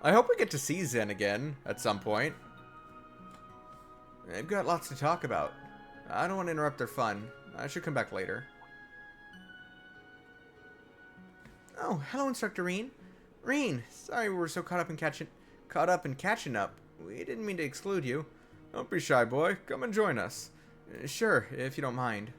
I hope we get to see Zen again at some point. They've got lots to talk about. I don't want to interrupt their fun. I should come back later. Oh, hello, Instructor Reen. Reen, sorry we were so caught up in catching up. We didn't mean to exclude you. Don't be shy, boy. Come and join us. Sure, if you don't mind.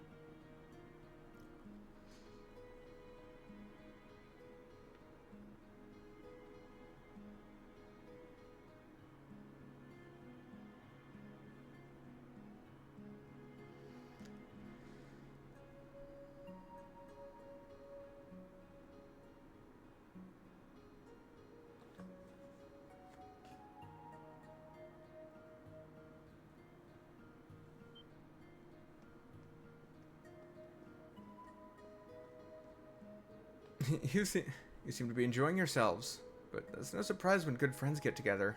You seem to be enjoying yourselves, but it's no surprise when good friends get together.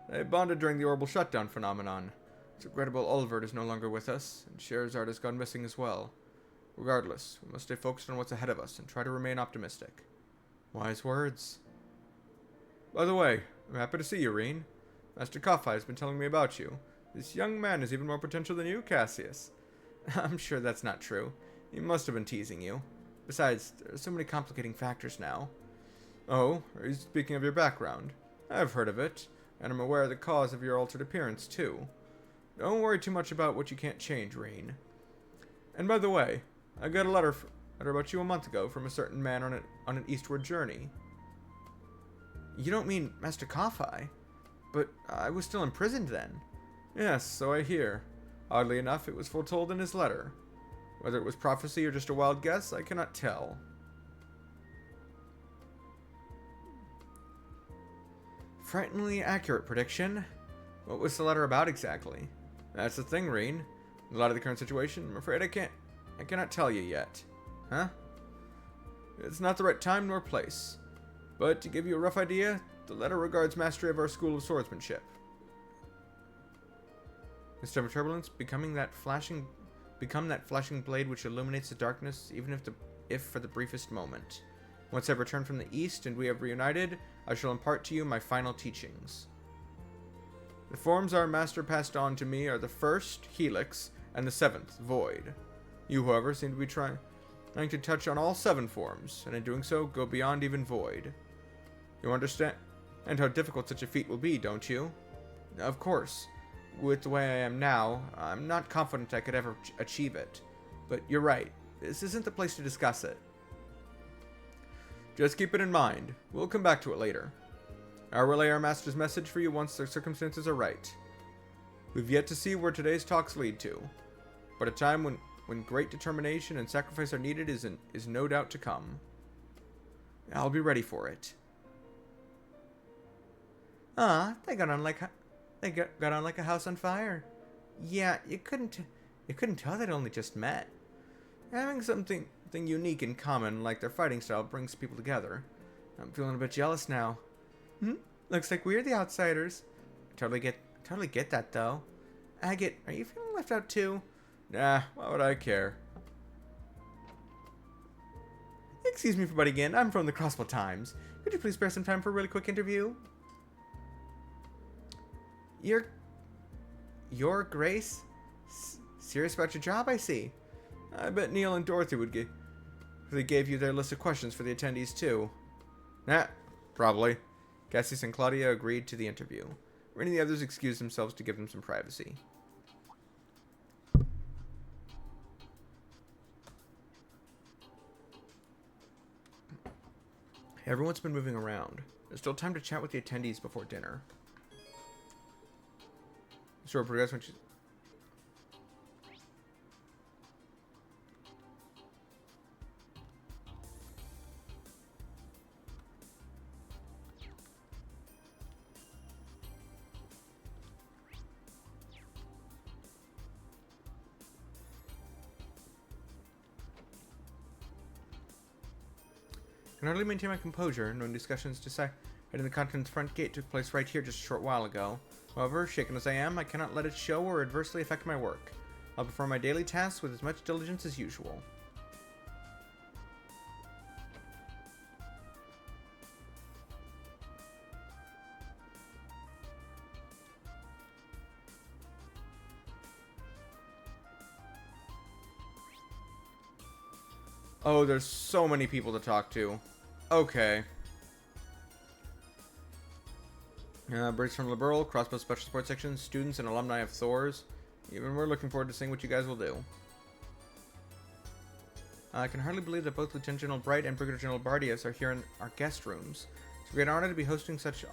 They bonded during the orbital shutdown phenomenon. It's regrettable Ulvert is no longer with us, and Scheherazade has gone missing as well. Regardless, we must stay focused on what's ahead of us and try to remain optimistic. Wise words. By the way, I'm happy to see you, Reen. Master Koffai has been telling me about you. This young man has even more potential than you, Cassius. I'm sure that's not true. He must have been teasing you. Besides, there are so many complicating factors now. Oh, are you speaking of your background? I've heard of it, and I'm aware of the cause of your altered appearance, too. Don't worry too much about what you can't change, Reen. And by the way, I got a letter about you a month ago from a certain man on an eastward journey. You don't mean Master Koffai? But I was still imprisoned then. Yes, so I hear. Oddly enough, it was foretold in his letter. Whether it was prophecy or just a wild guess, I cannot tell. Frighteningly accurate prediction. What was the letter about exactly? That's the thing, Reen. In light of the current situation, I'm afraid I cannot tell you yet. Huh? It's not the right time nor place. But to give you a rough idea, the letter regards mastery of our school of swordsmanship. Instead of turbulence, become that flashing blade which illuminates the darkness, even if for the briefest moment. Once I've returned from the east and we have reunited, I shall impart to you my final teachings. The forms our master passed on to me are the first, Helix, and the seventh, Void. You, however, seem to be trying to touch on all 7 forms, and in doing so, go beyond even Void. You understand how difficult such a feat will be, don't you? Of course. With the way I am now, I'm not confident I could ever achieve it. But you're right, this isn't the place to discuss it. Just keep it in mind. We'll come back to it later. I'll relay our master's message for you once the circumstances are right. We've yet to see where today's talks lead to, but a time when great determination and sacrifice are needed is no doubt to come. I'll be ready for it. They got on like a house on fire. Yeah, you couldn't tell they'd only just met. Having something unique in common, like their fighting style, brings people together. I'm feeling a bit jealous now. Looks like we're the outsiders. Totally get that though. Agate, are you feeling left out too? Nah, why would I care? Excuse me for butting in. I'm from the Crossbow Times. Could you please spare some time for a really quick interview? Your Grace? Serious about your job, I see. I bet Neil and Dorothy they gave you their list of questions for the attendees too. Nah, probably. Cassius and Claudia agreed to the interview. Ren and the others excused themselves to give them some privacy. Everyone's been moving around. There's still time to chat with the attendees before dinner. Sure, progress when she's... can hardly maintain my composure knowing discussions deciding the continent's front gate took place right here just a short while ago. However, shaken as I am, I cannot let it show or adversely affect my work. I'll perform my daily tasks with as much diligence as usual. Oh, there's so many people to talk to. Okay. Birds from Liberal, Crossbow Special Support Section, students and alumni of Thor's. Even we're looking forward to seeing what you guys will do. I can hardly believe that both Lieutenant General Bright and Brigadier General Bardius are here in our guest rooms. It's a great honor to be hosting such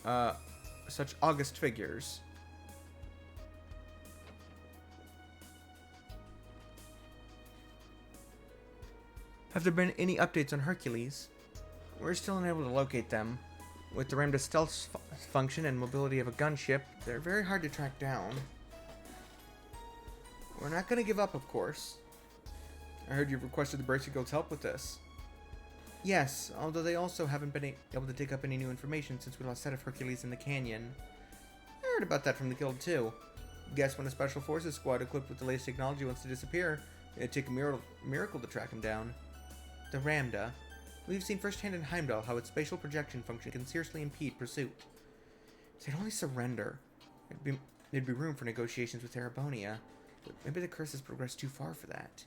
august figures. Have there been any updates on Hercules? We're still unable to locate them. With the Ramda's stealth function and mobility of a gunship, they're very hard to track down. We're not going to give up, of course. I heard you've requested the Bracer Guild's help with this. Yes, although they also haven't been able to dig up any new information since we lost sight of Hercules in the canyon. I heard about that from the guild too. Guess when a special forces squad equipped with the latest technology wants to disappear, it'd take a miracle to track him down. The Ramda. We've seen firsthand in Heimdall how its spatial projection function can seriously impede pursuit. If they'd only surrender, there'd be room for negotiations with Erebonia, but maybe the curse has progressed too far for that.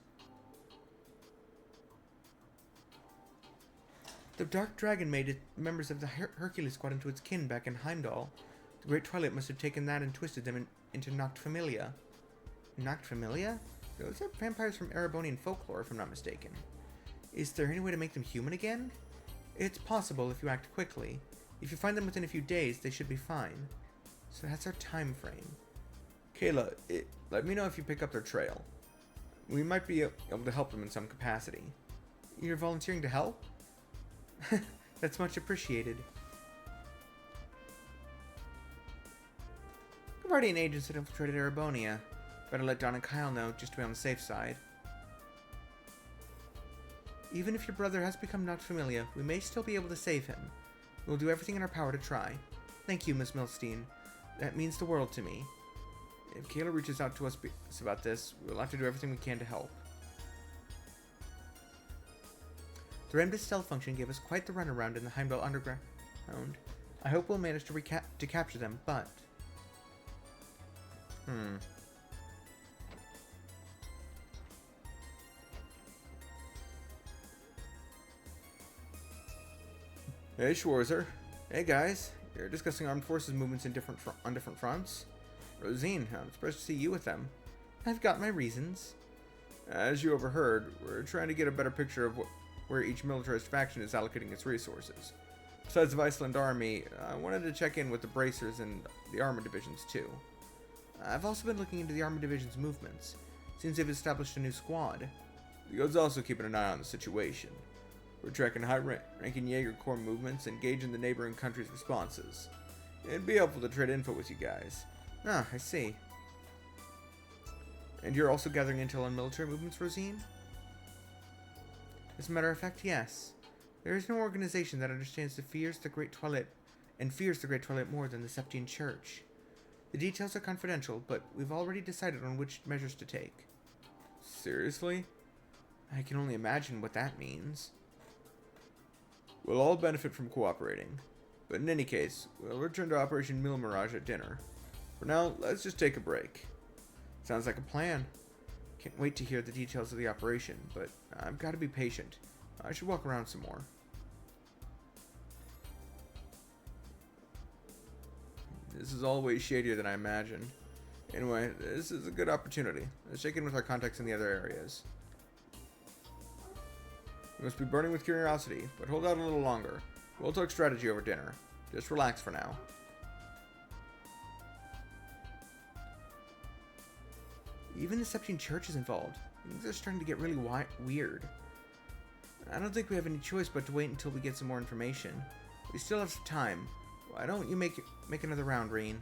The Dark Dragon made members of the Hercules squad into its kin back in Heimdall. The Great Twilight must have taken that and twisted them into Noct Familia. Noct Familia? Those are vampires from Erebonian folklore, if I'm not mistaken. Is there any way to make them human again? It's possible if you act quickly. If you find them within a few days, they should be fine. So that's our time frame. Kayla, let me know if you pick up their trail. We might be able to help them in some capacity. You're volunteering to help? That's much appreciated. Guardian agents had infiltrated Erebonia. Better let Don and Kyle know just to be on the safe side. Even if your brother has become not familiar, we may still be able to save him. We'll do everything in our power to try. Thank you, Miss Milstein. That means the world to me. If Kayla reaches out to us about this, we'll have to do everything we can to help. The Ramda's stealth function gave us quite the runaround in the Heimdall Underground. I hope we'll manage to capture them, but... Hey, Schwarzer. Hey, guys. You're discussing armed forces movements on different fronts? Rosine, I'm surprised to see you with them. I've got my reasons. As you overheard, we're trying to get a better picture of where each militarized faction is allocating its resources. Besides the Iceland army, I wanted to check in with the Bracers and the armor divisions, too. I've also been looking into the armor division's movements. Seems they've established a new squad. The guild's also keeping an eye on the situation. We're tracking high-ranking Jaeger Corps movements and gauging the neighboring countries' responses. It'd be helpful to trade info with you guys. Ah, I see. And you're also gathering intel on military movements, Rosine? As a matter of fact, yes. There is no organization that understands the fears the Great Twilight more than the Septian Church. The details are confidential, but we've already decided on which measures to take. Seriously? I can only imagine what that means. We'll all benefit from cooperating. But in any case, we'll return to Operation Mille Mirage at dinner. For now, let's just take a break. Sounds like a plan. Can't wait to hear the details of the operation, but I've got to be patient. I should walk around some more. This is all way shadier than I imagined. Anyway, this is a good opportunity. Let's check in with our contacts in the other areas. You must be burning with curiosity, but hold out a little longer. We'll talk strategy over dinner. Just relax for now. Even the Septian Church is involved. Things are starting to get really weird. I don't think we have any choice but to wait until we get some more information. We still have some time. Why don't you make another round, Reen?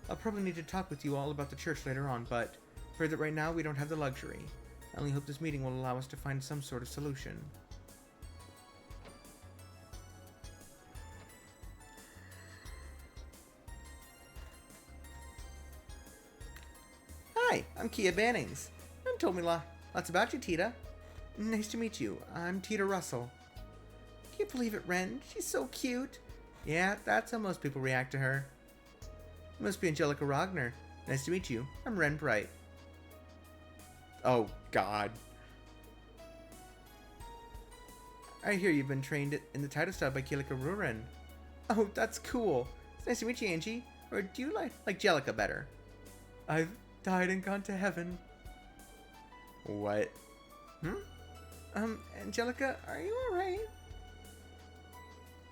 I'll probably need to talk with you all about the church later on, but for that right now we don't have the luxury. I only hope this meeting will allow us to find some sort of solution. Hi, I'm Kia Bannings. You told me lots about you, Tita. Nice to meet you. I'm Tita Russell. Can you believe it, Ren? She's so cute. Yeah, that's how most people react to her. You must be Angelica Rogner. Nice to meet you. I'm Ren Bright. Oh, God. I hear you've been trained in the title style by Kilika Ruren. Oh, that's cool. It's nice to meet you, Angie. Or do you like Jellica better? I've died and gone to heaven. What? Angelica, are you alright?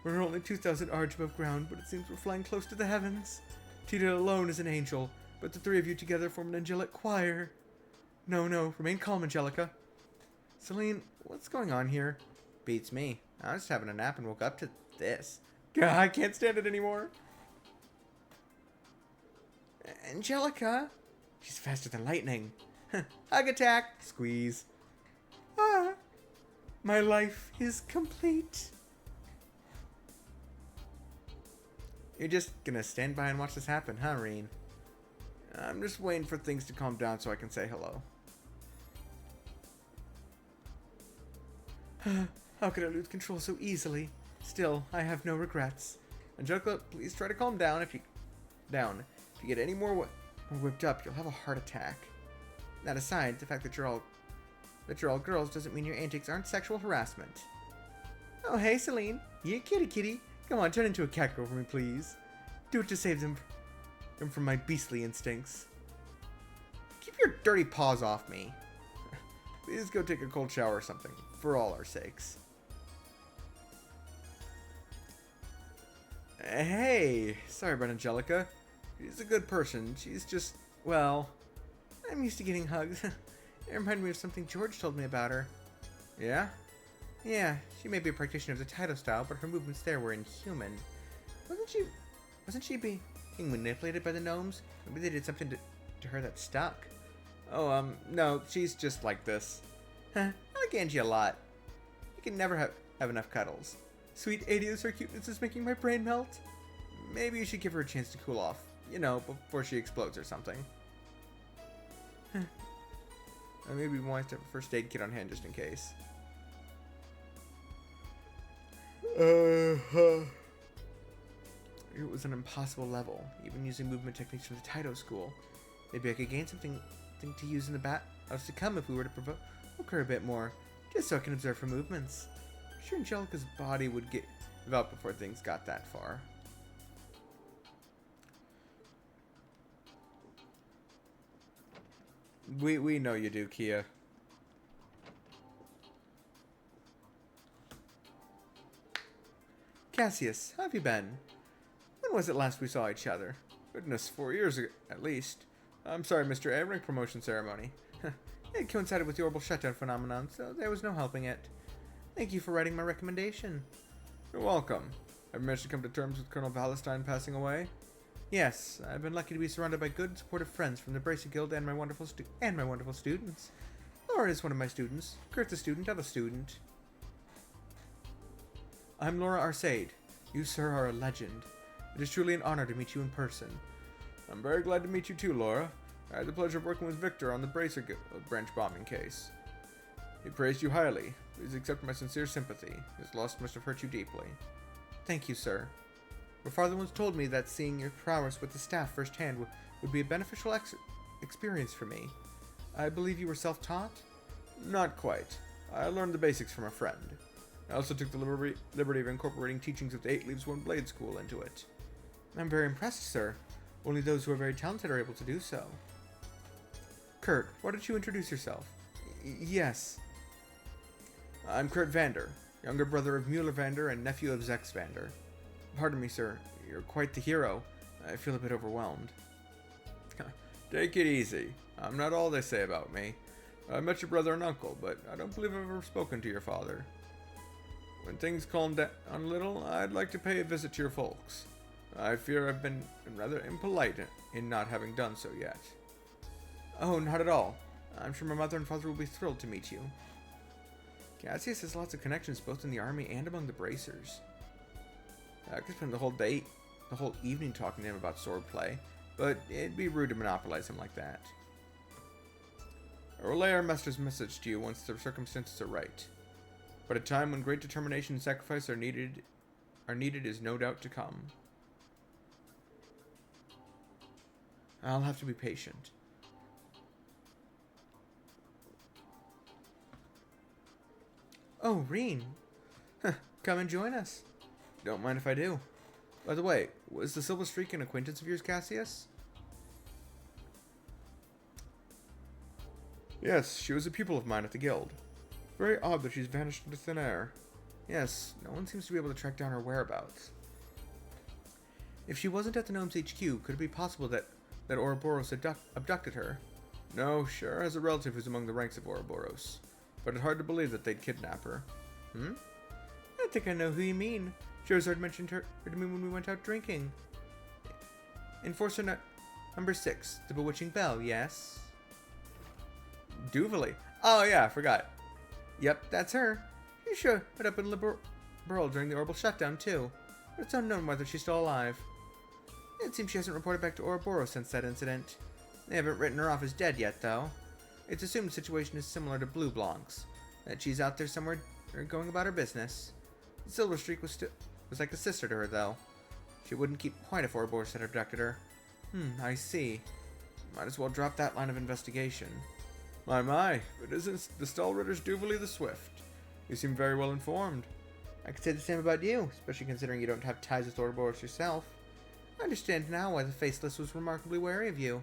We're only 2,000 arch above ground, but it seems we're flying close to the heavens. Tita alone is an angel, but the three of you together form an angelic choir. No, remain calm, Angelica. Celine, what's going on here? Beats me. I was just having a nap and woke up to this. God, I can't stand it anymore. Angelica? She's faster than lightning. Hug attack. Squeeze. Ah, my life is complete. You're just gonna stand by and watch this happen, huh, Reen? I'm just waiting for things to calm down so I can say hello. How could I lose control so easily? Still, I have no regrets. Angelica, please try to calm down. If you get any more whipped up, you'll have a heart attack. That aside, the fact that you're all girls doesn't mean your antics aren't sexual harassment. Oh, hey, Celine. You kitty. Come on, turn into a cat girl for me, please. Do it to save them from my beastly instincts. Keep your dirty paws off me. Please go take a cold shower or something, for all our sakes. Hey, sorry about Angelica. She's a good person. She's just, well, I'm used to getting hugs. It reminded me of something George told me about her. Yeah? Yeah, she may be a practitioner of the title style, but her movements there were inhuman. Wasn't she being manipulated by the gnomes? Maybe they did something to her that stuck. Oh, no, she's just like this. I like Angie a lot. You can never have enough cuddles. Sweet Adios, her cuteness is making my brain melt. Maybe you should give her a chance to cool off. You know, before she explodes or something. Maybe we want to have a first aid kit on hand just in case. It was an impossible level, even using movement techniques from the Taito school. Maybe I could gain something to use in the battles to come if we were to provoke her a bit more, just so I can observe her movements. I'm sure Angelica's body would give up before things got that far. We know you do, Kia. Cassius, how have you been? When was it last we saw each other? Goodness, 4 years ago, at least. I'm sorry, Mr. A. Rank promotion ceremony. It coincided with the orbital shutdown phenomenon, so there was no helping it. Thank you for writing my recommendation. You're welcome. Have you managed to come to terms with Colonel Valestein passing away? Yes, I've been lucky to be surrounded by good, supportive friends from the Bracer Guild and my wonderful students. Laura is one of my students. Kurt's a student of a student. I'm Laura Arcade. You, sir, are a legend. It is truly an honor to meet you in person. I'm very glad to meet you too, Laura. I had the pleasure of working with Victor on the Bracer Guild branch bombing case. He praised you highly. Please accept my sincere sympathy. His loss must have hurt you deeply. Thank you, sir. Your father once told me that seeing your prowess with the staff firsthand would be a beneficial experience for me. I believe you were self-taught? Not quite. I learned the basics from a friend. I also took the liberty of incorporating teachings of the Eight Leaves One Blade School into it. I'm very impressed, sir. Only those who are very talented are able to do so. Kurt, why don't you introduce yourself? Yes. I'm Kurt Vander, younger brother of Mueller Vander and nephew of Zex Vander. Pardon me, sir. You're quite the hero. I feel a bit overwhelmed. Take it easy. I'm not all they say about me. I met your brother and uncle, but I don't believe I've ever spoken to your father. When things calm down a little, I'd like to pay a visit to your folks. I fear I've been rather impolite in not having done so yet. Oh, not at all. I'm sure my mother and father will be thrilled to meet you. Cassius has lots of connections both in the army and among the bracers. I could spend the whole evening talking to him about swordplay, but it'd be rude to monopolize him like that. I will relay our master's message to you once the circumstances are right. But a time when great determination and sacrifice are needed is no doubt to come. I'll have to be patient. Oh, Reen. Come and join us. Don't mind if I do. By the way, was the Silver Streak an acquaintance of yours, Cassius? Yes, she was a pupil of mine at the guild. Very odd that she's vanished into thin air. Yes, no one seems to be able to track down her whereabouts. If she wasn't at the Gnome's HQ, could it be possible that Ouroboros abducted her? No, sure, as a relative who's among the ranks of Ouroboros. But it's hard to believe that they'd kidnap her. I think I know who you mean. Charizard mentioned her to me when we went out drinking. Enforcer number 6, the Bewitching Belle, yes? Duvally. Oh yeah, I forgot. Yep, that's her. She showed up in Liberl during the Orbital shutdown too. But it's unknown whether she's still alive. It seems she hasn't reported back to Ouroboros since that incident. They haven't written her off as dead yet, though. It's assumed the situation is similar to Blue Blanc's, that she's out there somewhere or going about her business. The Silver Streak was like a sister to her, though. She wouldn't keep quiet if Ouroboros had abducted her. I see. Might as well drop that line of investigation. My, but isn't the Stallritter's Duvally the Swift? You seem very well informed. I could say the same about you, especially considering you don't have ties with Ouroboros yourself. I understand now why the Faceless was remarkably wary of you.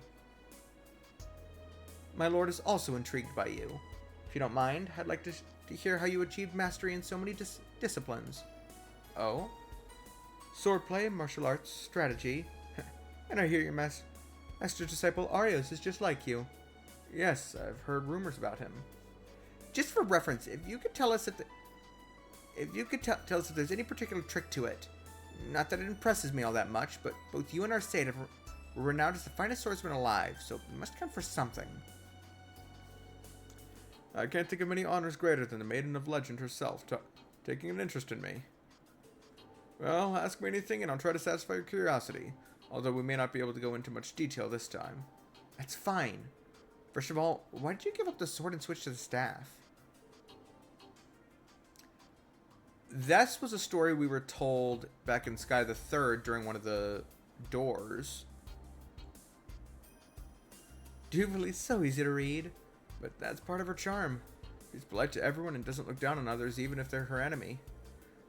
My lord is also intrigued by you. If you don't mind, I'd like to hear how you achieved mastery in so many disciplines. Oh? Swordplay, martial arts, strategy. And I hear your master disciple Arios is just like you. Yes, I've heard rumors about him. Just for reference, if you could tell us tell us if there's any particular trick to it. Not that it impresses me all that much, but both you and our state were renowned as the finest swordsman alive, so it must count for something. I can't think of many honors greater than the Maiden of Legend herself taking an interest in me. Well, ask me anything and I'll try to satisfy your curiosity, although we may not be able to go into much detail this time. That's fine. First of all, why did you give up the sword and switch to the staff? This was a story we were told back in Sky the Third during one of the doors. Duvally's so easy to read, but that's part of her charm. She's polite to everyone and doesn't look down on others even if they're her enemy.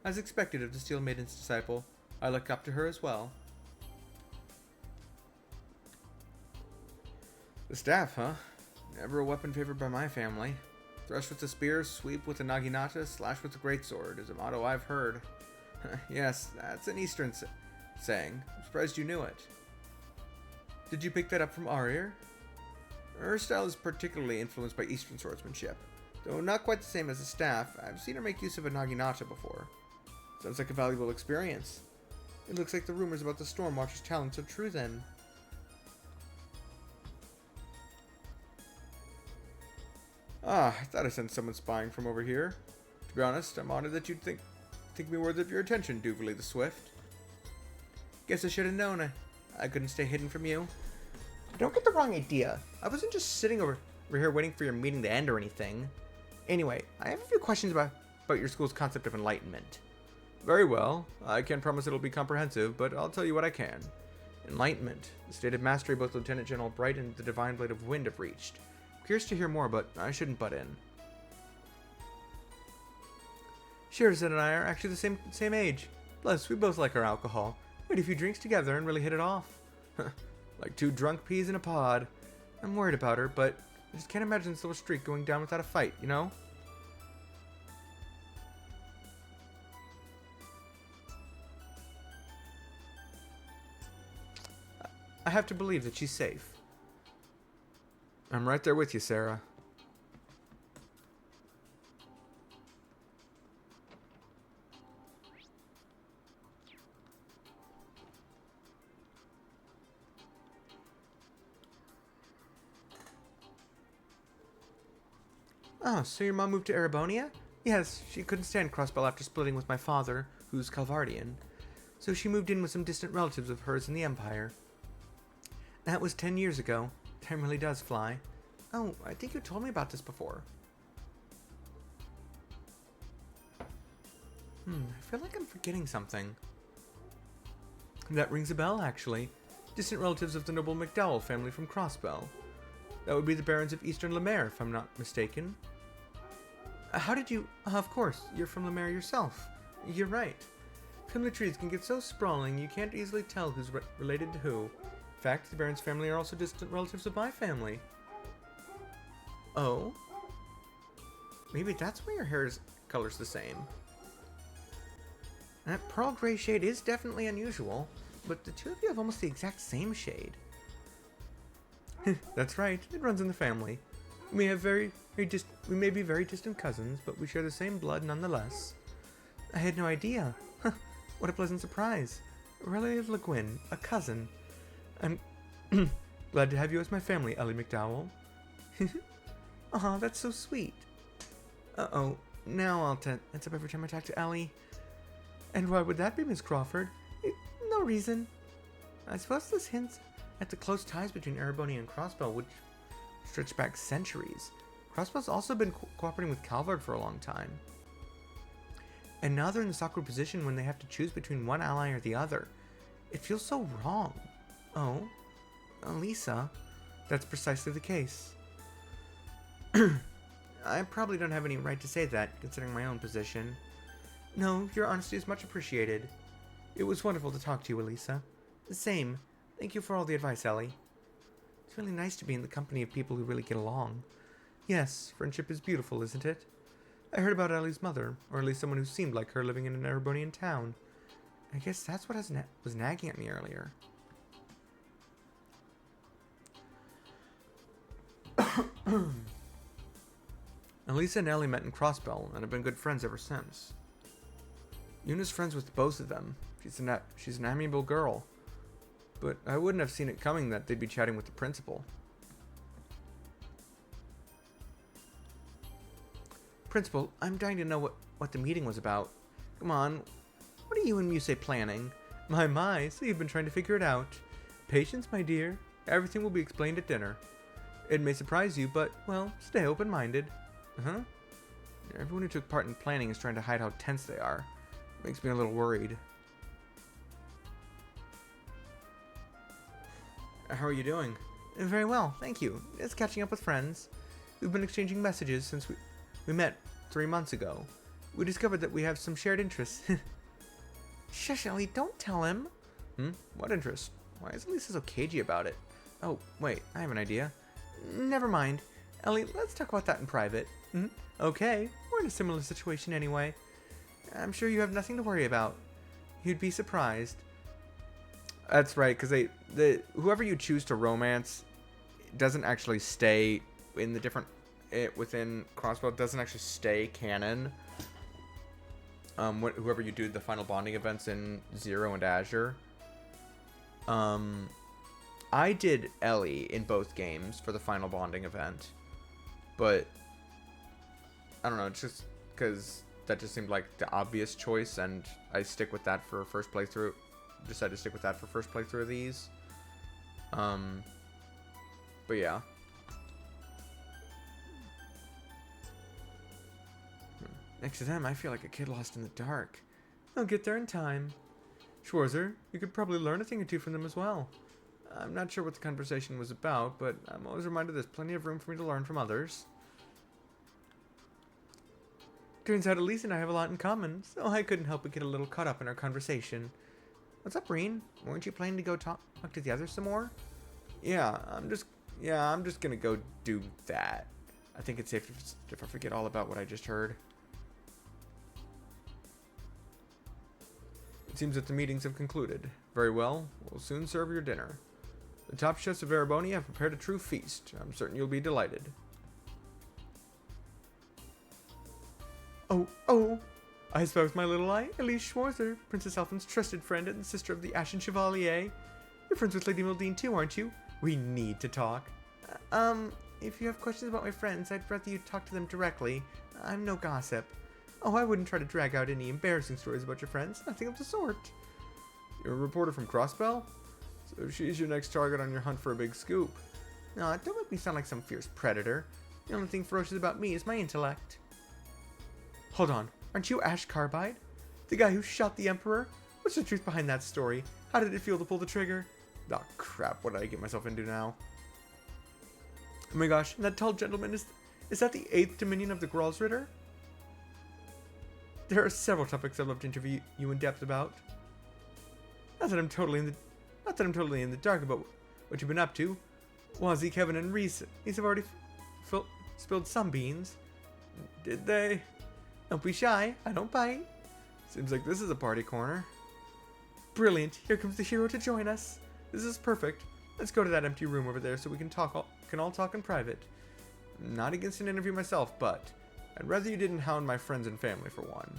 As expected of the Steel Maiden's disciple, I look up to her as well. The staff, huh? Never a weapon favored by my family. Thrust with a spear, sweep with a naginata, slash with a greatsword is a motto I've heard. Yes, that's an Eastern saying. I'm surprised you knew it. Did you pick that up from Arier? Her style is particularly influenced by Eastern swordsmanship. Though not quite the same as the staff, I've seen her make use of a naginata before. Sounds like a valuable experience. It looks like the rumors about the Stormwatcher's talents are true then. Ah, I thought I sensed someone spying from over here. To be honest, I'm honored that you'd think me worthy of your attention, Duvally the Swift. Guess I should have known I couldn't stay hidden from you. Don't get the wrong idea. I wasn't just sitting over here waiting for your meeting to end or anything. Anyway, I have a few questions about your school's concept of enlightenment. Very well. I can't promise it'll be comprehensive, but I'll tell you what I can. Enlightenment, the state of mastery both Lieutenant General Bright and the Divine Blade of Wind have reached. Curious to hear more, but I shouldn't butt in. Shirazan and I are actually the same age. Plus, we both like our alcohol. We had a few drinks together and really hit it off. Like two drunk peas in a pod. I'm worried about her, but I just can't imagine this little streak going down without a fight, you know? I have to believe that she's safe. I'm right there with you, Sarah. Oh, so your mom moved to Erebonia? Yes, she couldn't stand Crossbell after splitting with my father, who's Calvardian. So she moved in with some distant relatives of hers in the Empire. That was 10 years ago. Time really does fly. Oh, I think you told me about this before. I feel like I'm forgetting something. That rings a bell, actually. Distant relatives of the noble McDowell family from Crossbell. That would be the Barons of Eastern Lemaire, if I'm not mistaken. How did you... of course, you're from Lemaire yourself. You're right. Family trees can get so sprawling you can't easily tell who's related to who. In fact, the Barons family are also distant relatives of my family. Oh? Maybe that's why your hair's color's the same. That pearl gray shade is definitely unusual, but the two of you have almost the exact same shade. That's right, it runs in the family. We may be very distant cousins, but we share the same blood nonetheless. I had no idea. What a pleasant surprise. Aurelia Le Guin, a cousin. I'm glad to have you as my family, Ellie McDowell. Aw, that's so sweet. Uh-oh, now I'll tense up every time I talk to Ellie. And why would that be, Miss Crawford? No reason. I suppose this hints at the close ties between Erebonia and Crossbell, which stretch back centuries. Crossbell's also been cooperating with Calvard for a long time. And now they're in this awkward position when they have to choose between one ally or the other. It feels so wrong. Oh, Lisa, that's precisely the case. I probably don't have any right to say that, considering my own position. No, your honesty is much appreciated. It was wonderful to talk to you, Elisa. The same. Thank you for all the advice, Ellie. It's really nice to be in the company of people who really get along. Yes, friendship is beautiful, isn't it? I heard about Ellie's mother, or at least someone who seemed like her living in an Erebonian town. I guess that's what was nagging at me earlier. Elisa and Ellie met in Crossbell and have been good friends ever since. Yuna's friends with both of them. She's an amiable girl. But I wouldn't have seen it coming that they'd be chatting with the principal. Principal, I'm dying to know what the meeting was about. Come on, what are you and Muse planning? My, so you've been trying to figure it out. Patience, my dear. Everything will be explained at dinner. It may surprise you, but, well, stay open-minded. Uh-huh. Everyone who took part in planning is trying to hide how tense they are. Makes me a little worried. How are you doing? Very well, thank you. Just catching up with friends. We've been exchanging messages since we met 3 months ago. We discovered that we have some shared interests. Shush, Ellie, don't tell him. What interest? Why is Lisa so cagey about it? Oh, wait, I have an idea. Never mind. Ellie, let's talk about that in private. Okay, we're in a similar situation anyway. I'm sure you have nothing to worry about. You'd be surprised. That's right, because whoever you choose to romance doesn't actually stay in the different... within Crossbell doesn't actually stay canon. Whoever you do the final bonding events in Zero and Azure. I did Ellie in both games for the final bonding event. But I don't know, it's just because that just seemed like the obvious choice, and I stick with that for first playthrough. Decided to stick with that for first playthrough of these. But yeah. Next to them, I feel like a kid lost in the dark. I'll get there in time. Schwarzer, you could probably learn a thing or two from them as well. I'm not sure what the conversation was about, but I'm always reminded there's plenty of room for me to learn from others. Turns out Elise and I have a lot in common, so I couldn't help but get a little caught up in our conversation. What's up, Reen? Weren't you planning to go talk to the others some more? Yeah, I'm just gonna go do that. I think it's safe if I forget all about what I just heard. It seems that the meetings have concluded. Very well, we'll soon serve your dinner. The top chefs of Erebonia have prepared a true feast. I'm certain you'll be delighted. Oh! I spy with my little eye, Elise Schwarzer, Princess Elfin's trusted friend and sister of the Ashen Chevalier. You're friends with Lady Mildine too, aren't you? We need to talk. If you have questions about my friends, I'd rather you talk to them directly. I'm no gossip. Oh, I wouldn't try to drag out any embarrassing stories about your friends. Nothing of the sort. You're a reporter from Crossbell? So she's your next target on your hunt for a big scoop. Aw, don't make me sound like some fierce predator. The only thing ferocious about me is my intellect. Hold on, aren't you Ash Carbide? The guy who shot the Emperor? What's the truth behind that story? How did it feel to pull the trigger? Ah, crap, what did I get myself into now? Oh my gosh, and that tall gentleman is that the 8th Dominion of the Gralsritter? There are several topics I'd love to interview you in depth about. Not that I'm totally in the dark about what you've been up to. Wazzy, Kevin, and Reese have already spilled some beans. Did they? Don't be shy. I don't bite. Seems like this is a party corner. Brilliant. Here comes the hero to join us. This is perfect. Let's go to that empty room over there so we can all talk in private. Not against an interview myself, but I'd rather you didn't hound my friends and family for one.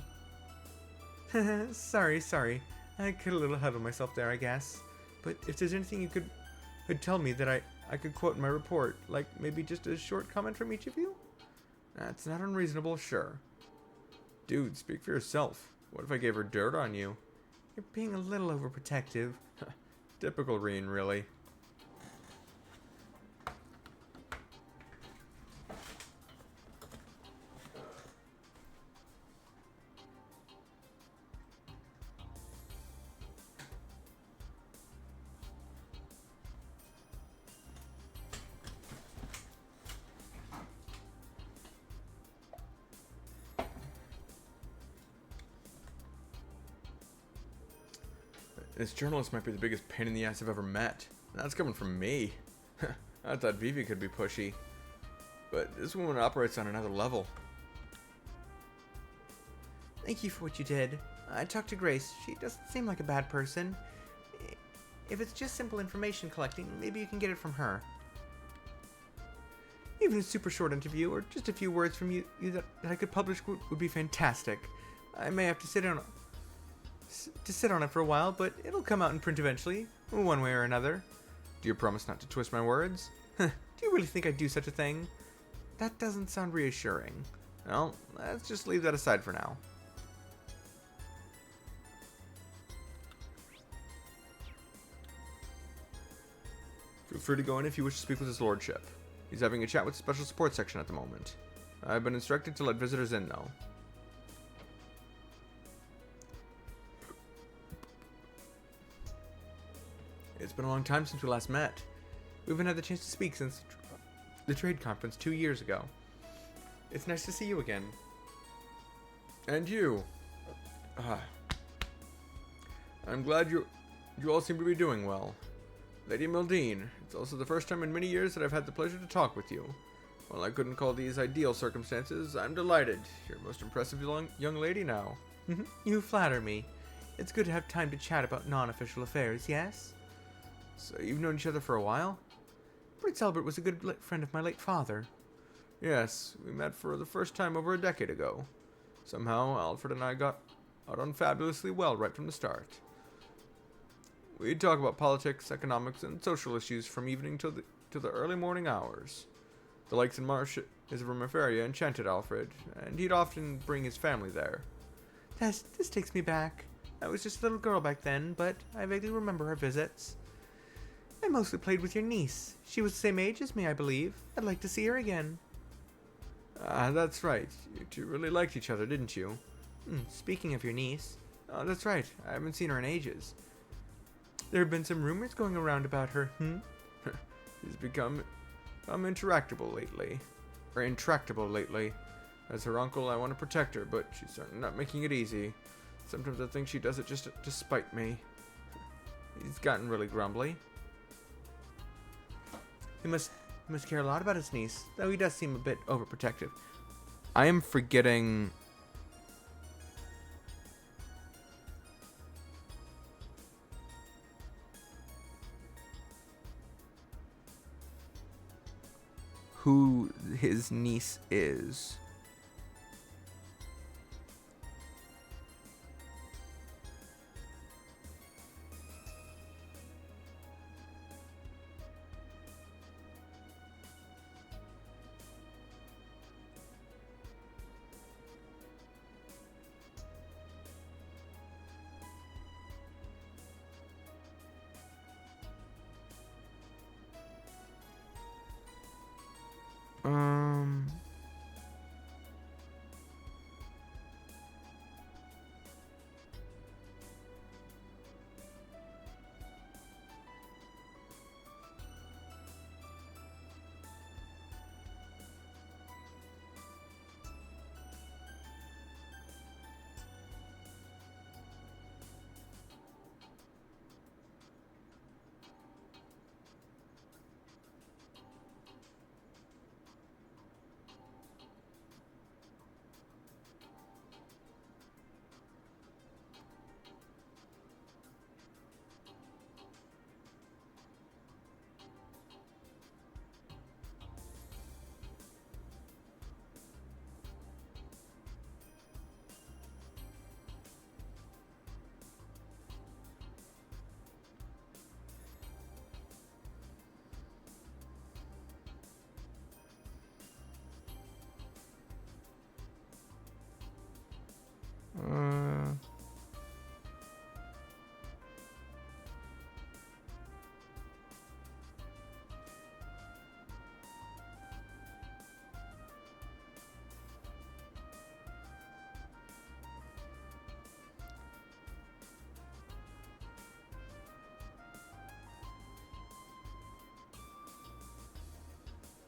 Sorry. I got a little ahead of myself there, I guess. But if there's anything you could tell me that I could quote in my report, like maybe just a short comment from each of you? That's not unreasonable, sure. Dude, speak for yourself. What if I gave her dirt on you? You're being a little overprotective. Typical Reen, really. This journalist might be the biggest pain in the ass I've ever met. That's coming from me. I thought Vivi could be pushy. But this woman operates on another level. Thank you for what you did. I talked to Grace. She doesn't seem like a bad person. If it's just simple information collecting, maybe you can get it from her. Even a super short interview, or just a few words from you that I could publish would be fantastic. I may have to sit on it for a while, but it'll come out in print eventually, one way or another. Do you promise not to twist my words? Do you really think I'd do such a thing? That doesn't sound reassuring. Well, let's just leave that aside for now. Feel free to go in if you wish to speak with his lordship. He's having a chat with the special support section at the moment. I've been instructed to let visitors in, though. It's been a long time since we last met. We haven't had the chance to speak since the trade conference 2 years ago. It's nice to see you again. And you. I'm glad you all seem to be doing well. Lady Mildine, it's also the first time in many years that I've had the pleasure to talk with you. While I couldn't call these ideal circumstances, I'm delighted. You're a most impressive young lady now. You flatter me. It's good to have time to chat about non-official affairs, yes? So you've known each other for a while? Prince Albert was a good friend of my late father. Yes, we met for the first time over a decade ago. Somehow, Alfred and I got on fabulously well right from the start. We'd talk about politics, economics, and social issues from evening till the early morning hours. The lakes and marsh is a room area enchanted Alfred, and he'd often bring his family there. This takes me back. I was just a little girl back then, but I vaguely remember our visits. I mostly played with your niece. She was the same age as me, I believe. I'd like to see her again. That's right. You two really liked each other, didn't you? Speaking of your niece. Oh, that's right. I haven't seen her in ages. There have been some rumors going around about her, She's become intractable lately. As her uncle, I want to protect her, but she's certainly not making it easy. Sometimes I think she does it just to spite me. He's gotten really grumbly. He must care a lot about his niece, though he does seem a bit overprotective. I am forgetting... who his niece is.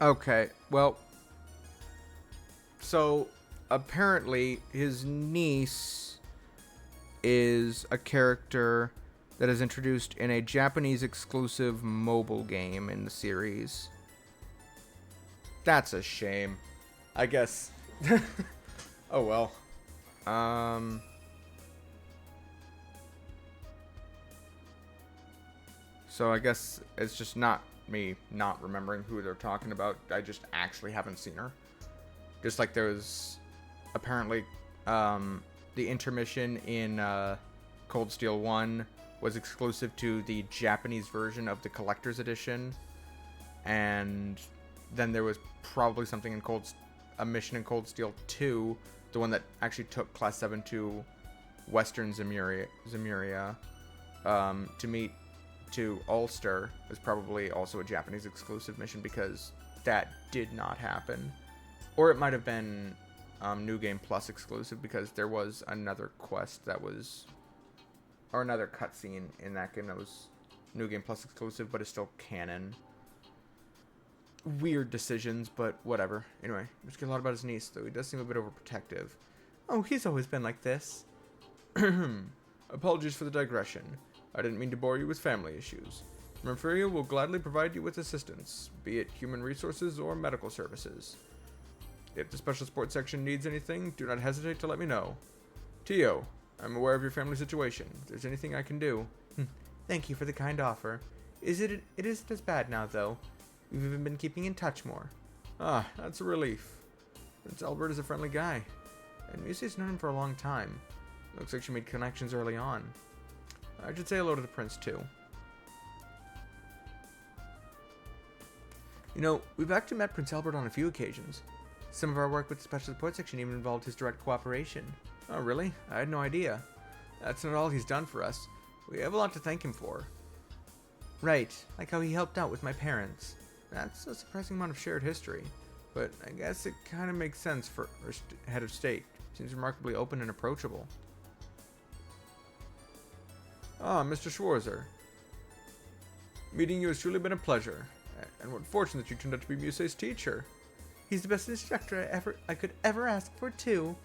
Okay, well, so apparently his niece is a character that is introduced in a Japanese exclusive mobile game in the series. That's a shame. I guess. Oh well. So I guess it's just not me not remembering who they're talking about. I just actually haven't seen her. Just like there was apparently the intermission in Cold Steel 1 was exclusive to the Japanese version of the collector's edition, and then there was probably something in a mission in Cold Steel 2, the one that actually took Class 7 to Western Zemuria to meet to Ulster, was probably also a Japanese exclusive mission, because that did not happen. Or it might have been New Game Plus exclusive, because there was another quest that was, or another cutscene in that game that was New Game Plus exclusive, but is still canon. Weird decisions, but whatever. Anyway, just get a lot about his niece, though he does seem a bit overprotective. Oh, he's always been like this. Apologies for the digression. I didn't mean to bore you with family issues. Merferia will gladly provide you with assistance, be it human resources or medical services. If the special sports section needs anything, do not hesitate to let me know. Tio, I'm aware of your family situation. If there's anything I can do... Thank you for the kind offer. It isn't as bad now, though. We've even been keeping in touch more. Ah, that's a relief. Prince Albert is a friendly guy. And Musei's known him for a long time. Looks like she made connections early on. I should say hello to the prince, too. You know, we've actually met Prince Albert on a few occasions. Some of our work with the Special Support Section even involved his direct cooperation. Oh, really? I had no idea. That's not all he's done for us. We have a lot to thank him for. Right, like how he helped out with my parents. That's a surprising amount of shared history. But I guess it kind of makes sense for our head of state. Seems remarkably open and approachable. Ah, Mr. Schwarzer. Meeting you has truly been a pleasure. And what fortune that you turned out to be Musei's teacher. He's the best instructor I could ever ask for, too.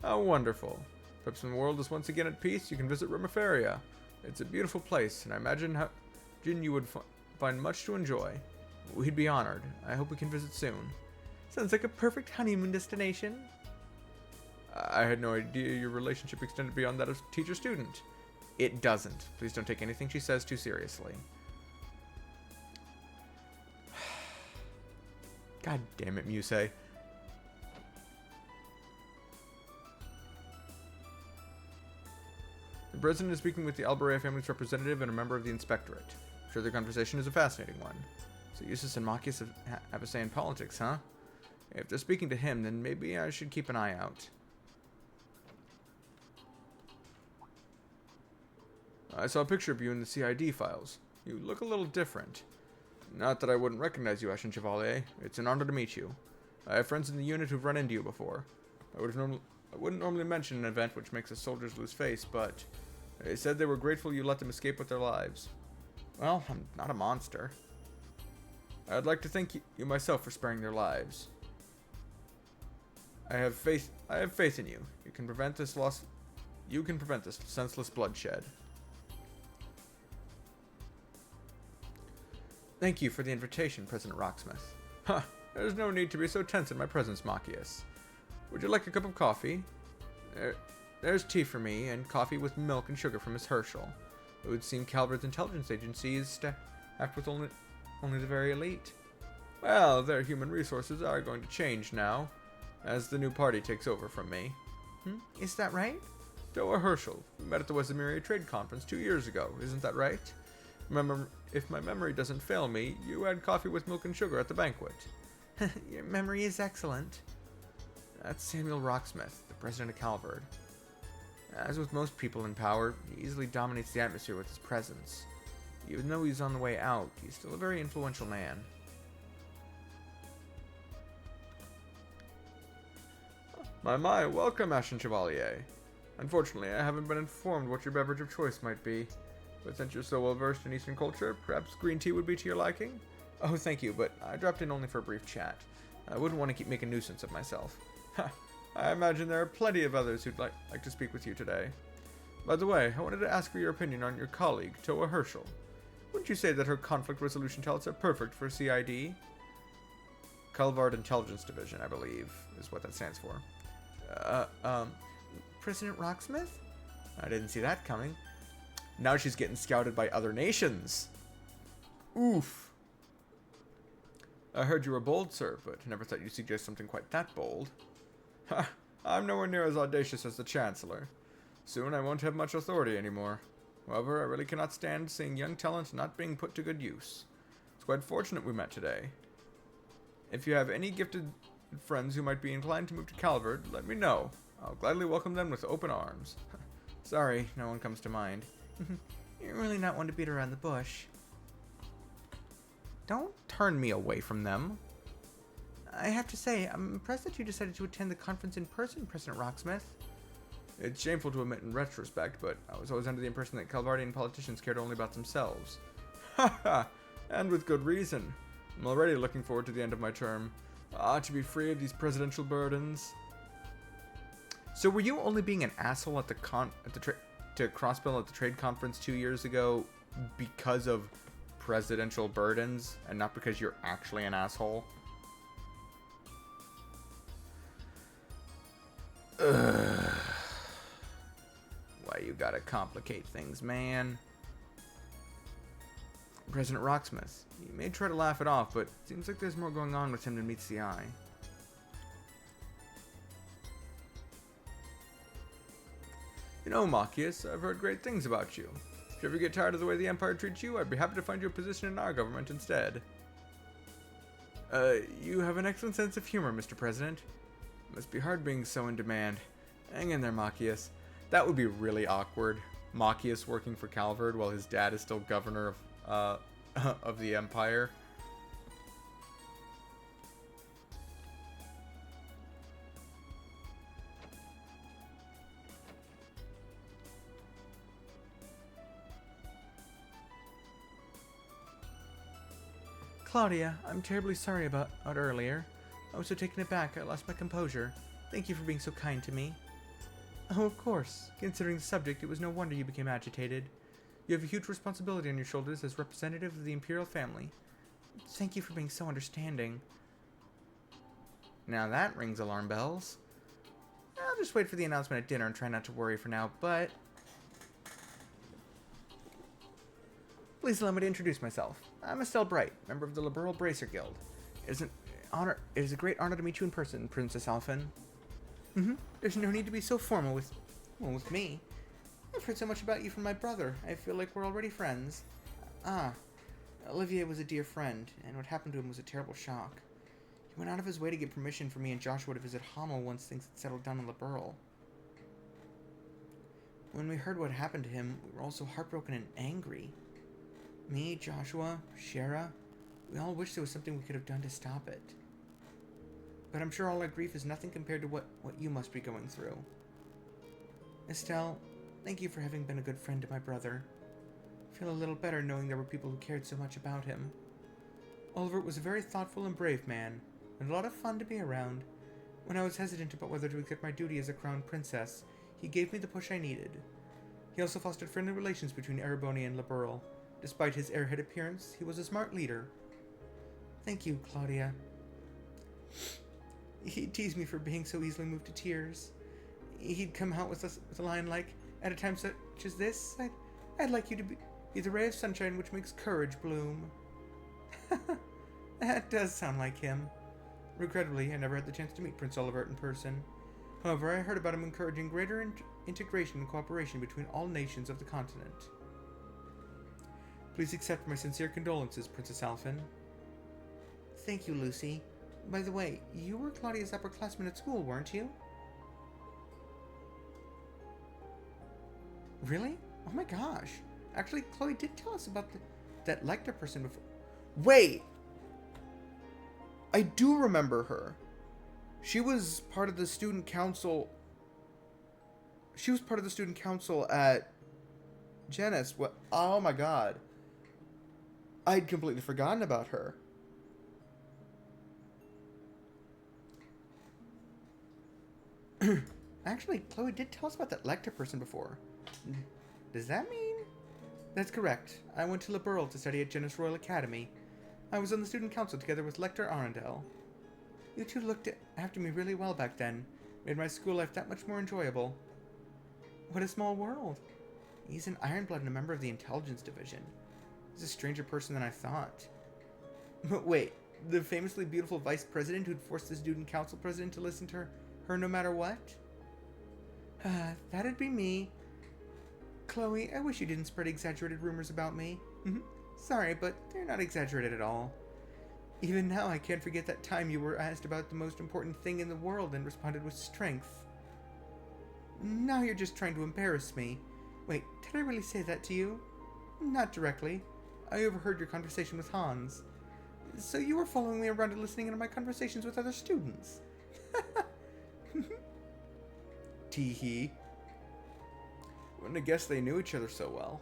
How wonderful. Perhaps when the world is once again at peace, you can visit Rimaferia. It's a beautiful place, and I imagine you would find much to enjoy. We'd be honored. I hope we can visit soon. Sounds like a perfect honeymoon destination. I had no idea your relationship extended beyond that of teacher-student. It doesn't. Please don't take anything she says too seriously. God damn it, Musei. The president is speaking with the Alberea family's representative and a member of the inspectorate. I'm sure the conversation is a fascinating one. So Eustace and Machias have a say in politics, huh? If they're speaking to him, then maybe I should keep an eye out. I saw a picture of you in the CID files. You look a little different. Not that I wouldn't recognize you, Ashen Chevalier. It's an honor to meet you. I have friends in the unit who've run into you before. I wouldn't normally mention an event which makes the soldiers lose face, but they said they were grateful you let them escape with their lives. Well, I'm not a monster. I'd like to thank you myself for sparing their lives. I have faith in you. You can prevent this senseless bloodshed. Thank you for the invitation, President Rocksmith. Huh, there's no need to be so tense in my presence, Machias. Would you like a cup of coffee? There's tea for me, and coffee with milk and sugar from Miss Herschel. It would seem Calvert's intelligence agency is staffed with only the very elite. Well, their human resources are going to change now, as the new party takes over from me. Is that right? Doa Herschel. We met at the Westmeria Trade Conference 2 years ago, isn't that right? Remember, if my memory doesn't fail me, you had coffee with milk and sugar at the banquet. Your memory is excellent. That's Samuel Rocksmith, the president of Calvert. As with most people in power, he easily dominates the atmosphere with his presence. Even though he's on the way out, he's still a very influential man. My, welcome, Ashen Chevalier. Unfortunately, I haven't been informed what your beverage of choice might be. But since you're so well versed in Eastern culture, perhaps green tea would be to your liking? Oh, thank you, but I dropped in only for a brief chat. I wouldn't want to keep making a nuisance of myself. I imagine there are plenty of others who'd like to speak with you today. By the way, I wanted to ask for your opinion on your colleague, Toa Herschel. Wouldn't you say that her conflict resolution talents are perfect for CID? Culvard Intelligence Division, I believe, is what that stands for. President Rocksmith? I didn't see that coming. Now she's getting scouted by other nations. Oof. I heard you were bold, sir, but never thought you'd suggest something quite that bold. Ha! I'm nowhere near as audacious as the Chancellor. Soon I won't have much authority anymore. However, I really cannot stand seeing young talent not being put to good use. It's quite fortunate we met today. If you have any gifted friends who might be inclined to move to Calvard, let me know. I'll gladly welcome them with open arms. Sorry, no one comes to mind. You're really not one to beat around the bush. Don't turn me away from them. I have to say, I'm impressed that you decided to attend the conference in person, President Rocksmith. It's shameful to admit in retrospect, but I was always under the impression that Calvardian politicians cared only about themselves. Ha ha! And with good reason. I'm already looking forward to the end of my term. To be free of these presidential burdens. So were you only being an asshole at to Crossbell at the trade conference 2 years ago because of presidential burdens and not because you're actually an asshole? Ugh. Why you gotta complicate things, man? President Rocksmith, you may try to laugh it off, but it seems like there's more going on with him than meets the eye. You know, Machias, I've heard great things about you. If you ever get tired of the way the Empire treats you, I'd be happy to find you a position in our government instead. You have an excellent sense of humor, Mr. President. It must be hard being so in demand. Hang in there, Machias. That would be really awkward. Machias working for Calvard while his dad is still governor of the Empire. Claudia, I'm terribly sorry about earlier. I was so taken aback I lost my composure. Thank you for being so kind to me. Oh, of course. Considering the subject, it was no wonder you became agitated. You have a huge responsibility on your shoulders as representative of the Imperial family. Thank you for being so understanding. Now that rings alarm bells. I'll just wait for the announcement at dinner and try not to worry for now, but... Please allow me to introduce myself. I'm Estelle Bright, member of the Liberal Bracer Guild. It is a great honor to meet you in person, Princess Alphen. There's no need to be so formal with me. I've heard so much about you from my brother. I feel like we're already friends. Olivier was a dear friend, and what happened to him was a terrible shock. He went out of his way to get permission for me and Joshua to visit Hamel once things had settled down in Liberl. When we heard what happened to him, we were all so heartbroken and angry. Me, Joshua, Shara, we all wished there was something we could have done to stop it. But I'm sure all our grief is nothing compared to what you must be going through. Estelle, thank you for having been a good friend to my brother. I feel a little better knowing there were people who cared so much about him. Oliver was a very thoughtful and brave man, and a lot of fun to be around. When I was hesitant about whether to accept my duty as a crown princess, he gave me the push I needed. He also fostered friendly relations between Ereboni and Liberl. Despite his airhead appearance, he was a smart leader. Thank you, Claudia. He'd tease me for being so easily moved to tears. He'd come out with a line like, "At a time such as this, I'd like you to be the ray of sunshine which makes courage bloom." That does sound like him. Regrettably, I never had the chance to meet Prince Olivert in person. However, I heard about him encouraging greater integration and cooperation between all nations of the continent. Please accept my sincere condolences, Princess Alphen. Thank you, Lucy. By the way, you were Claudia's upperclassman at school, weren't you? Really? Oh my gosh. Actually, Chloe did tell us about that Lecter person before. Wait! I do remember her. She was part of the student council. She was part of the student council at Genis. What? Oh my god. I'd completely forgotten about her. Actually, Chloe did tell us about that lector person before. Does that mean? That's correct. I went to Liberl to study at Genus Royal Academy. I was on the student council together with Lector Arundel. You two looked after me really well back then. Made my school life that much more enjoyable. What a small world. He's an Ironblood and a member of the Intelligence Division. He's a stranger person than I thought. But wait, the famously beautiful vice president who'd forced the student council president to listen to her no matter what? That'd be me. Chloe, I wish you didn't spread exaggerated rumors about me. Sorry, but they're not exaggerated at all. Even now, I can't forget that time you were asked about the most important thing in the world and responded with strength. Now you're just trying to embarrass me. Wait, did I really say that to you? Not directly. I overheard your conversation with Hans. So you were following me around and listening into my conversations with other students. Tee-hee. Wouldn't have guessed they knew each other so well.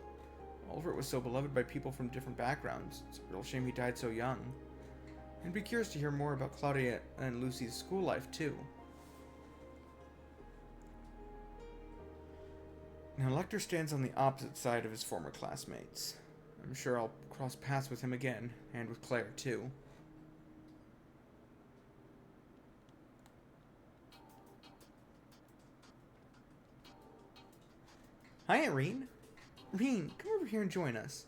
Oliver was so beloved by people from different backgrounds. It's a real shame he died so young. I'd be curious to hear more about Claudia and Lucy's school life, too. Now, Lecter stands on the opposite side of his former classmates. I'm sure I'll cross paths with him again, and with Claire, too. Hi, Irene. Irene, come over here and join us.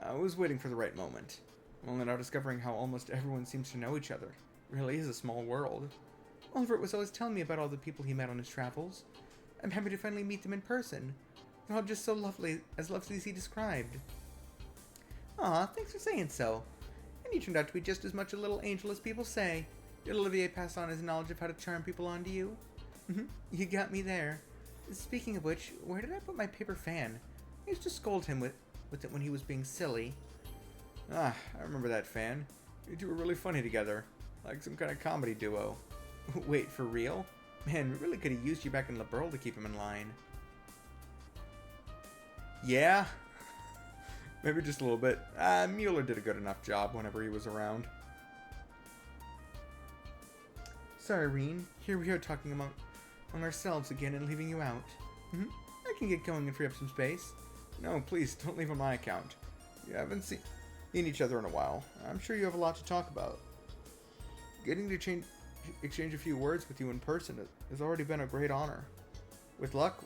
I was waiting for the right moment. I'm only now discovering how almost everyone seems to know each other. It really is a small world. Oliver was always telling me about all the people he met on his travels. I'm happy to finally meet them in person. They're all just so lovely as he described. Aw, thanks for saying so. And you turned out to be just as much a little angel as people say. Did Olivier pass on his knowledge of how to charm people onto you? You got me there. Speaking of which, where did I put my paper fan? I used to scold him with it when he was being silly. Ah, I remember that fan. You two were really funny together. Like some kind of comedy duo. Wait, for real? Man, we really could have used you back in Liberl to keep him in line. Yeah? Maybe just a little bit. Mueller did a good enough job whenever he was around. Sorry, Reen. Here we are talking among ourselves again and leaving you out. I can get going and free up some space. No, please, don't leave on my account. You haven't seen each other in a while. I'm sure you have a lot to talk about. Getting to exchange a few words with you in person has already been a great honor. With luck,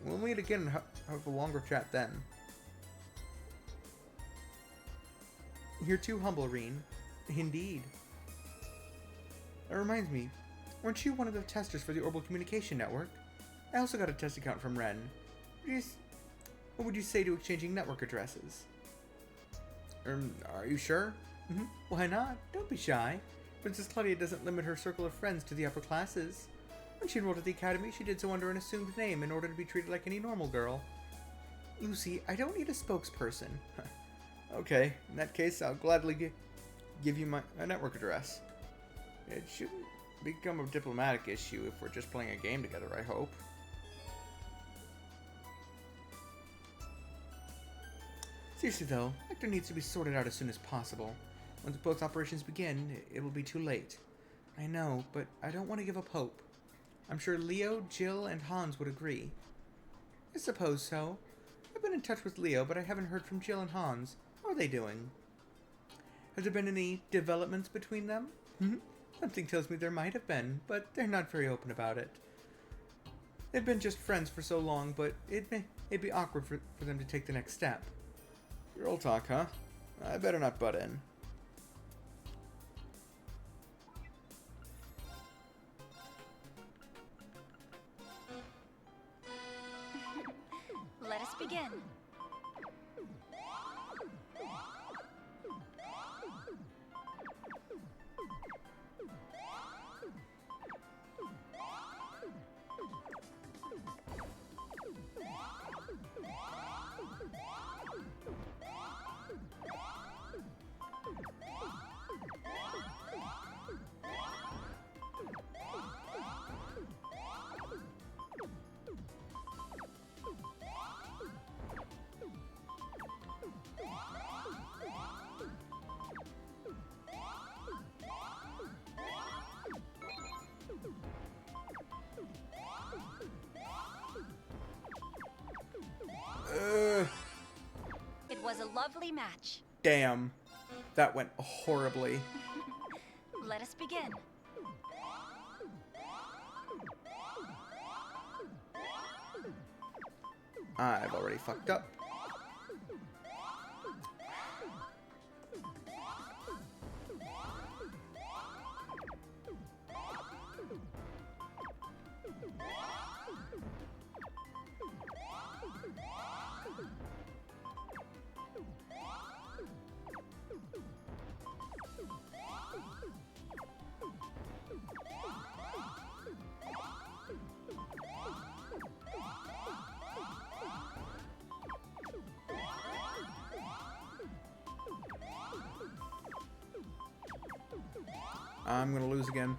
we'll meet again and have a longer chat then. You're too humble, Reen. Indeed. That reminds me, weren't you one of the testers for the Orbital Communication Network? I also got a test account from Ren. What would you say to exchanging network addresses? Are you sure? Why not? Don't be shy. Princess Claudia doesn't limit her circle of friends to the upper classes. When she enrolled at the academy, she did so under an assumed name in order to be treated like any normal girl. Lucy, I don't need a spokesperson. Okay, in that case, I'll gladly give you my network address. It shouldn't become a diplomatic issue if we're just playing a game together, I hope. Seriously though, Lecter needs to be sorted out as soon as possible. Once both operations begin, it will be too late. I know, but I don't want to give up hope. I'm sure Leo, Jill, and Hans would agree. I suppose so. I've been in touch with Leo, but I haven't heard from Jill and Hans. How are they doing? Has there been any developments between them? Something tells me there might have been, but they're not very open about it. They've been just friends for so long, but it'd be awkward for them to take the next step. Girl talk, huh? I better not butt in. Let us begin. was a lovely match. Damn. That went horribly. Let us begin. I've already fucked up. I'm gonna lose again.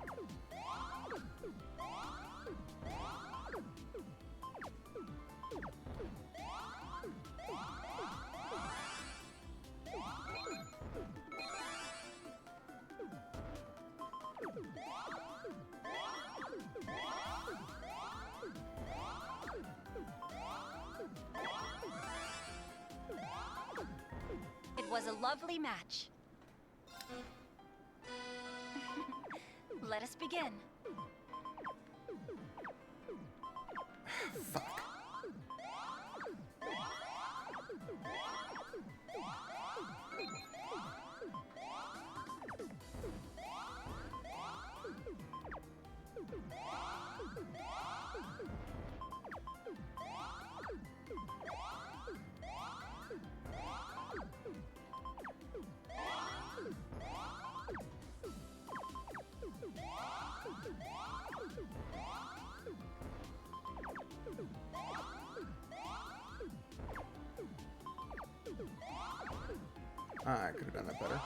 It was a lovely match. Let us begin. Fuck. I could have done that better.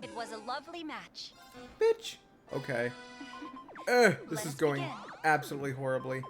It was a lovely match. Bitch. Okay. This is going absolutely horribly.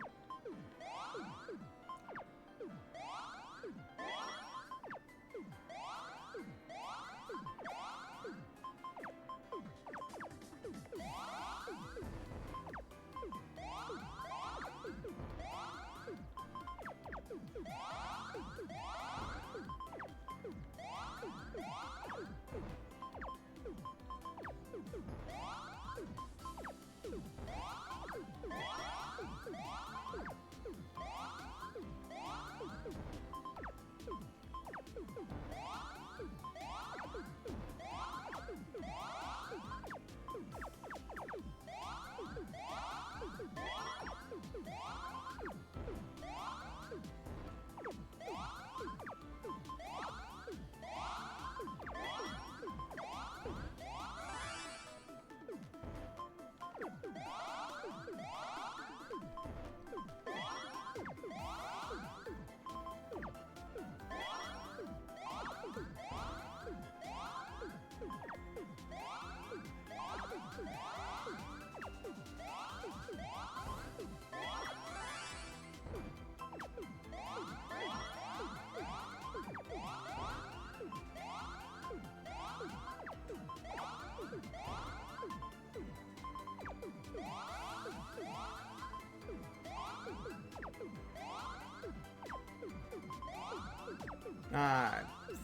Ah,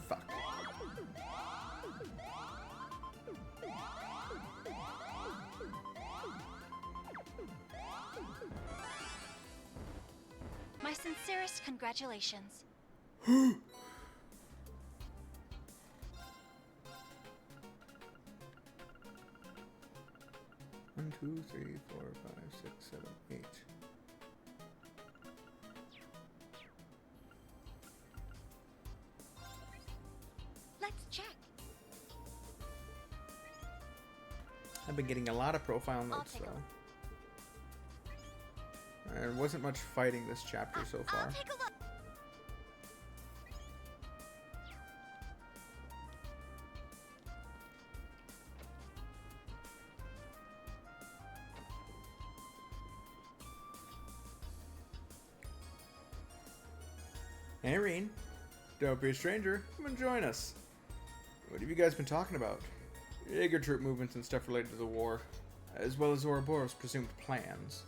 fuck. My sincerest congratulations. 1, 2, 3, 4, 5, 6, 7, 8. Let's check. I've been getting a lot of profile notes, though. There wasn't much fighting this chapter so far. I'll take a look. Hey, Reen. Don't be a stranger. Come and join us. What have you guys been talking about? Jaeger troop movements and stuff related to the war, as well as Ouroboros' presumed plans.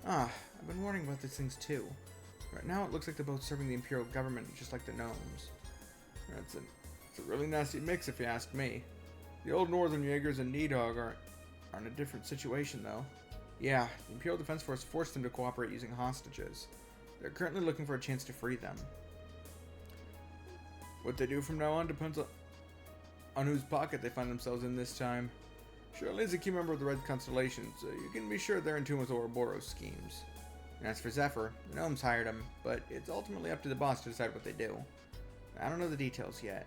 Ah, I've been warning about these things too. Right now it looks like they're both serving the Imperial government just like the gnomes. It's a really nasty mix if you ask me. The old Northern Jaegers and Needhog are in a different situation though. Yeah, the Imperial Defense Force forced them to cooperate using hostages. They're currently looking for a chance to free them. What they do from now on depends on whose pocket they find themselves in this time. Shirley is a key member of the Red Constellation, so you can be sure they're in tune with Ouroboros' schemes. And as for Zephyr, the gnomes hired him, but it's ultimately up to the boss to decide what they do. I don't know the details yet.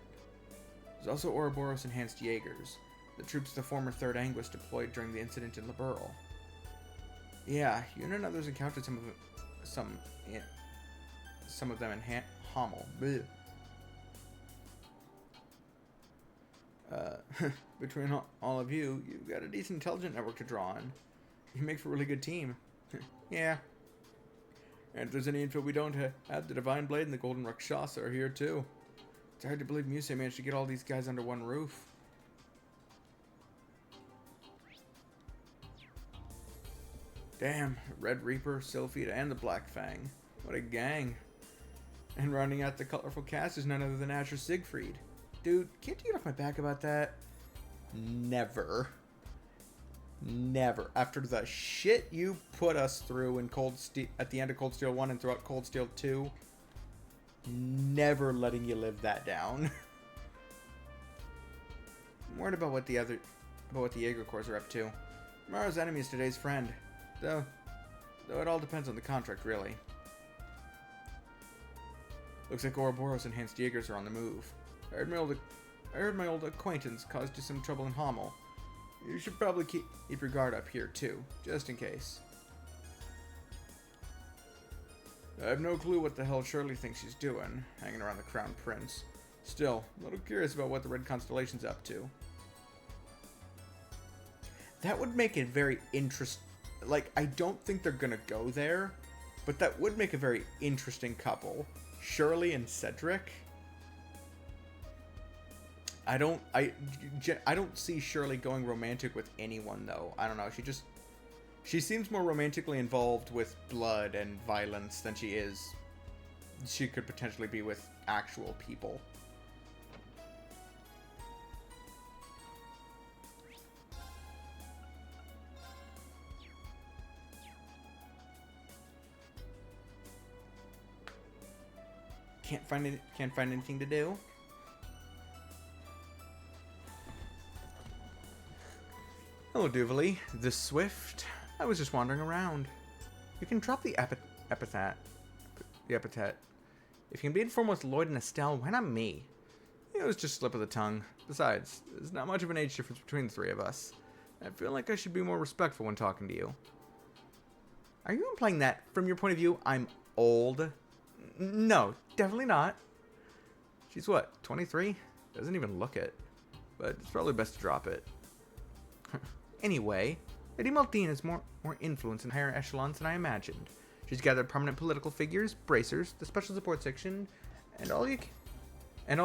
There's also Ouroboros enhanced Jaegers, the troops the former 3rd Anguis deployed during the incident in Liberl. Yeah, Yuna and others encountered some of them in Hamel. Bleh. Between all of you, you've got a decent intelligent network to draw on. You make for a really good team. Yeah. And if there's any info we don't have, the Divine Blade and the Golden Rakshasa are here too. It's hard to believe Muse managed to get all these guys under one roof. Damn, Red Reaper, Sylphid, and the Black Fang. What a gang. And rounding out the colorful cast is none other than Asher Siegfried. Dude, can't you get off my back about that? Never. Never. After the shit you put us through in Cold Steel, at the end of Cold Steel 1 and throughout Cold Steel 2, never letting you live that down. I'm worried about what the Jaeger Corps are up to. Tomorrow's enemy is today's friend. Though it all depends on the contract, really. Looks like Ouroboros enhanced Jaegers are on the move. I heard my old acquaintance caused you some trouble in Hamel. You should probably keep your guard up here too, just in case. I have no clue what the hell Shirley thinks she's doing, hanging around the Crown Prince. Still, a little curious about what the Red Constellation's up to. That would make it very interesting. Like, I don't think they're gonna go there, but that would make a very interesting couple. Shirley and Cedric. I don't see Shirley going romantic with anyone though. I don't know. She seems more romantically involved with blood and violence than she could potentially be with actual people. Can't find anything to do. Hello, Duvalie. The Swift. I was just wandering around. You can drop the epithet. If you can be informed with Lloyd and Estelle, why not me? It was just a slip of the tongue. Besides, there's not much of an age difference between the three of us. I feel like I should be more respectful when talking to you. Are you implying that, from your point of view, I'm old? No, definitely not. She's what, 23? Doesn't even look it. But it's probably best to drop it. Anyway, Lady Maltine has more influence in higher echelons than I imagined. She's gathered prominent political figures, bracers, the special support section, and all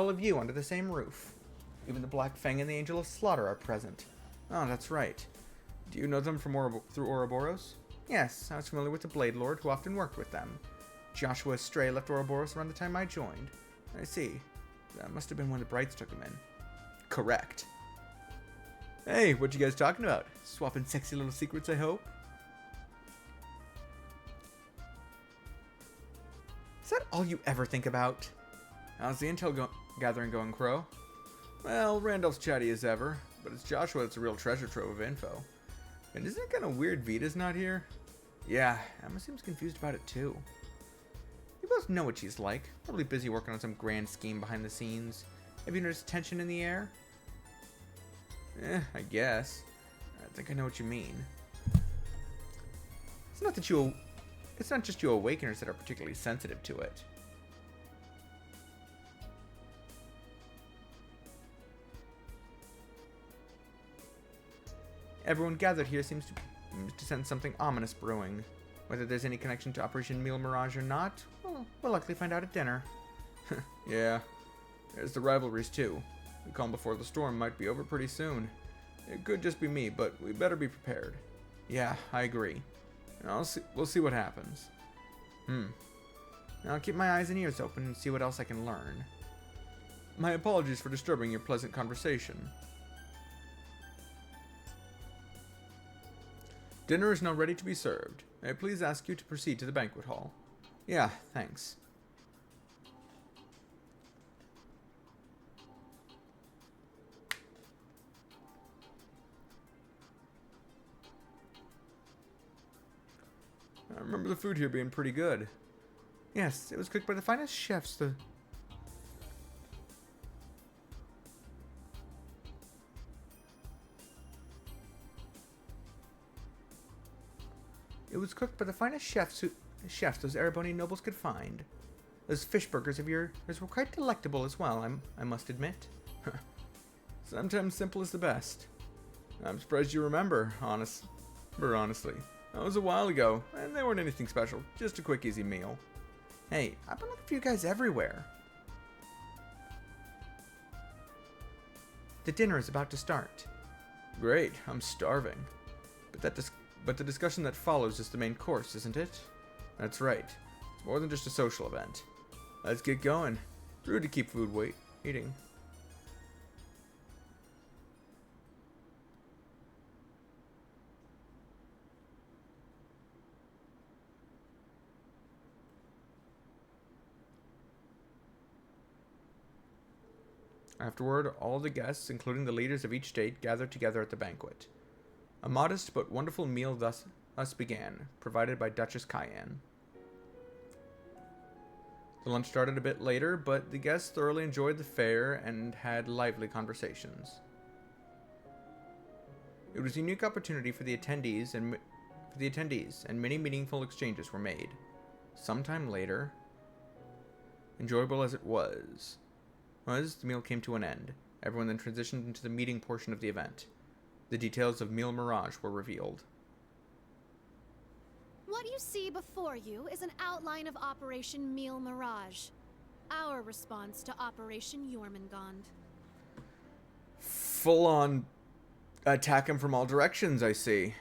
of you under the same roof. Even the Black Fang and the Angel of Slaughter are present. Oh, that's right. Do you know them from through Ouroboros? Yes, I was familiar with the Blade Lord who often worked with them. Joshua Stray left Ouroboros around the time I joined. I see. That must have been when the Brights took him in. Correct. Hey, what you guys talking about? Swapping sexy little secrets, I hope? Is that all you ever think about? How's the intel gathering going, Crow? Well, Randolph's chatty as ever, but it's Joshua that's a real treasure trove of info. And isn't it kind of weird Vita's not here? Yeah, Emma seems confused about it too. You both know what she's like. Probably busy working on some grand scheme behind the scenes. Have you noticed tension in the air? I guess. I think I know what you mean. It's not just you awakeners that are particularly sensitive to it. Everyone gathered here seems to sense something ominous brewing. Whether there's any connection to Operation Meal Mirage or not, well, we'll likely find out at dinner. Yeah, there's the rivalries too. The calm before the storm might be over pretty soon. It could just be me, but we better be prepared. Yeah, I agree. We'll see what happens. I'll keep my eyes and ears open and see what else I can learn. My apologies for disturbing your pleasant conversation. Dinner is now ready to be served. May I please ask you to proceed to the banquet hall? Yeah, thanks. I remember the food here being pretty good. Yes, it was cooked by the finest chefs. It was cooked by the finest chefs those Erebonian nobles could find. Those fish burgers of yours were quite delectable as well, I must admit. Sometimes simple is the best. I'm surprised you remember, honestly. That was a while ago, and they weren't anything special. Just a quick, easy meal. Hey, I've been looking for you guys everywhere. The dinner is about to start. Great, I'm starving. But the discussion that follows is the main course, isn't it? That's right. It's more than just a social event. Let's get going. It's rude to keep food waiting. Afterward, all the guests, including the leaders of each state, gathered together at the banquet. A modest but wonderful meal thus began, provided by Duchess Cayenne. The lunch started a bit later, but the guests thoroughly enjoyed the fare and had lively conversations. It was a unique opportunity for the attendees, and many meaningful exchanges were made. Sometime later, enjoyable as it was, the meal came to an end. Everyone then transitioned into the meeting portion of the event. The details of Meal Mirage were revealed. What you see before you is an outline of Operation Meal Mirage. Our response to Operation Jormungand. Full on attack him from all directions, I see.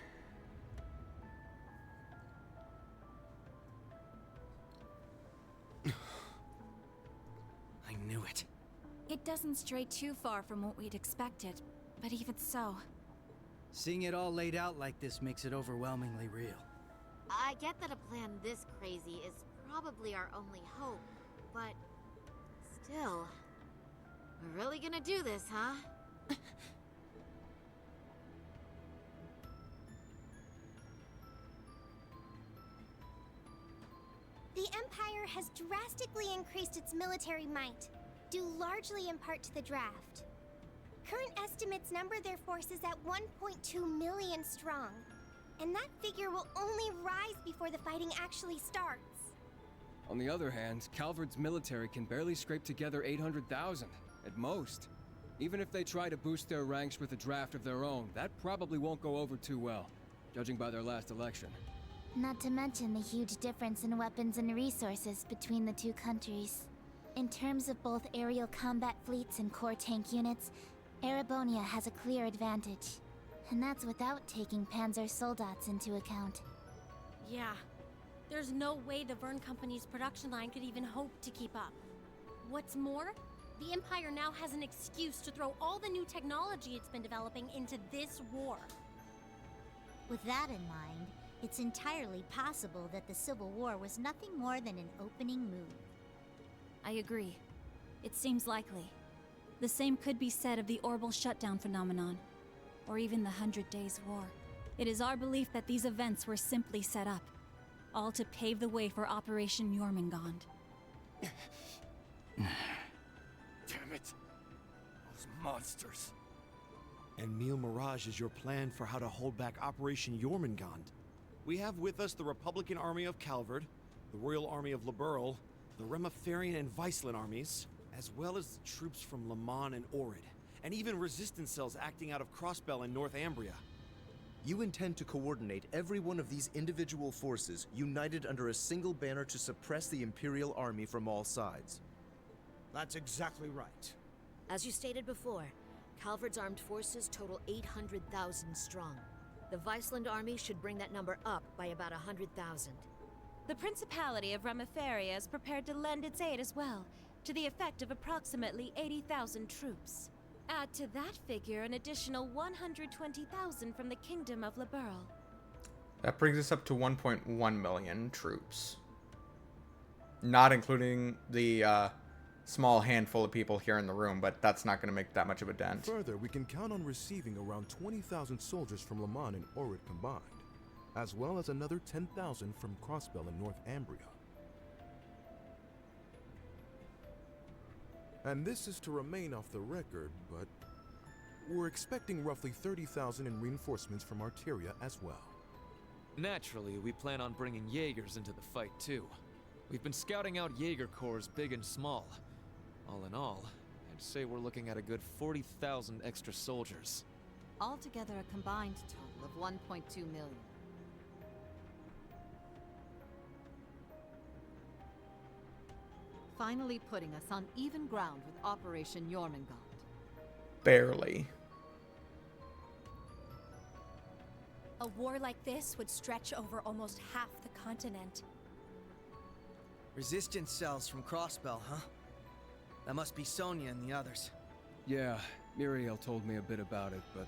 I knew it. It doesn't stray too far from what we'd expected, but even so. Seeing it all laid out like this makes it overwhelmingly real. I get that a plan this crazy is probably our only hope, but still, we're really gonna do this, huh? The Empire has drastically increased its military might, due largely in part to the draft. Current estimates number their forces at 1.2 million strong, and that figure will only rise before the fighting actually starts. On the other hand, Calvard's military can barely scrape together 800,000, at most. Even if they try to boost their ranks with a draft of their own, that probably won't go over too well, judging by their last election. Not to mention the huge difference in weapons and resources between the two countries. In terms of both aerial combat fleets and core tank units, Erebonia has a clear advantage. And that's without taking Panzer Soldats into account. Yeah. There's no way the Vern Company's production line could even hope to keep up. What's more, The Empire now has an excuse to throw all the new technology it's been developing into this war. With that in mind, it's entirely possible that the Civil War was nothing more than an opening move. I agree. It seems likely. The same could be said of the orbital shutdown phenomenon, or even the 100 Days War. It is our belief that these events were simply set up, all to pave the way for Operation Jormungand. Damn it. Those monsters. And Mille Mirage is your plan for how to hold back Operation Jormungand. We have with us the Republican Army of Calvard, the Royal Army of Liberl, the Remiferian and Viceland armies, as well as troops from Le Mans and Orid, and even resistance cells acting out of Crossbell and North Ambria. You intend to coordinate every one of these individual forces united under a single banner to suppress the Imperial Army from all sides. That's exactly right. As you stated before, Calvard's armed forces total 800,000 strong. The Viceland army should bring that number up by about 100,000. The Principality of Remiferia is prepared to lend its aid as well, to the effect of approximately 80,000 troops. Add to that figure an additional 120,000 from the Kingdom of Liberl. That brings us up to 1.1 million troops. Not including the small handful of people here in the room, but that's not going to make that much of a dent. Further, we can count on receiving around 20,000 soldiers from Le Mans and Orid combined, as well as another 10,000 from Crossbell and North Ambria. And this is to remain off the record, but we're expecting roughly 30,000 in reinforcements from Arteria as well. Naturally, we plan on bringing Jaegers into the fight too. We've been scouting out Jaeger corps big and small. All in all, I'd say we're looking at a good 40,000 extra soldiers. Altogether a combined total of 1.2 million. Finally putting us on even ground with Operation Jormungand. Barely. A war like this would stretch over almost half the continent. Resistance cells from Crossbell, huh? That must be Sonia and the others. Yeah, Muriel told me a bit about it, but...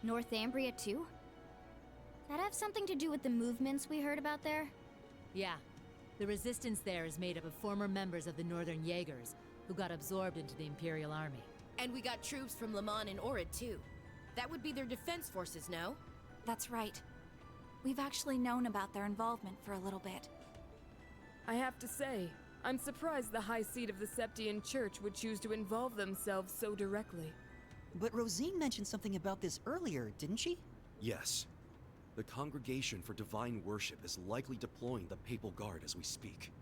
North Ambria too? That have something to do with the movements we heard about there? Yeah. The resistance there is made up of former members of the Northern Jaegers, who got absorbed into the Imperial Army. And we got troops from Le Mans and Orid, too. That would be their defense forces, no? That's right. We've actually known about their involvement for a little bit. I have to say, I'm surprised the High Seat of the Septian Church would choose to involve themselves so directly. But Rosine mentioned something about this earlier, didn't she? Yes. The Congregation for Divine Worship is likely deploying the Papal Guard as we speak.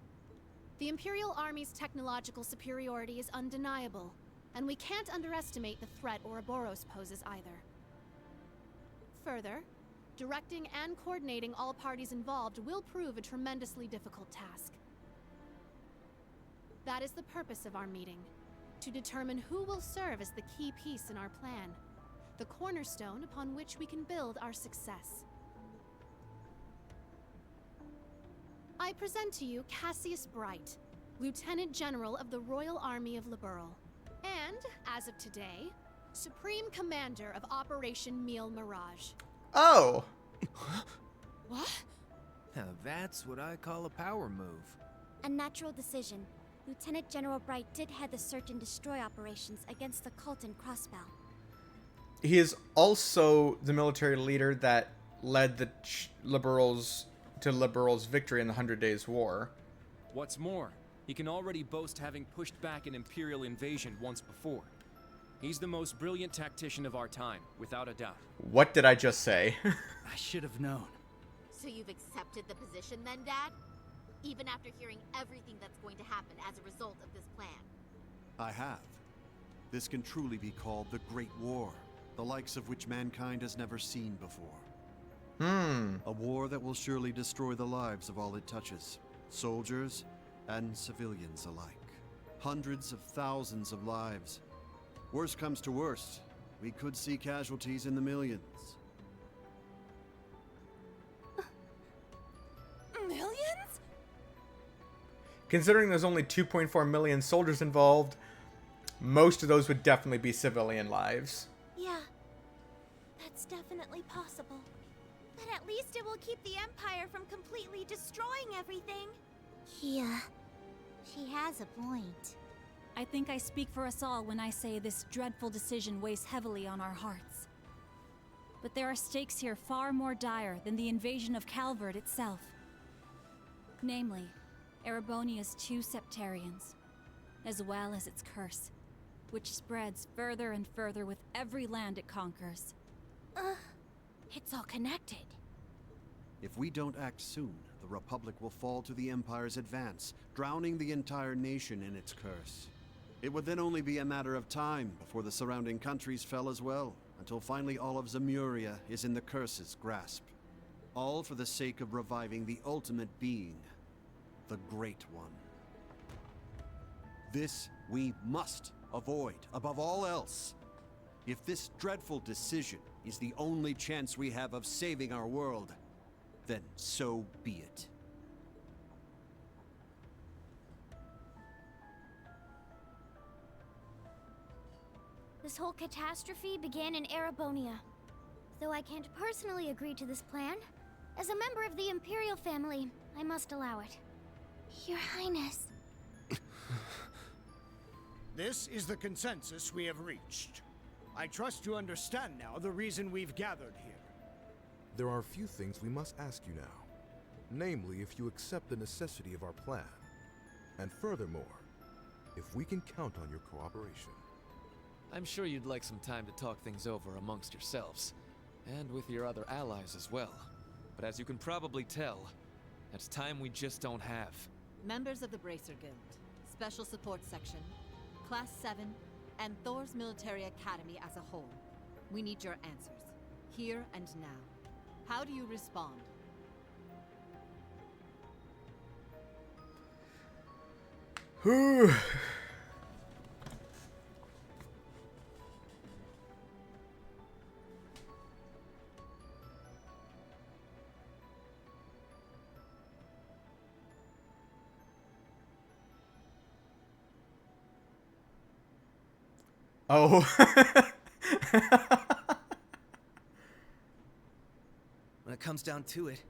The Imperial Army's technological superiority is undeniable, and we can't underestimate the threat Ouroboros poses either. Further, directing and coordinating all parties involved will prove a tremendously difficult task. That is the purpose of our meeting, to determine who will serve as the key piece in our plan, the cornerstone upon which we can build our success. I present to you Cassius Bright, Lieutenant General of the Royal Army of Liberl, and, as of today, Supreme Commander of Operation Mille Mirage. Oh! What? Now that's what I call a power move. A natural decision. Lieutenant General Bright did head the search and destroy operations against the cult in Crossbell. He is also the military leader that led the Liberals to Liberals' victory in the 100 Days War. What's more, he can already boast having pushed back an Imperial invasion once before. He's the most brilliant tactician of our time, without a doubt. What did I just say? I should have known. So you've accepted the position then, Dad? Even after hearing everything that's going to happen as a result of this plan? I have. This can truly be called the Great War, the likes of which mankind has never seen before. A war that will surely destroy the lives of all it touches, soldiers and civilians alike. Hundreds of thousands of lives. Worst comes to worst, we could see casualties in the millions. Millions? Considering there's only 2.4 million soldiers involved, most of those would definitely be civilian lives. Yeah, that's definitely possible. But at least it will keep the Empire from completely destroying everything. Yeah, she has a point. I think I speak for us all when I say this dreadful decision weighs heavily on our hearts. But there are stakes here far more dire than the invasion of Calvard itself. Namely, Erebonia's 2 Septarians, as well as its curse, which spreads further and further with every land it conquers. It's all connected. If we don't act soon, the Republic will fall to the Empire's advance, drowning the entire nation in its curse. It would then only be a matter of time before the surrounding countries fell as well, until finally all of Zemuria is in the curse's grasp. All for the sake of reviving the ultimate being, the Great One. This we must avoid, above all else. If this dreadful decision is the only chance we have of saving our world, then so be it. This whole catastrophe began in Erebonia. Though I can't personally agree to this plan, as a member of the Imperial family, I must allow it. Your Highness. This is the consensus we have reached. I trust you understand now the reason we've gathered here. There are a few things we must ask you now. Namely, if you accept the necessity of our plan. And furthermore, if we can count on your cooperation. I'm sure you'd like some time to talk things over amongst yourselves, and with your other allies as well. But as you can probably tell, that's time we just don't have. Members of the Bracer Guild, Special Support Section, Class 7, and Thor's Military Academy as a whole. We need your answers, here and now. How do you respond? Oh. When it comes down to it,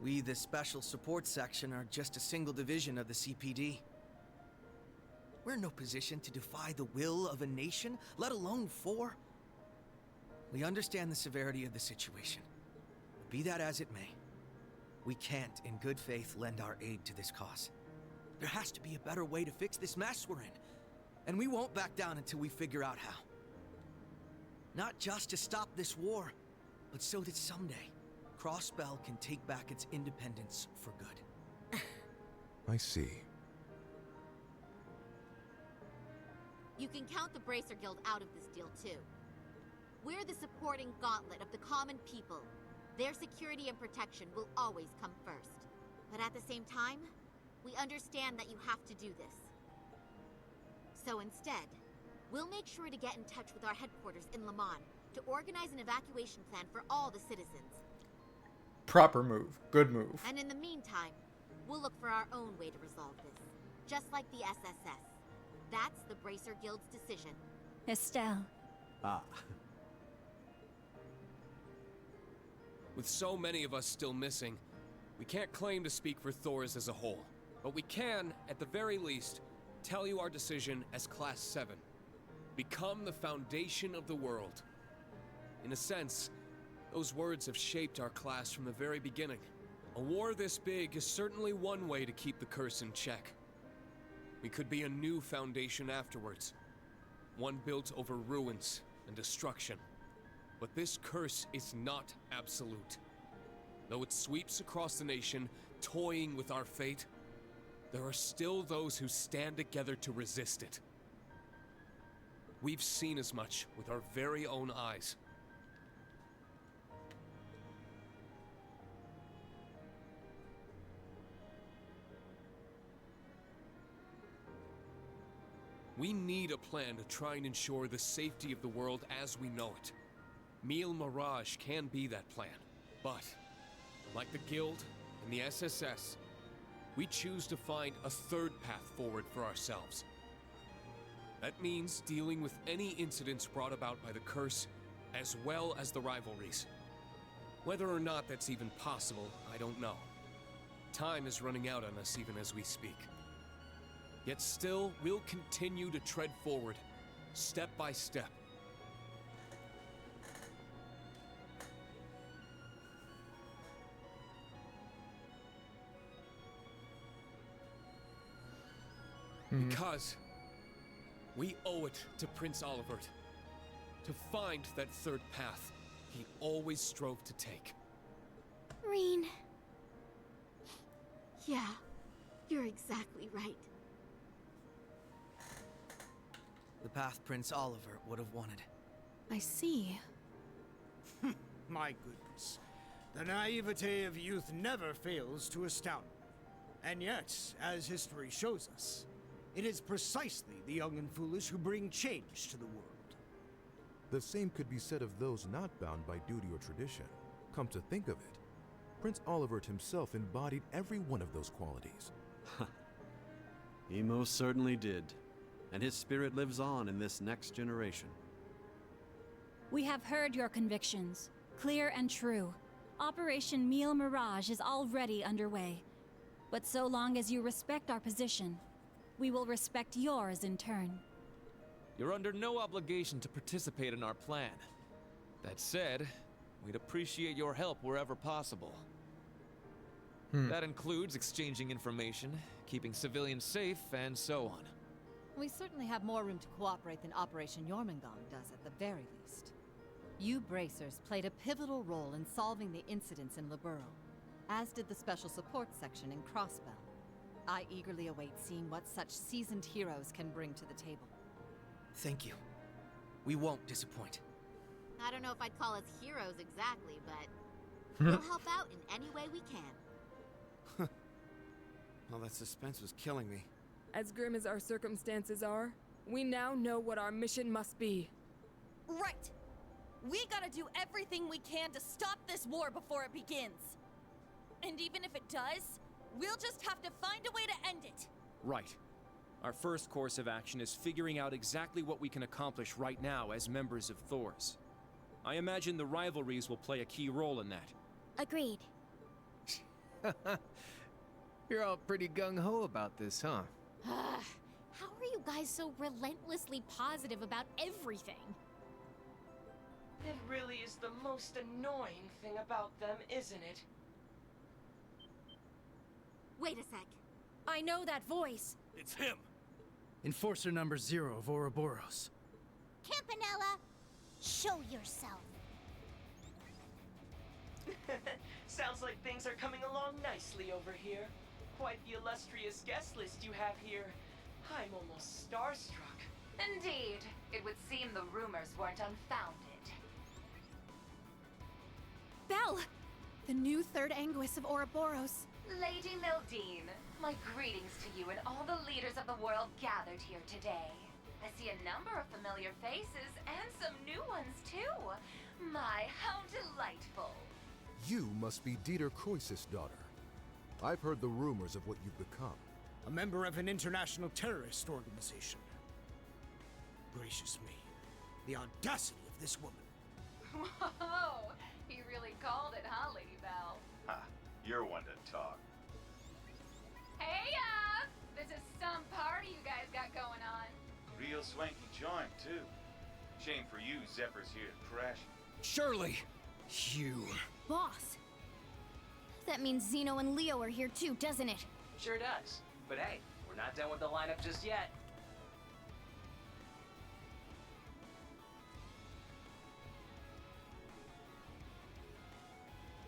we, the Special Support Section, are just a single division of the CPD. We're in no position to defy the will of a nation, let alone 4. We understand the severity of the situation. Be that as it may, we can't, in good faith, lend our aid to this cause. There has to be a better way to fix this mess we're in. And we won't back down until we figure out how. Not just to stop this war, but so that someday, Crossbell can take back its independence for good. I see. You can count the Bracer Guild out of this deal, too. We're the supporting gauntlet of the common people. Their security and protection will always come first. But at the same time, we understand that you have to do this. So instead, we'll make sure to get in touch with our headquarters in Le Mans to organize an evacuation plan for all the citizens. Proper move. Good move. And in the meantime, we'll look for our own way to resolve this. Just like the SSS. That's the Bracer Guild's decision. Estelle. Ah. With so many of us still missing, we can't claim to speak for Thors as a whole. But we can, at the very least, tell you our decision as Class 7. Become the foundation of the world. In a sense, those words have shaped our class from the very beginning. A war this big is certainly one way to keep the curse in check. We could be a new foundation afterwards. One built over ruins and destruction. But this curse is not absolute. Though it sweeps across the nation, toying with our fate, there are still those who stand together to resist it. We've seen as much with our very own eyes. We need a plan to try and ensure the safety of the world as we know it. Mille Mirage can be that plan, but like the Guild and the SSS, we choose to find a third path forward for ourselves. That means dealing with any incidents brought about by the curse, as well as the rivalries. Whether or not that's even possible, I don't know. Time is running out on us even as we speak. Yet still, we'll continue to tread forward, step by step. Because we owe it to Prince Olivert to find that third path he always strove to take. Reen. Yeah, you're exactly right. The path Prince Olivert would have wanted. I see. My goodness. The naivete of youth never fails to astound me. And yet, as history shows us, it is precisely the young and foolish who bring change to the world. The same could be said of those not bound by duty or tradition. Come to think of it, Prince Olivert himself embodied every one of those qualities. He most certainly did. And his spirit lives on in this next generation. We have heard your convictions, clear and true. Operation Meal Mirage is already underway. But so long as you respect our position, we will respect yours in turn. You're under no obligation to participate in our plan. That said, we'd appreciate your help wherever possible. That includes exchanging information, keeping civilians safe, and so on. We certainly have more room to cooperate than Operation Jormungand does at the very least. You Bracers played a pivotal role in solving the incidents in Liberl, as did the Special Support Section in Crossbell. I eagerly await seeing what such seasoned heroes can bring to the table. Thank you. We won't disappoint. I don't know if I'd call us heroes exactly, but we'll help out in any way we can. Well, that suspense was killing me. As grim as our circumstances are, we now know what our mission must be. Right! We gotta do everything we can to stop this war before it begins. And even if it does, we'll just have to find a way to end it. Right. Our first course of action is figuring out exactly what we can accomplish right now as members of Thors. I imagine the rivalries will play a key role in that. Agreed. You're all pretty gung-ho about this, huh? How are you guys so relentlessly positive about everything? It really is the most annoying thing about them, isn't it? Wait a sec. I know that voice. It's him! Enforcer number 0 of Ouroboros. Campanella, show yourself. Sounds like things are coming along nicely over here. Quite the illustrious guest list you have here. I'm almost starstruck. Indeed. It would seem the rumors weren't unfounded. Belle! The new third Anguis of Ouroboros. Lady Mildine, my greetings to you and all the leaders of the world gathered here today. I see a number of familiar faces and some new ones too. My, how delightful. You must be Dieter Croesus' daughter. I've heard the rumors of what you've become. A member of an international terrorist organization. Gracious me, the audacity of this woman. Whoa, he really called it, huh, Lady Belle? Ha, you're one to talk. Hey, this is some party you guys got going on. Real swanky joint, too. Shame for you, Zephyr's here to crash. Shirley! You... Boss! That means Zeno and Leo are here too, doesn't it? Sure does. But hey, we're not done with the lineup just yet.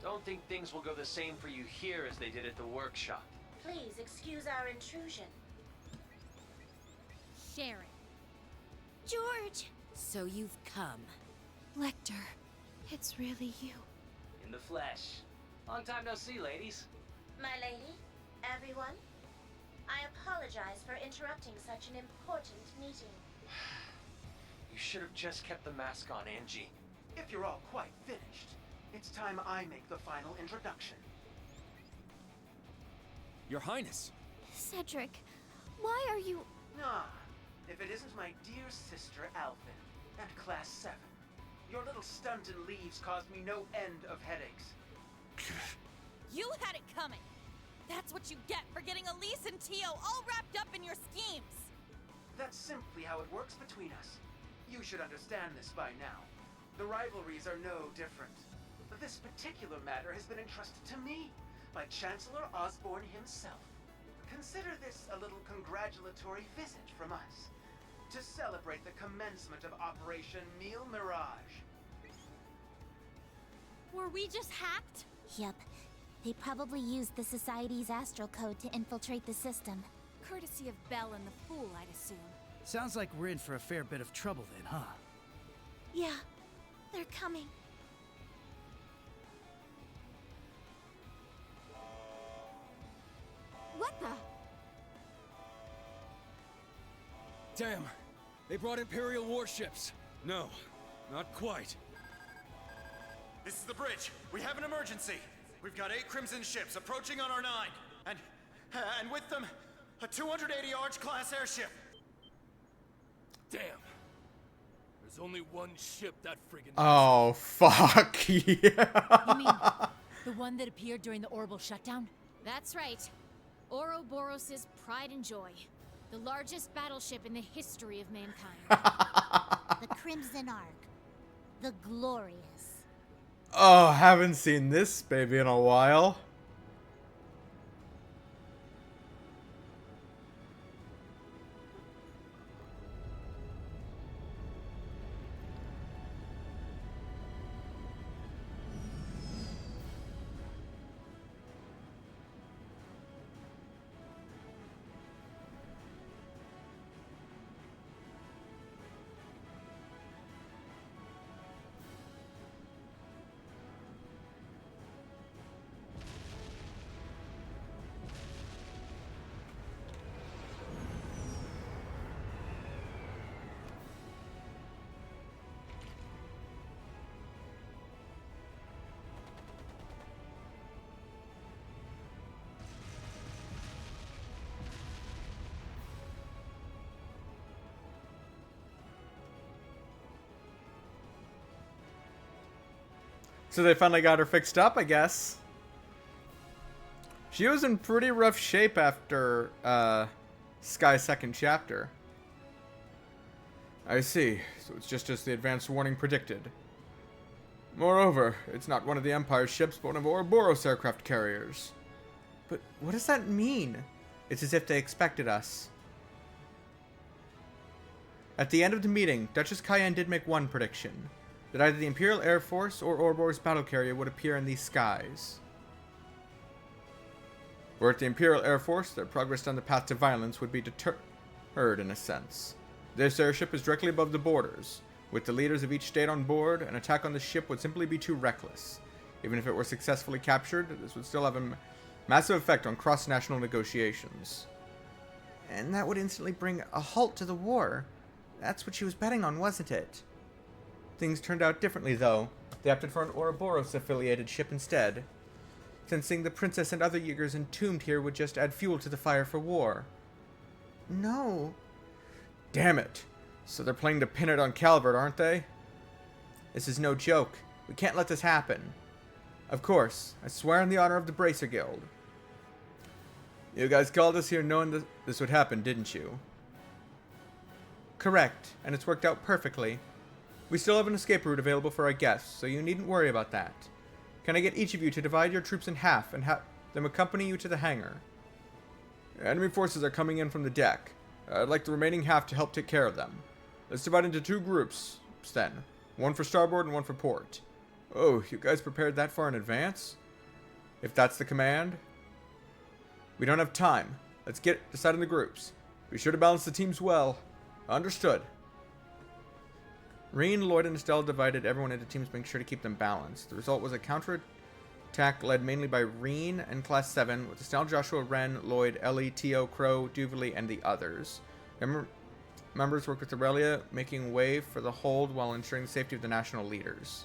Don't think things will go the same for you here as they did at the workshop. Please excuse our intrusion. Sharon. George! So you've come. Lecter, it's really you. In the flesh. Long time no see, ladies. My lady, everyone, I apologize for interrupting such an important meeting. You should have just kept the mask on, Angie. If you're all quite finished, it's time I make the final introduction. Your Highness! Cedric, why are you... Ah, if it isn't my dear sister Alphin and Class 7. Your little stunt and leaves caused me no end of headaches. You had it coming. That's what you get for getting Elise and Tio all wrapped up in your schemes. That's simply how it works between us. You should understand this by now. The rivalries are no different. But this particular matter has been entrusted to me by Chancellor Osborne himself. Consider this a little congratulatory visit from us to celebrate the commencement of Operation Meal Mirage. Were we just hacked? Yep. They probably used the Society's astral code to infiltrate the system. Courtesy of Belle and the Fool, I'd assume. Sounds like we're in for a fair bit of trouble then, huh? Yeah, they're coming. What the? Damn! They brought Imperial warships! No, not quite. This is the bridge. We have an emergency. We've got 8 Crimson ships approaching on our 9. And with them, a 280 Arch-class airship. Damn. There's only one ship that friggin' Oh, fuck. Yeah. You mean the one that appeared during the orbital shutdown? That's right. Ouroboros' pride and joy. The largest battleship in the history of mankind. The Crimson Ark. The glorious. Oh, haven't seen this baby in a while. So they finally got her fixed up, I guess. She was in pretty rough shape after Sky's second chapter. I see. So it's just as the advance warning predicted. Moreover, it's not one of the Empire's ships, but one of Ouroboros' aircraft carriers. But what does that mean? It's as if they expected us. At the end of the meeting, Duchess Cayenne did make one prediction. That either the Imperial Air Force or Ouroboros battle carrier would appear in these skies. Were it the Imperial Air Force, their progress down the path to violence would be deterred in a sense. This airship is directly above the borders. With the leaders of each state on board, an attack on the ship would simply be too reckless. Even if it were successfully captured, this would still have a massive effect on cross-national negotiations. And that would instantly bring a halt to the war. That's what she was betting on, wasn't it? Things turned out differently, though. They opted for an Ouroboros-affiliated ship instead. Sensing the princess and other Jaegers entombed here would just add fuel to the fire for war. No. Damn it. So they're planning to pin it on Calvert, aren't they? This is no joke. We can't let this happen. Of course. I swear in the honor of the Bracer Guild. You guys called us here knowing this would happen, didn't you? Correct. And it's worked out perfectly. We still have an escape route available for our guests, so you needn't worry about that. Can I get each of you to divide your troops in half and have them accompany you to the hangar? Enemy forces are coming in from the deck. I'd like the remaining half to help take care of them. Let's divide into 2 groups, then. One for starboard and one for port. Oh, you guys prepared that far in advance? If that's the command? We don't have time. Let's decide on the groups. Be sure to balance the teams well. Understood. Reen, Lloyd, and Estelle divided everyone into teams, making sure to keep them balanced. The result was a counterattack led mainly by Reen and Class 7, with Estelle, Joshua, Ren, Lloyd, Ellie, Tio, Crow, Duvalie, and the others. Members worked with Aurelia, making way for the hold while ensuring the safety of the national leaders.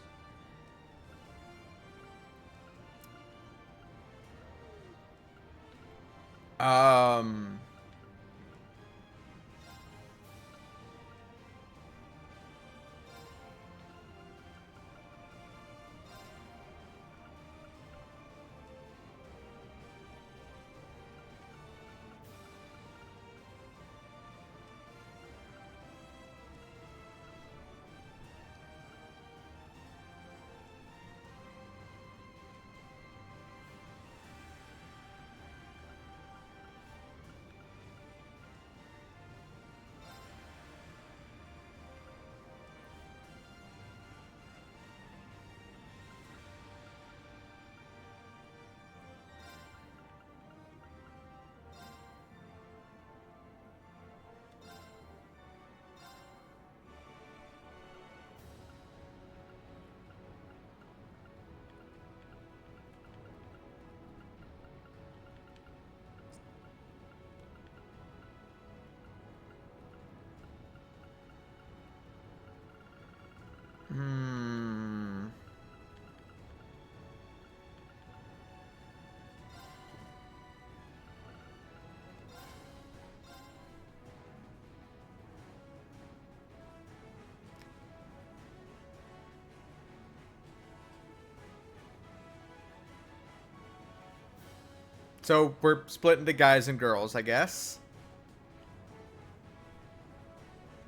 So we're split into guys and girls, I guess.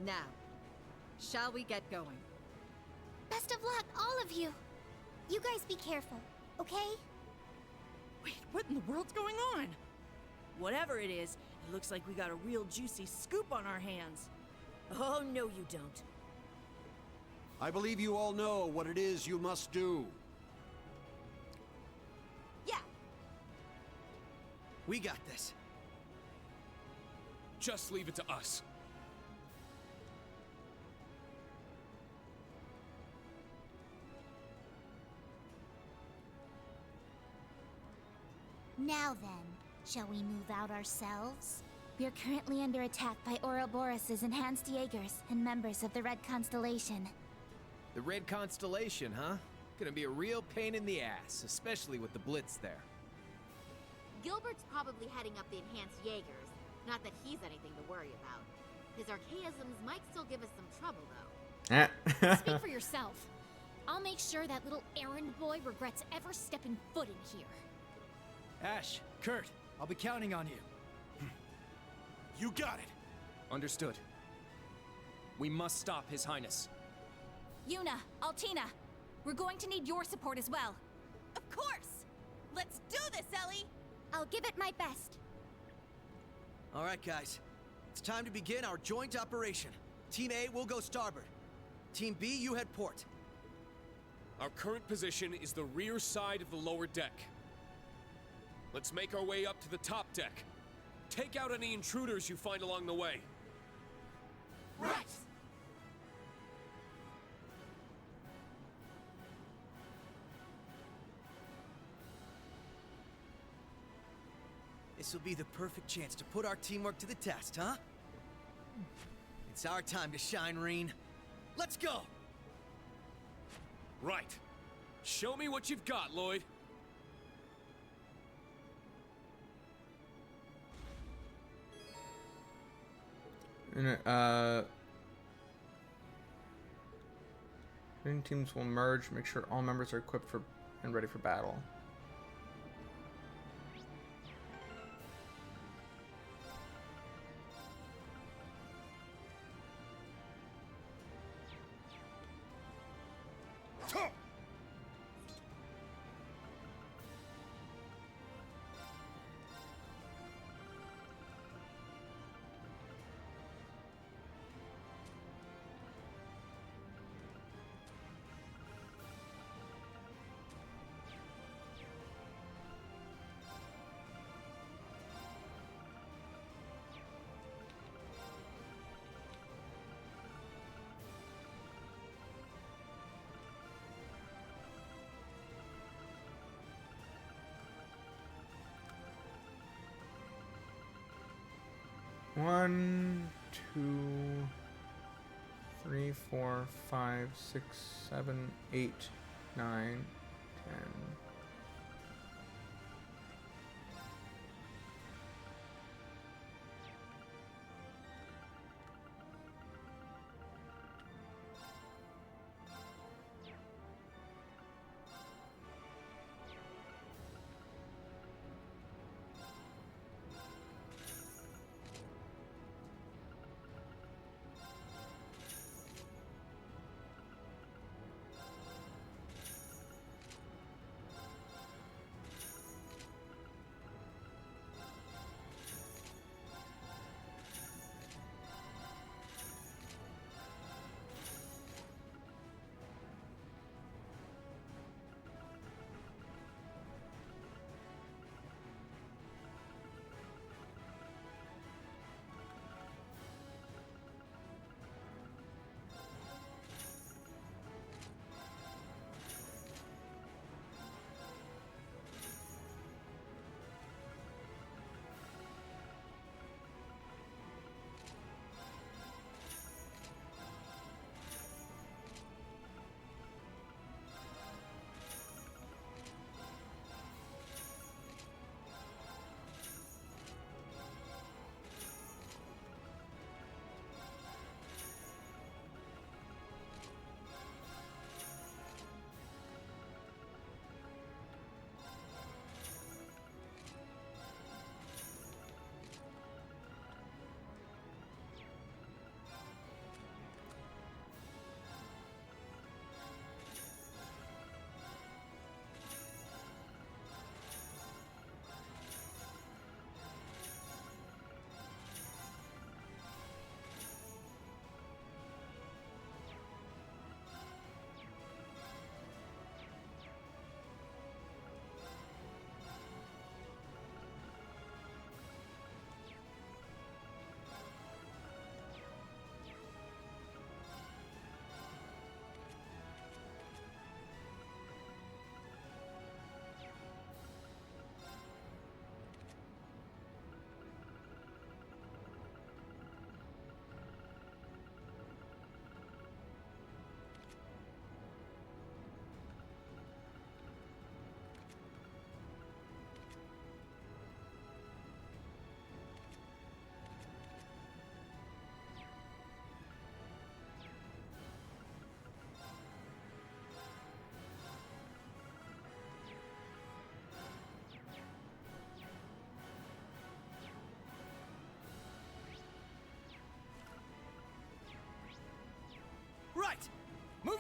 Now, shall we get going? Best of luck, all of you. You guys be careful, okay? Wait, what in the world's going on? Whatever it is, it looks like we got a real juicy scoop on our hands. Oh, no you don't. I believe you all know what it is you must do. Yeah. We got this. Just leave it to us. Now then, shall we move out ourselves? We are currently under attack by Ouroboros' enhanced Jaegers and members of the Red Constellation. The Red Constellation, huh? Gonna be a real pain in the ass, especially with the Blitz there. Gilbert's probably heading up the enhanced Jaegers. Not that he's anything to worry about. His archaisms might still give us some trouble, though. Speak for yourself. I'll make sure that little errand boy regrets ever stepping foot in here. Ash, Kurt, I'll be counting on you. You got it. Understood. We must stop His Highness. Yuna, Altina, we're going to need your support as well. Of course! Let's do this, Ellie! I'll give it my best. All right, guys. It's time to begin our joint operation. Team A will go starboard. Team B, you head port. Our current position is the rear side of the lower deck. Let's make our way up to the top deck. Take out any intruders you find along the way. Right! This will be the perfect chance to put our teamwork to the test, huh? It's our time to shine, Reen. Let's go! Right. Show me what you've got, Lloyd. Teams will merge. Make sure all members are equipped for and ready for battle. One, 2, 3, 4, 5, 6, 7, 8, 9, 10.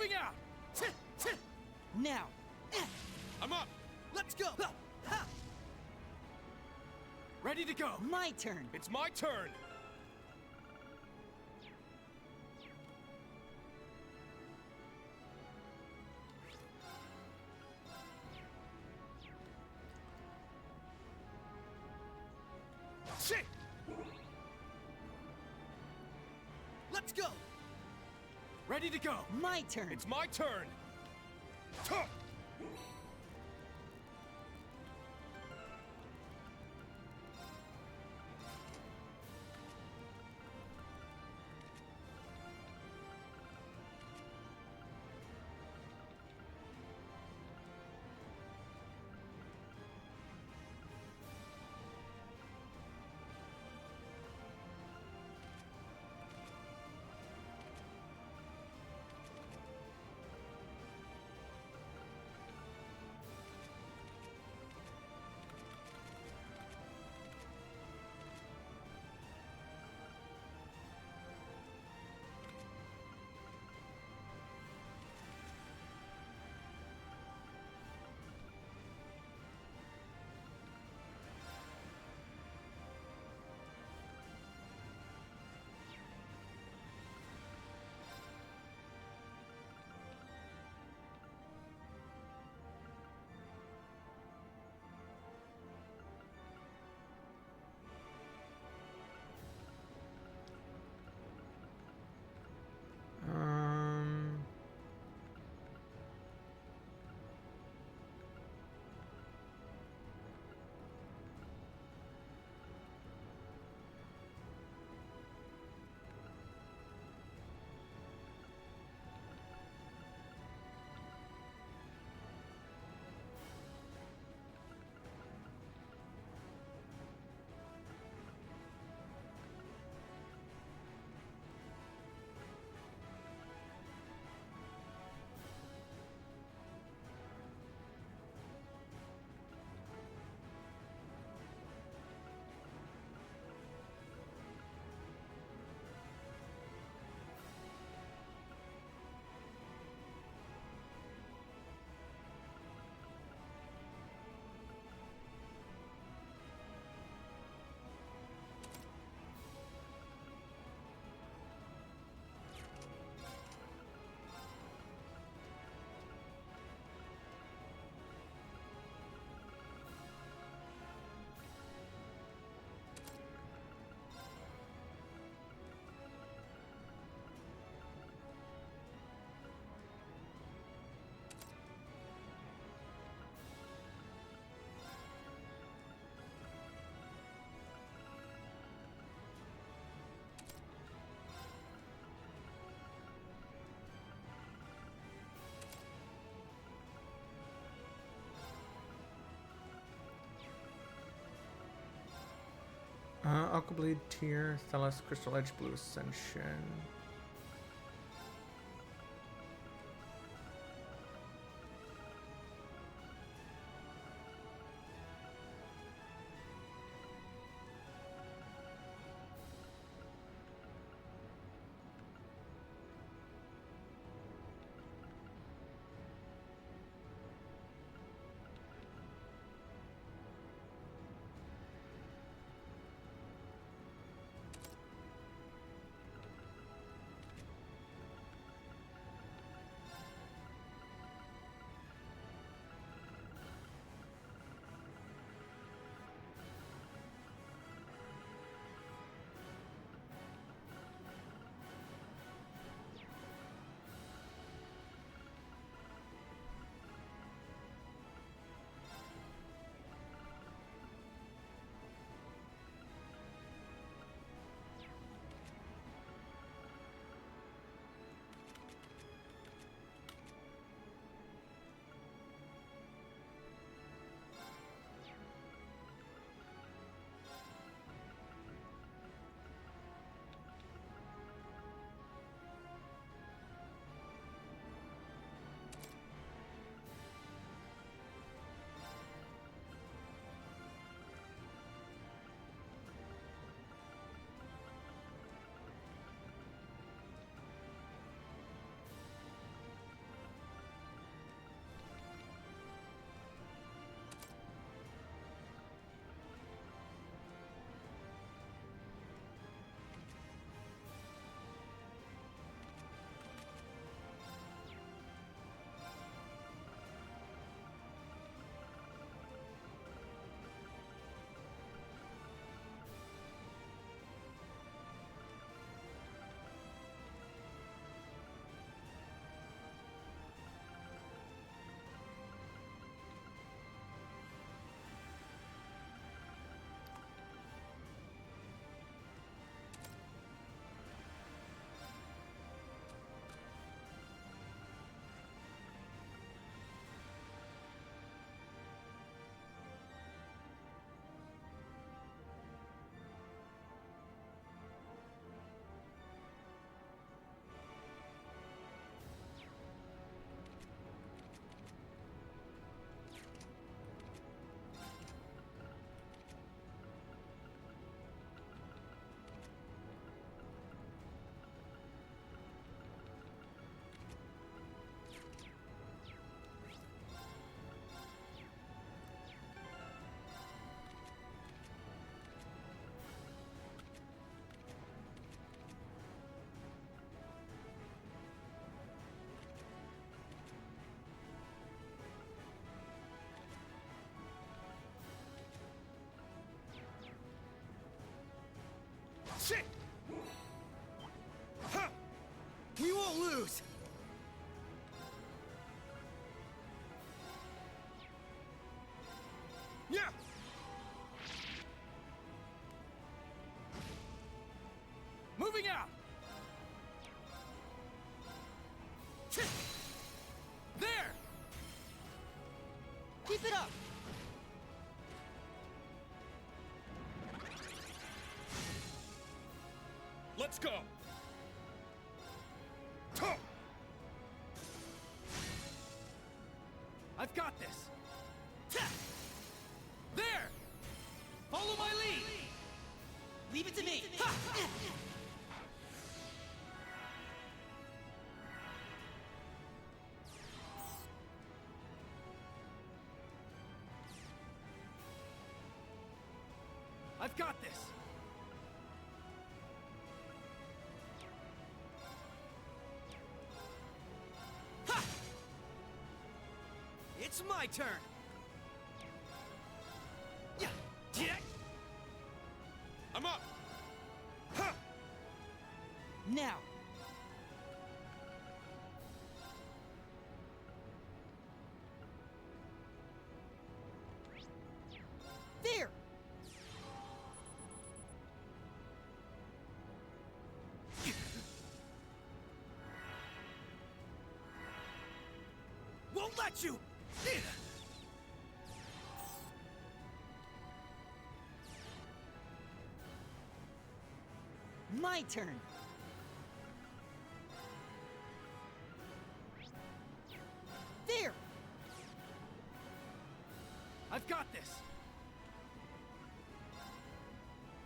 moving out! Now! I'm up! Let's go! Ready to go! My turn! It's my turn! Shit! Let's go! Ready to go! My turn! It's my turn! Tuh! Aqua Bleed Tier, Thelos, Crystal Edge, Blue Ascension. Shit! Huh. We won't lose! Yeah! Moving out! There! Keep it up! Let's go! I've got this! There! Follow my lead! Leave it to me! I've got this! Ha! It's my turn! Yeah! I'm up! Ha! Now! There! Won't let you! My turn! There! I've got this!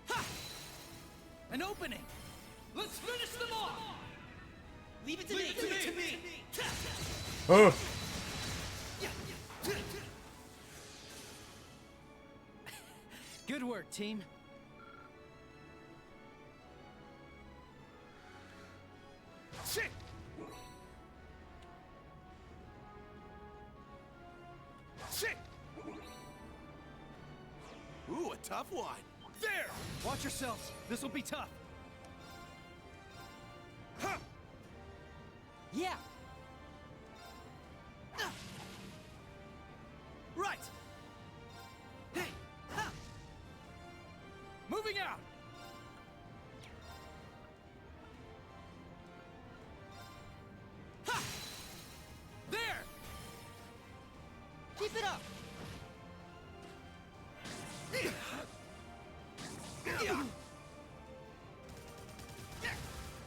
Ha! An opening! Let's finish them off! Leave it to me! Leave it to me! Oh. Good work, team. Shit! Shit! Ooh, a tough one. There! Watch yourselves. This will be tough. Ha! Yeah! Right! Hey! Ha! Moving out! Ha! There! Keep it up!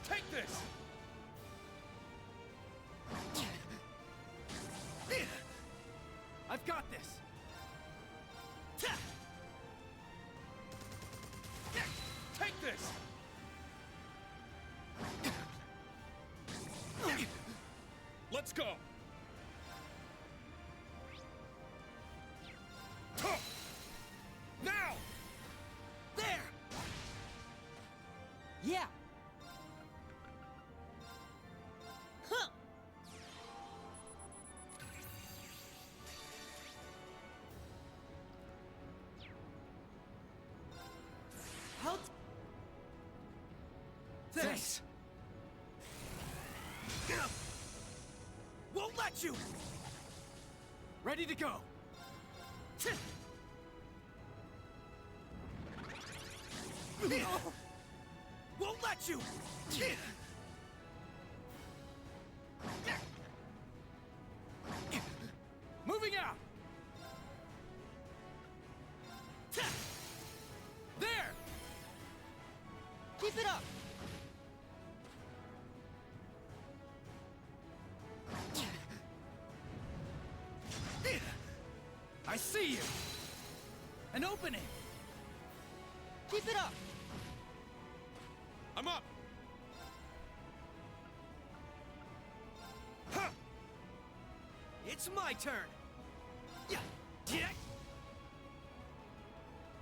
Take this! I've got this! Take this! Let's go! Now! There! Yeah! Huh! How Thanks! Won't let you! Ready to go! Won't let you! Moving out! There! Keep it up! I see you! An opening! Keep it up! I'm up! Ha! It's my turn! Yeah!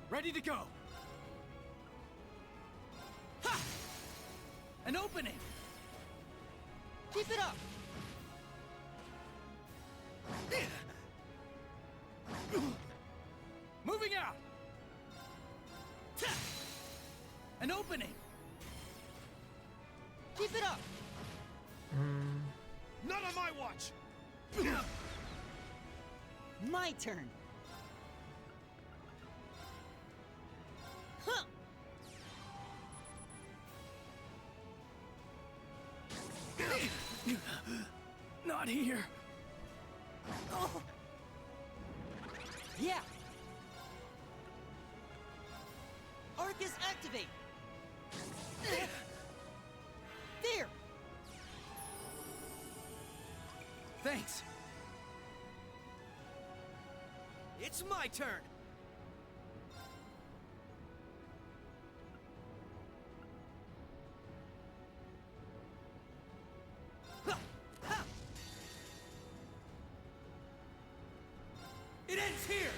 Ready to go! Ha! An opening! Keep it up! Moving out! An opening! Keep it up! Not on my watch! My turn! Huh! Not here. Oh. Yeah! Arcus activate! There! Thanks. It's my turn. It ends here.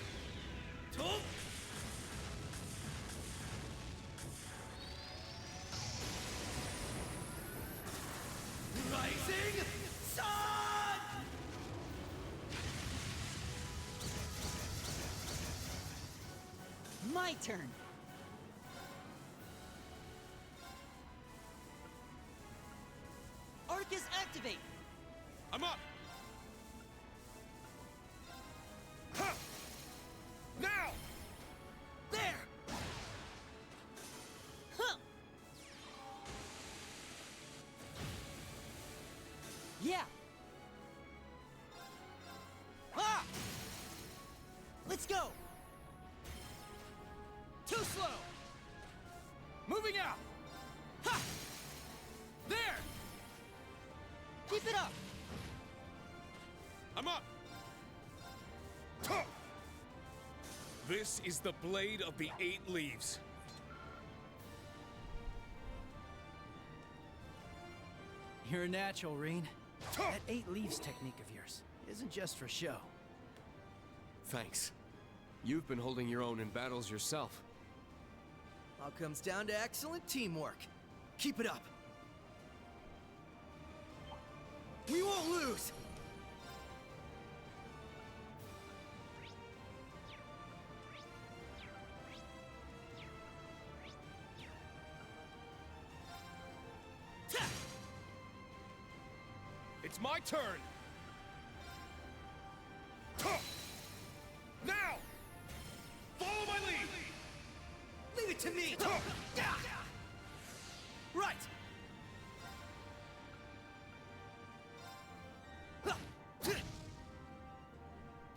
Tool. Rising Sun! My turn! Arcus activate! I'm up! Huh! Now! There! Huh! Yeah! Ah! Let's go! Too slow! Moving out! Ha! There! Keep it up! I'm up! Tuh! This is the blade of the 8 leaves. You're a natural, Reen. That 8 leaves technique of yours isn't just for show. Thanks. You've been holding your own in battles yourself. All comes down to excellent teamwork. Keep it up. We won't lose! It's my turn! Tuh! Now! Follow my lead! Leave it to me! Tuh! Right!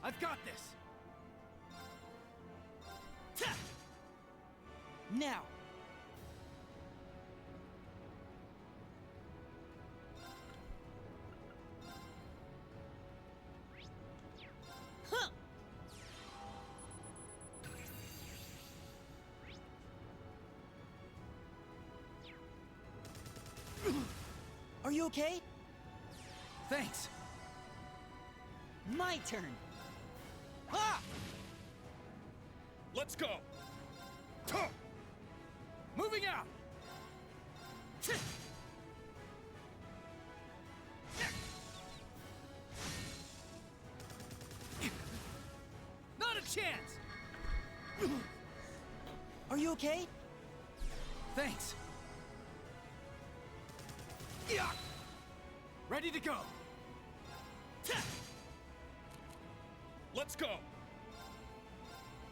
I've got this! Now! Huh! Are you okay? Thanks. My turn. Ah! Let's go! Tuh! Moving out! Not a chance! Are you okay? Thanks. Ready to go! Let's go!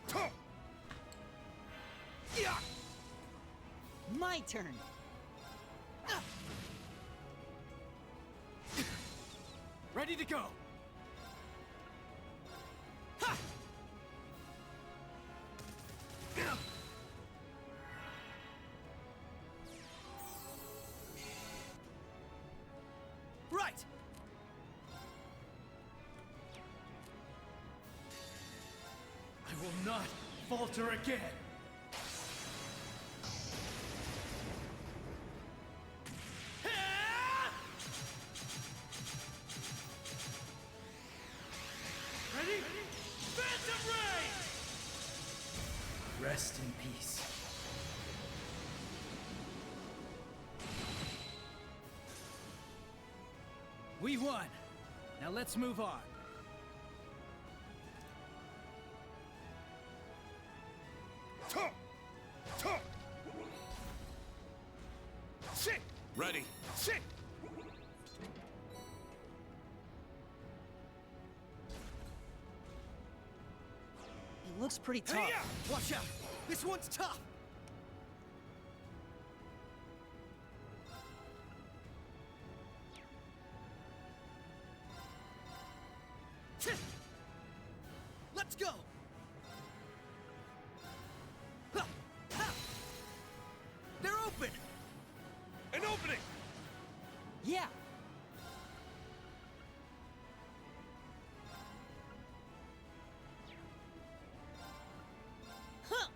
Tuh! My turn. Ready to go! Ha! Right! I will not falter again! Ready? Phantom Ray! Rest in peace. We won. Now let's move on. Tuh! Tuh! Shit! Ready. Shit! It looks pretty tough. Hey-ya! Watch out! This one's tough! Let's go! Ha! Ha! They're open! An opening! Yeah! Huh!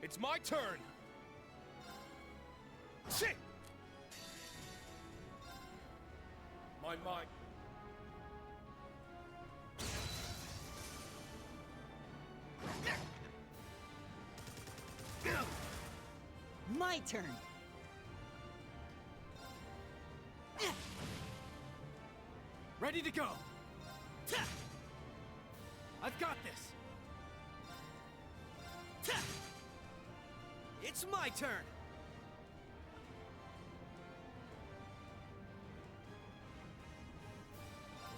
It's my turn! Shit! My mind. My turn! Ready to go. I've got this. It's my turn!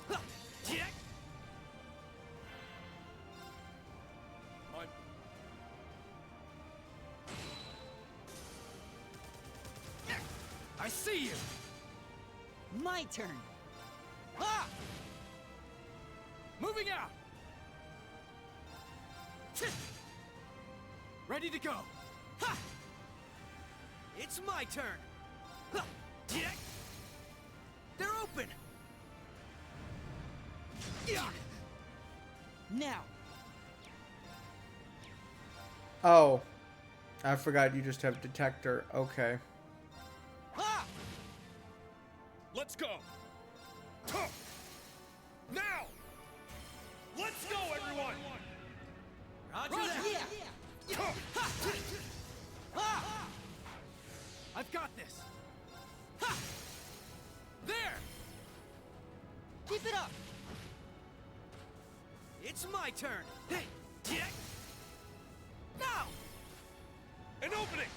Huh. Yeah. My... I see you. My turn! Ah! Moving out. Ready to go. Ha! It's my turn! Huh. Yeah. They're open! Yeah. Now! Oh. I forgot you just have detector. Okay. Ah! Let's go! Tuh! Now! Let's go, everyone! Roger that! Yeah. Ha! Ah! I've got this. Ha! There! Keep it up! It's my turn! Hey! Yeah. Now! An opening!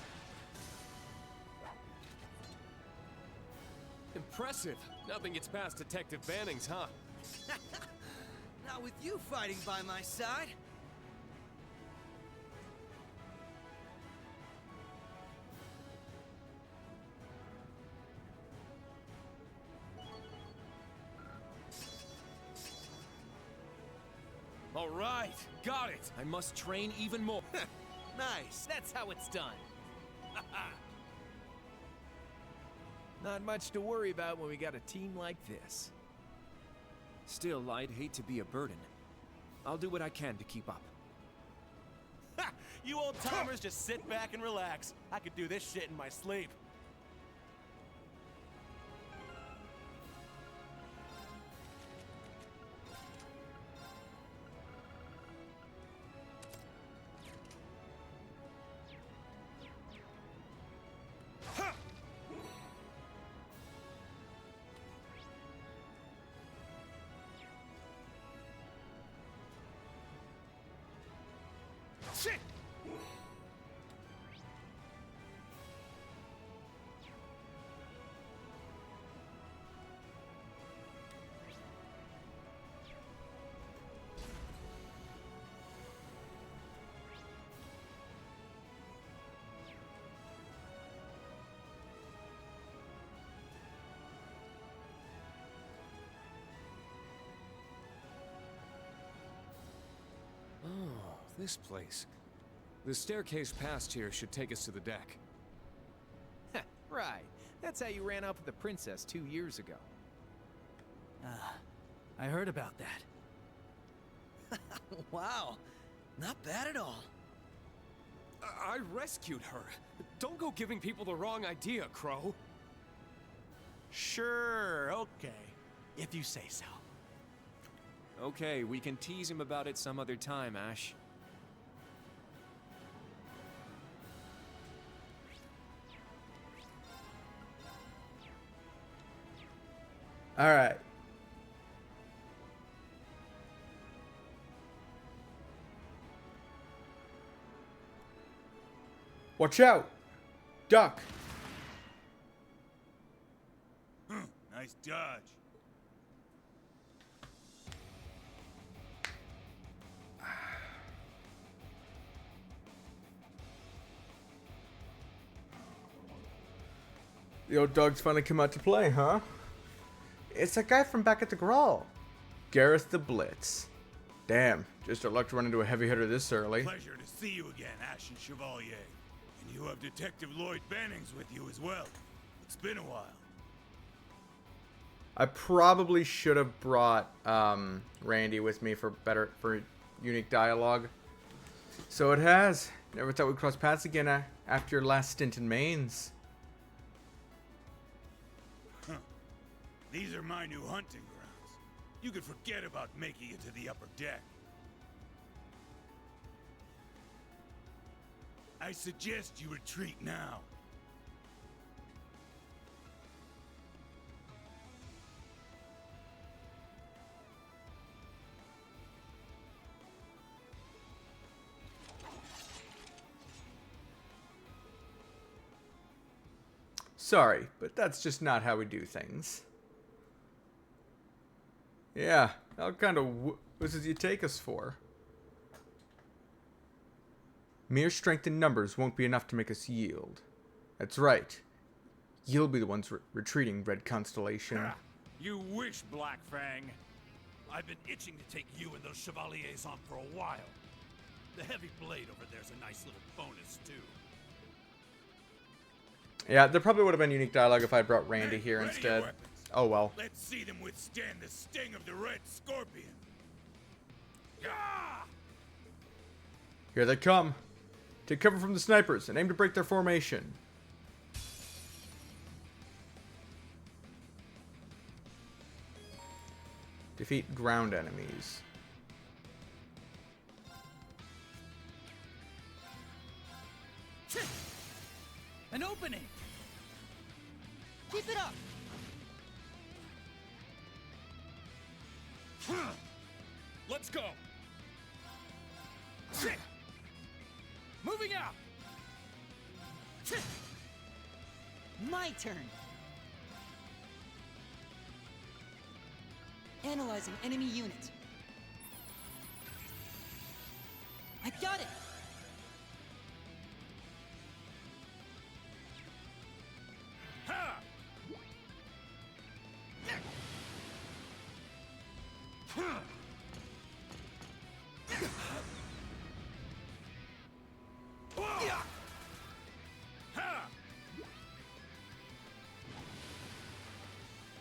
Impressive. Nothing gets past Detective Banning's, huh? Not with you fighting by my side. All right, got it. I must train even more. Nice, that's how it's done. Not much to worry about when we got a team like this. Still, I'd hate to be a burden. I'll do what I can to keep up. Ha! You old-timers just sit back and relax. I could do this shit in my sleep. Shit! Oh, this place. The staircase past here should take us to the deck. Right. That's how you ran off with the princess 2 years ago. I heard about that. Wow. Not bad at all. I rescued her. Don't go giving people the wrong idea, Crow. Sure, okay. If you say so. Okay, we can tease him about it some other time, Ash. Alright. Watch out! Duck! Nice dodge. The old dog's finally come out to play, huh? It's that guy from back at the Grawl. Gareth the Blitz. Damn, just our luck to run into a heavy hitter this early. Pleasure to see you again, Ashen Chevalier. And you have Detective Lloyd Bannings with you as well. It's been a while. I probably should have brought Randy with me for unique dialogue. So it has. Never thought we'd cross paths again after your last stint in Mainz. Huh. These are my new hunting grounds. You could forget about making it to the upper deck. I suggest you retreat now. Sorry, but that's just not how we do things. Yeah, what kind of wuzzes you take us for? Mere strength in numbers won't be enough to make us yield. That's right. You'll be the ones retreating, Red Constellation. You wish, Black Fang. I've been itching to take you and those Chevaliers on for a while. The heavy blade over there's a nice little bonus, too. Yeah, there probably would have been unique dialogue if I brought Randy here instead. Oh well. Let's see them withstand the sting of the Red Scorpion. Gah! Here they come. Take cover from the snipers and aim to break their formation. Defeat ground enemies. An opening! Keep it up! Let's go! Moving out! My turn. Analyzing enemy unit. I got it! Ha!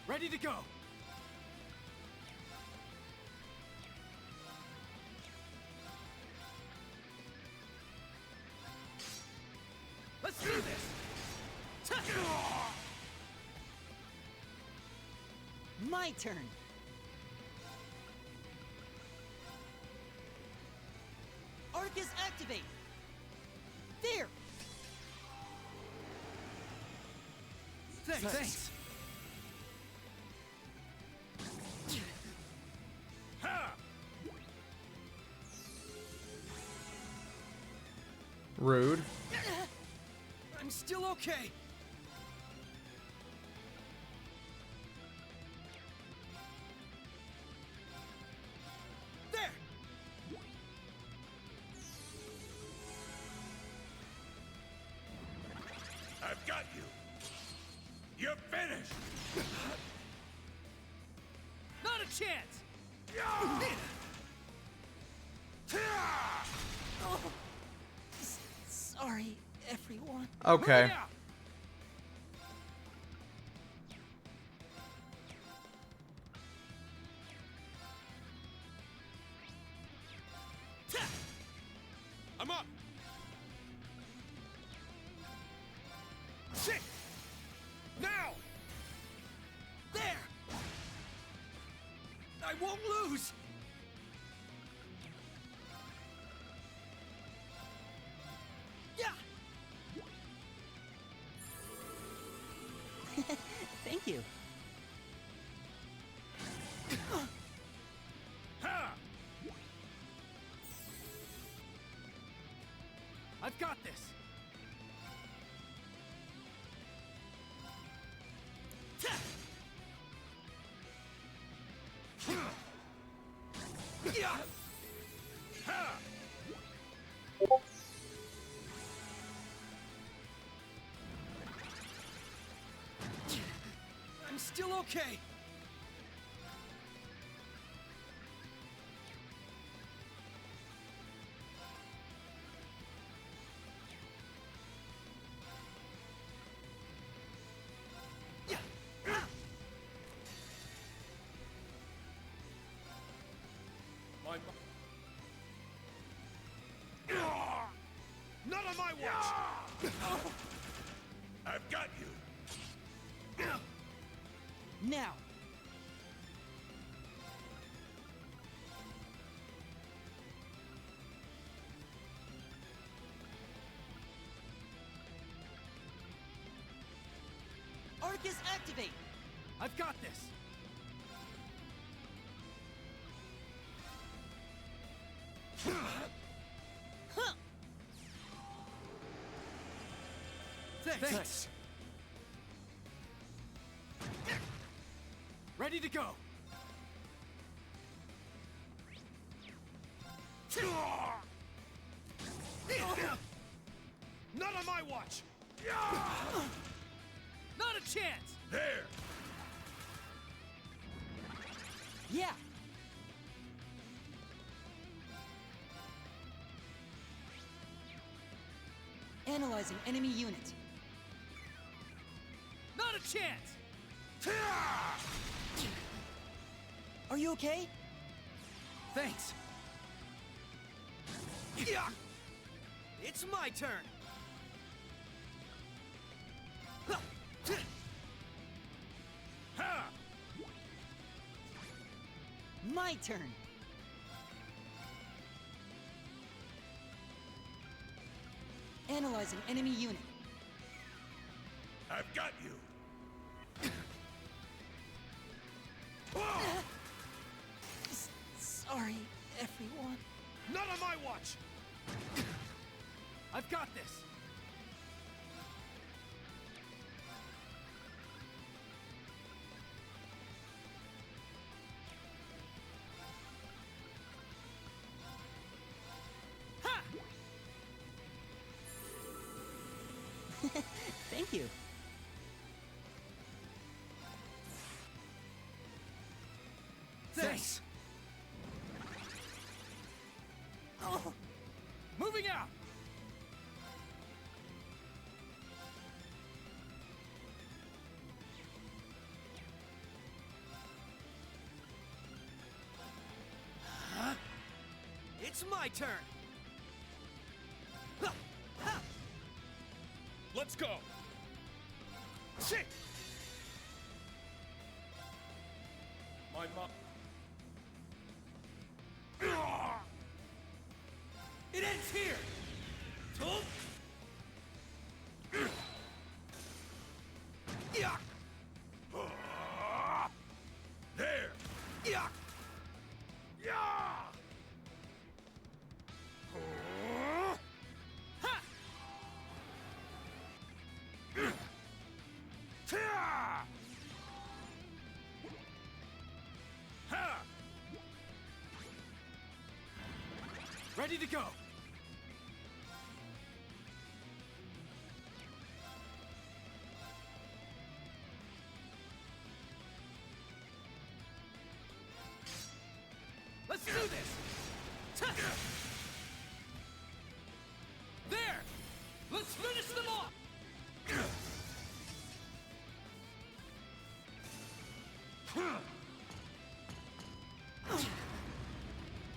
Ready to go! Let's do this! My turn. Arcus activate. There. Thanks. Rude. I'm still okay. There. I've got you. You're finished. Not a chance. Oh. Sorry, everyone. Okay. I'm up. Shit! Now! There! I won't lose! Yeah! Thank you. I've got this! I'm still okay. Not on my watch! I've got you! Now! Arcus, activate! I've got this. Thanks. Ready to go. Not on my watch! Not a chance. There! Yeah! Analyzing enemy unit. Not a chance. Are you okay? Thanks. It's my turn. My turn. Analyzing enemy unit. I've got you! Sorry, everyone. Not on my watch! I've got this. Thank you. Thanks. Oh. Moving out. It's my turn. Let's go! Shit! My mom. It ends here! There! Ready to go. Let's do this! There! Let's finish them off!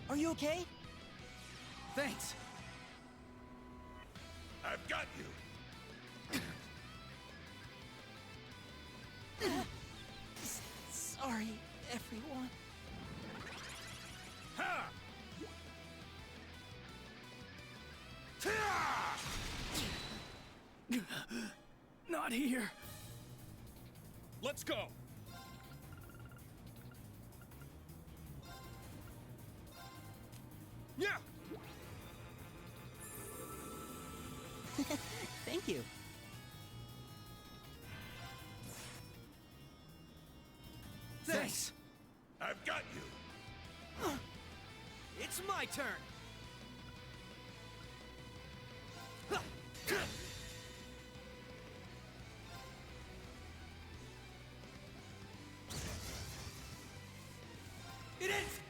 Are you okay? Thanks. I've got you! Sorry, everyone. Not here. Let's go! Yeah! Thank you. Thanks. I've got you! It's my turn! It is!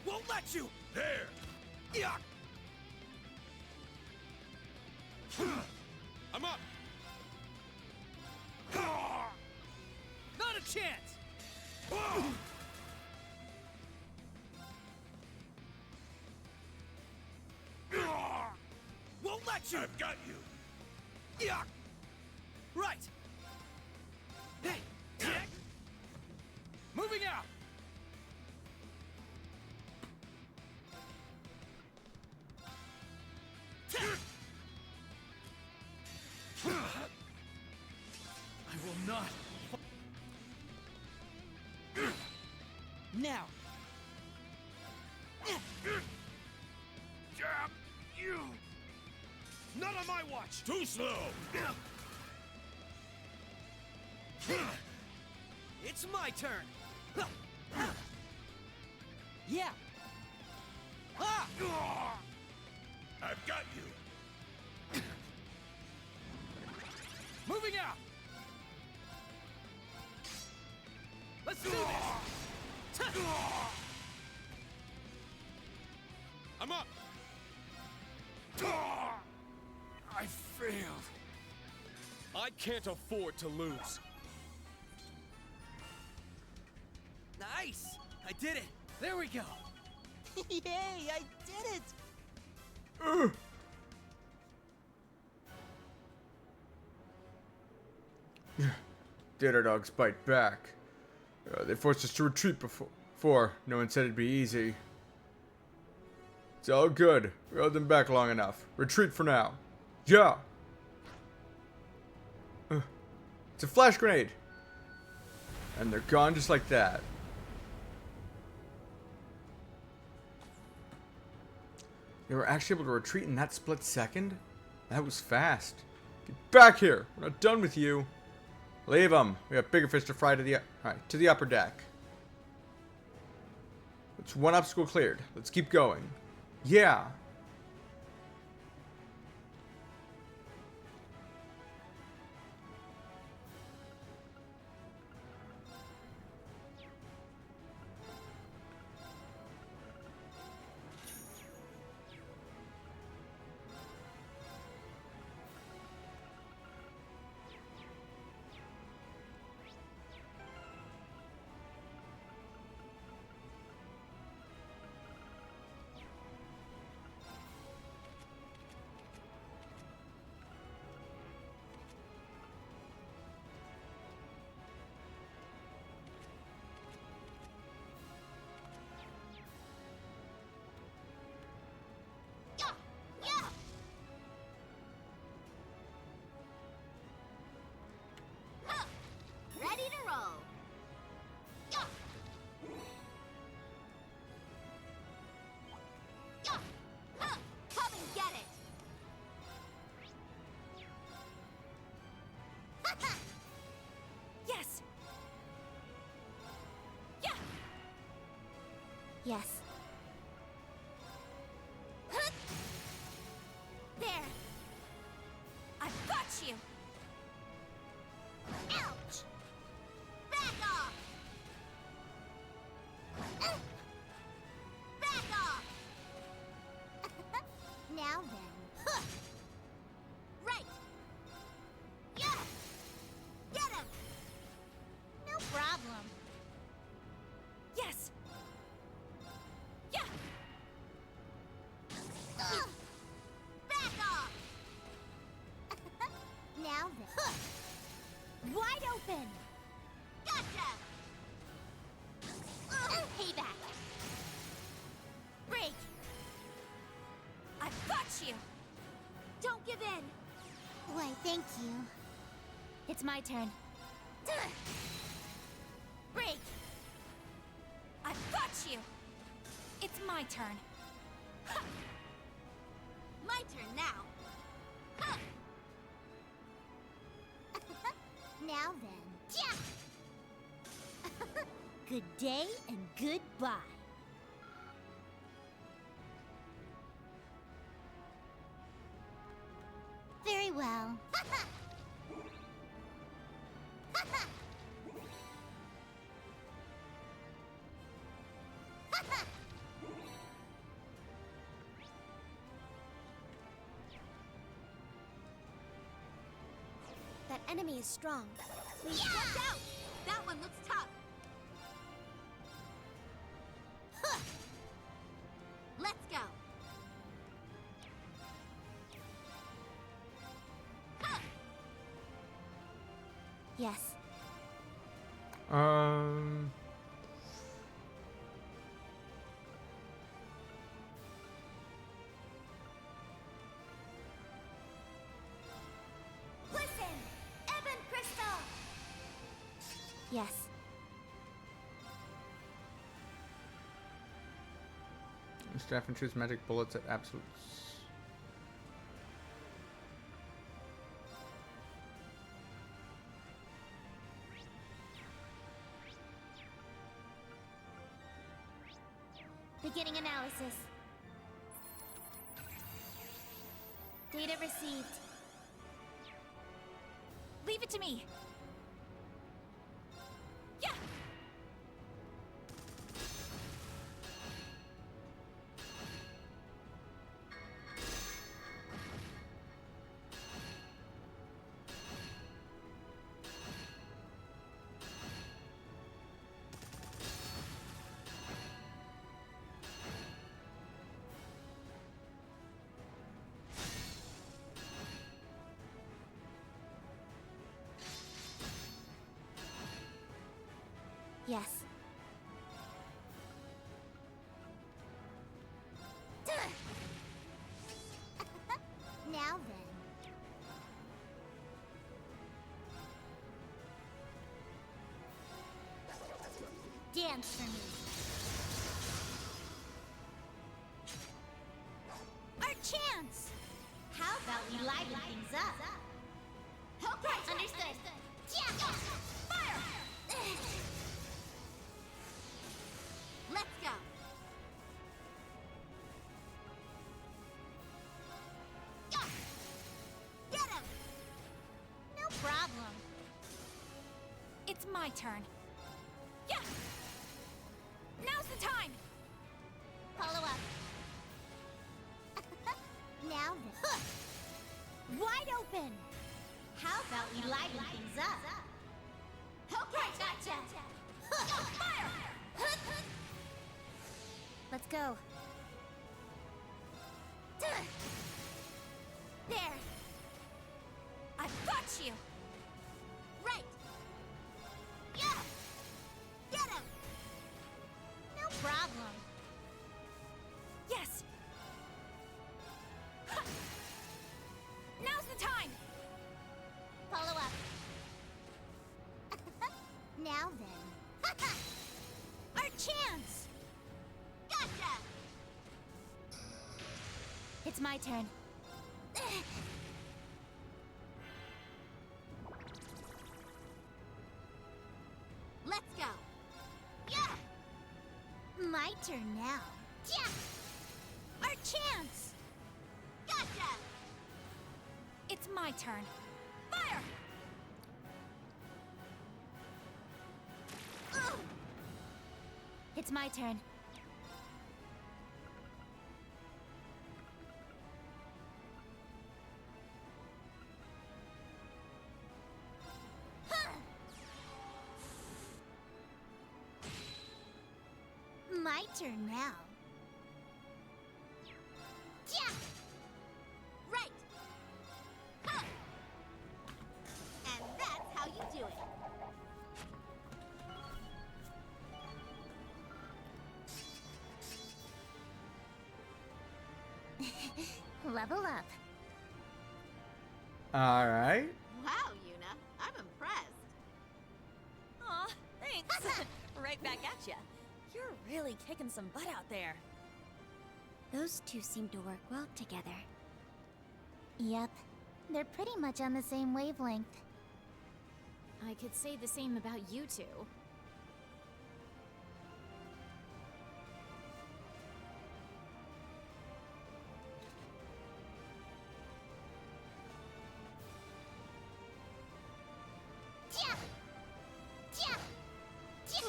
Won't let you! There! Yeah. I'm up! Not a chance! Won't let you! I've got you! Yeah. Right! Hey! Moving out! I will not. Now. Jab you! Not on my watch! Too slow! It's my turn! Yeah. I've got you! Moving out! Let's do this! I'm up! I failed. I can't afford to lose. Nice! I did it! There we go! Yay, I did it! Datadogs bite back. They forced us to retreat before. No one said it'd be easy. It's all good. We held them back long enough. Retreat for now. Yeah! It's a flash grenade! And they're gone just like that. They were actually able to retreat in that split second? That was fast. Get back here! We're not done with you. Leave them. We got bigger fish to fry to the upper deck. It's one obstacle cleared. Let's keep going. Yeah. Ready to roll. Yeah. Yeah. Huh. Come and get it. Yes. Yeah. Yes. There. I've got you. Ouch. Back off. Back off. Now then. Huh. Right. Yeah. Get him. No problem. Yes. Yeah. Back off. Now then. Wide open. Gotcha. Payback. Break. I've got you. Don't give in. Why, thank you. It's my turn. Break. I've got you. It's It's my turn. My turn now. Now then. Yeah. Good day and goodbye. Very well. That enemy is strong. Please watch out! That one looks tough. Let's go. Yes. Listen, Evan Crystal. Yes. Staff and choose magic bullets at absolutes. Beginning analysis. Data received. Leave it to me. Yeah. Yes. Now then. Dance for me. Our chance! How about we liven things up? Okay, understood. Yeah. Fire! Let's go. Get him! No problem. It's my turn. Yeah. Now's the time. Follow up. Now then. Wide open. How about we liven things up? Okay, gotcha. Fire! Let's go. There. I've got you. Right. Yeah. Get him. No problem. Yes. Now's the time. Follow up. Now then. Our chance. Gotcha. It's my turn. Let's go. Yeah. My turn now. Yeah. Our chance. Gotcha. It's my turn. Fire! It's my turn. My turn now. Yeah. Right. Huh. And that's how you do it. Level up. All right. Wow, Yuna. I'm impressed. Aw, thanks. Right back at ya. You're really kicking some butt out there. Those two seem to work well together. Yep, they're pretty much on the same wavelength. I could say the same about you two.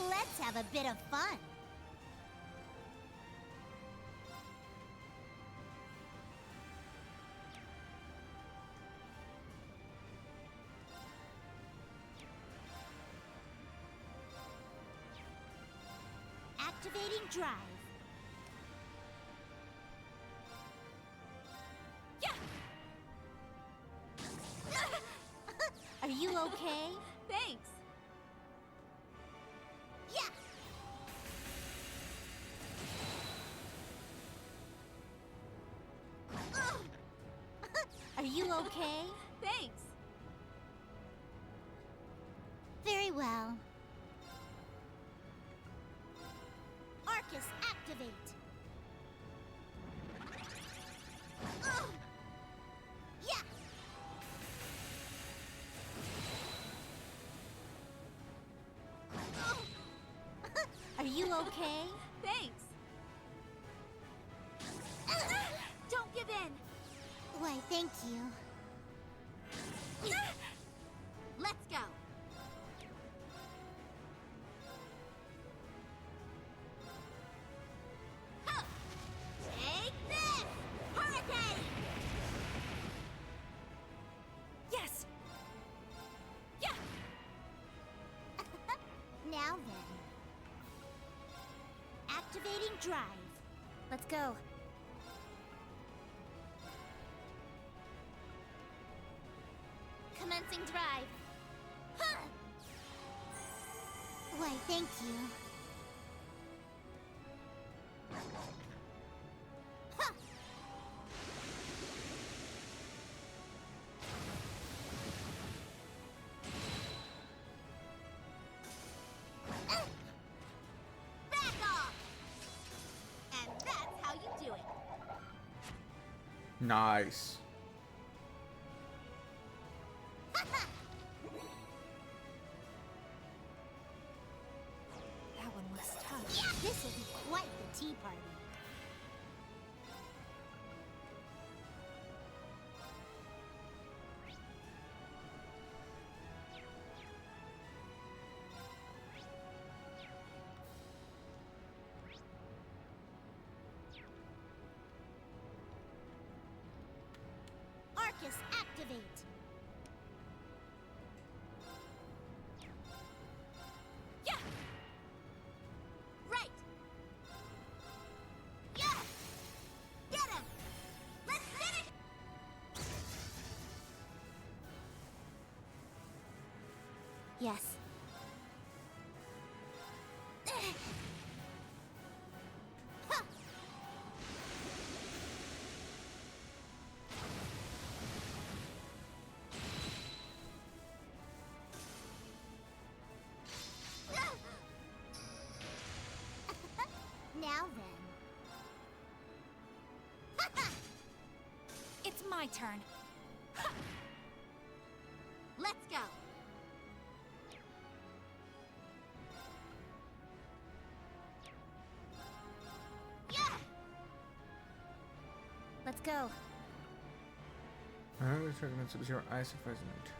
Let's have a bit of fun. Activating drive. Are you okay? Thanks. Yeah. Are you okay? Thanks. Very well. Arcus, activate! Yeah! Are you okay? Thanks. Don't give in. Why, thank you. Let's go. Take this! Hurricane! Yes! Yeah! Now then. Activating drive. Let's go. Commencing drive. Huh! Why, thank you. Huh! Back off! And that's how you do it. Nice. That one was tough. Yeah, this will be quite the tea party. Arcus, activate! Yeah! Right! Yeah! Get him! Let's finish! Yes. Huh. Now then. It's my turn. Let's go. Yeah! Let's go. We're talking about Sub-Zero Ice Advisement.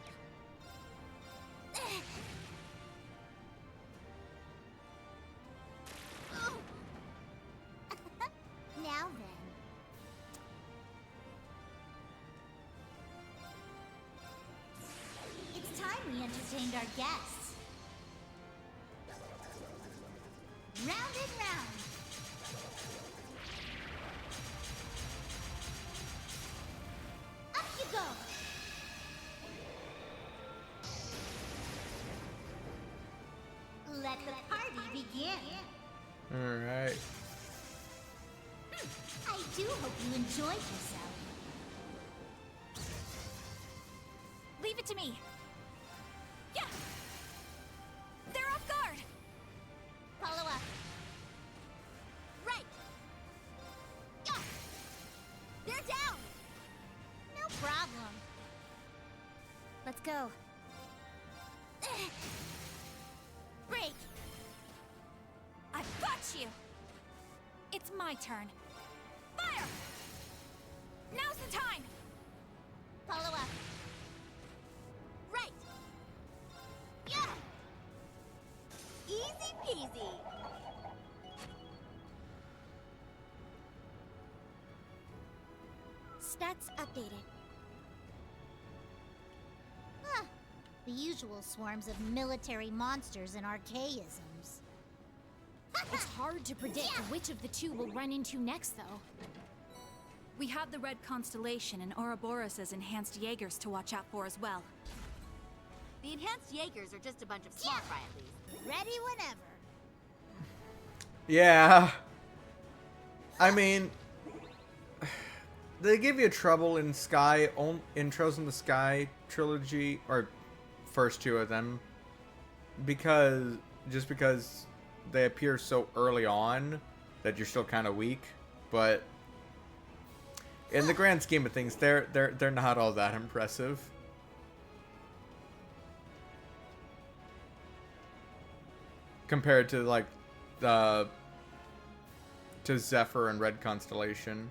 Now then. It's time we entertained our guests. Round and round. Up you go. Let the party begin. Alright. I do hope you enjoyed yourself. Leave it to me. Yeah! They're off guard! Follow up. Right! Yeah! go. Break! I've got you! It's my turn. Fire! Now's the time! Follow up. Right! Yeah! Easy peasy! Stats updated. Huh. The usual swarms of military monsters and archaisms. It's hard to predict which of the two we'll run into next, though. We have the Red Constellation and Ouroboros' enhanced Jaegers to watch out for as well. The enhanced Jaegers are just a bunch of small fry at least. Ready whenever. Yeah. I mean, they give you trouble in intros in the Sky trilogy, or first two of them, because they appear so early on that you're still kind of weak, but in the grand scheme of things, they're not all that impressive. Compared to like to Zephyr and Red Constellation.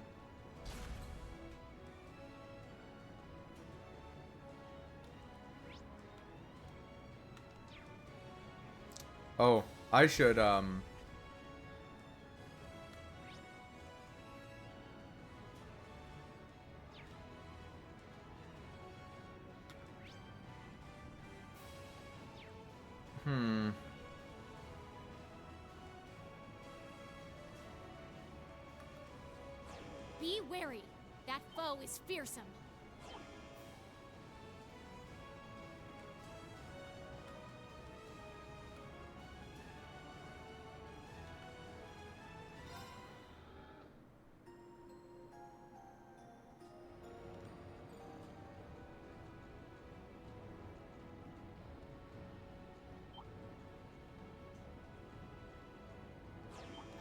Oh, I should Be wary. That foe is fearsome.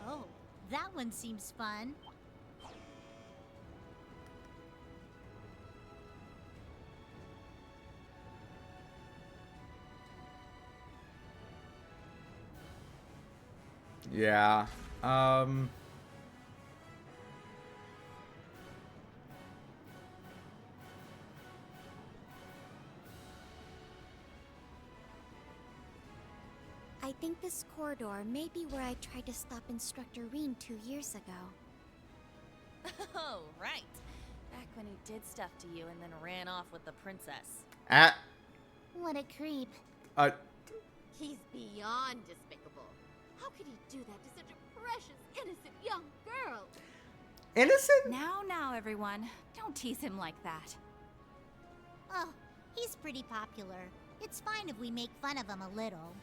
Oh, that one seems fun. Yeah. I think this corridor may be where I tried to stop Instructor Reen 2 years ago. Oh, right. Back when he did stuff to you and then ran off with the princess. What a creep. He's beyond despicable. How could he do that to such a precious, innocent young girl? Innocent? Now, everyone. Don't tease him like that. Oh, he's pretty popular. It's fine if we make fun of him a little.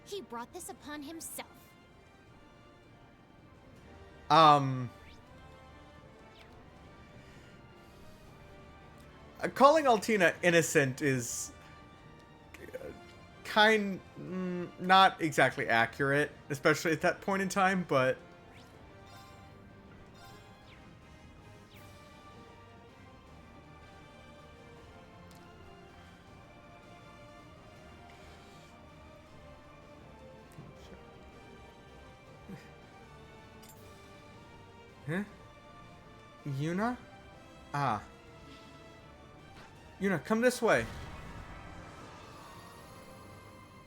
He brought this upon himself. Calling Altina innocent is not exactly accurate, especially at that point in time, but huh? Yuna? Ah. Yuna, come this way.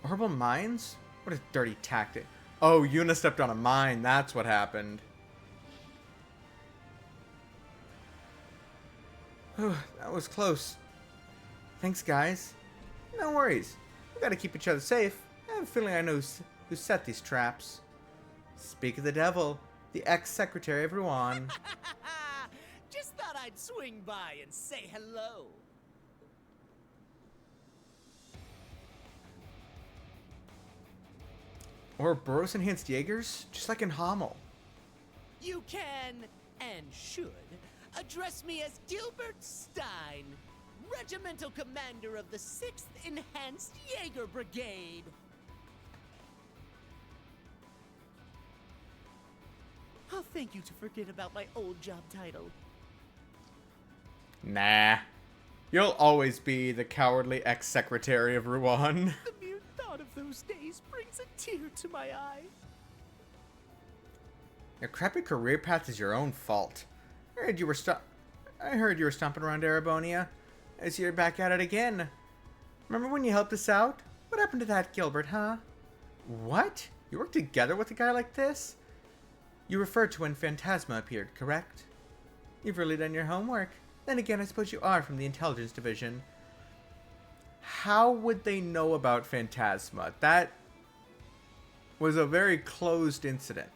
Horrible mines? What a dirty tactic. Oh, Yuna stepped on a mine. That's what happened. Oh, that was close. Thanks, guys. No worries. We gotta keep each other safe. I have a feeling I know who set these traps. Speak of the devil, the ex-secretary of Ruan. Just thought I'd swing by and say hello. Or Boros enhanced Jaegers, just like in Hamel. You can, and should, address me as Gilbert Stein, Regimental Commander of the 6th Enhanced Jaeger Brigade. I'll thank you to forget about my old job title. Nah. You'll always be the cowardly ex-secretary of Ruan. The mere thought of those days brings a tear to my eye. Your crappy career path is your own fault. I heard you were stomping around Erebonia. I see you're back at it again. Remember when you helped us out? What happened to that, Gilbert, huh? What? You work together with a guy like this? You referred to when Phantasma appeared, correct? You've really done your homework. Then again, I suppose you are from the Intelligence Division. How would they know about Phantasma? That was a very closed incident.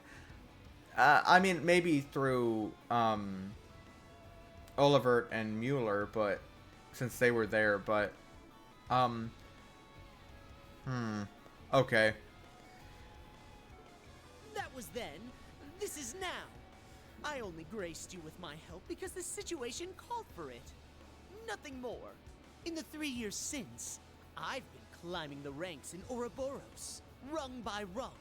I mean, maybe through Olivert and Mueller, but since they were there, but okay. That was then. This is now. I only graced you with my help because the situation called for it. Nothing more. In the 3 years since, I've been climbing the ranks in Ouroboros, rung by rung.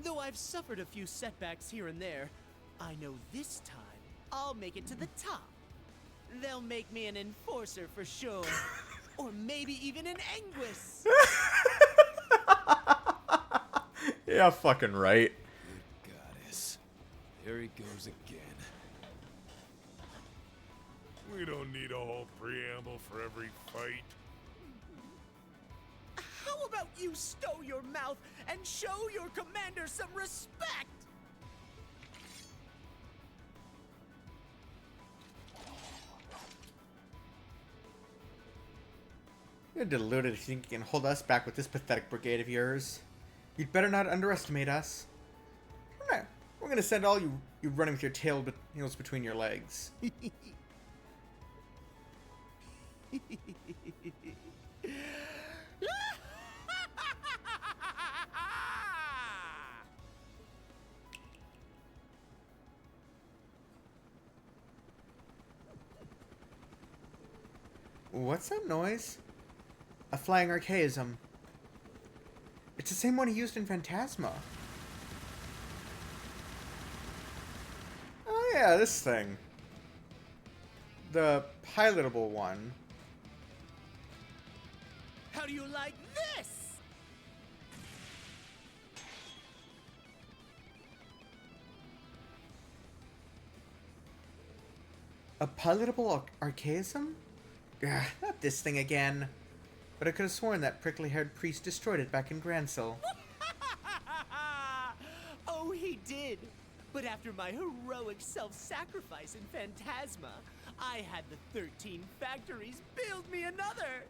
Though I've suffered a few setbacks here and there, I know this time I'll make it to the top. They'll make me an enforcer for sure. Or maybe even an Anguis. Yeah, fucking right. Good goddess. There he goes again. We don't need a whole preamble for every fight. How about you stow your mouth and show your commander some respect? You're deluded if you think you can hold us back with this pathetic brigade of yours. You'd better not underestimate us. We're gonna send all you running with your tails between your legs. What's that noise? A flying archaism. It's the same one he used in Phantasma. Oh yeah, this thing. The pilotable one. How do you like this? A pilotable archaism? Ugh, not this thing again. But I could have sworn that prickly-haired priest destroyed it back in Gransil. Oh, he did. But after my heroic self-sacrifice in Phantasma, I had the 13 factories build me another.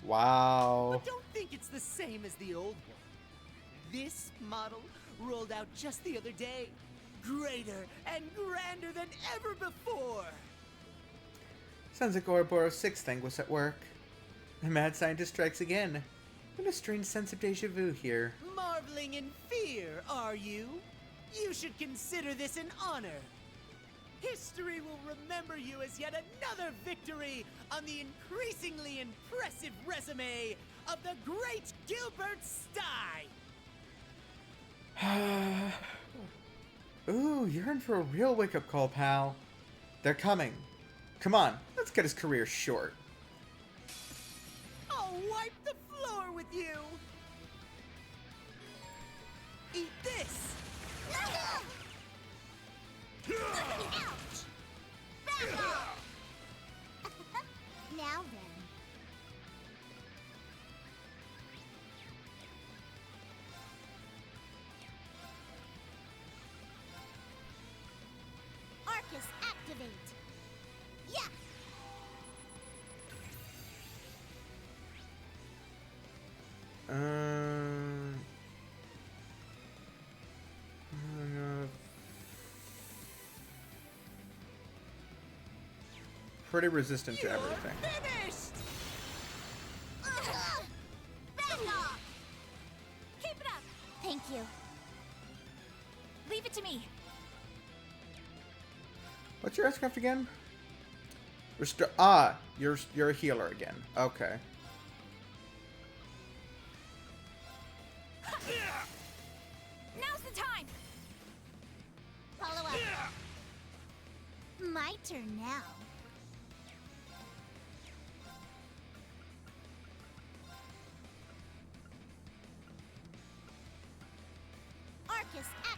Wow. But don't think it's the same as the old one. This model rolled out just the other day. Greater and grander than ever before. Sounds like Ouroboros 6 thing was at work. The mad scientist strikes again. What a strange sense of deja vu here. Marveling in fear, are you? You should consider this an honor. History will remember you as yet another victory on the increasingly impressive resume of the great Gilbert Stein. Ooh, you're in for a real wake-up call, pal. They're coming. Come on, let's cut his career short. I'll wipe the floor with you. Eat this. Ouch! Back off! Now then. Arcus activate. Yeah. Pretty resistant to everything. Finished! Back off! Keep it up! Thank you. Leave it to me. What's your S-craft again? You're a healer again. Okay. Now's the time. Follow up. My turn now.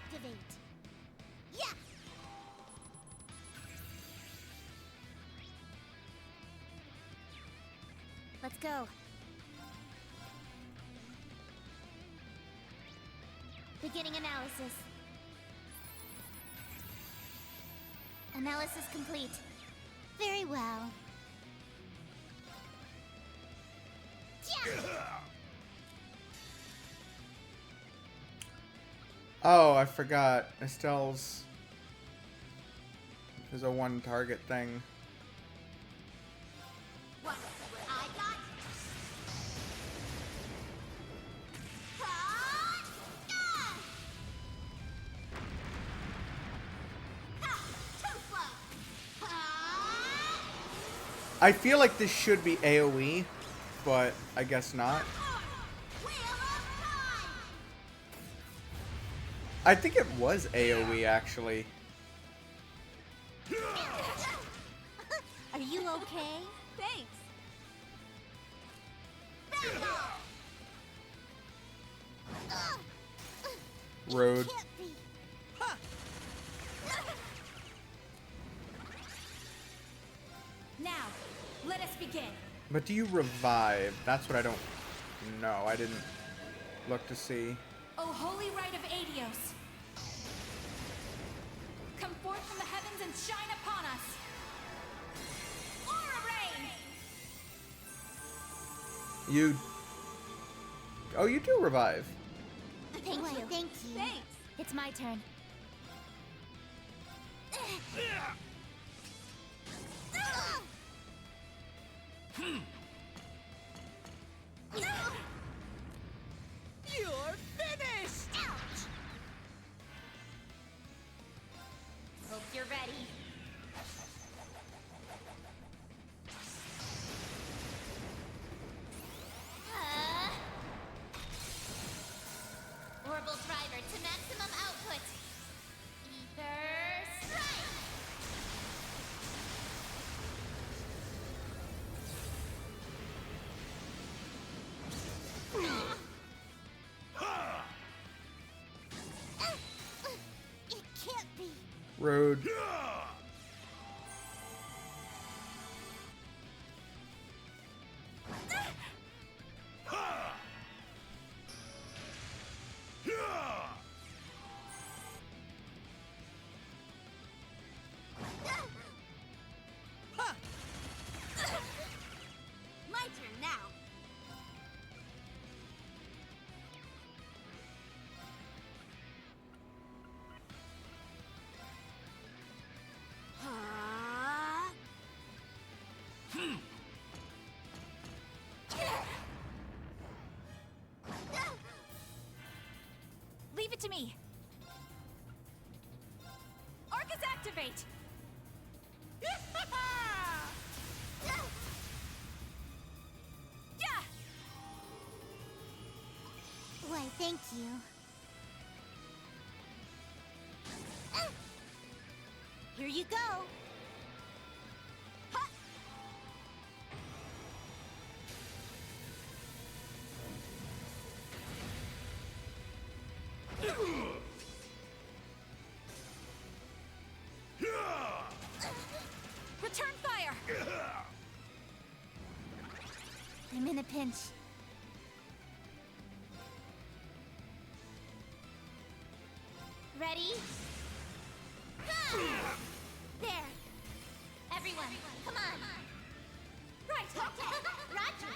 activate. Yeah. Let's go. Beginning analysis. Analysis complete. Very well. Yeah. Oh, I forgot. Estelle's is a one target thing. What I got? I feel like this should be AoE, but I guess not. I think it was AoE actually. Are you okay? Thanks. Road. Now, let us begin. But do you revive? That's what I don't know. I didn't look to see. O holy rite of Adios, come forth from the heavens and shine upon us. Aura rain! You... Oh, you do revive. Thank you. Thank you. Thanks. It's my turn. You're finished! Ouch! Hope you're ready. Orbital driver to maximum output. Ether strike! It can't be. Road. My turn now. Leave it to me. Arcus activate! Yeah! Why, thank you. Here you go. Return fire! I'm in a pinch. Ready? There. Everyone, come on. Right! Roger.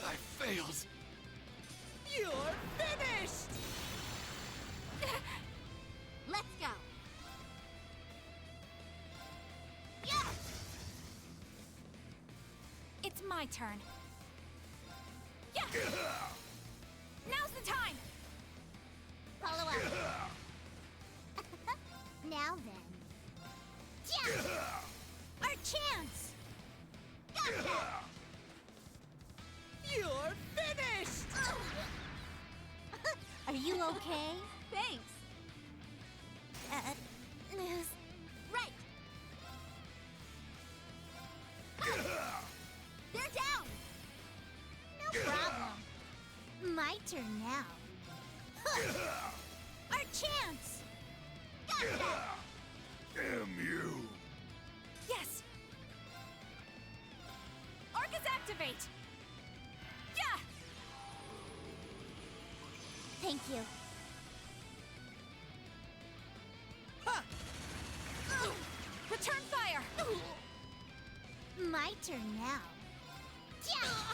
I failed. You're finished! Let's go. It's my turn. Yeah! Now's the time! Follow up. Now then. Yeah! Our chance! Gotcha! You're finished! Are you okay? Thanks. News. Right. They're down. No problem. My turn now. Our chance! Damn you! Yes! Arcus activate! Yeah! Thank you. Return fire! My turn now. Yeah!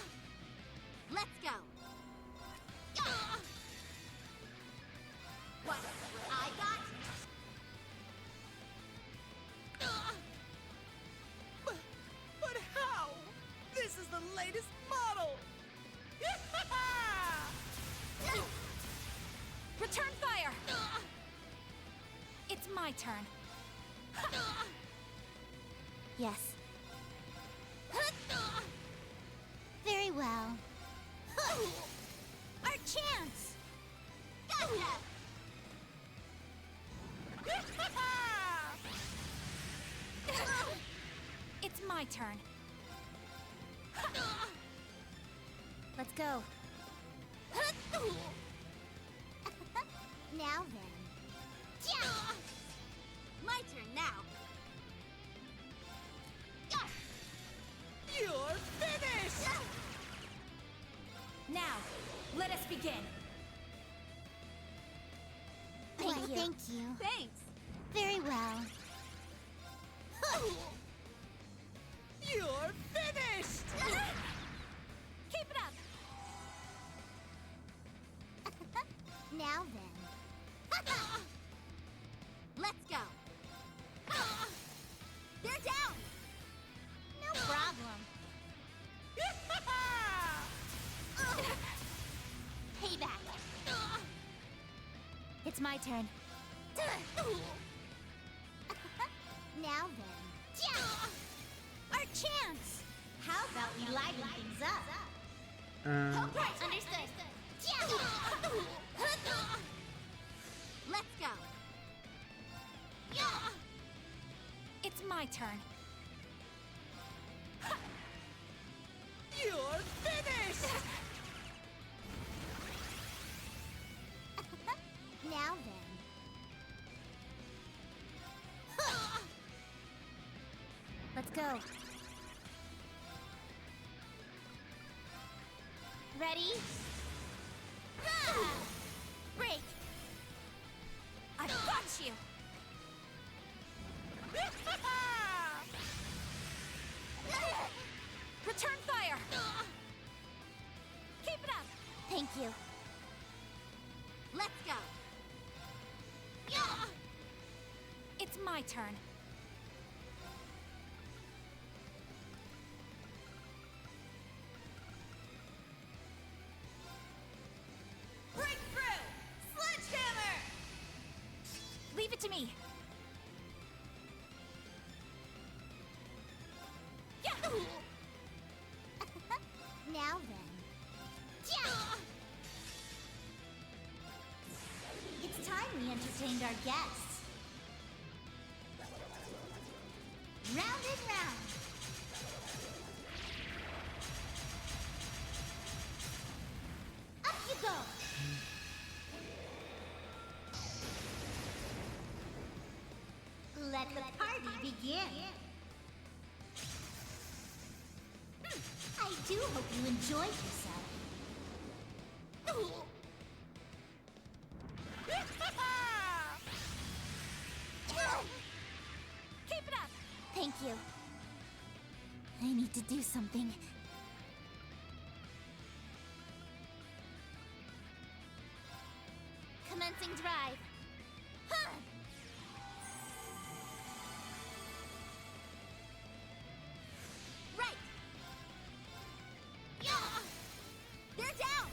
Let's go. What I got? But how? This is the latest model! Return fire! It's my turn. Yes. Very well. Our chance! Gotcha! It's my turn. Let's go. Now then. Yeah! My turn now. You're finished! Now, let us begin. Thank you. Thanks. Very well. You're finished! Keep it up! Now then. Let's go. They're down. No problem. Payback. It's my turn. Now then. Our chance! How about we liven things up? Okay, Understood. let's go. It's my turn. You're finished! Now then. Let's go. Ready? Break! I've got you! Return fire! Keep it up! Thank you. Let's go. It's my turn. Breakthrough! Sledgehammer! Leave it to me. Now then. It's time we entertained our guests. Round and round. Up you go. Let the party begin. I do hope you enjoyed yourself. Keep it up! Thank you. I need to do something. Commencing drive. Huh. Right. They're down.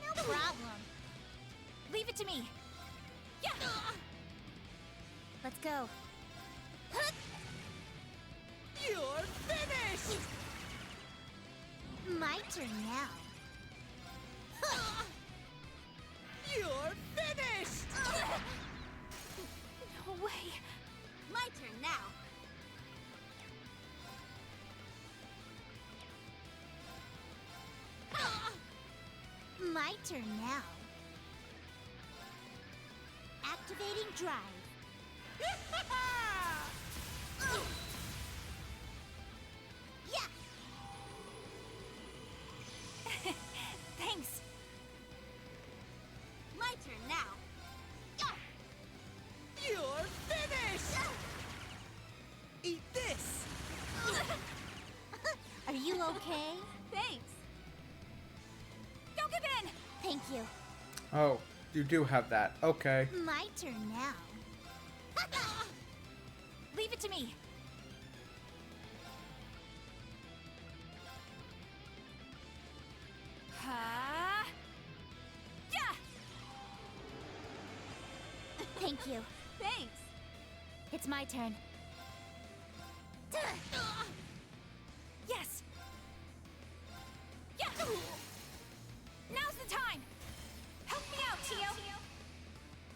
No problem. Leave it to me. Let's go. You're finished! My turn now. You're finished! No way. My turn now. My turn now. Activating drive. Yeah. Thanks. My turn now. You're finished! Eat this! Are you okay? Thanks. Don't give in! Thank you. Oh, you do have that. Okay. My turn now. Leave it to me. Ha! Yeah! Thank you. Thanks. It's my turn. Yes. Yeah. Now's the time. Help me out, Tio.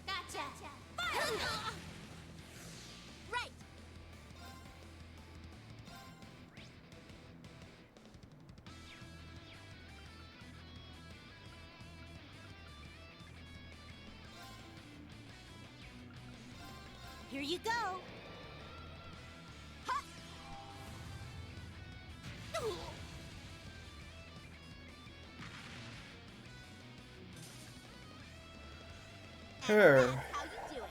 Gotcha. Fire! Right. Here you go. Here. How you do it?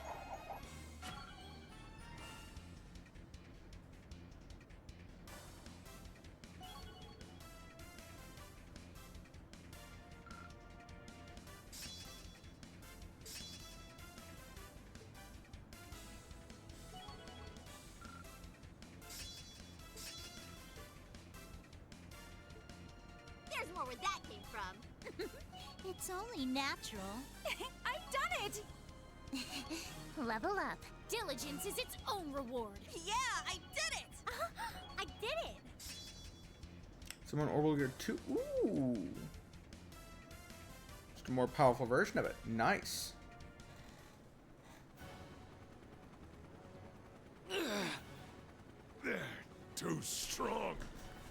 There's more where that came from. It's only natural. I've done it! Level up. Diligence is its own reward. Yeah, I did it! I did it. Someone Orbital Gear 2. Ooh. Just a more powerful version of it. Nice. They're too strong.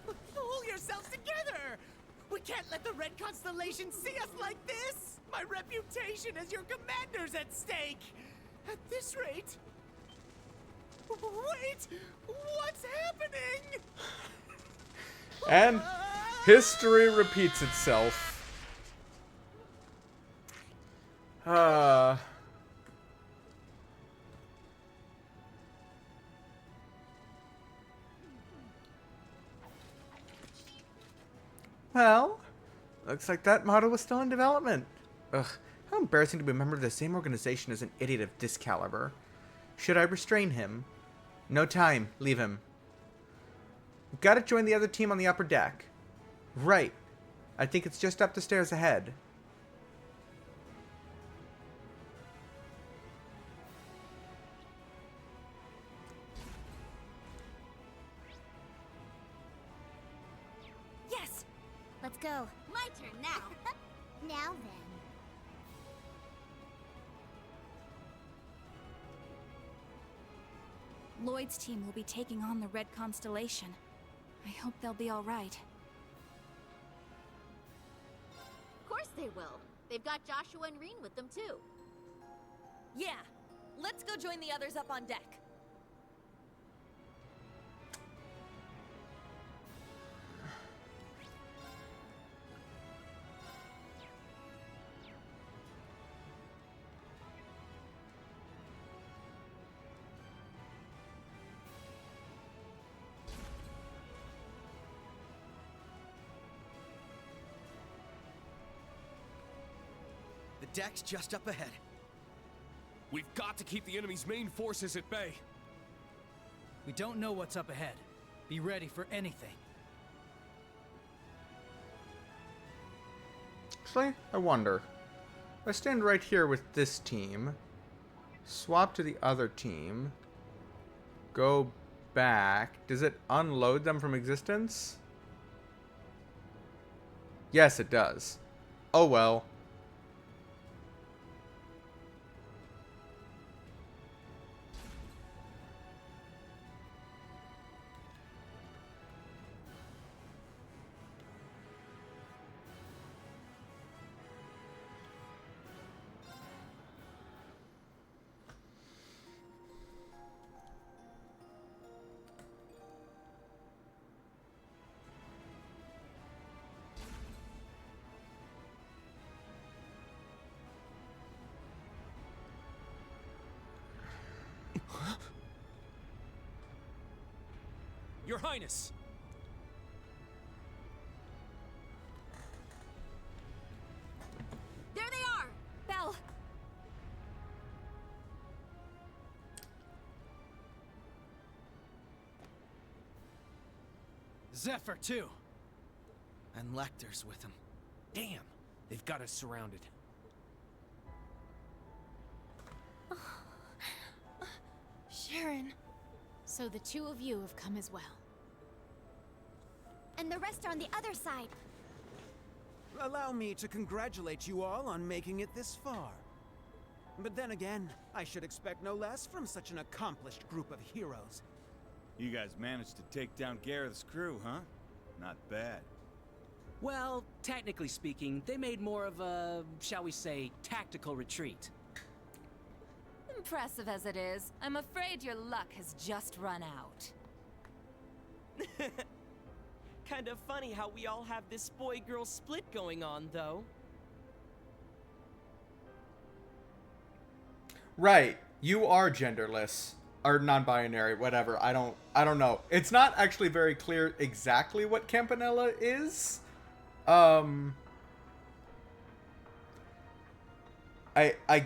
Pull yourselves together! We can't let the Red Constellation see us like this! My reputation as your commander's at stake! At this rate... Wait! What's happening? And history repeats itself. Well, looks like that model was still in development. Ugh, how embarrassing to be a member of the same organization as an idiot of this caliber. Should I restrain him? No time. Leave him. Gotta join the other team on the upper deck. Right. I think it's just up the stairs ahead. Yes! Let's go. My turn now. Now then. Lloyd's team will be taking on the Red Constellation. I hope they'll be all right. Of course they will. They've got Joshua and Reen with them too. Yeah, let's go join the others up on deck. The deck's just up ahead. We've got to keep the enemy's main forces at bay. We don't know what's up ahead. Be ready for anything. Actually, I wonder. If I stand right here with this team, swap to the other team, go back, does it unload them from existence? Yes, it does. Oh well. Your Highness! There they are! Belle! Zephyr, too. And Lecter's with him. Damn! They've got us surrounded. Sharon. So the two of you have come as well. And the rest are on the other side. Allow me to congratulate you all on making it this far. But then again, I should expect no less from such an accomplished group of heroes. You guys managed to take down Gareth's crew, huh? Not bad. Well, technically speaking, they made more of a, shall we say, tactical retreat. Impressive as it is, I'm afraid your luck has just run out. Kind of funny how we all have this boy-girl split going on, though. Right. You are genderless. Or non-binary, whatever. I don't know. It's not actually very clear exactly what Campanella is. I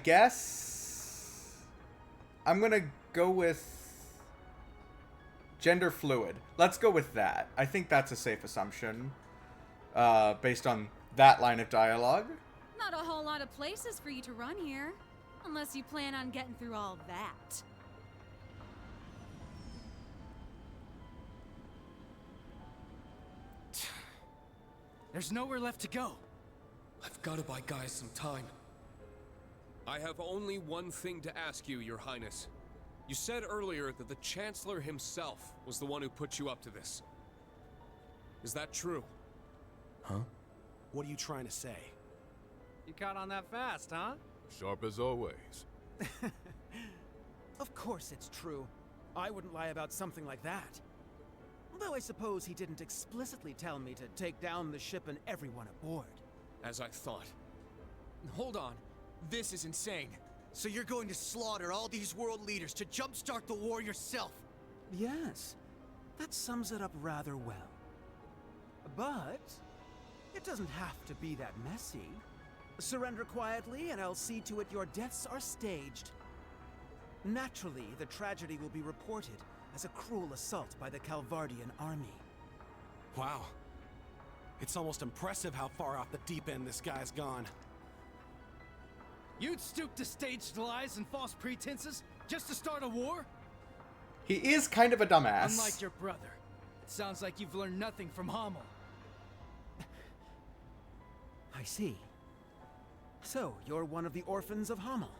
guess I'm gonna go with gender fluid. Let's go with that. I think that's a safe assumption, based on that line of dialogue. Not a whole lot of places for you to run here, unless you plan on getting through all that. There's nowhere left to go. I've got to buy guys some time. I have only one thing to ask you, Your Highness. You said earlier that the Chancellor himself was the one who put you up to this. Is that true? Huh? What are you trying to say? You caught on that fast, huh? Sharp as always. Of course it's true. I wouldn't lie about something like that. Though I suppose he didn't explicitly tell me to take down the ship and everyone aboard. As I thought. Hold on. This is insane. So you're going to slaughter all these world leaders to jumpstart the war yourself? Yes. That sums it up rather well. But it doesn't have to be that messy. Surrender quietly and I'll see to it your deaths are staged. Naturally, the tragedy will be reported as a cruel assault by the Calvardian army. Wow. It's almost impressive how far off the deep end this guy's gone. You'd stoop to staged lies and false pretenses just to start a war? He is kind of a dumbass. Unlike your brother. It sounds like you've learned nothing from Hamel. I see. So, you're one of the orphans of Hamel.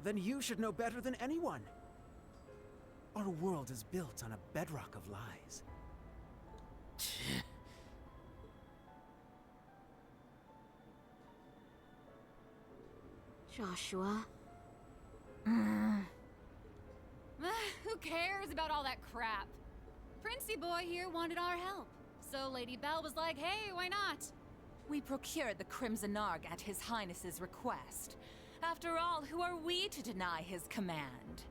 Then you should know better than anyone. Our world is built on a bedrock of lies. Joshua? Who cares about all that crap? Princey boy here wanted our help, so Lady Belle was like, hey, why not? We procured the Crimson Arg at His Highness's request. After all, who are we to deny his command?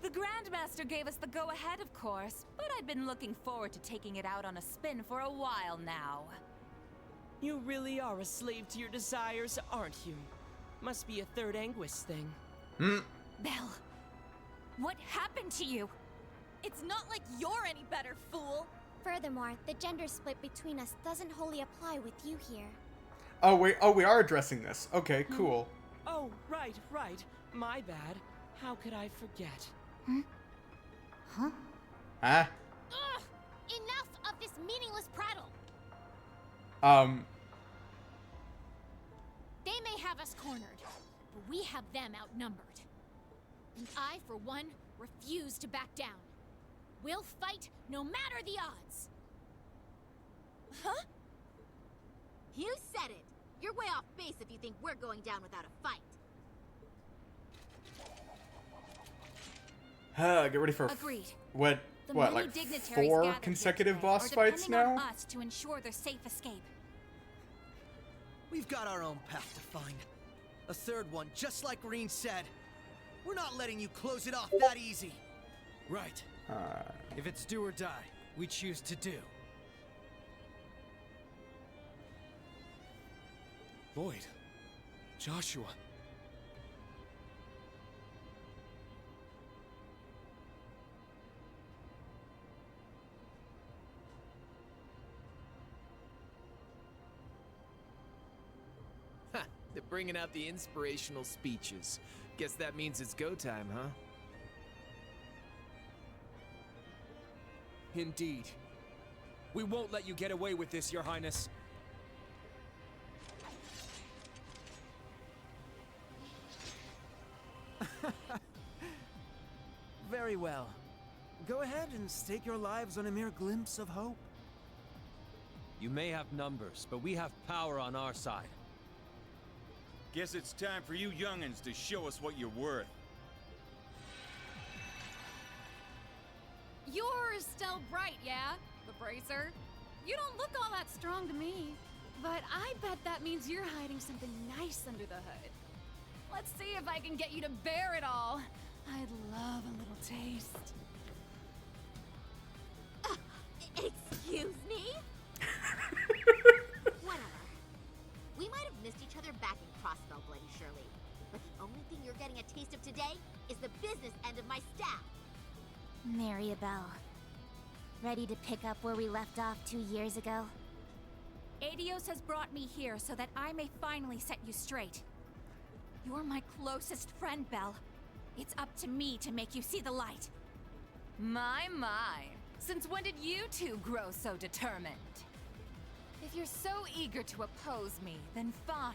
The Grandmaster gave us the go-ahead, of course, but I'd been looking forward to taking it out on a spin for a while now. You really are a slave to your desires, aren't you? Must be a third Anguis thing. Belle, what happened to you? It's not like you're any better, fool! Furthermore, the gender split between us doesn't wholly apply with you here. Oh, we are addressing this. Okay, cool. Oh, right. My bad. How could I forget? Huh? Huh? Ugh! Enough of this meaningless prattle! They may have us cornered, but we have them outnumbered. And I, for one, refuse to back down. We'll fight no matter the odds. Huh? You said it! You're way off base if you think we're going down without a fight. Get ready for Agreed. what Many like dignitaries 4 gathered consecutive here boss today are fights depending now? on us to ensure their safe escape. We've got our own path to find. A third one, just like Reen said. We're not letting you close it off that easy. Right. If it's do or die, we choose to do. Lloyd. Joshua. Ha! They're bringing out the inspirational speeches. Guess that means it's go time, huh? Indeed. We won't let you get away with this, Your Highness. Very well. Go ahead and stake your lives on a mere glimpse of hope. You may have numbers, but we have power on our side. Guess it's time for you young'uns to show us what you're worth. You're still bright, yeah? The bracer? You don't look all that strong to me. But I bet that means you're hiding something nice under the hood. Let's see if I can get you to bear it all. I'd love a little taste. Excuse me? Whatever. We might have missed each other back in Crossbell, Bloody Shirley. But the only thing you're getting a taste of today is the business end of my staff. Maribel. Ready to pick up where we left off 2 years ago? Adios has brought me here so that I may finally set you straight. You're my closest friend, Belle. It's up to me to make you see the light. My. Since when did you two grow so determined? If you're so eager to oppose me, then fine.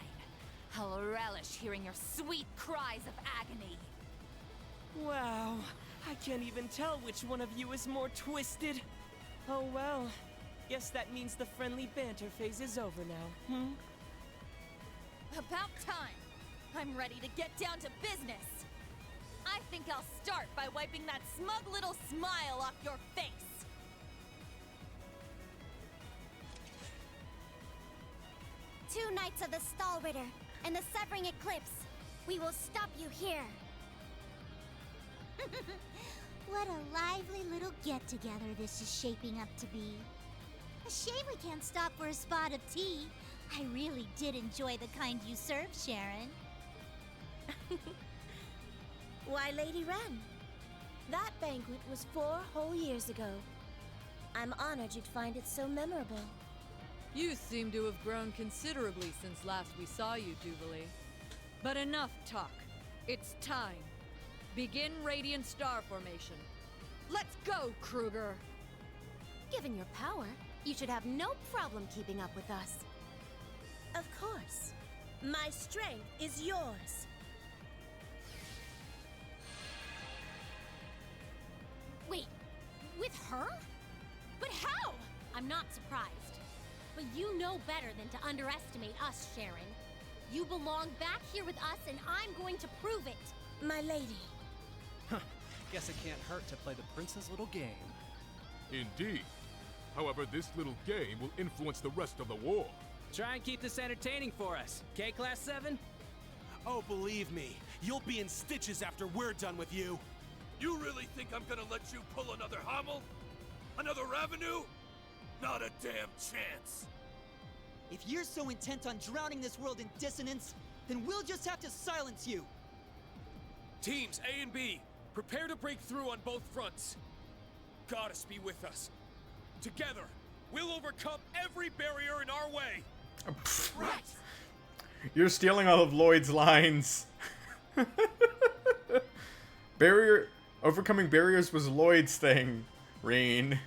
I'll relish hearing your sweet cries of agony. Wow, I can't even tell which one of you is more twisted. Oh well, guess that means the friendly banter phase is over now, About time. I'm ready to get down to business. I think I'll start by wiping that smug little smile off your face. Two Knights of the Stalritter and the Severing Eclipse. We will stop you here. What a lively little get-together this is shaping up to be. A shame we can't stop for a spot of tea. I really did enjoy the kind you served, Sharon. Why, Lady Wren, that banquet was 4 whole years ago. I'm honored you'd find it so memorable. You seem to have grown considerably since last we saw you, Jubilee. But enough talk. It's time. Begin Radiant Star Formation. Let's go, Kruger! Given your power, you should have no problem keeping up with us. Of course. My strength is yours. Wait, with her? But how? I'm not surprised. But you know better than to underestimate us, Sharon. You belong back here with us, and I'm going to prove it. My lady. Guess it can't hurt to play the prince's little game. Indeed. However, this little game will influence the rest of the war. Try and keep this entertaining for us, okay, Class 7? Oh, believe me, you'll be in stitches after we're done with you. You really think I'm gonna let you pull another Hummel? Another revenue? Not a damn chance. If you're so intent on drowning this world in dissonance, then we'll just have to silence you. Teams A and B, prepare to break through on both fronts. Goddess be with us. Together, we'll overcome every barrier in our way. Right. You're stealing all of Lloyd's lines. Overcoming barriers was Lloyd's thing, Rain.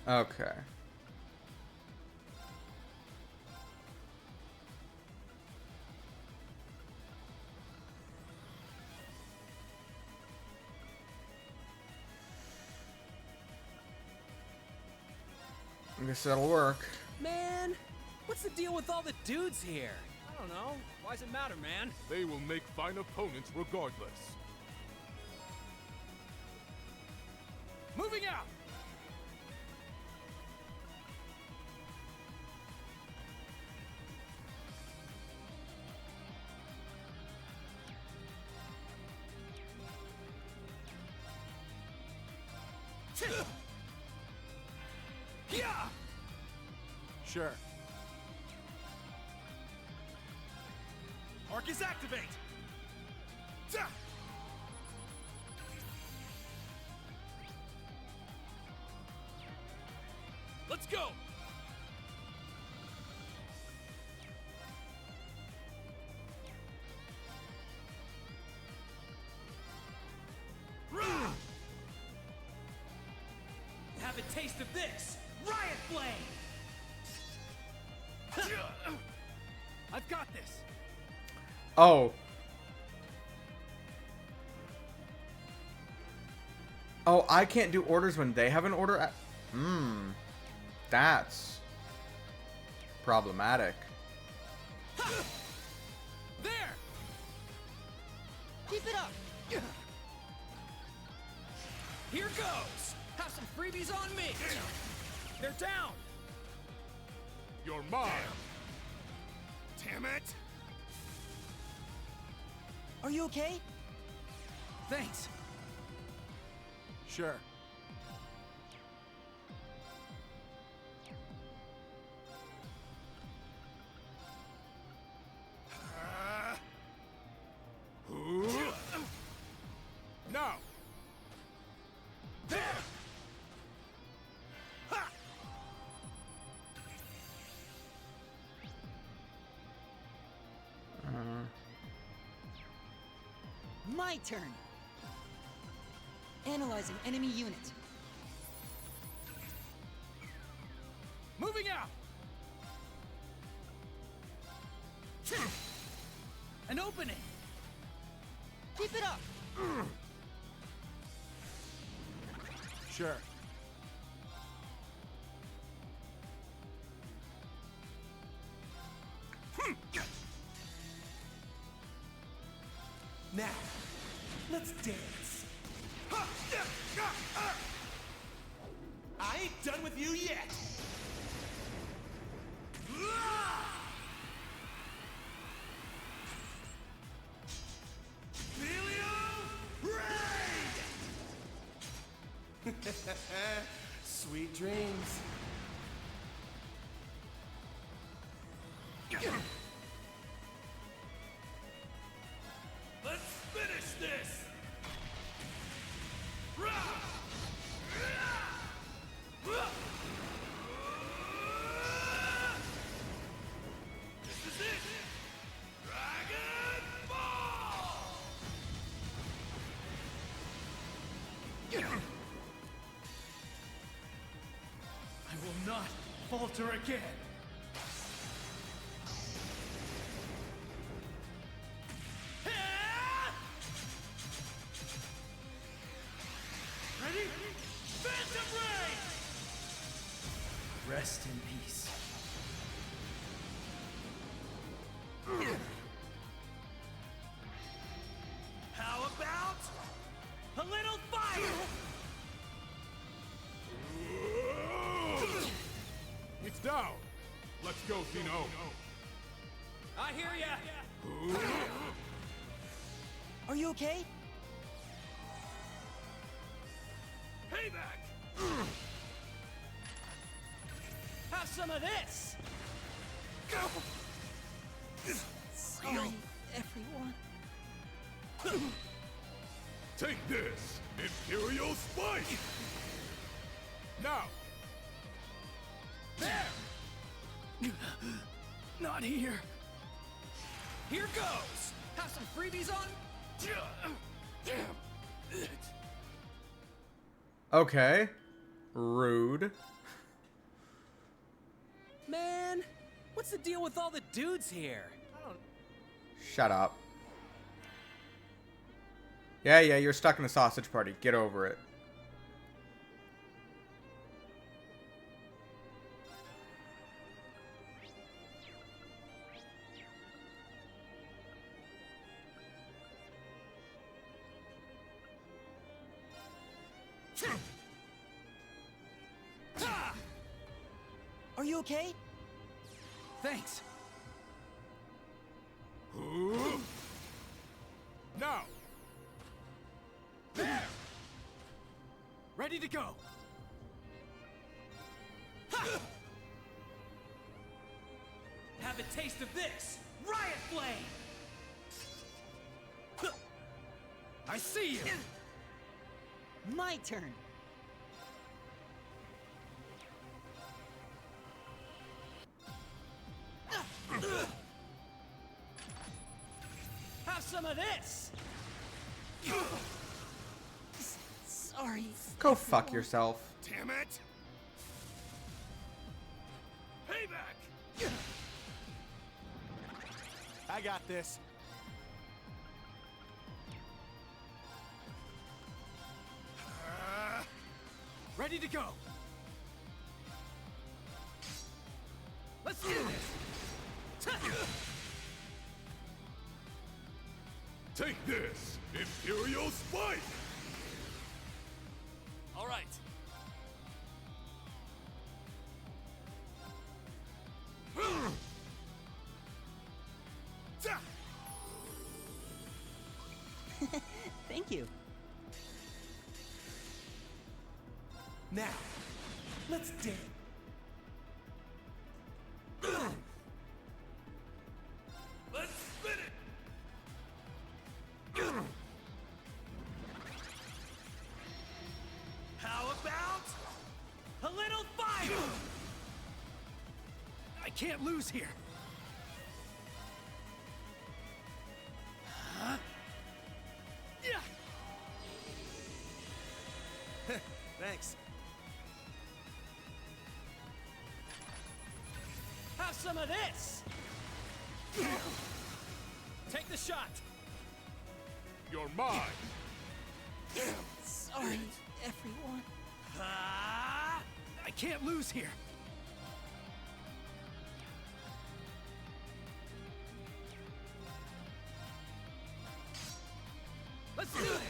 Okay. I guess that'll work. Man, what's the deal with all the dudes here? I don't know. Why does it matter, man? They will make fine opponents regardless. Moving out! Yeah! Sure. Arcus activate! Ta! Let's go! Have a taste of this! Riot Flame! I've got this! Oh. Oh, I can't do orders when they have an order. That's problematic. There! Keep it up! Here goes! Have some freebies on me! They're down! You're mine! Damn it! Are you okay? Thanks. Sure. Now! There! Ha! My turn. Analyzing enemy unit. Moving out! An opening! Keep it up! Sure. Now, let's dance. I ain't done with you yet. Sweet dreams. Let's finish this. This is it. Dragon Ball. I will not falter again. Ready? Phantom Ray! Rest in peace. How about a little fire? It's down! Let's go, Zeno! I hear ya! Are you okay? Payback! Have some of this! Sorry, everyone. Take this! Imperial Spike! Now! There! Not here. Here goes! Have some freebies on? Okay. Rude. Man, what's the deal with all the dudes here? Shut up. Yeah, you're stuck in a sausage party. Get over it. Are you okay? Thanks. Now! There! Ready to go! Ha! Have a taste of this! Riot Flame! I see you! My turn. Have some of this! Sorry. Go fuck yourself. Damn it! Payback! I got this. Ready to go! Let's do this! Take this, Imperial Spike! All right. Thank you. Now, let's dig. Let's spin it! How about a little fire? I can't lose here. Huh? Yeah. Thanks. Have some of this. Take the shot. You're mine! Sorry, everyone. I can't lose here. Let's do this.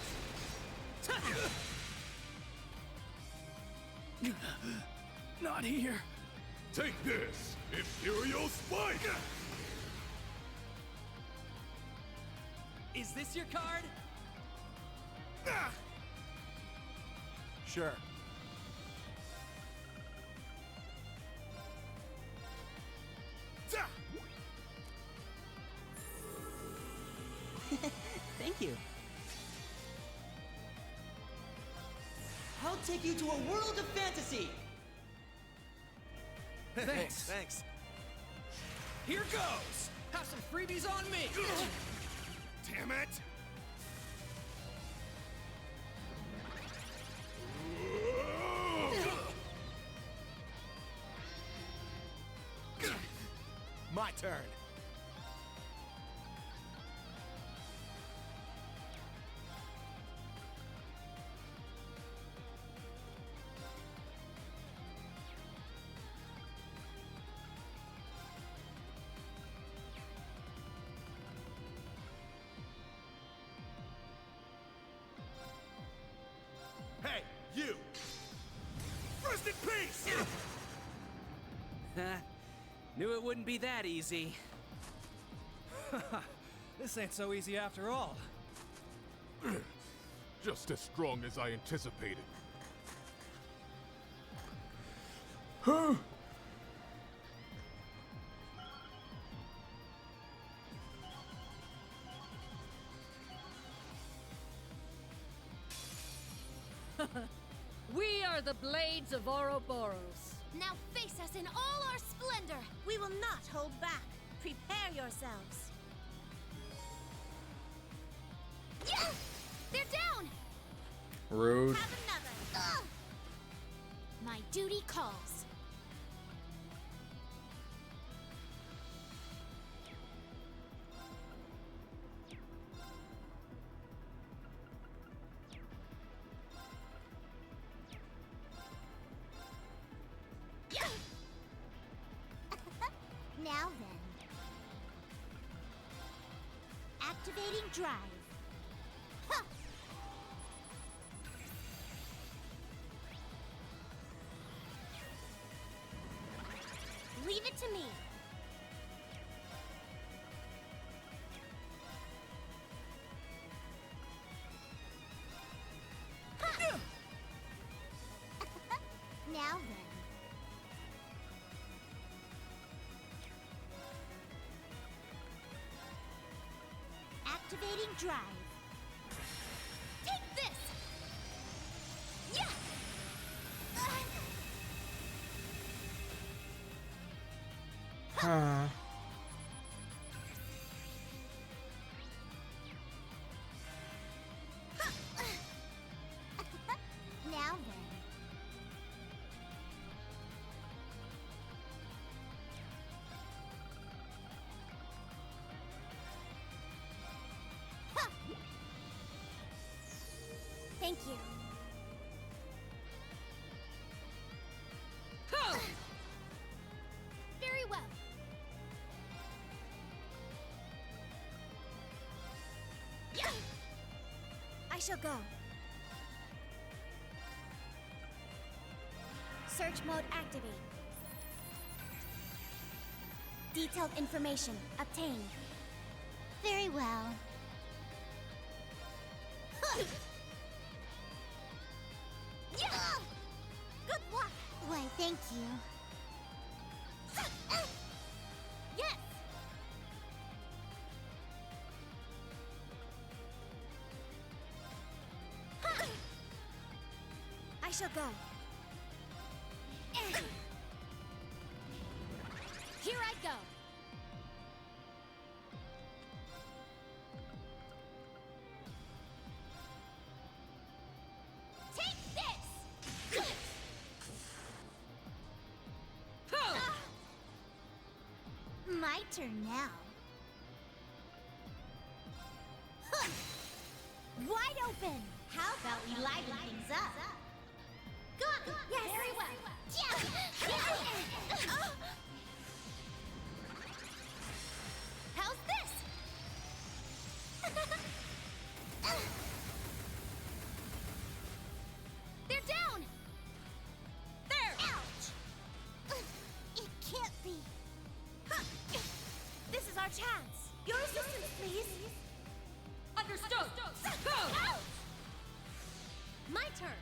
Not here. Take this, Imperial Spike! Is this your card? Sure. Thank you. I'll take you to a world of fantasy. Thanks. Thanks. Here goes. Have some freebies on me. Damn it! My turn. Hey, you! Rest in peace! Knew it wouldn't be that easy. This ain't so easy after all. Just as strong as I anticipated. We are the Blades of Ouroboros. Now face us in all our splendor. We will not hold back. Prepare yourselves. Yeah! They're down! Rude. Have another. Ugh! My duty calls. Now then. Activating drive. Huh. Leave it to me. Huh. Now then. Activating drive. Take this! Yeah! Huh. Now then. Huh. Thank you. Very well. Yeah. I shall go. Search mode activate. Detailed information obtained. Very well. Yeah. Good luck. Why, thank you. Yes. I shall go. Here I go. Take this! My turn now. Wide open! How about we liven things up? Got it! Yes! Very well! How's this? They're down! There! Ouch! It can't be. This is our chance. Your assistance, please. Understood! Ouch! My turn.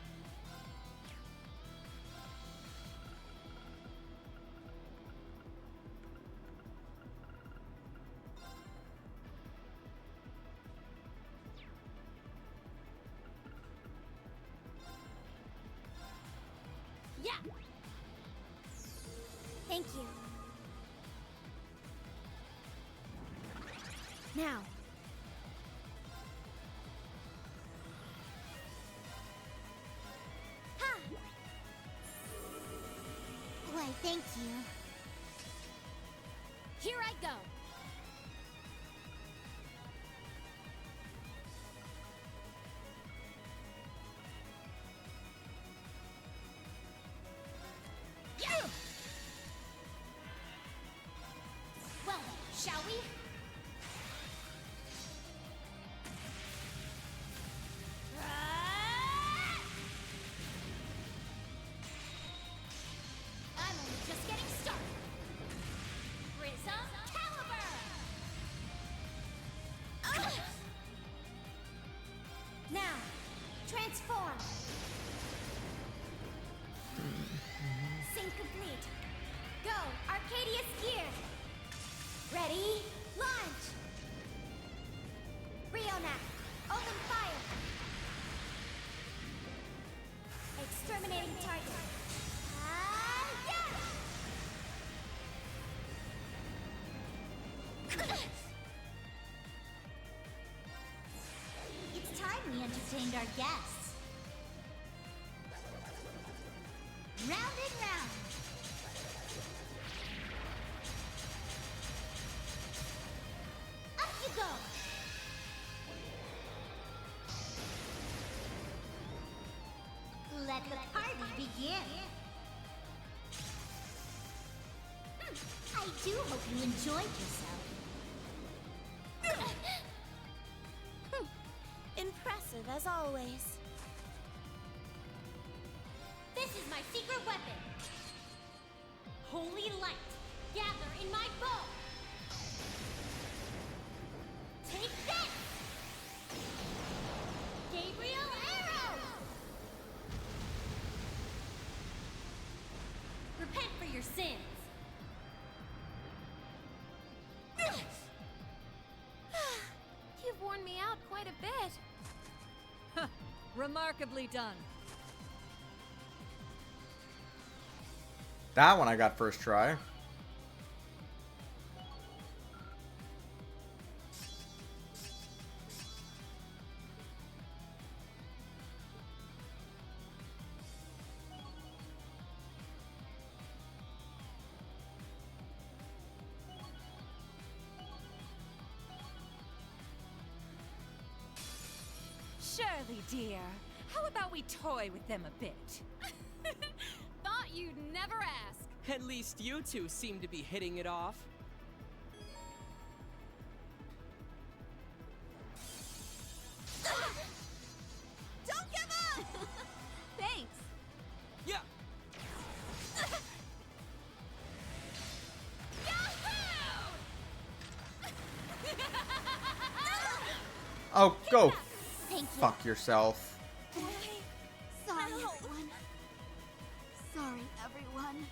Yeah. Thank you. Now. Ha! Why, thank you. Here I go. Yeah! Well, shall we? I'm only just getting started. Prism Caliber! Now, transform. Sync complete. Go, Arcadius gear. Ready, launch. Rionac, open fire. Exterminating target. Yeah! It's time we entertained our guests. Round and round. Up you go. Let the party begin. I I do hope you enjoyed yourself. Impressive as always. This is my secret weapon. Holy light, gather in my bow. Take this! Gabriel arrow! Repent for your sins. You've worn me out quite a bit. Remarkably done. That one I got first try. Shirley, dear, how about we toy with them a bit? Thought you'd never ask. At least you two seem to be hitting it off. Don't give up! Thanks. Yeah. Oh, go Thank you. fuck yourself. Sorry, everyone. Sorry, everyone.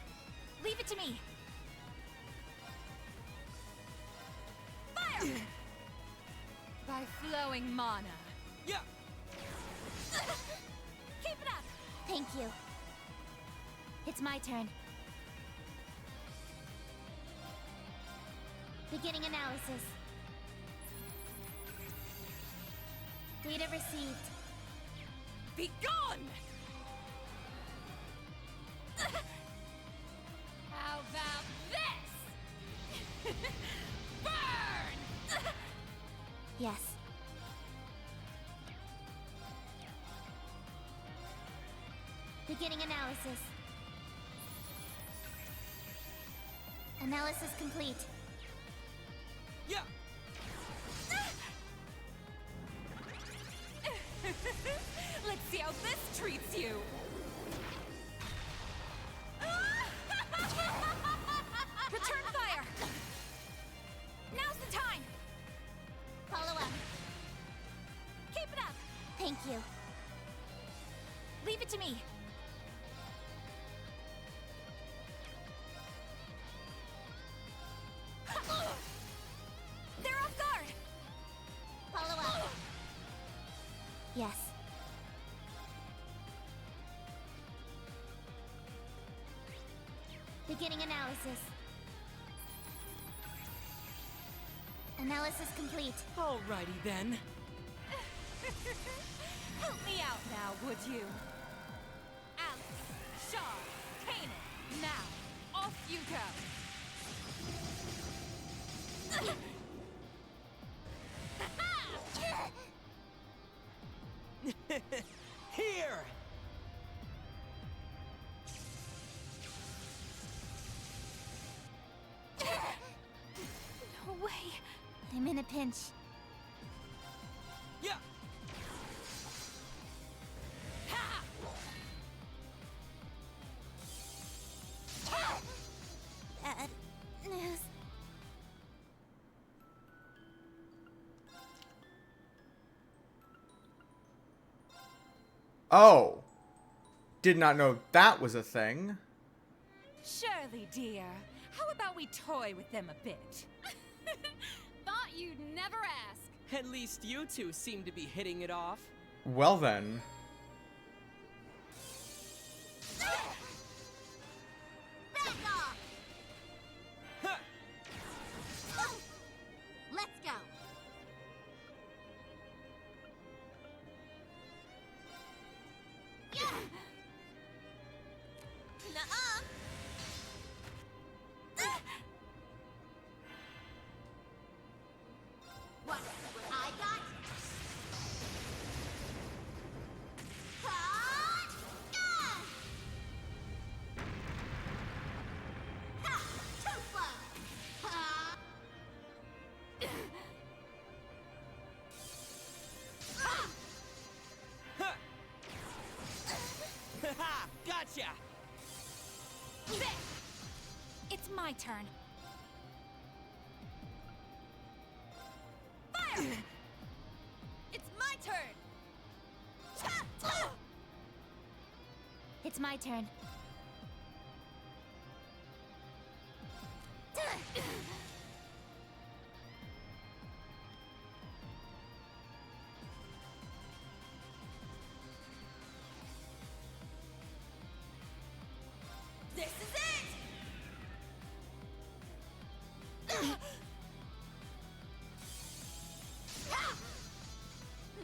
Leave it to me. Fire! By flowing mana. Yeah. Keep it up! Thank you. It's my turn. Beginning analysis. Data received. Be gone! How about this? Burn! Yes. Beginning analysis. Analysis complete. Yeah. Let's see how this treats you. Return fire. Now's the time. Follow up. Keep it up. Thank you. Leave it to me. They're off guard. Follow up. Yes. Beginning analysis. Analysis complete. Alrighty then. Help me out now, would you? Alex, Shaw, Kanan, now, off you go. Here! No way. I'm in a pinch. Yeah. Bad news. Oh. Did not know that was a thing. Shirley, dear, how about we toy with them a bit? Thought you'd never ask. At least you two seem to be hitting it off. Well then. Back off! Let's go. Nuh-uh. What I got? my turn. Fire! It's my turn! It's my turn. This is it!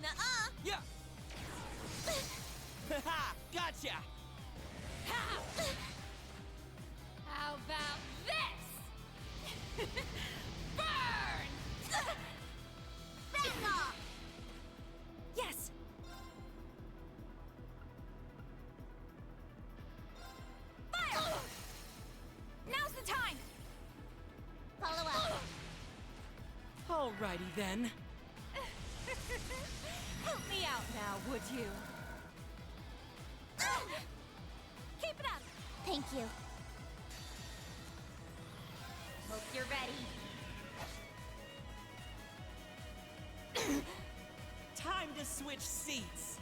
Nuh-uh! Yeah! Haha! Gotcha! How about this? Burn! Back off! Yes! Fire! Now's the time! Follow up. Alrighty then. Help me out now, would you? Keep it up! Thank you. Hope you're ready. Time to switch seats.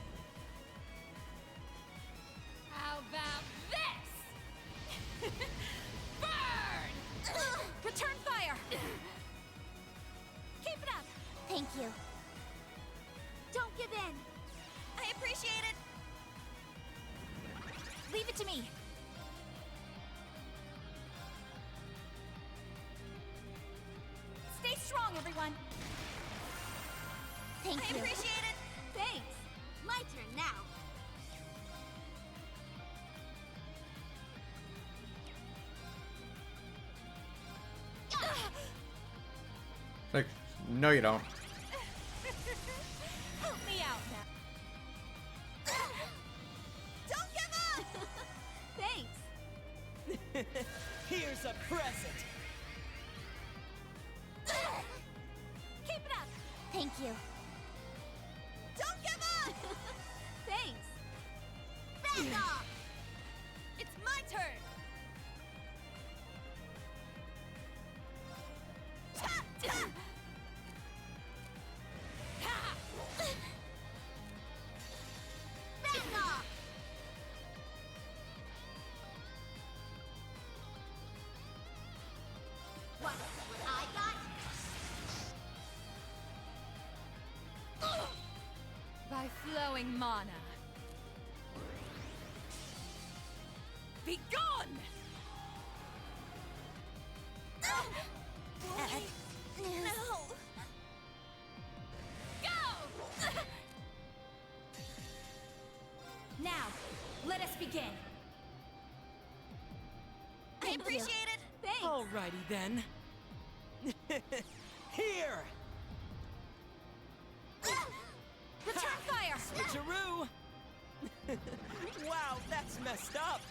How about this? Burn! Return fire! Keep it up! Thank you. Don't give in. I appreciate it! Leave it to me. Stay strong, everyone. Thank I you. appreciate it! Thanks. My turn now. Like, no, you don't. Help me out now. Don't give up! Thanks. Here's a present. Keep it up! Thank you. Don't give up! Thanks. Back off! It's my turn! Back off! Want to see what I got? By flowing mana. Be gone! No! Go! Now, let us begin. I appreciate it! Thanks. Alrighty then. Here! Return fire! Switcheroo! Wow, that's messed up!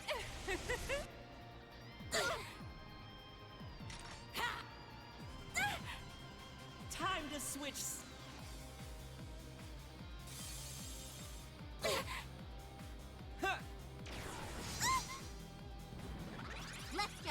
Time to switch. Huh. Let's go.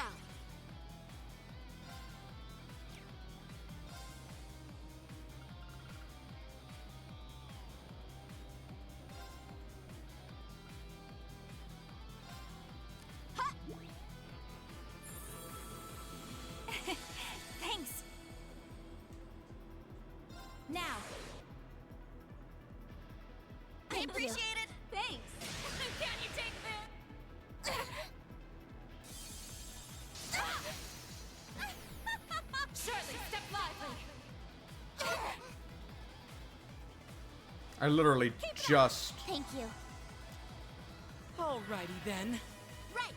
Thanks. Now. I appreciate it! Thanks. Can you take this? Shirley, step lively. I literally just. Thank you. Alrighty then. Right.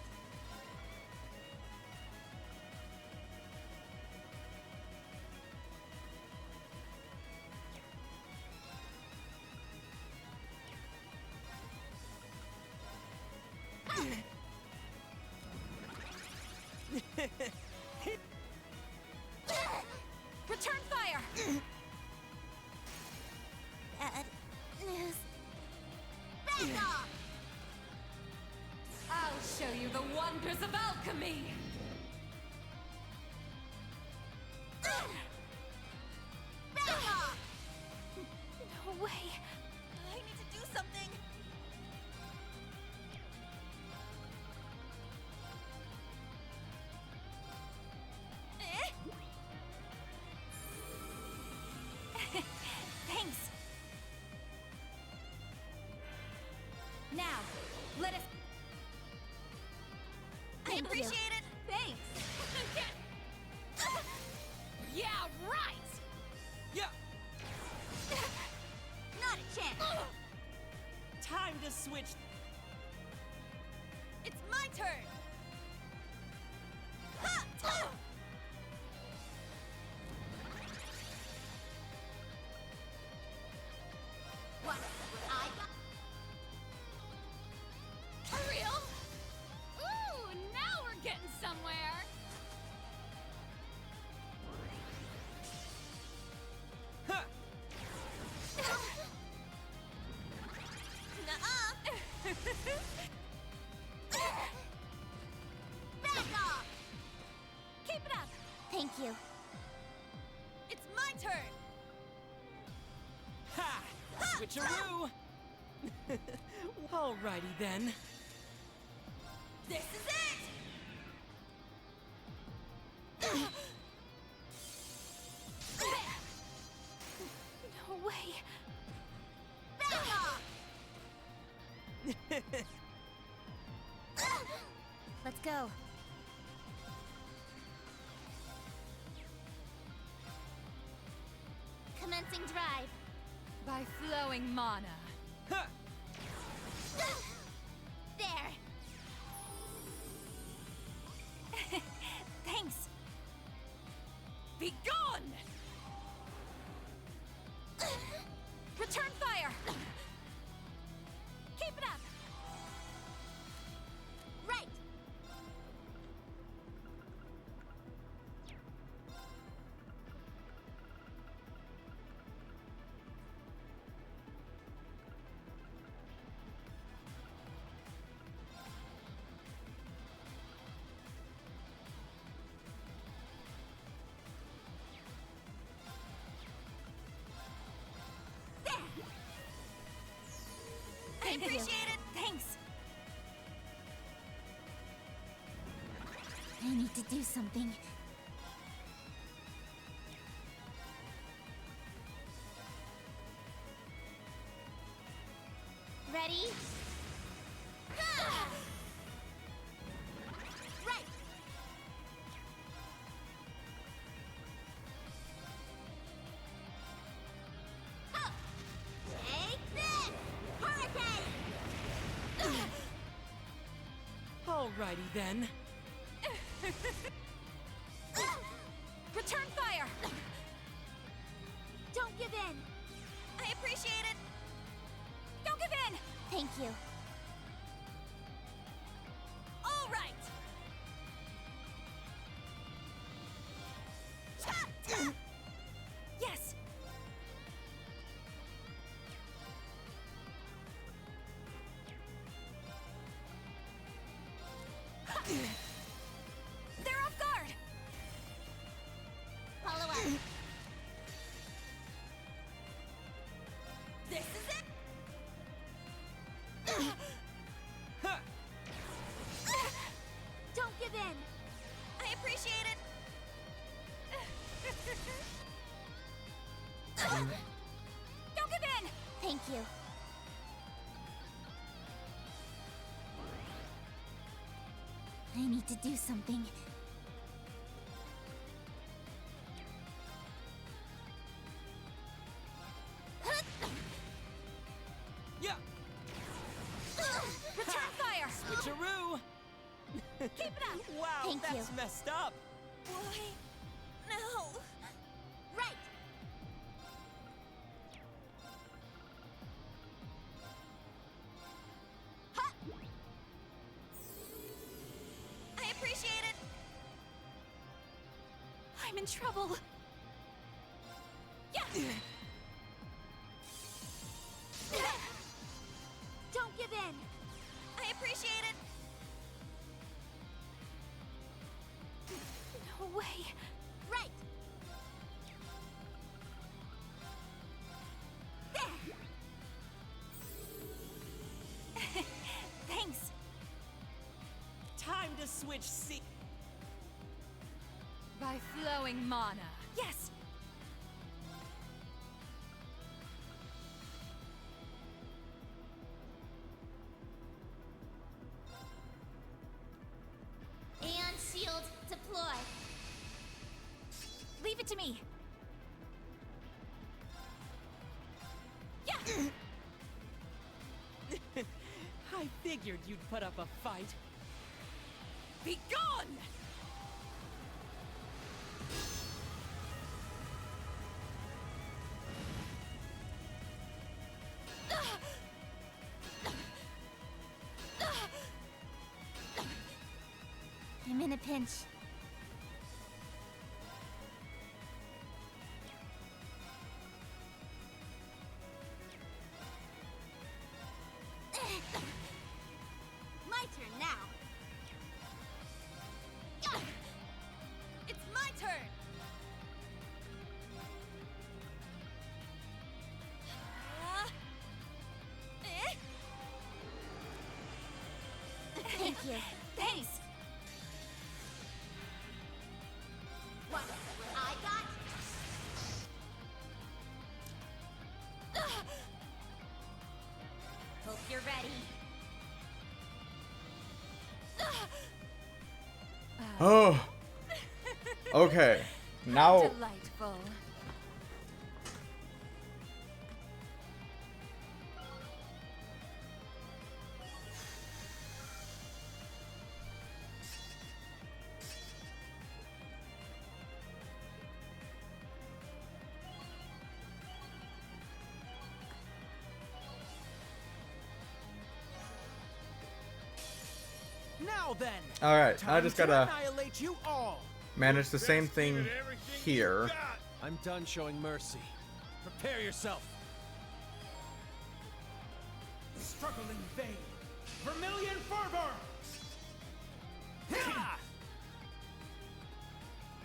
Return fire! News. Back off! I'll show you the wonders of alchemy! appreciate it. Thanks. Yeah, right. Yeah. Not a chance. Time to switch. It's my turn. Ha! What I got? For real? Ooh, now we're getting somewhere. Nuh-uh. Back off! Keep it up. Thank you. It's my turn. Ha! Switcheroo! Alrighty then. This is it. No way. Back off! Let's go. Commencing drive. By flowing mana. There. Thanks. Be gone! Return fire! Keep it up. Right! I appreciate it. Thanks. I need to do something. Ready? Right! Huh. Take this! Hurricane! Alrighty then. Return fire! Don't give in! I appreciate it. Don't give in! Thank you. All right. Yes! They're off guard! Follow up. This is it. Don't give in! I appreciate it. Don't give in! Thank you. I need to do something. Yeah! Return fire! Switcheroo! Keep it up! Wow, Thank that's you. messed up! Boy, no. Right! Ha! I appreciate it. I'm in trouble. Yeah. Don't give in! I appreciate it. No way. Right! Thanks. Time to switch seat. By flowing mana. Yes! to me. I figured you'd put up a fight. Be gone! I'm in a pinch. My turn now. It's my turn! Thank you. Thanks. What I got? Hope you're ready. Oh. Okay. Now. Delightful. Now then. All right. I time just to gotta annihilate you all. manage the same thing here. I'm done showing mercy. Prepare yourself. Struggle in vain. Vermilion fervor. Ha!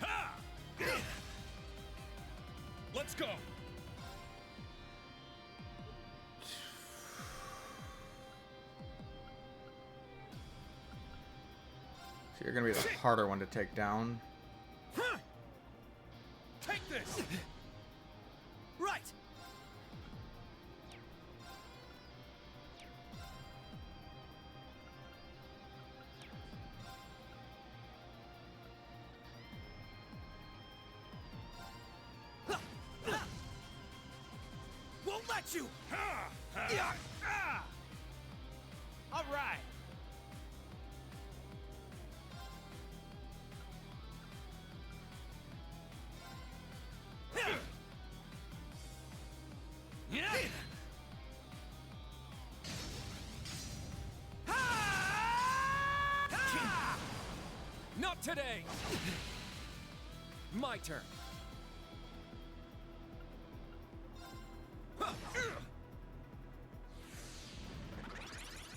Ha! Let's go. So you're gonna be the harder one to take down. Take this. Right. Won't let you. All right. Not today. My turn.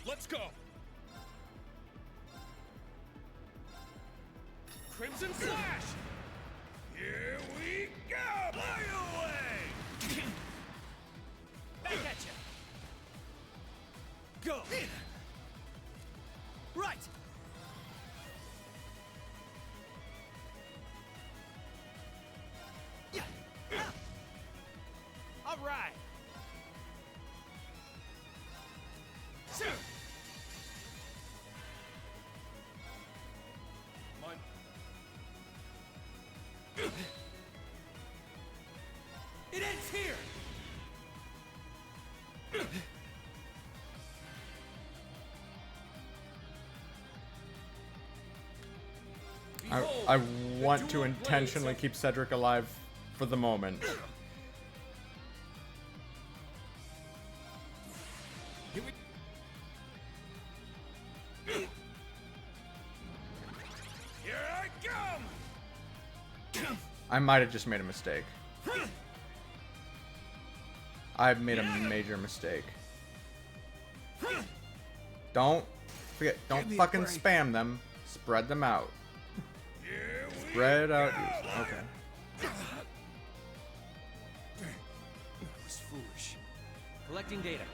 Let's go. Crimson Flash. Here we go. Fly away. Back at you. Go. Right. All right. It ends here. I want to intentionally keep Cedric alive for the moment. Here I come. I might have just made a mistake. I've made a major mistake. Don't forget, don't fucking spam them. Spread them out. Spread out. Okay. That was foolish. Collecting data.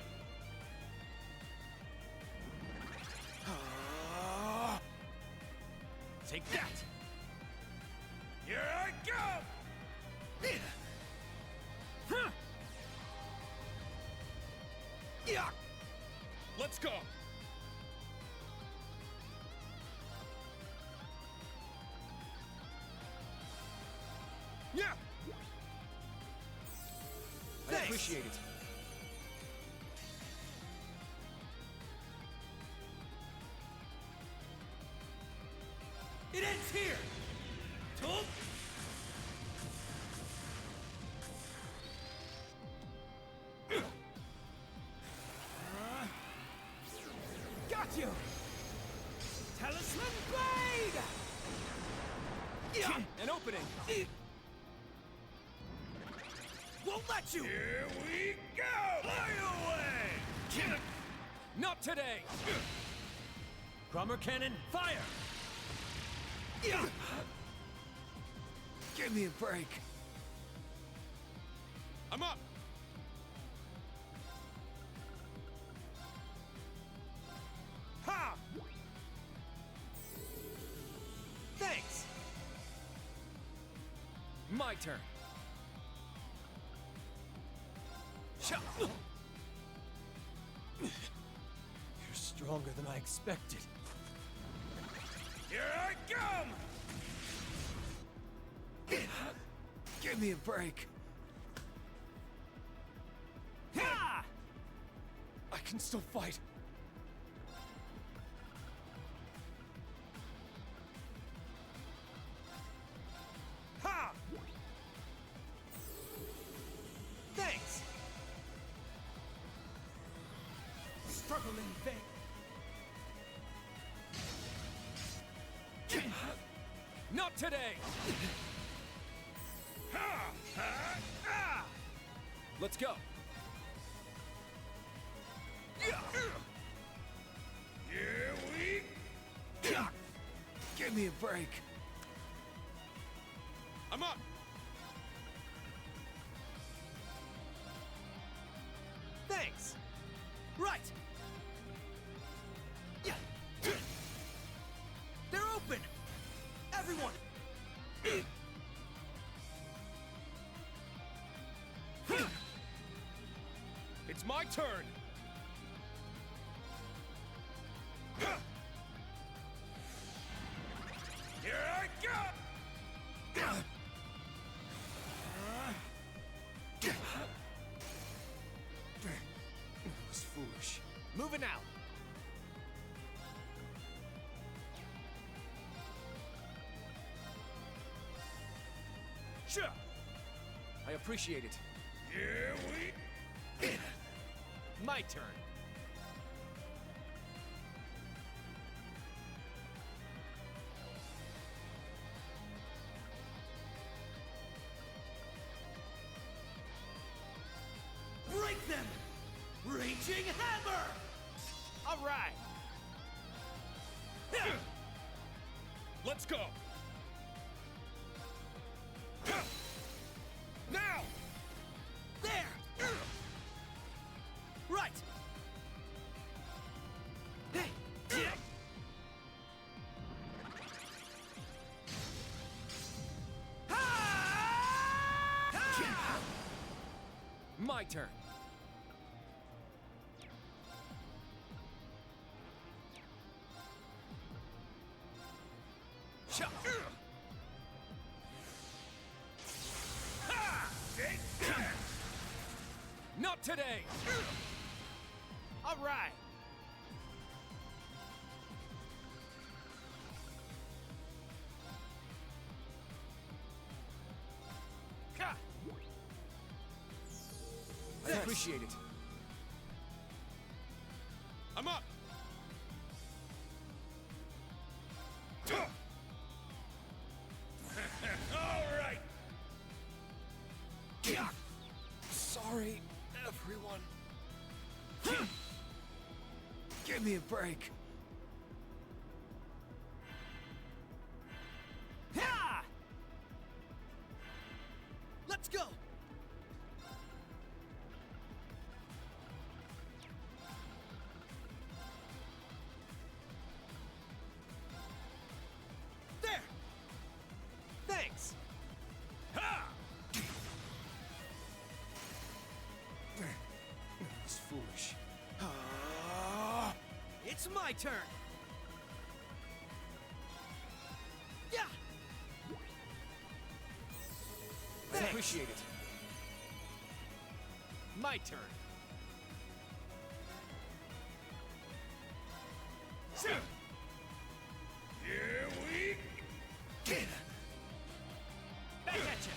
Take that! Here I go. Let's go. Yeah! appreciate it. It ends here! Tulp! Got you! Talisman Blade! An opening! Won't let you! Here we go! Fly away! Not today! Crummer cannon, fire! Give me a break. I'm up! Ha! Thanks! My turn. You're stronger than I expected. Here I come! Give me a break. Ha! I can still fight. Ha! Thanks! Struggling vain. Not today! Ha! Ha! Ah! Let's go. Here we Give me a break. I'm up! Thanks! Right! They're open! Everyone! It's my turn! Here I go! It was foolish. Moving out! Sure. I appreciate it. Here we My turn. Break them! Raging hammer! All right. Let's go! Now! There! Right! Hey! My turn. Not today! All right! I appreciate it. I'm up! All right! Sorry, everyone. Give me a break. Ha! Let's go! There! Thanks! Ha! It was foolish. It's my turn! Yeah! I appreciate it. My turn. Here we get. Back at you.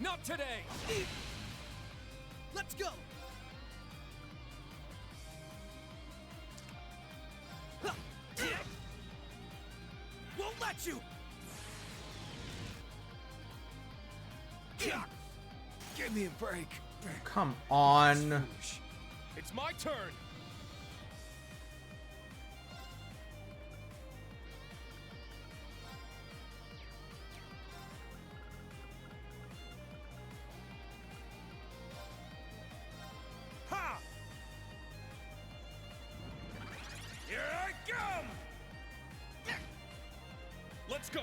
Not today! Let's go! Won't let you! Give me a break. Come on. It's my turn. Ha! Here I come! Let's go.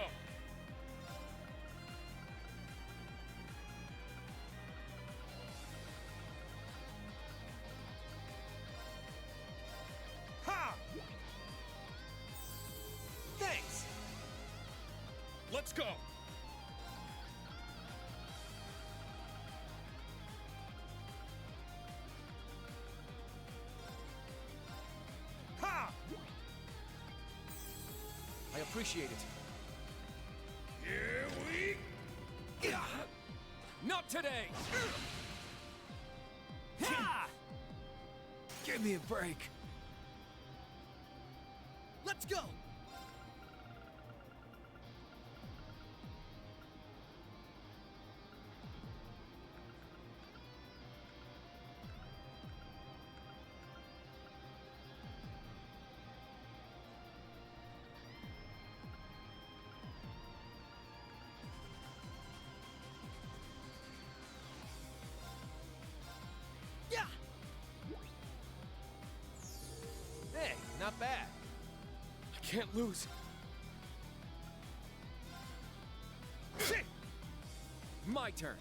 Ha! Thanks. Let's go. Ha! I appreciate it. Here we Not today. Ha! Give me a break. Let's go! Yeah. Hey, not bad. I can't lose. My turn.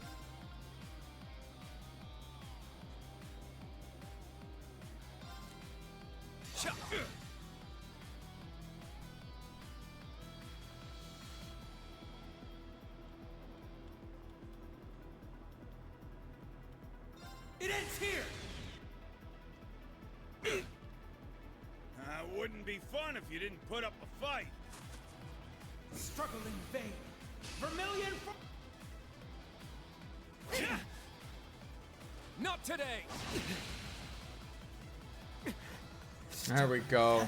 It ends here! Wouldn't be fun if you didn't put up a fight. Struggle in vain. Vermilion Not today. There we go.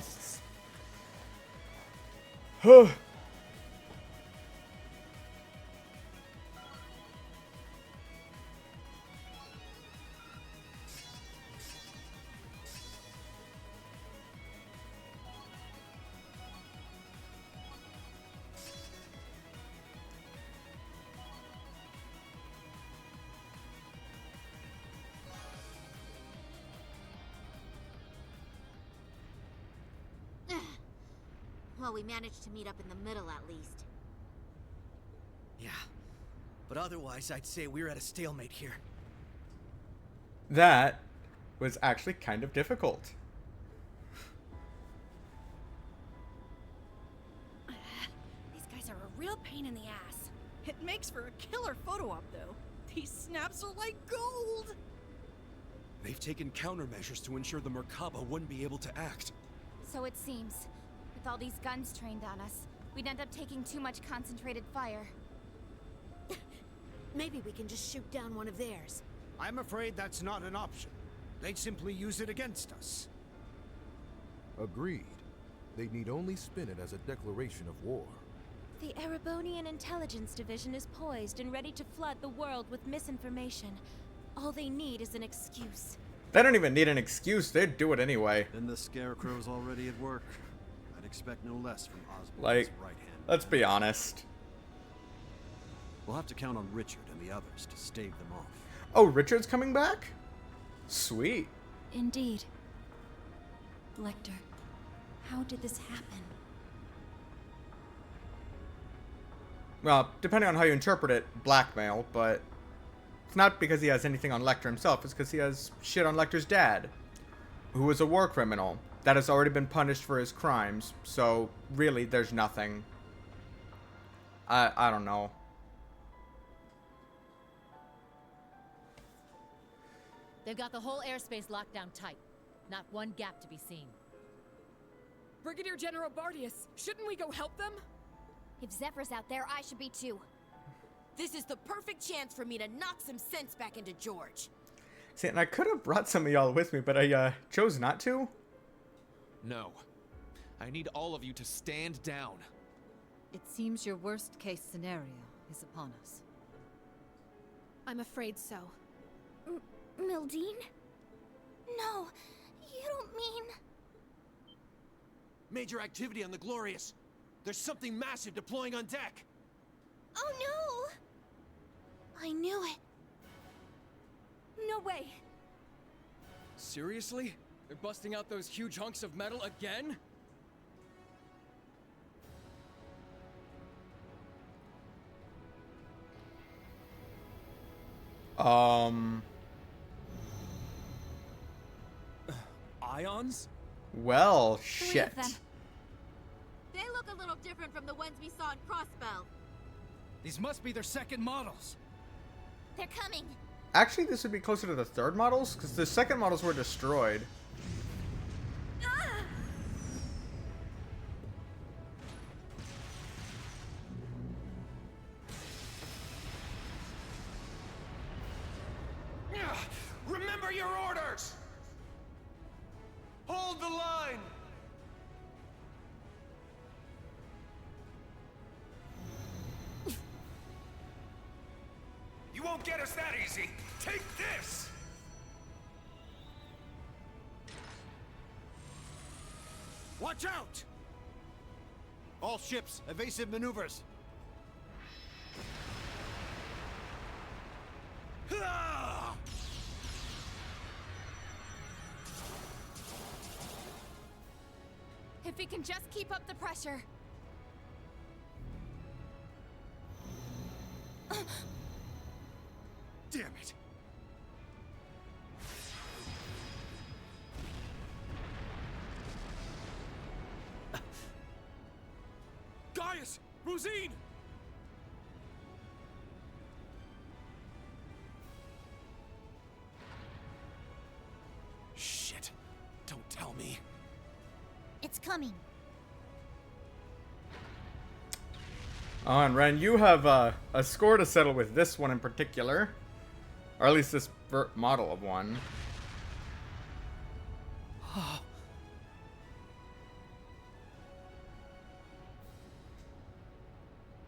Well, we managed to meet up in the middle at least. Yeah. But otherwise, I'd say we're at a stalemate here. That was actually kind of difficult. These guys are a real pain in the ass. It makes for a killer photo op, though. These snaps are like gold! They've taken countermeasures to ensure the Merkaba wouldn't be able to act. So it seems. With all these guns trained on us, we'd end up taking too much concentrated fire. Maybe we can just shoot down one of theirs. I'm afraid that's not an option. They'd simply use it against us. Agreed. They'd need only spin it as a declaration of war. The Erebonian Intelligence Division is poised and ready to flood the world with misinformation. All they need is an excuse. They don't even need an excuse. They'd do it anyway. And the Scarecrow's already at work. I'd expect no less from Osborn's Like, right hand. let's be honest. We'll have to count on Richard and the others to stave them off. Oh, Richard's coming back? Sweet. Indeed. Lecter, how did this happen? Well, depending on how you interpret it, blackmail, but it's not because he has anything on Lecter himself, it's because he has shit on Lecter's dad, who was a war criminal that has already been punished for his crimes, so really there's nothing. I don't know. They've got the whole airspace locked down tight. Not one gap to be seen. Brigadier General Bardius, shouldn't we go help them? If Zephyr's out there, I should be too. This is the perfect chance for me to knock some sense back into George. See, and I could have brought some of y'all with me, but I chose not to. No. I need all of you to stand down. It seems your worst-case scenario is upon us. I'm afraid so. Mildine? No, you don't mean... Major activity on the Glorious. There's something massive deploying on deck. Oh no! I knew it. No way. Seriously? They're busting out those huge hunks of metal again? Ions? Well, Three shit. of them. They look a little different from the ones we saw in Crossbell. These must be their second models. They're coming. Actually, this would be closer to the third models, because the second models were destroyed. Remember your orders! Hold the line! You won't get us that easy! Take this! Watch out! All ships, evasive maneuvers. If we can just keep up the pressure. Damn it! Gaius! Rosine! Shit. Don't tell me. It's coming. Oh, and Ren, you have a score to settle with this one in particular. Or at least this model of one.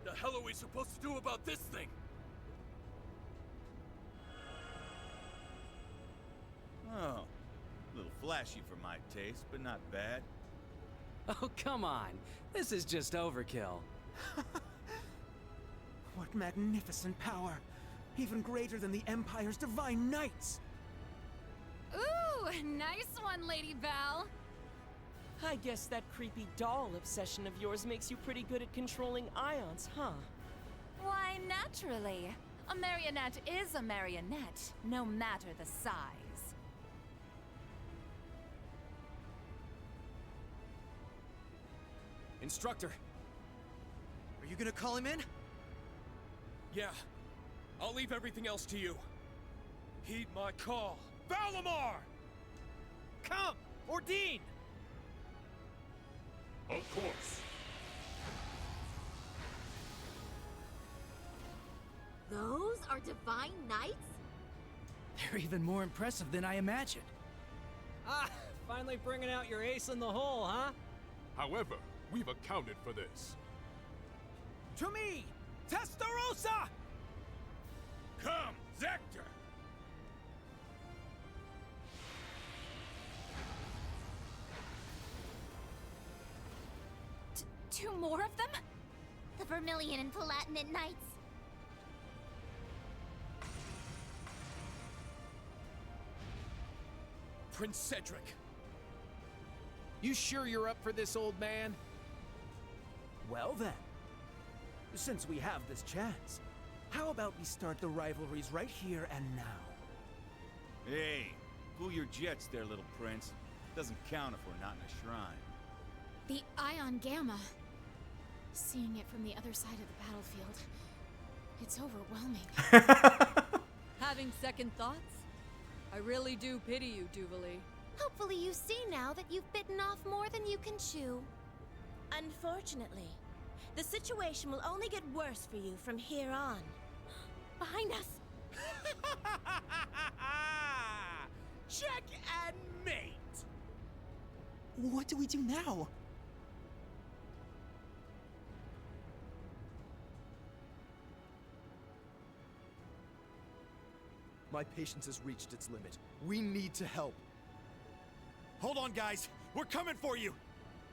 The hell are we supposed to do about this thing? Oh, a little flashy for my taste, but not bad. Oh, come on. This is just overkill. What magnificent power! Even greater than the Empire's divine knights! Ooh, nice one, Lady Val. I guess that creepy doll obsession of yours makes you pretty good at controlling ions, huh? Why, naturally. A marionette is a marionette, no matter the size. Instructor. Are you gonna call him in? Yeah. I'll leave everything else to you. Heed my call. Valimar! Come! Ordine! Of course. Those are divine knights? They're even more impressive than I imagined. Ah, finally bringing out your ace in the hole, huh? However, we've accounted for this. To me! Testarossa! Come, Zector! Two more of them? The Vermilion and Palatinate Knights. Prince Cedric. You sure you're up for this, old man? Well then, since we have this chance, how about we start the rivalries right here and now? Hey, cool your jets there, little prince. Doesn't count if we're not in a shrine. The Ion Gamma. Seeing it from the other side of the battlefield, it's overwhelming. Having second thoughts? I really do pity you, Duvalie. Hopefully you see now that you've bitten off more than you can chew. Unfortunately, the situation will only get worse for you from here on. Behind us! Check and mate! What do we do now? My patience has reached its limit. We need to help. Hold on, guys. We're coming for you.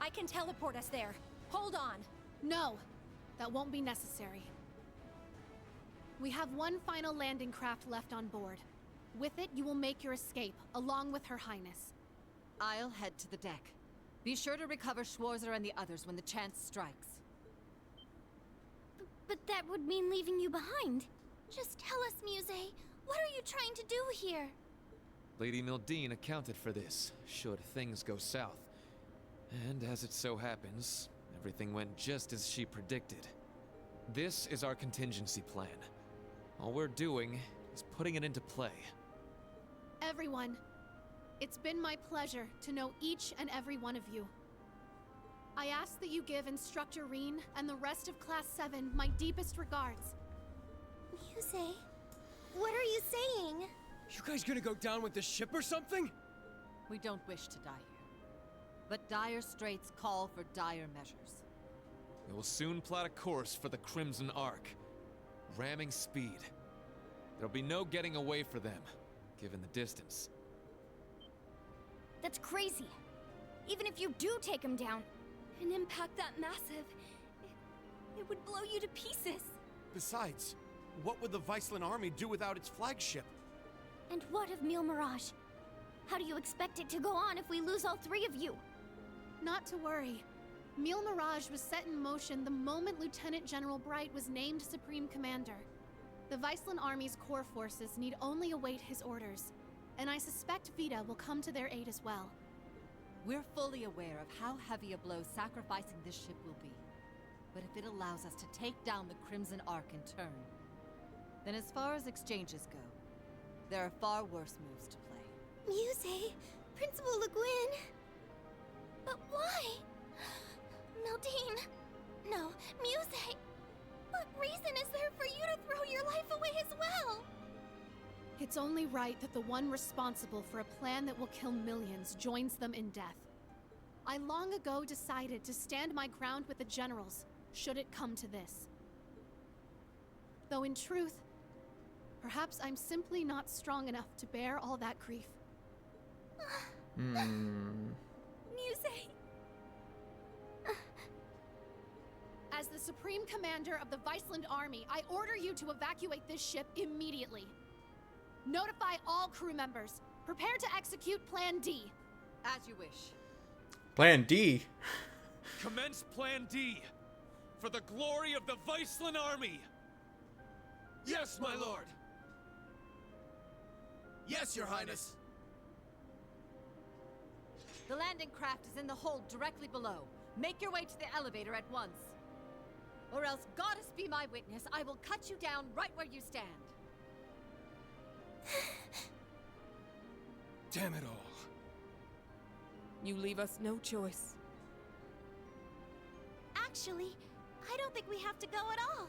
I can teleport us there. Hold on. No, that won't be necessary. We have one final landing craft left on board. With it, you will make your escape, along with Her Highness. I'll head to the deck. Be sure to recover Schwarzer and the others when the chance strikes. But that would mean leaving you behind. Just tell us, Muse, what are you trying to do here? Lady Mildine accounted for this, should things go south. And as it so happens, everything went just as she predicted. This is our contingency plan. All we're doing is putting it into play. Everyone, it's been my pleasure to know each and every one of you. I ask that you give Instructor Reen and the rest of Class 7 my deepest regards. Muse, what are you saying? You guys gonna go down with the ship or something? We don't wish to die here. But dire straits call for dire measures. We will soon plot a course for the Crimson Arc. Ramming speed. There'll be no getting away for them, given the distance. That's crazy. Even if you do take him down, an impact that massive, it would blow you to pieces. Besides, what would the Viceland army do without its flagship? And what of Mille Mirage? How do you expect it to go on if we lose all three of you? Not to worry. Mille Mirage was set in motion the moment Lieutenant General Bright was named Supreme Commander. The Viceland Army's core forces need only await his orders, and I suspect Vita will come to their aid as well. We're fully aware of how heavy a blow sacrificing this ship will be. But if it allows us to take down the Crimson Arc in turn, then as far as exchanges go, there are far worse moves to play. Muse, Principal Le Guin. But why? Mildine. No, Muse. What reason is there for you to throw your life away as well? It's only right that the one responsible for a plan that will kill millions joins them in death. I long ago decided to stand my ground with the generals, should it come to this. Though in truth, perhaps I'm simply not strong enough to bear all that grief. Muse. As the Supreme Commander of the Viceland Army, I order you to evacuate this ship immediately. Notify all crew members. Prepare to execute Plan D. As you wish. Plan D? Commence Plan D! For the glory of the Viceland Army! Yes, my lord! Yes, your highness! The landing craft is in the hold directly below. Make your way to the elevator at once. Or else, goddess be my witness, I will cut you down right where you stand. Damn it all. You leave us no choice. Actually, I don't think we have to go at all.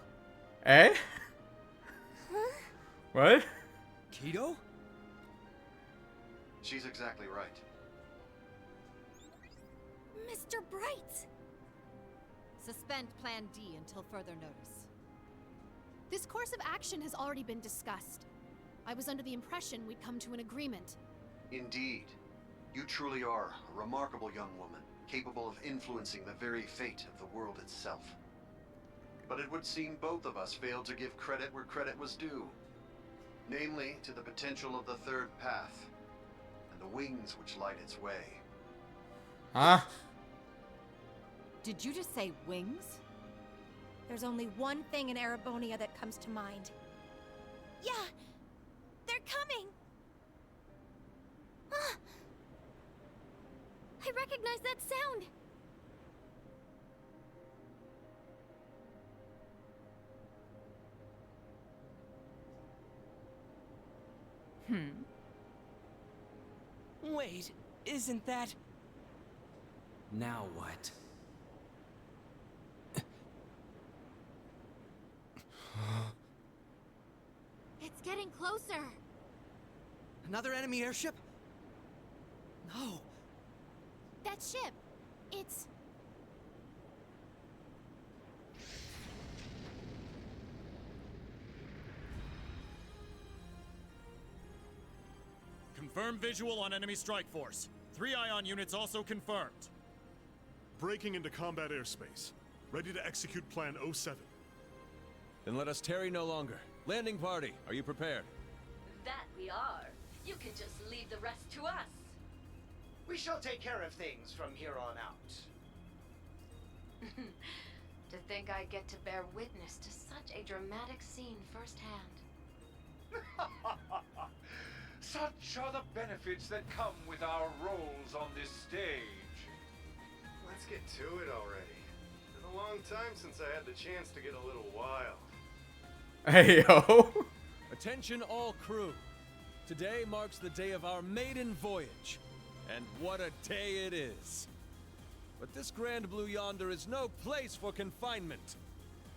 Eh? Huh? What? Keto? She's exactly right. Mr. Bright! Suspend Plan D until further notice. This course of action has already been discussed. I was under the impression we'd come to an agreement. Indeed. You truly are a remarkable young woman, capable of influencing the very fate of the world itself. But it would seem both of us failed to give credit where credit was due. Namely, to the potential of the third path, and the wings which light its way. Huh? Did you just say wings? There's only one thing in Erebonia that comes to mind. Yeah, they're coming. Ah, I recognize that sound. Wait, isn't that... Now what? It's getting closer. Another enemy airship? No. That ship, it's... Confirmed visual on enemy strike force. 3 ion units also confirmed. Breaking into combat airspace. Ready to execute Plan 07. Then let us tarry no longer. Landing party, are you prepared? That we are. You can just leave the rest to us. We shall take care of things from here on out. To think I get to bear witness to such a dramatic scene firsthand. Such are the benefits that come with our roles on this stage. Let's get to it already. It's been a long time since I had the chance to get a little wild. Hey, yo. Attention all crew. Today marks the day of our maiden voyage. And what a day it is. But this Grand Blue yonder is no place for confinement.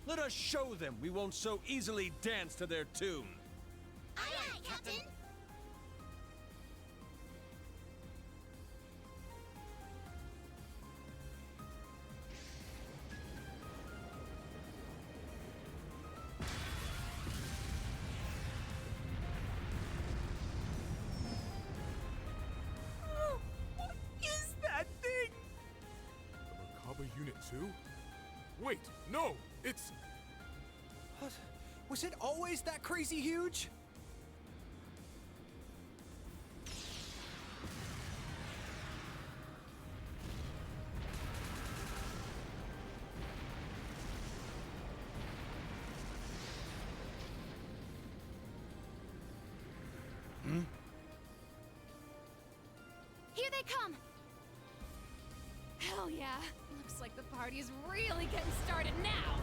Let us show them we won't so easily dance to their tune. Aye, aye, Captain. What is that thing? The Merkaba Unit 2? Wait, no! It's... What? Was it always that crazy huge? Here they come! Hell yeah! Looks like the party's really getting started now!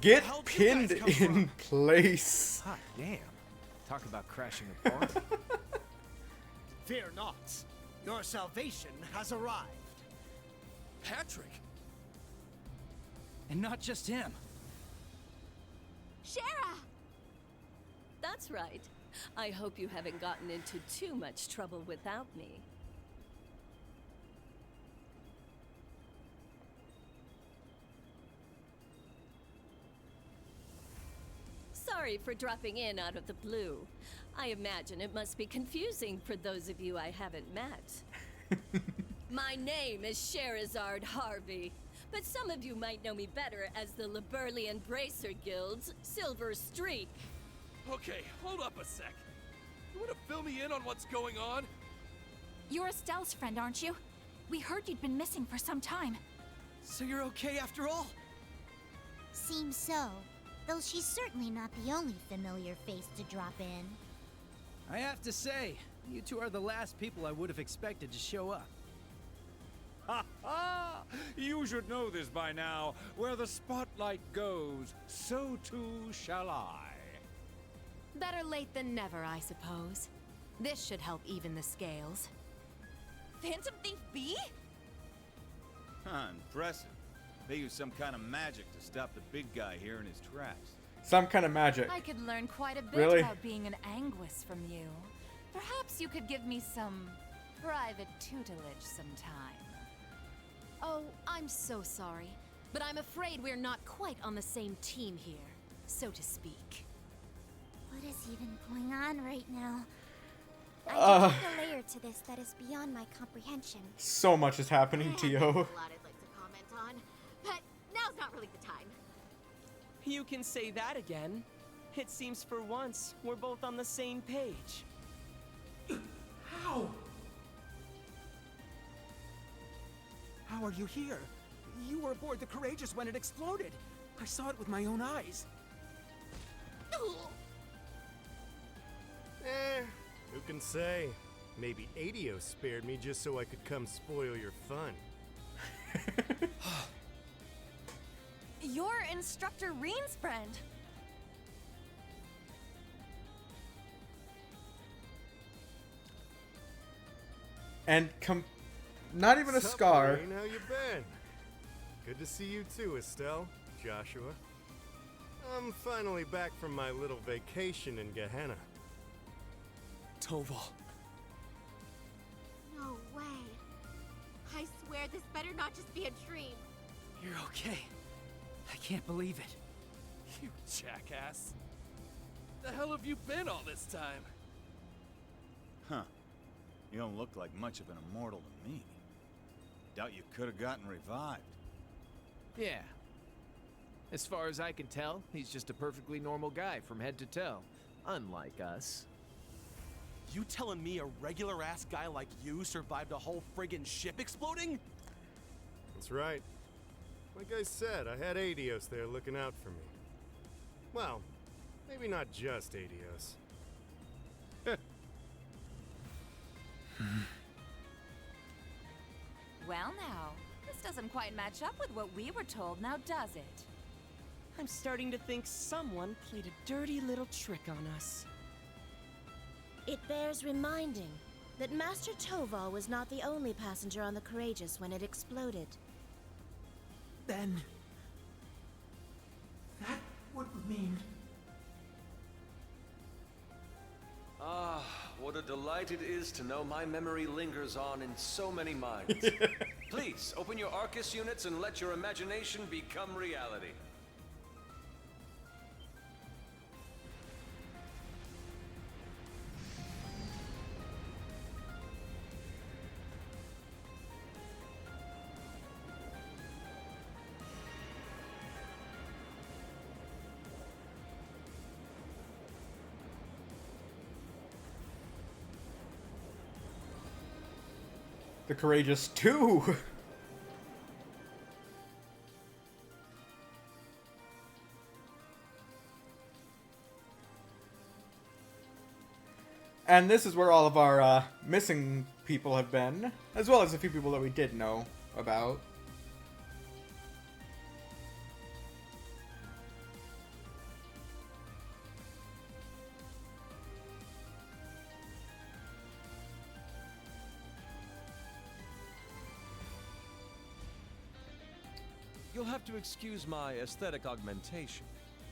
Get pinned in place. Hot damn. Talk about crashing a party. Fear not. Your salvation has arrived. Patrick! And not just him. Shara! That's right. I hope you haven't gotten into too much trouble without me. Sorry for dropping in out of the blue. I imagine it must be confusing for those of you I haven't met. My name is Sherazard Harvey, but some of you might know me better as the Liberlian Bracer Guild's Silver Streak. Okay, hold up a sec. You want to fill me in on what's going on? You're Estelle's friend, aren't you? We heard you'd been missing for some time. So you're okay after all? Seems so. Though she's certainly not the only familiar face to drop in. I have to say, you two are the last people I would have expected to show up. Ha ha! You should know this by now. Where the spotlight goes, so too shall I. Better late than never, I suppose. This should help even the scales. Phantom Thief B? Huh, impressive. They use some kind of magic to stop the big guy here in his tracks. Some kind of magic. I could learn quite a bit Really? about being an Anguis from you. Perhaps you could give me some private tutelage sometime. Oh, I'm so sorry, but I'm afraid we're not quite on the same team here, so to speak. What is even going on right now? I detect a layer to this that is beyond my comprehension. So much is happening, Tio. A lot I'd like to comment on, but now's not really the time. You can say that again. It seems for once we're both on the same page. How? How are you here? You were aboard the Courageous when it exploded. I saw it with my own eyes. Who can say? Maybe Adios spared me just so I could come spoil your fun. You're Instructor Reen's friend. And not even a Sup, scar. Rain, how you been? Good to see you too, Estelle, Joshua. I'm finally back from my little vacation in Gehenna. Toval. No way. I swear this better not just be a dream. You're okay. I can't believe it. You jackass. The hell have you been all this time? Huh. You don't look like much of an immortal to me. Doubt you could have gotten revived. Yeah. As far as I can tell, he's just a perfectly normal guy from head to toe. Unlike us. You telling me a regular-ass guy like you survived a whole friggin' ship exploding? That's right. Like I said, I had Adios there looking out for me. Well, maybe not just Adios. Well now, this doesn't quite match up with what we were told, now does it? I'm starting to think someone played a dirty little trick on us. It bears reminding that Master Toval was not the only passenger on the Courageous when it exploded. Then... that would mean... Ah, what a delight it is to know my memory lingers on in so many minds. Please, open your Arcus units and let your imagination become reality. The Courageous 2! And this is where all of our missing people have been, as well as a few people that we did know about. You'll have to excuse my aesthetic augmentation.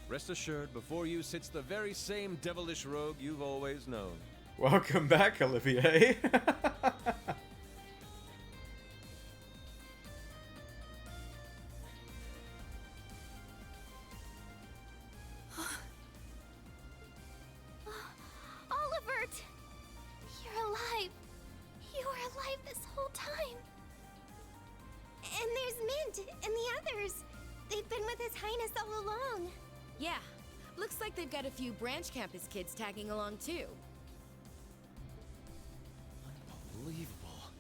Rest assured, before you sits the very same devilish rogue you've always known. Welcome back, Olivier. Olivert! You're alive. You were alive this whole time. And there's Mint and the others. They've been with His Highness all along. Yeah. Looks like they've got a few branch campus kids tagging along too. Unbelievable.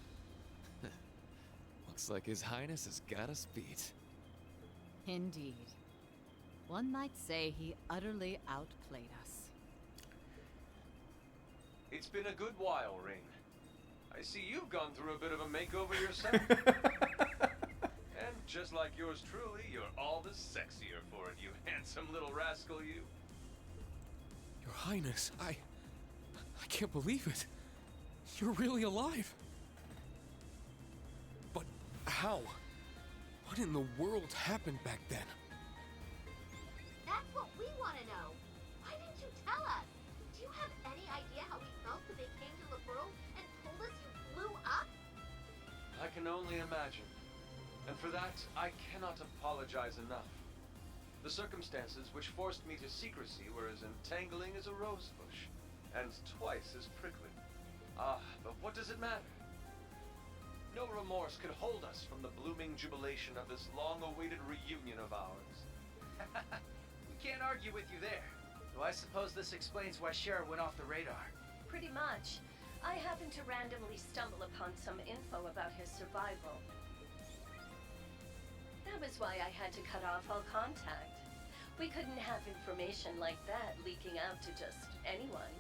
Looks like His Highness has got us beat. Indeed. One might say he utterly outplayed us. It's been a good while, Ring. I see you've gone through a bit of a makeover yourself. And just like yours truly, you're all the sexier for it, you handsome little rascal, you. Your Highness, I can't believe it. You're really alive. But how? What in the world happened back then? That's what we want to know. Why didn't you tell us? Do you have any idea how we felt when they came to the world and told us you blew up? I can only imagine. And for that, I cannot apologize enough. The circumstances which forced me to secrecy were as entangling as a rose bush, and twice as prickly. Ah, but what does it matter? No remorse could hold us from the blooming jubilation of this long-awaited reunion of ours. We can't argue with you there. Though I suppose this explains why Cher went off the radar. Pretty much. I happened to randomly stumble upon some info about his survival. That was why I had to cut off all contact. We couldn't have information like that leaking out to just anyone.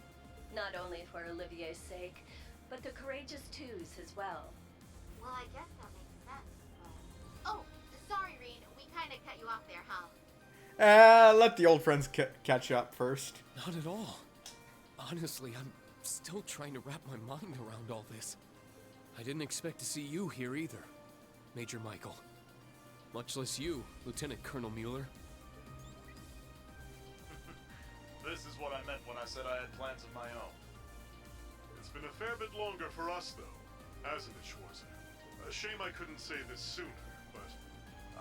Not only for Olivier's sake, but the Courageous Twos as well. Well, I guess that makes sense, but... Oh, sorry, Reed. We kind of cut you off there, huh? Let the old friends catch up first. Not at all. Honestly, I'm still trying to wrap my mind around all this. I didn't expect to see you here either, Major Michael. Much less you, Lieutenant Colonel Mueller. This is what I meant when I said I had plans of my own. It's been a fair bit longer for us, though, hasn't it, Schwarzer? A shame I couldn't say this sooner, but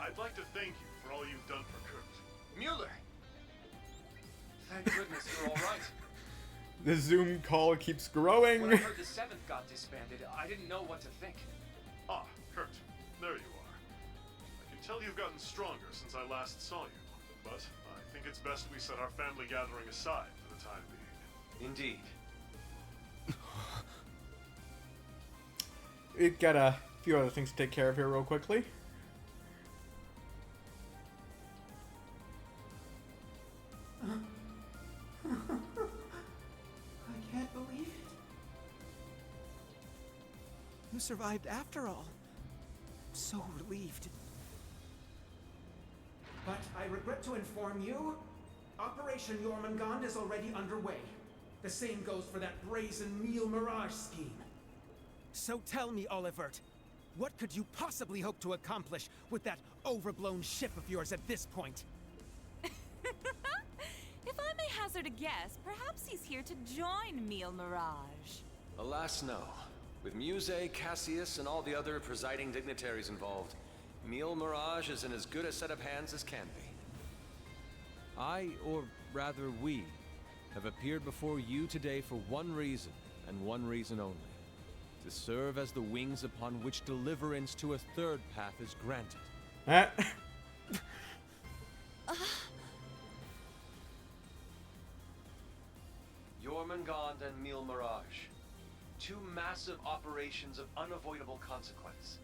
I'd like to thank you for all you've done for Kurt. Mueller! Thank goodness you're all right. The Zoom call keeps growing. When I heard the 7th got disbanded, I didn't know what to think. Ah, Kurt, there you are. I can tell you've gotten stronger since I last saw you, but I think it's best we set our family gathering aside for the time being. Indeed. We've got a few other things to take care of here real quickly. I can't believe it. You survived after all. I'm so relieved. But I regret to inform you, Operation Jormungand is already underway. The same goes for that brazen Meal Mirage scheme. So tell me, Olivert, what could you possibly hope to accomplish with that overblown ship of yours at this point? If I may hazard a guess, perhaps he's here to join Meal Mirage. Alas, no. With Muse, Cassius, and all the other presiding dignitaries involved, Meal Mirage is in as good a set of hands as can be. I, or rather we, have appeared before you today for one reason, and one reason only. To serve as the wings upon which deliverance to a third path is granted. Jormungand and Meal Mirage. Two massive operations of unavoidable consequence.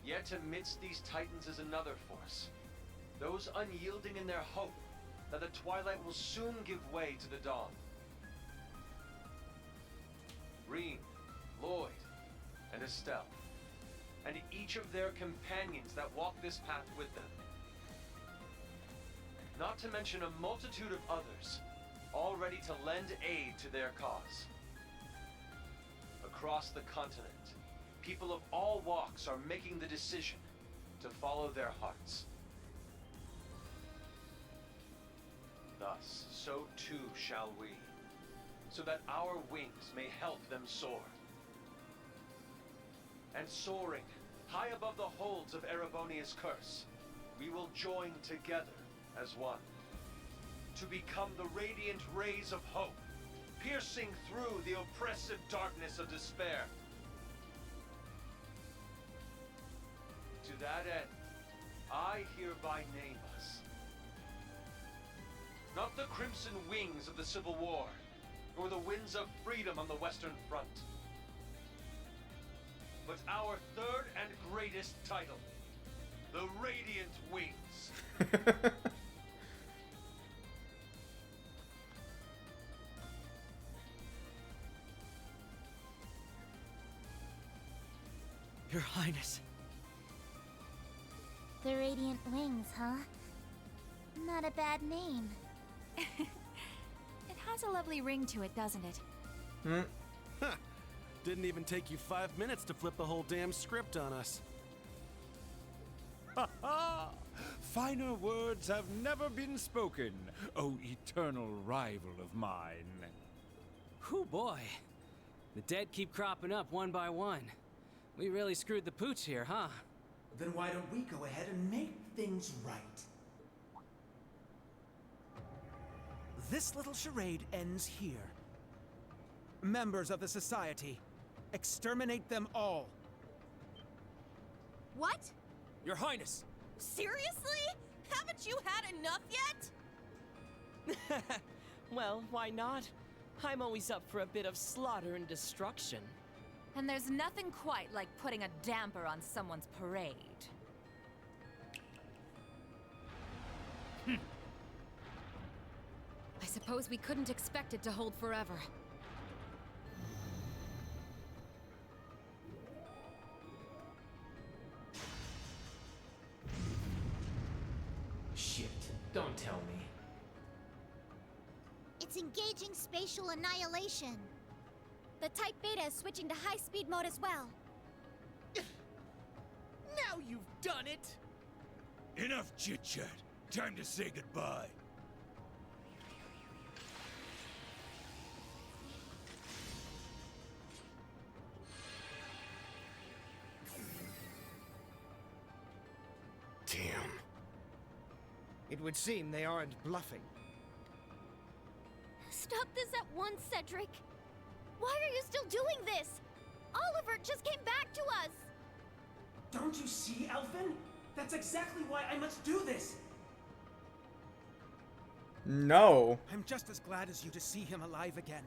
Yet amidst these titans is another force. Those unyielding in their hope that the twilight will soon give way to the dawn. Rean, Lloyd, and Estelle. And each of their companions that walk this path with them. Not to mention a multitude of others, all ready to lend aid to their cause. Across the continent, people of all walks are making the decision to follow their hearts. Thus, so too shall we, so that our wings may help them soar. And soaring, high above the holds of Erebonia's curse, we will join together as one, to become the radiant rays of hope, piercing through the oppressive darkness of despair. To that end, I hereby name us. Not the crimson wings of the Civil War, nor the winds of freedom on the Western Front, but our third and greatest title, the Radiant Wings. Your Highness. The Radiant Wings, huh? Not a bad name. It has a lovely ring to it, doesn't it? Huh. Didn't even take you 5 minutes to flip the whole damn script on us. Ha ha! Finer words have never been spoken, O eternal rival of mine. Whew, boy. The dead keep cropping up one by one. We really screwed the pooch here, huh? Then why don't we go ahead and make things right? This little charade ends here. Members of the Society, Exterminate them all. What? Your Highness! Seriously? Haven't you had enough yet? Well, why not? I'm always up for a bit of slaughter and destruction. And there's nothing quite like putting a damper on someone's parade. I suppose we couldn't expect it to hold forever. Shit, don't tell me. It's engaging spatial annihilation. The Type Beta is switching to high-speed mode as well. Now you've done it! Enough chit-chat. Time to say goodbye. Damn. It would seem they aren't bluffing. Stop this at once, Cedric. Why are you still doing this? Oliver just came back to us. Don't you see, Elfin? That's exactly why I must do this! No. I'm just as glad as you to see him alive again.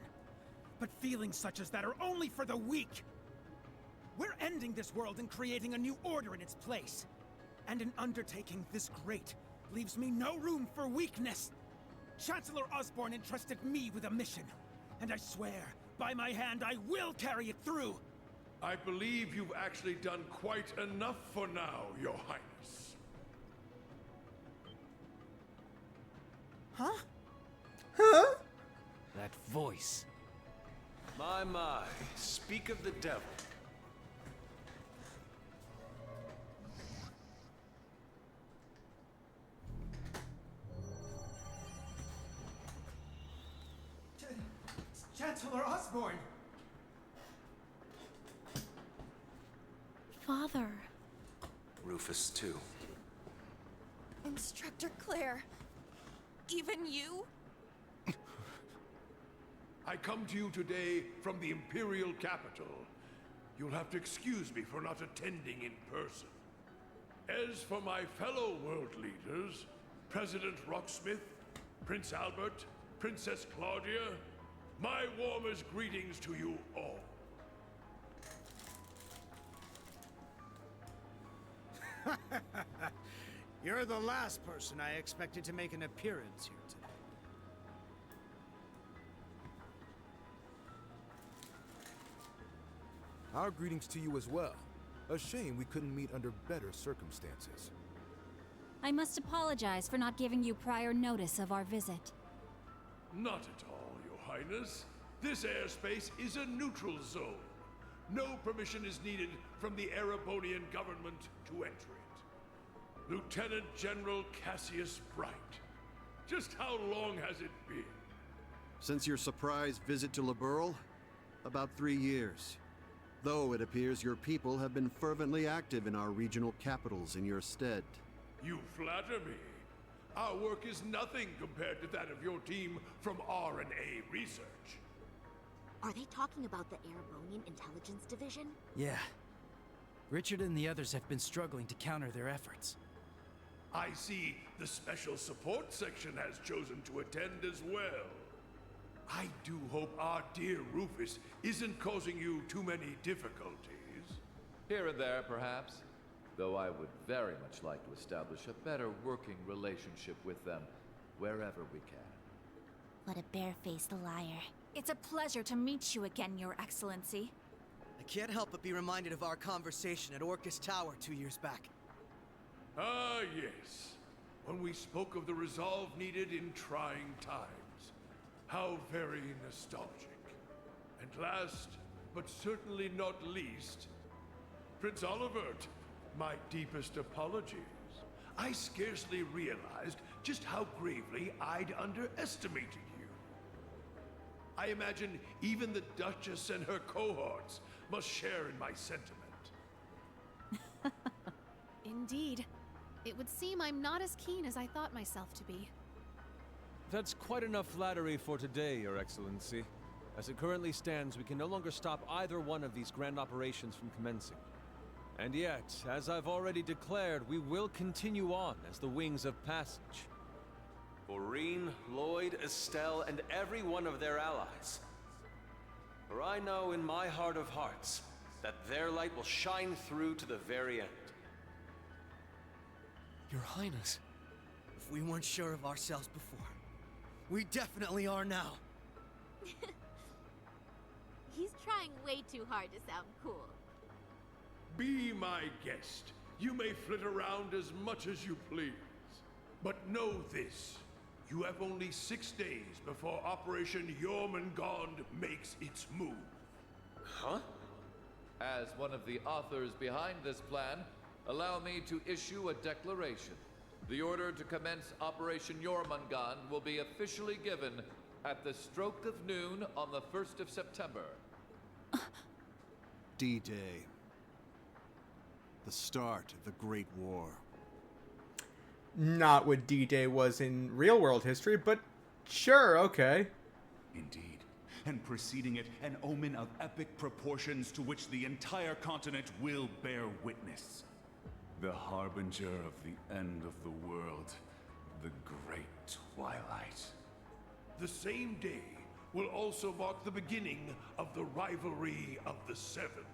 But feelings such as that are only for the weak. We're ending this world and creating a new order in its place. And an undertaking this great leaves me no room for weakness. Chancellor Osborne entrusted me with a mission. And I swear, by my hand, I will carry it through. I believe you've actually done quite enough for now, Your Highness. Huh? Huh? That voice. My, speak of the devil. Chancellor Osborne! Father. Rufus, too. Instructor Claire. Even you? I come to you today from the Imperial capital. You'll have to excuse me for not attending in person. As for my fellow world leaders, President Rocksmith, Prince Albert, Princess Claudia, my warmest greetings to you all. You're the last person I expected to make an appearance here today. Our greetings to you as well. A shame we couldn't meet under better circumstances. I must apologize for not giving you prior notice of our visit. Not at all, Your Highness. This airspace is a neutral zone. No permission is needed from the Erebonian government to enter it. Lieutenant General Cassius Bright. Just how long has it been? Since your surprise visit to Liberl? About 3 years. Though it appears your people have been fervently active in our regional capitals in your stead. You flatter me. Our work is nothing compared to that of your team from R&A Research. Are they talking about the Erebonian Intelligence Division? Yeah. Richard and the others have been struggling to counter their efforts. I see the Special Support Section has chosen to attend as well. I do hope our dear Rufus isn't causing you too many difficulties. Here and there, perhaps. Though I would very much like to establish a better working relationship with them wherever we can. What a barefaced liar. It's a pleasure to meet you again, Your Excellency. I can't help but be reminded of our conversation at Orcus Tower 2 years back. Ah, yes. When we spoke of the resolve needed in trying times. How very nostalgic. And last, but certainly not least, Prince Olivert, my deepest apologies. I scarcely realized just how gravely I'd underestimated you. I imagine even the Duchess and her cohorts must share in my sentiment. Indeed. It would seem I'm not as keen as I thought myself to be. That's quite enough flattery for today, Your Excellency. As it currently stands, we can no longer stop either one of these grand operations from commencing. And yet, as I've already declared, we will continue on as the Wings of Passage. For Reen, Lloyd, Estelle, and every one of their allies. For I know in my heart of hearts that their light will shine through to the very end. Your Highness. If we weren't sure of ourselves before, we definitely are now. He's trying way too hard to sound cool. Be my guest. You may flit around as much as you please. But know this. You have only 6 days before Operation Jormungand makes its move. Huh? As one of the authors behind this plan, allow me to issue a declaration. The order to commence Operation Jormungand will be officially given at the stroke of noon on the 1st of September. D-Day. The start of the Great War. Not what D-Day was in real-world history, but sure, okay. Indeed. And preceding it, an omen of epic proportions to which the entire continent will bear witness. The harbinger of the end of the world. The Great Twilight. The same day will also mark the beginning of the rivalry of the Seven.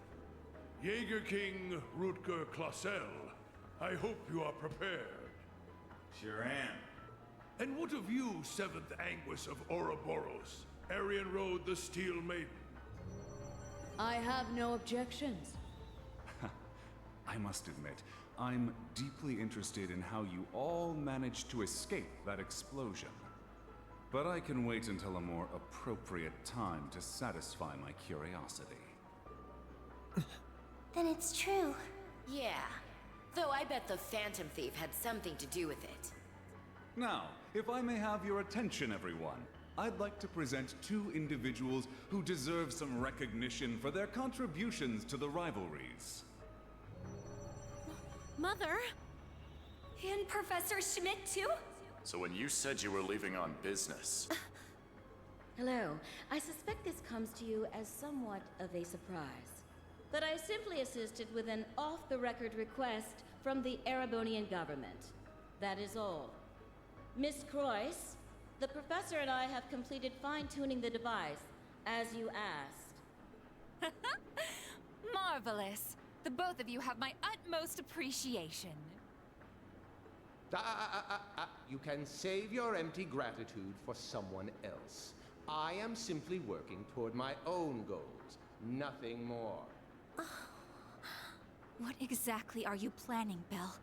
Jaeger King Rutger Clausel, I hope you are prepared. Sure am. And what of you, 7th Anguis of Ouroboros, Arian Road the Steel Maiden? I have no objections. I must admit, I'm deeply interested in how you all managed to escape that explosion. But I can wait until a more appropriate time to satisfy my curiosity. Then it's true. Yeah. Though I bet the Phantom Thief had something to do with it. Now, if I may have your attention, everyone, I'd like to present 2 individuals who deserve some recognition for their contributions to the rivalries. Mother? And Professor Schmidt, too? So when you said you were leaving on business... Hello. I suspect this comes to you as somewhat of a surprise. But I simply assisted with an off-the-record request from the Erebonian government. That is all. Miss Croyce, the professor and I have completed fine-tuning the device, as you asked. Marvelous. The both of you have my utmost appreciation. You can save your empty gratitude for someone else. I am simply working toward my own goals, nothing more. What exactly are you planning, Belle?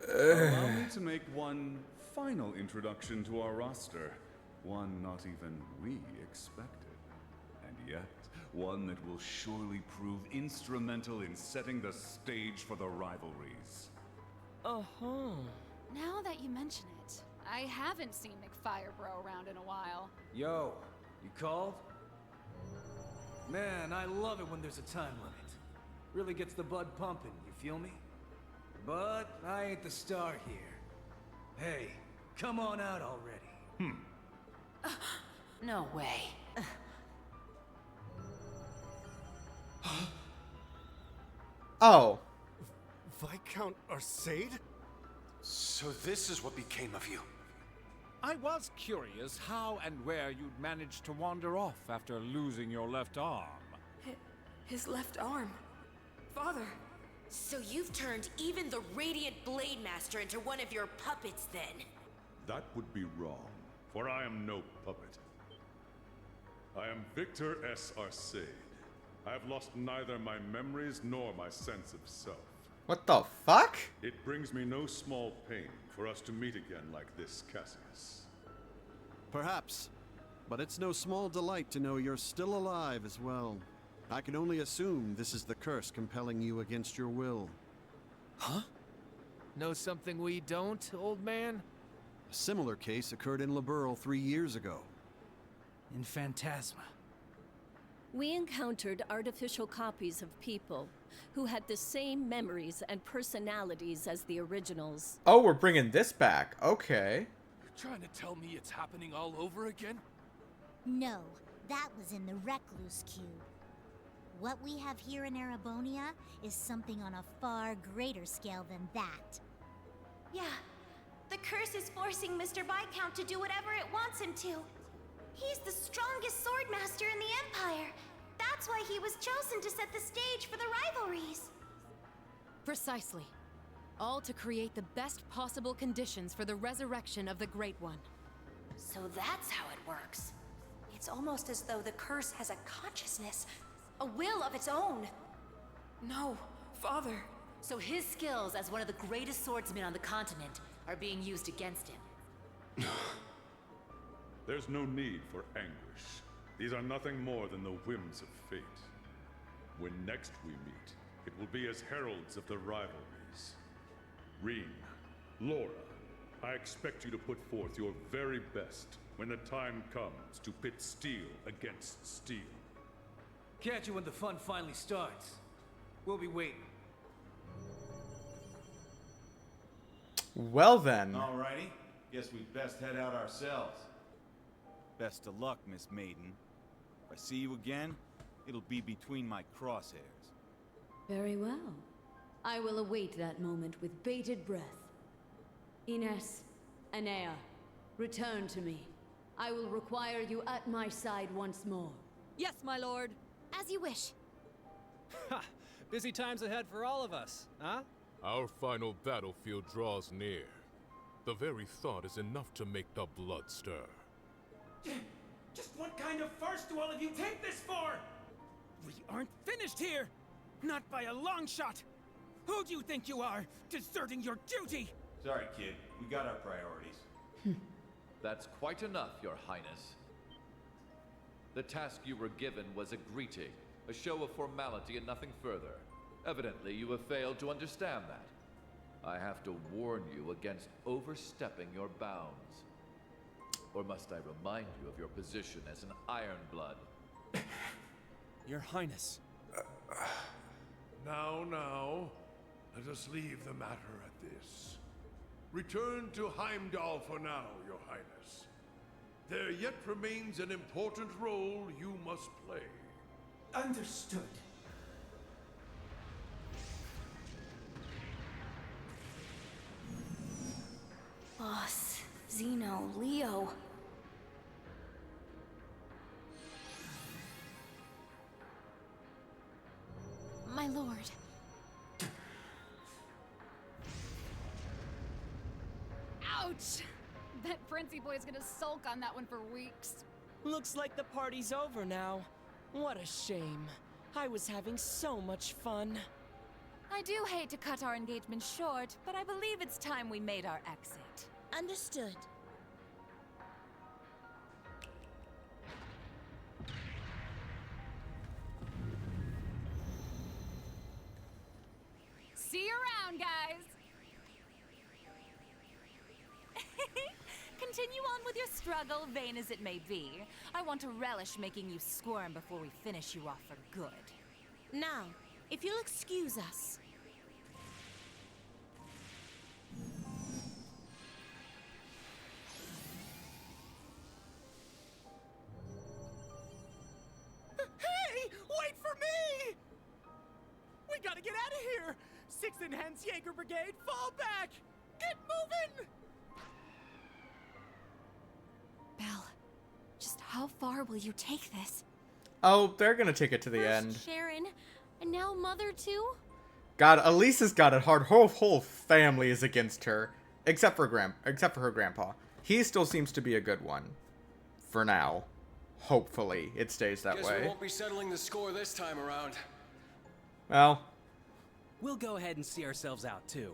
Allow me to make one final introduction to our roster. One not even we expected. And yet, one that will surely prove instrumental in setting the stage for the rivalries. Uh-huh. Now that you mention it, I haven't seen McFirebro around in a while. Yo, you called? Man, I love it when there's a time limit. Really gets the blood pumping, you feel me? But I ain't the star here. Hey, come on out already. No way. Oh. Viscount Arcade? So this is what became of you. I was curious how and where you'd managed to wander off after losing your left arm. His left arm. Father. So you've turned even the Radiant Blade Master into one of your puppets, then? That would be wrong, for I am no puppet. I am Victor S. Arcade. I have lost neither my memories nor my sense of self. What the fuck? It brings me no small pain for us to meet again like this, Cassius. Perhaps. But it's no small delight to know you're still alive as well. I can only assume this is the curse compelling you against your will. Huh? Know something we don't, old man? A similar case occurred in Liberl 3 years ago. In Phantasma. We encountered artificial copies of people who had the same memories and personalities as the originals. Oh, we're bringing this back. Okay. You're trying to tell me it's happening all over again? No. That was in the Recluse Cube. What we have here in Erebonia is something on a far greater scale than that. Yeah, the curse is forcing Mr. Viscount to do whatever it wants him to. He's the strongest swordmaster in the Empire. That's why he was chosen to set the stage for the rivalries. Precisely. All to create the best possible conditions for the resurrection of the Great One. So that's how it works. It's almost as though the curse has a consciousness, a will of its own. No, Father. So his skills as one of the greatest swordsmen on the continent are being used against him. There's no need for anguish. These are nothing more than the whims of fate. When next we meet, it will be as heralds of the rivalries. Reen, Laura, I expect you to put forth your very best when the time comes to pit steel against steel. Catch you when the fun finally starts. We'll be waiting. Well then. Alrighty. Guess we'd best head out ourselves. Best of luck, Miss Maiden. If I see you again, it'll be between my crosshairs. Very well. I will await that moment with bated breath. Ines, Anea, return to me. I will require you at my side once more. Yes, my lord. As you wish. Ha! Busy times ahead for all of us, huh? Our final battlefield draws near. The very thought is enough to make the blood stir. Just what kind of farce do all of you take this for? We aren't finished here! Not by a long shot! Who do you think you are, deserting your duty? Sorry, kid. We got our priorities. That's quite enough, Your Highness. The task you were given was a greeting, a show of formality and nothing further. Evidently, you have failed to understand that. I have to warn you against overstepping your bounds. Or must I remind you of your position as an Ironblood? Your Highness. Now, let us leave the matter at this. Return to Heimdall for now, Your Highness. There yet remains an important role you must play. Understood. Boss, Zeno, Leo. My lord. Ouch! Bet Princey Boy's gonna sulk on that one for weeks. Looks like the party's over now. What a shame. I was having so much fun. I do hate to cut our engagement short, but I believe it's time we made our exit. Understood. See you around, guys! Continue on with your struggle, vain as it may be. I want to relish making you squirm before we finish you off for good. Now, if you'll excuse us. Hey! Wait for me! We gotta get out of here! Sixth Enhanced Jaeger Brigade, fall back! Get moving! Belle, just how far will you take this? Oh, they're gonna take it to the end. Sharon, and now Mother too? God, Elisa's got it hard. Her whole family is against her, except for her grandpa. He still seems to be a good one, for now. Hopefully, it stays that Guess way. we won't be settling the score this time around. Well, we'll go ahead and see ourselves out too.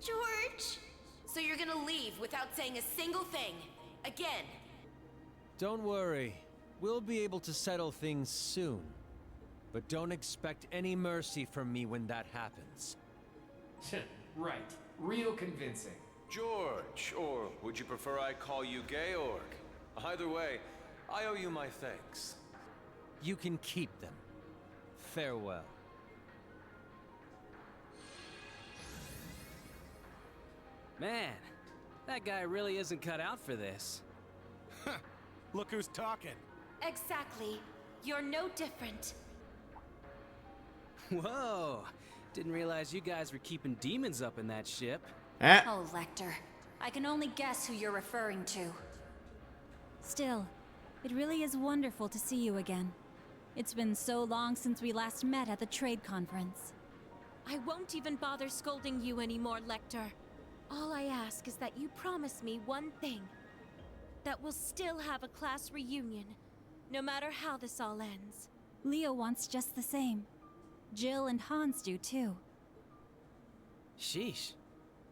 George! So you're gonna leave without saying a single thing? Again? Don't worry. We'll be able to settle things soon. But don't expect any mercy from me when that happens. Right. Real convincing. George, or would you prefer I call you Georg? Either way, I owe you my thanks. You can keep them. Farewell. Man, that guy really isn't cut out for this. Look who's talking. Exactly. You're no different. Whoa. Didn't realize you guys were keeping demons up in that ship. Oh, Lecter. I can only guess who you're referring to. Still, it really is wonderful to see you again. It's been so long since we last met at the trade conference. I won't even bother scolding you anymore, Lecter. All I ask is that you promise me one thing. That we'll still have a class reunion, no matter how this all ends. Leo wants just the same. Jill and Hans do too. Sheesh.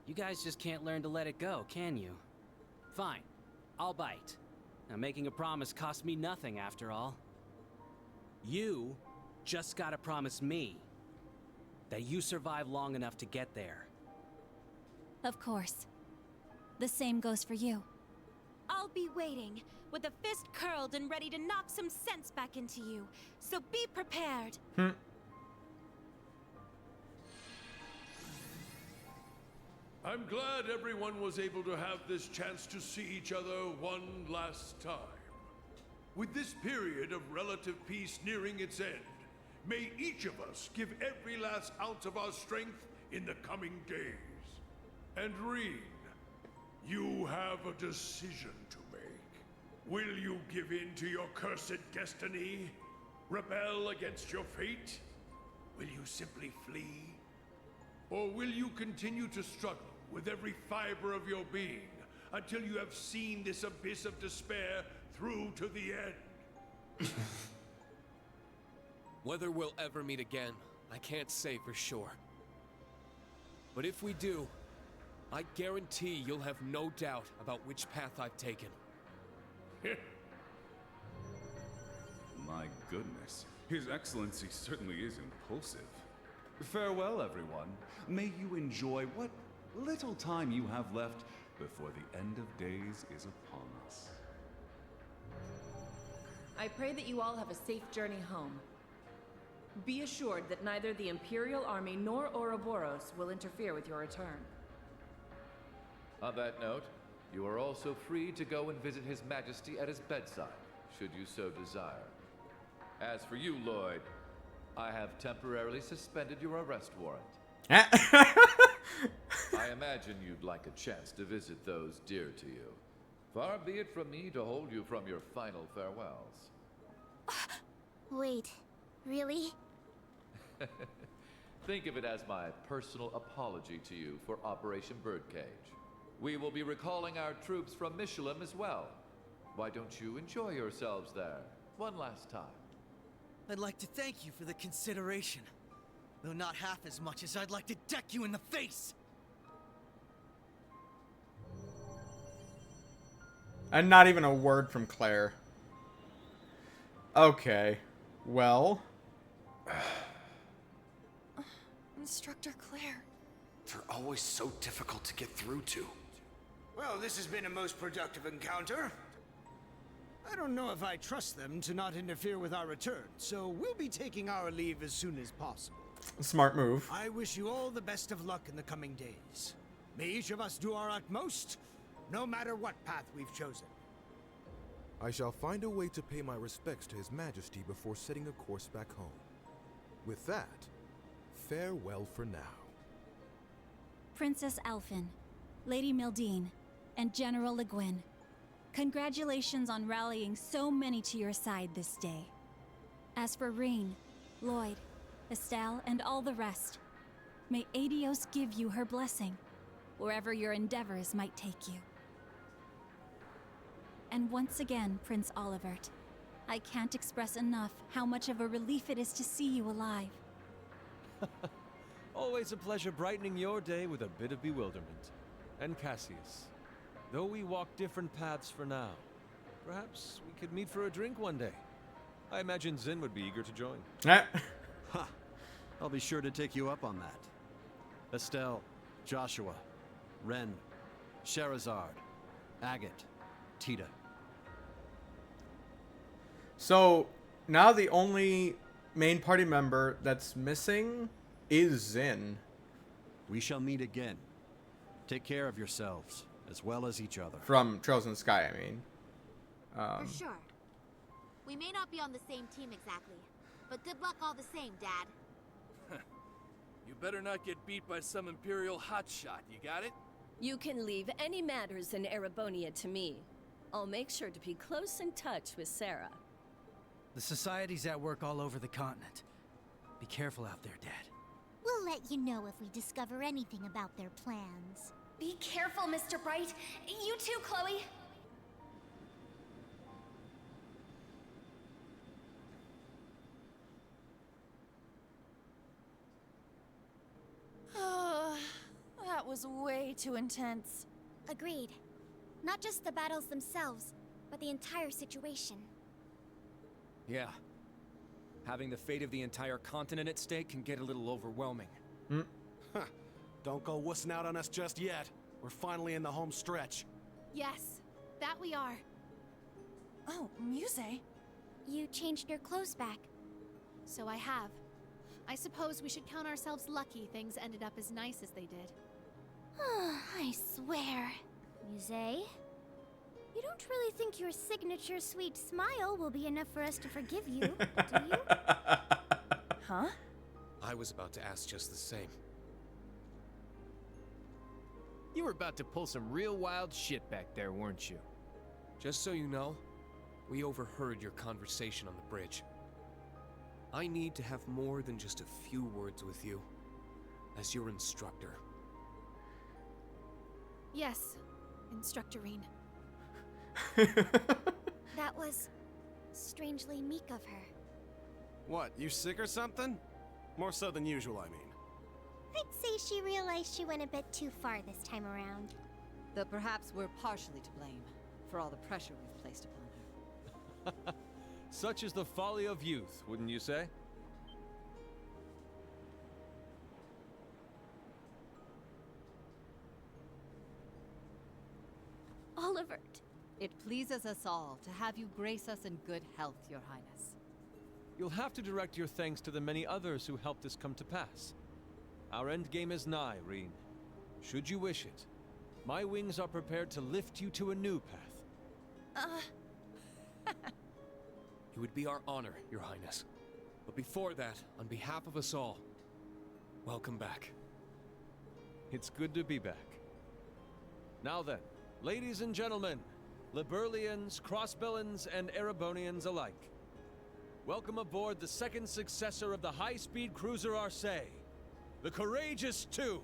You guys just can't learn to let it go, can you? Fine. I'll bite. Now, making a promise cost me nothing, after all. You just gotta promise me that you survive long enough to get there. Of course. The same goes for you. I'll be waiting, with a fist curled and ready to knock some sense back into you. So be prepared. I'm glad everyone was able to have this chance to see each other one last time. With this period of relative peace nearing its end, may each of us give every last ounce of our strength in the coming days. And Reen, you have a decision to make. Will you give in to your cursed destiny? Rebel against your fate? Will you simply flee? Or will you continue to struggle with every fiber of your being until you have seen this abyss of despair through to the end? Whether we'll ever meet again, I can't say for sure. But if we do, I guarantee you'll have no doubt about which path I've taken. My goodness, His Excellency certainly is impulsive. Farewell, everyone. May you enjoy what little time you have left before the end of days is upon us. I pray that you all have a safe journey home. Be assured that neither the Imperial Army nor Ouroboros will interfere with your return. On that note, you are also free to go and visit His Majesty at his bedside, should you so desire. As for you, Lloyd, I have temporarily suspended your arrest warrant. I imagine you'd like a chance to visit those dear to you. Far be it from me to hold you from your final farewells. Wait, really? Think of it as my personal apology to you for Operation Birdcage. We will be recalling our troops from Michelin as well. Why don't you enjoy yourselves there one last time? I'd like to thank you for the consideration, though not half as much as I'd like to deck you in the face. And not even a word from Claire. Okay, well. Instructor Claire. They're always so difficult to get through to. Well, this has been a most productive encounter. I don't know if I trust them to not interfere with our return, so we'll be taking our leave as soon as possible. Smart move. I wish you all the best of luck in the coming days. May each of us do our utmost, no matter what path we've chosen. I shall find a way to pay my respects to His Majesty before setting a course back home. With that, farewell for now. Princess Alphen, Lady Mildine, and General Le Guin. Congratulations on rallying so many to your side this day. As for Reen, Lloyd, Estelle, and all the rest, may Adios give you her blessing, wherever your endeavors might take you. And once again, Prince Olivert, I can't express enough how much of a relief it is to see you alive. Always a pleasure brightening your day with a bit of bewilderment. And Cassius, though we walk different paths for now, perhaps we could meet for a drink one day. I imagine Zin would be eager to join. Ha! I'll be sure to take you up on that. Estelle, Joshua, Ren, Sherazard, Agate, Tita. So, now the only main party member that's missing is Zin. We shall meet again. Take care of yourselves, as well as each other. From Trails in the Sky, I mean. For sure. We may not be on the same team exactly, but good luck all the same, Dad. You better not get beat by some Imperial hotshot, you got it? You can leave any matters in Erebonia to me. I'll make sure to be close in touch with Sarah. The Society's at work all over the continent. Be careful out there, Dad. We'll let you know if we discover anything about their plans. Be careful, Mr. Bright. You too, Chloe. That was way too intense. Agreed. Not just the battles themselves, but the entire situation. Yeah. Having the fate of the entire continent at stake can get a little overwhelming. Don't go wussing out on us just yet. We're finally in the home stretch. Yes, that we are. Oh, Muse. You changed your clothes back. So I have. I suppose we should count ourselves lucky things ended up as nice as they did. I swear. Muse? You don't really think your signature sweet smile will be enough for us to forgive you, do you? Huh? I was about to ask just the same. You were about to pull some real wild shit back there, weren't you? Just so you know, we overheard your conversation on the bridge. I need to have more than just a few words with you, as your instructor. Yes, Instructorine. That was strangely meek of her. What, you sick or something? More so than usual, I mean. I'd say she realized she went a bit too far this time around. Though perhaps we're partially to blame for all the pressure we've placed upon her. Such is the folly of youth, wouldn't you say? Oliver! It pleases us all to have you grace us in good health, Your Highness. You'll have to direct your thanks to the many others who helped this come to pass. Our endgame is nigh, Reen. Should you wish it, my wings are prepared to lift you to a new path. It would be our honor, Your Highness. But before that, on behalf of us all, welcome back. It's good to be back. Now then, ladies and gentlemen, Liberlians, Crossbellans, and Erebonians alike, welcome aboard the second successor of the high-speed cruiser Arcee, the Courageous 2.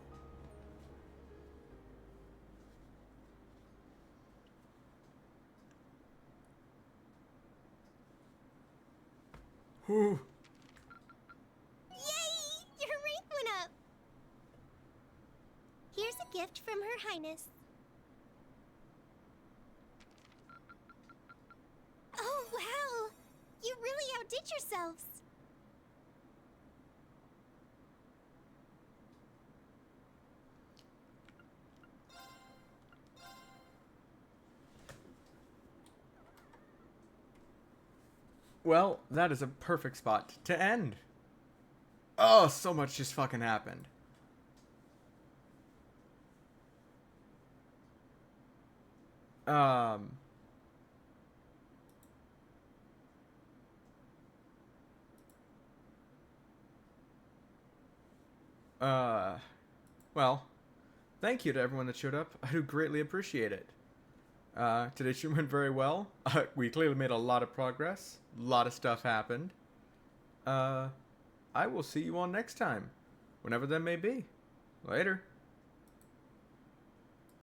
Yay! Your rank went up! Here's a gift from Her Highness. Oh, wow! You really outdid yourselves! Well, that is a perfect spot to end. Oh, so much just fucking happened. Well, thank you to everyone that showed up. I do greatly appreciate it. Today's stream went very well. We clearly made a lot of progress. A lot of stuff happened. I will see you all next time, whenever that may be. Later.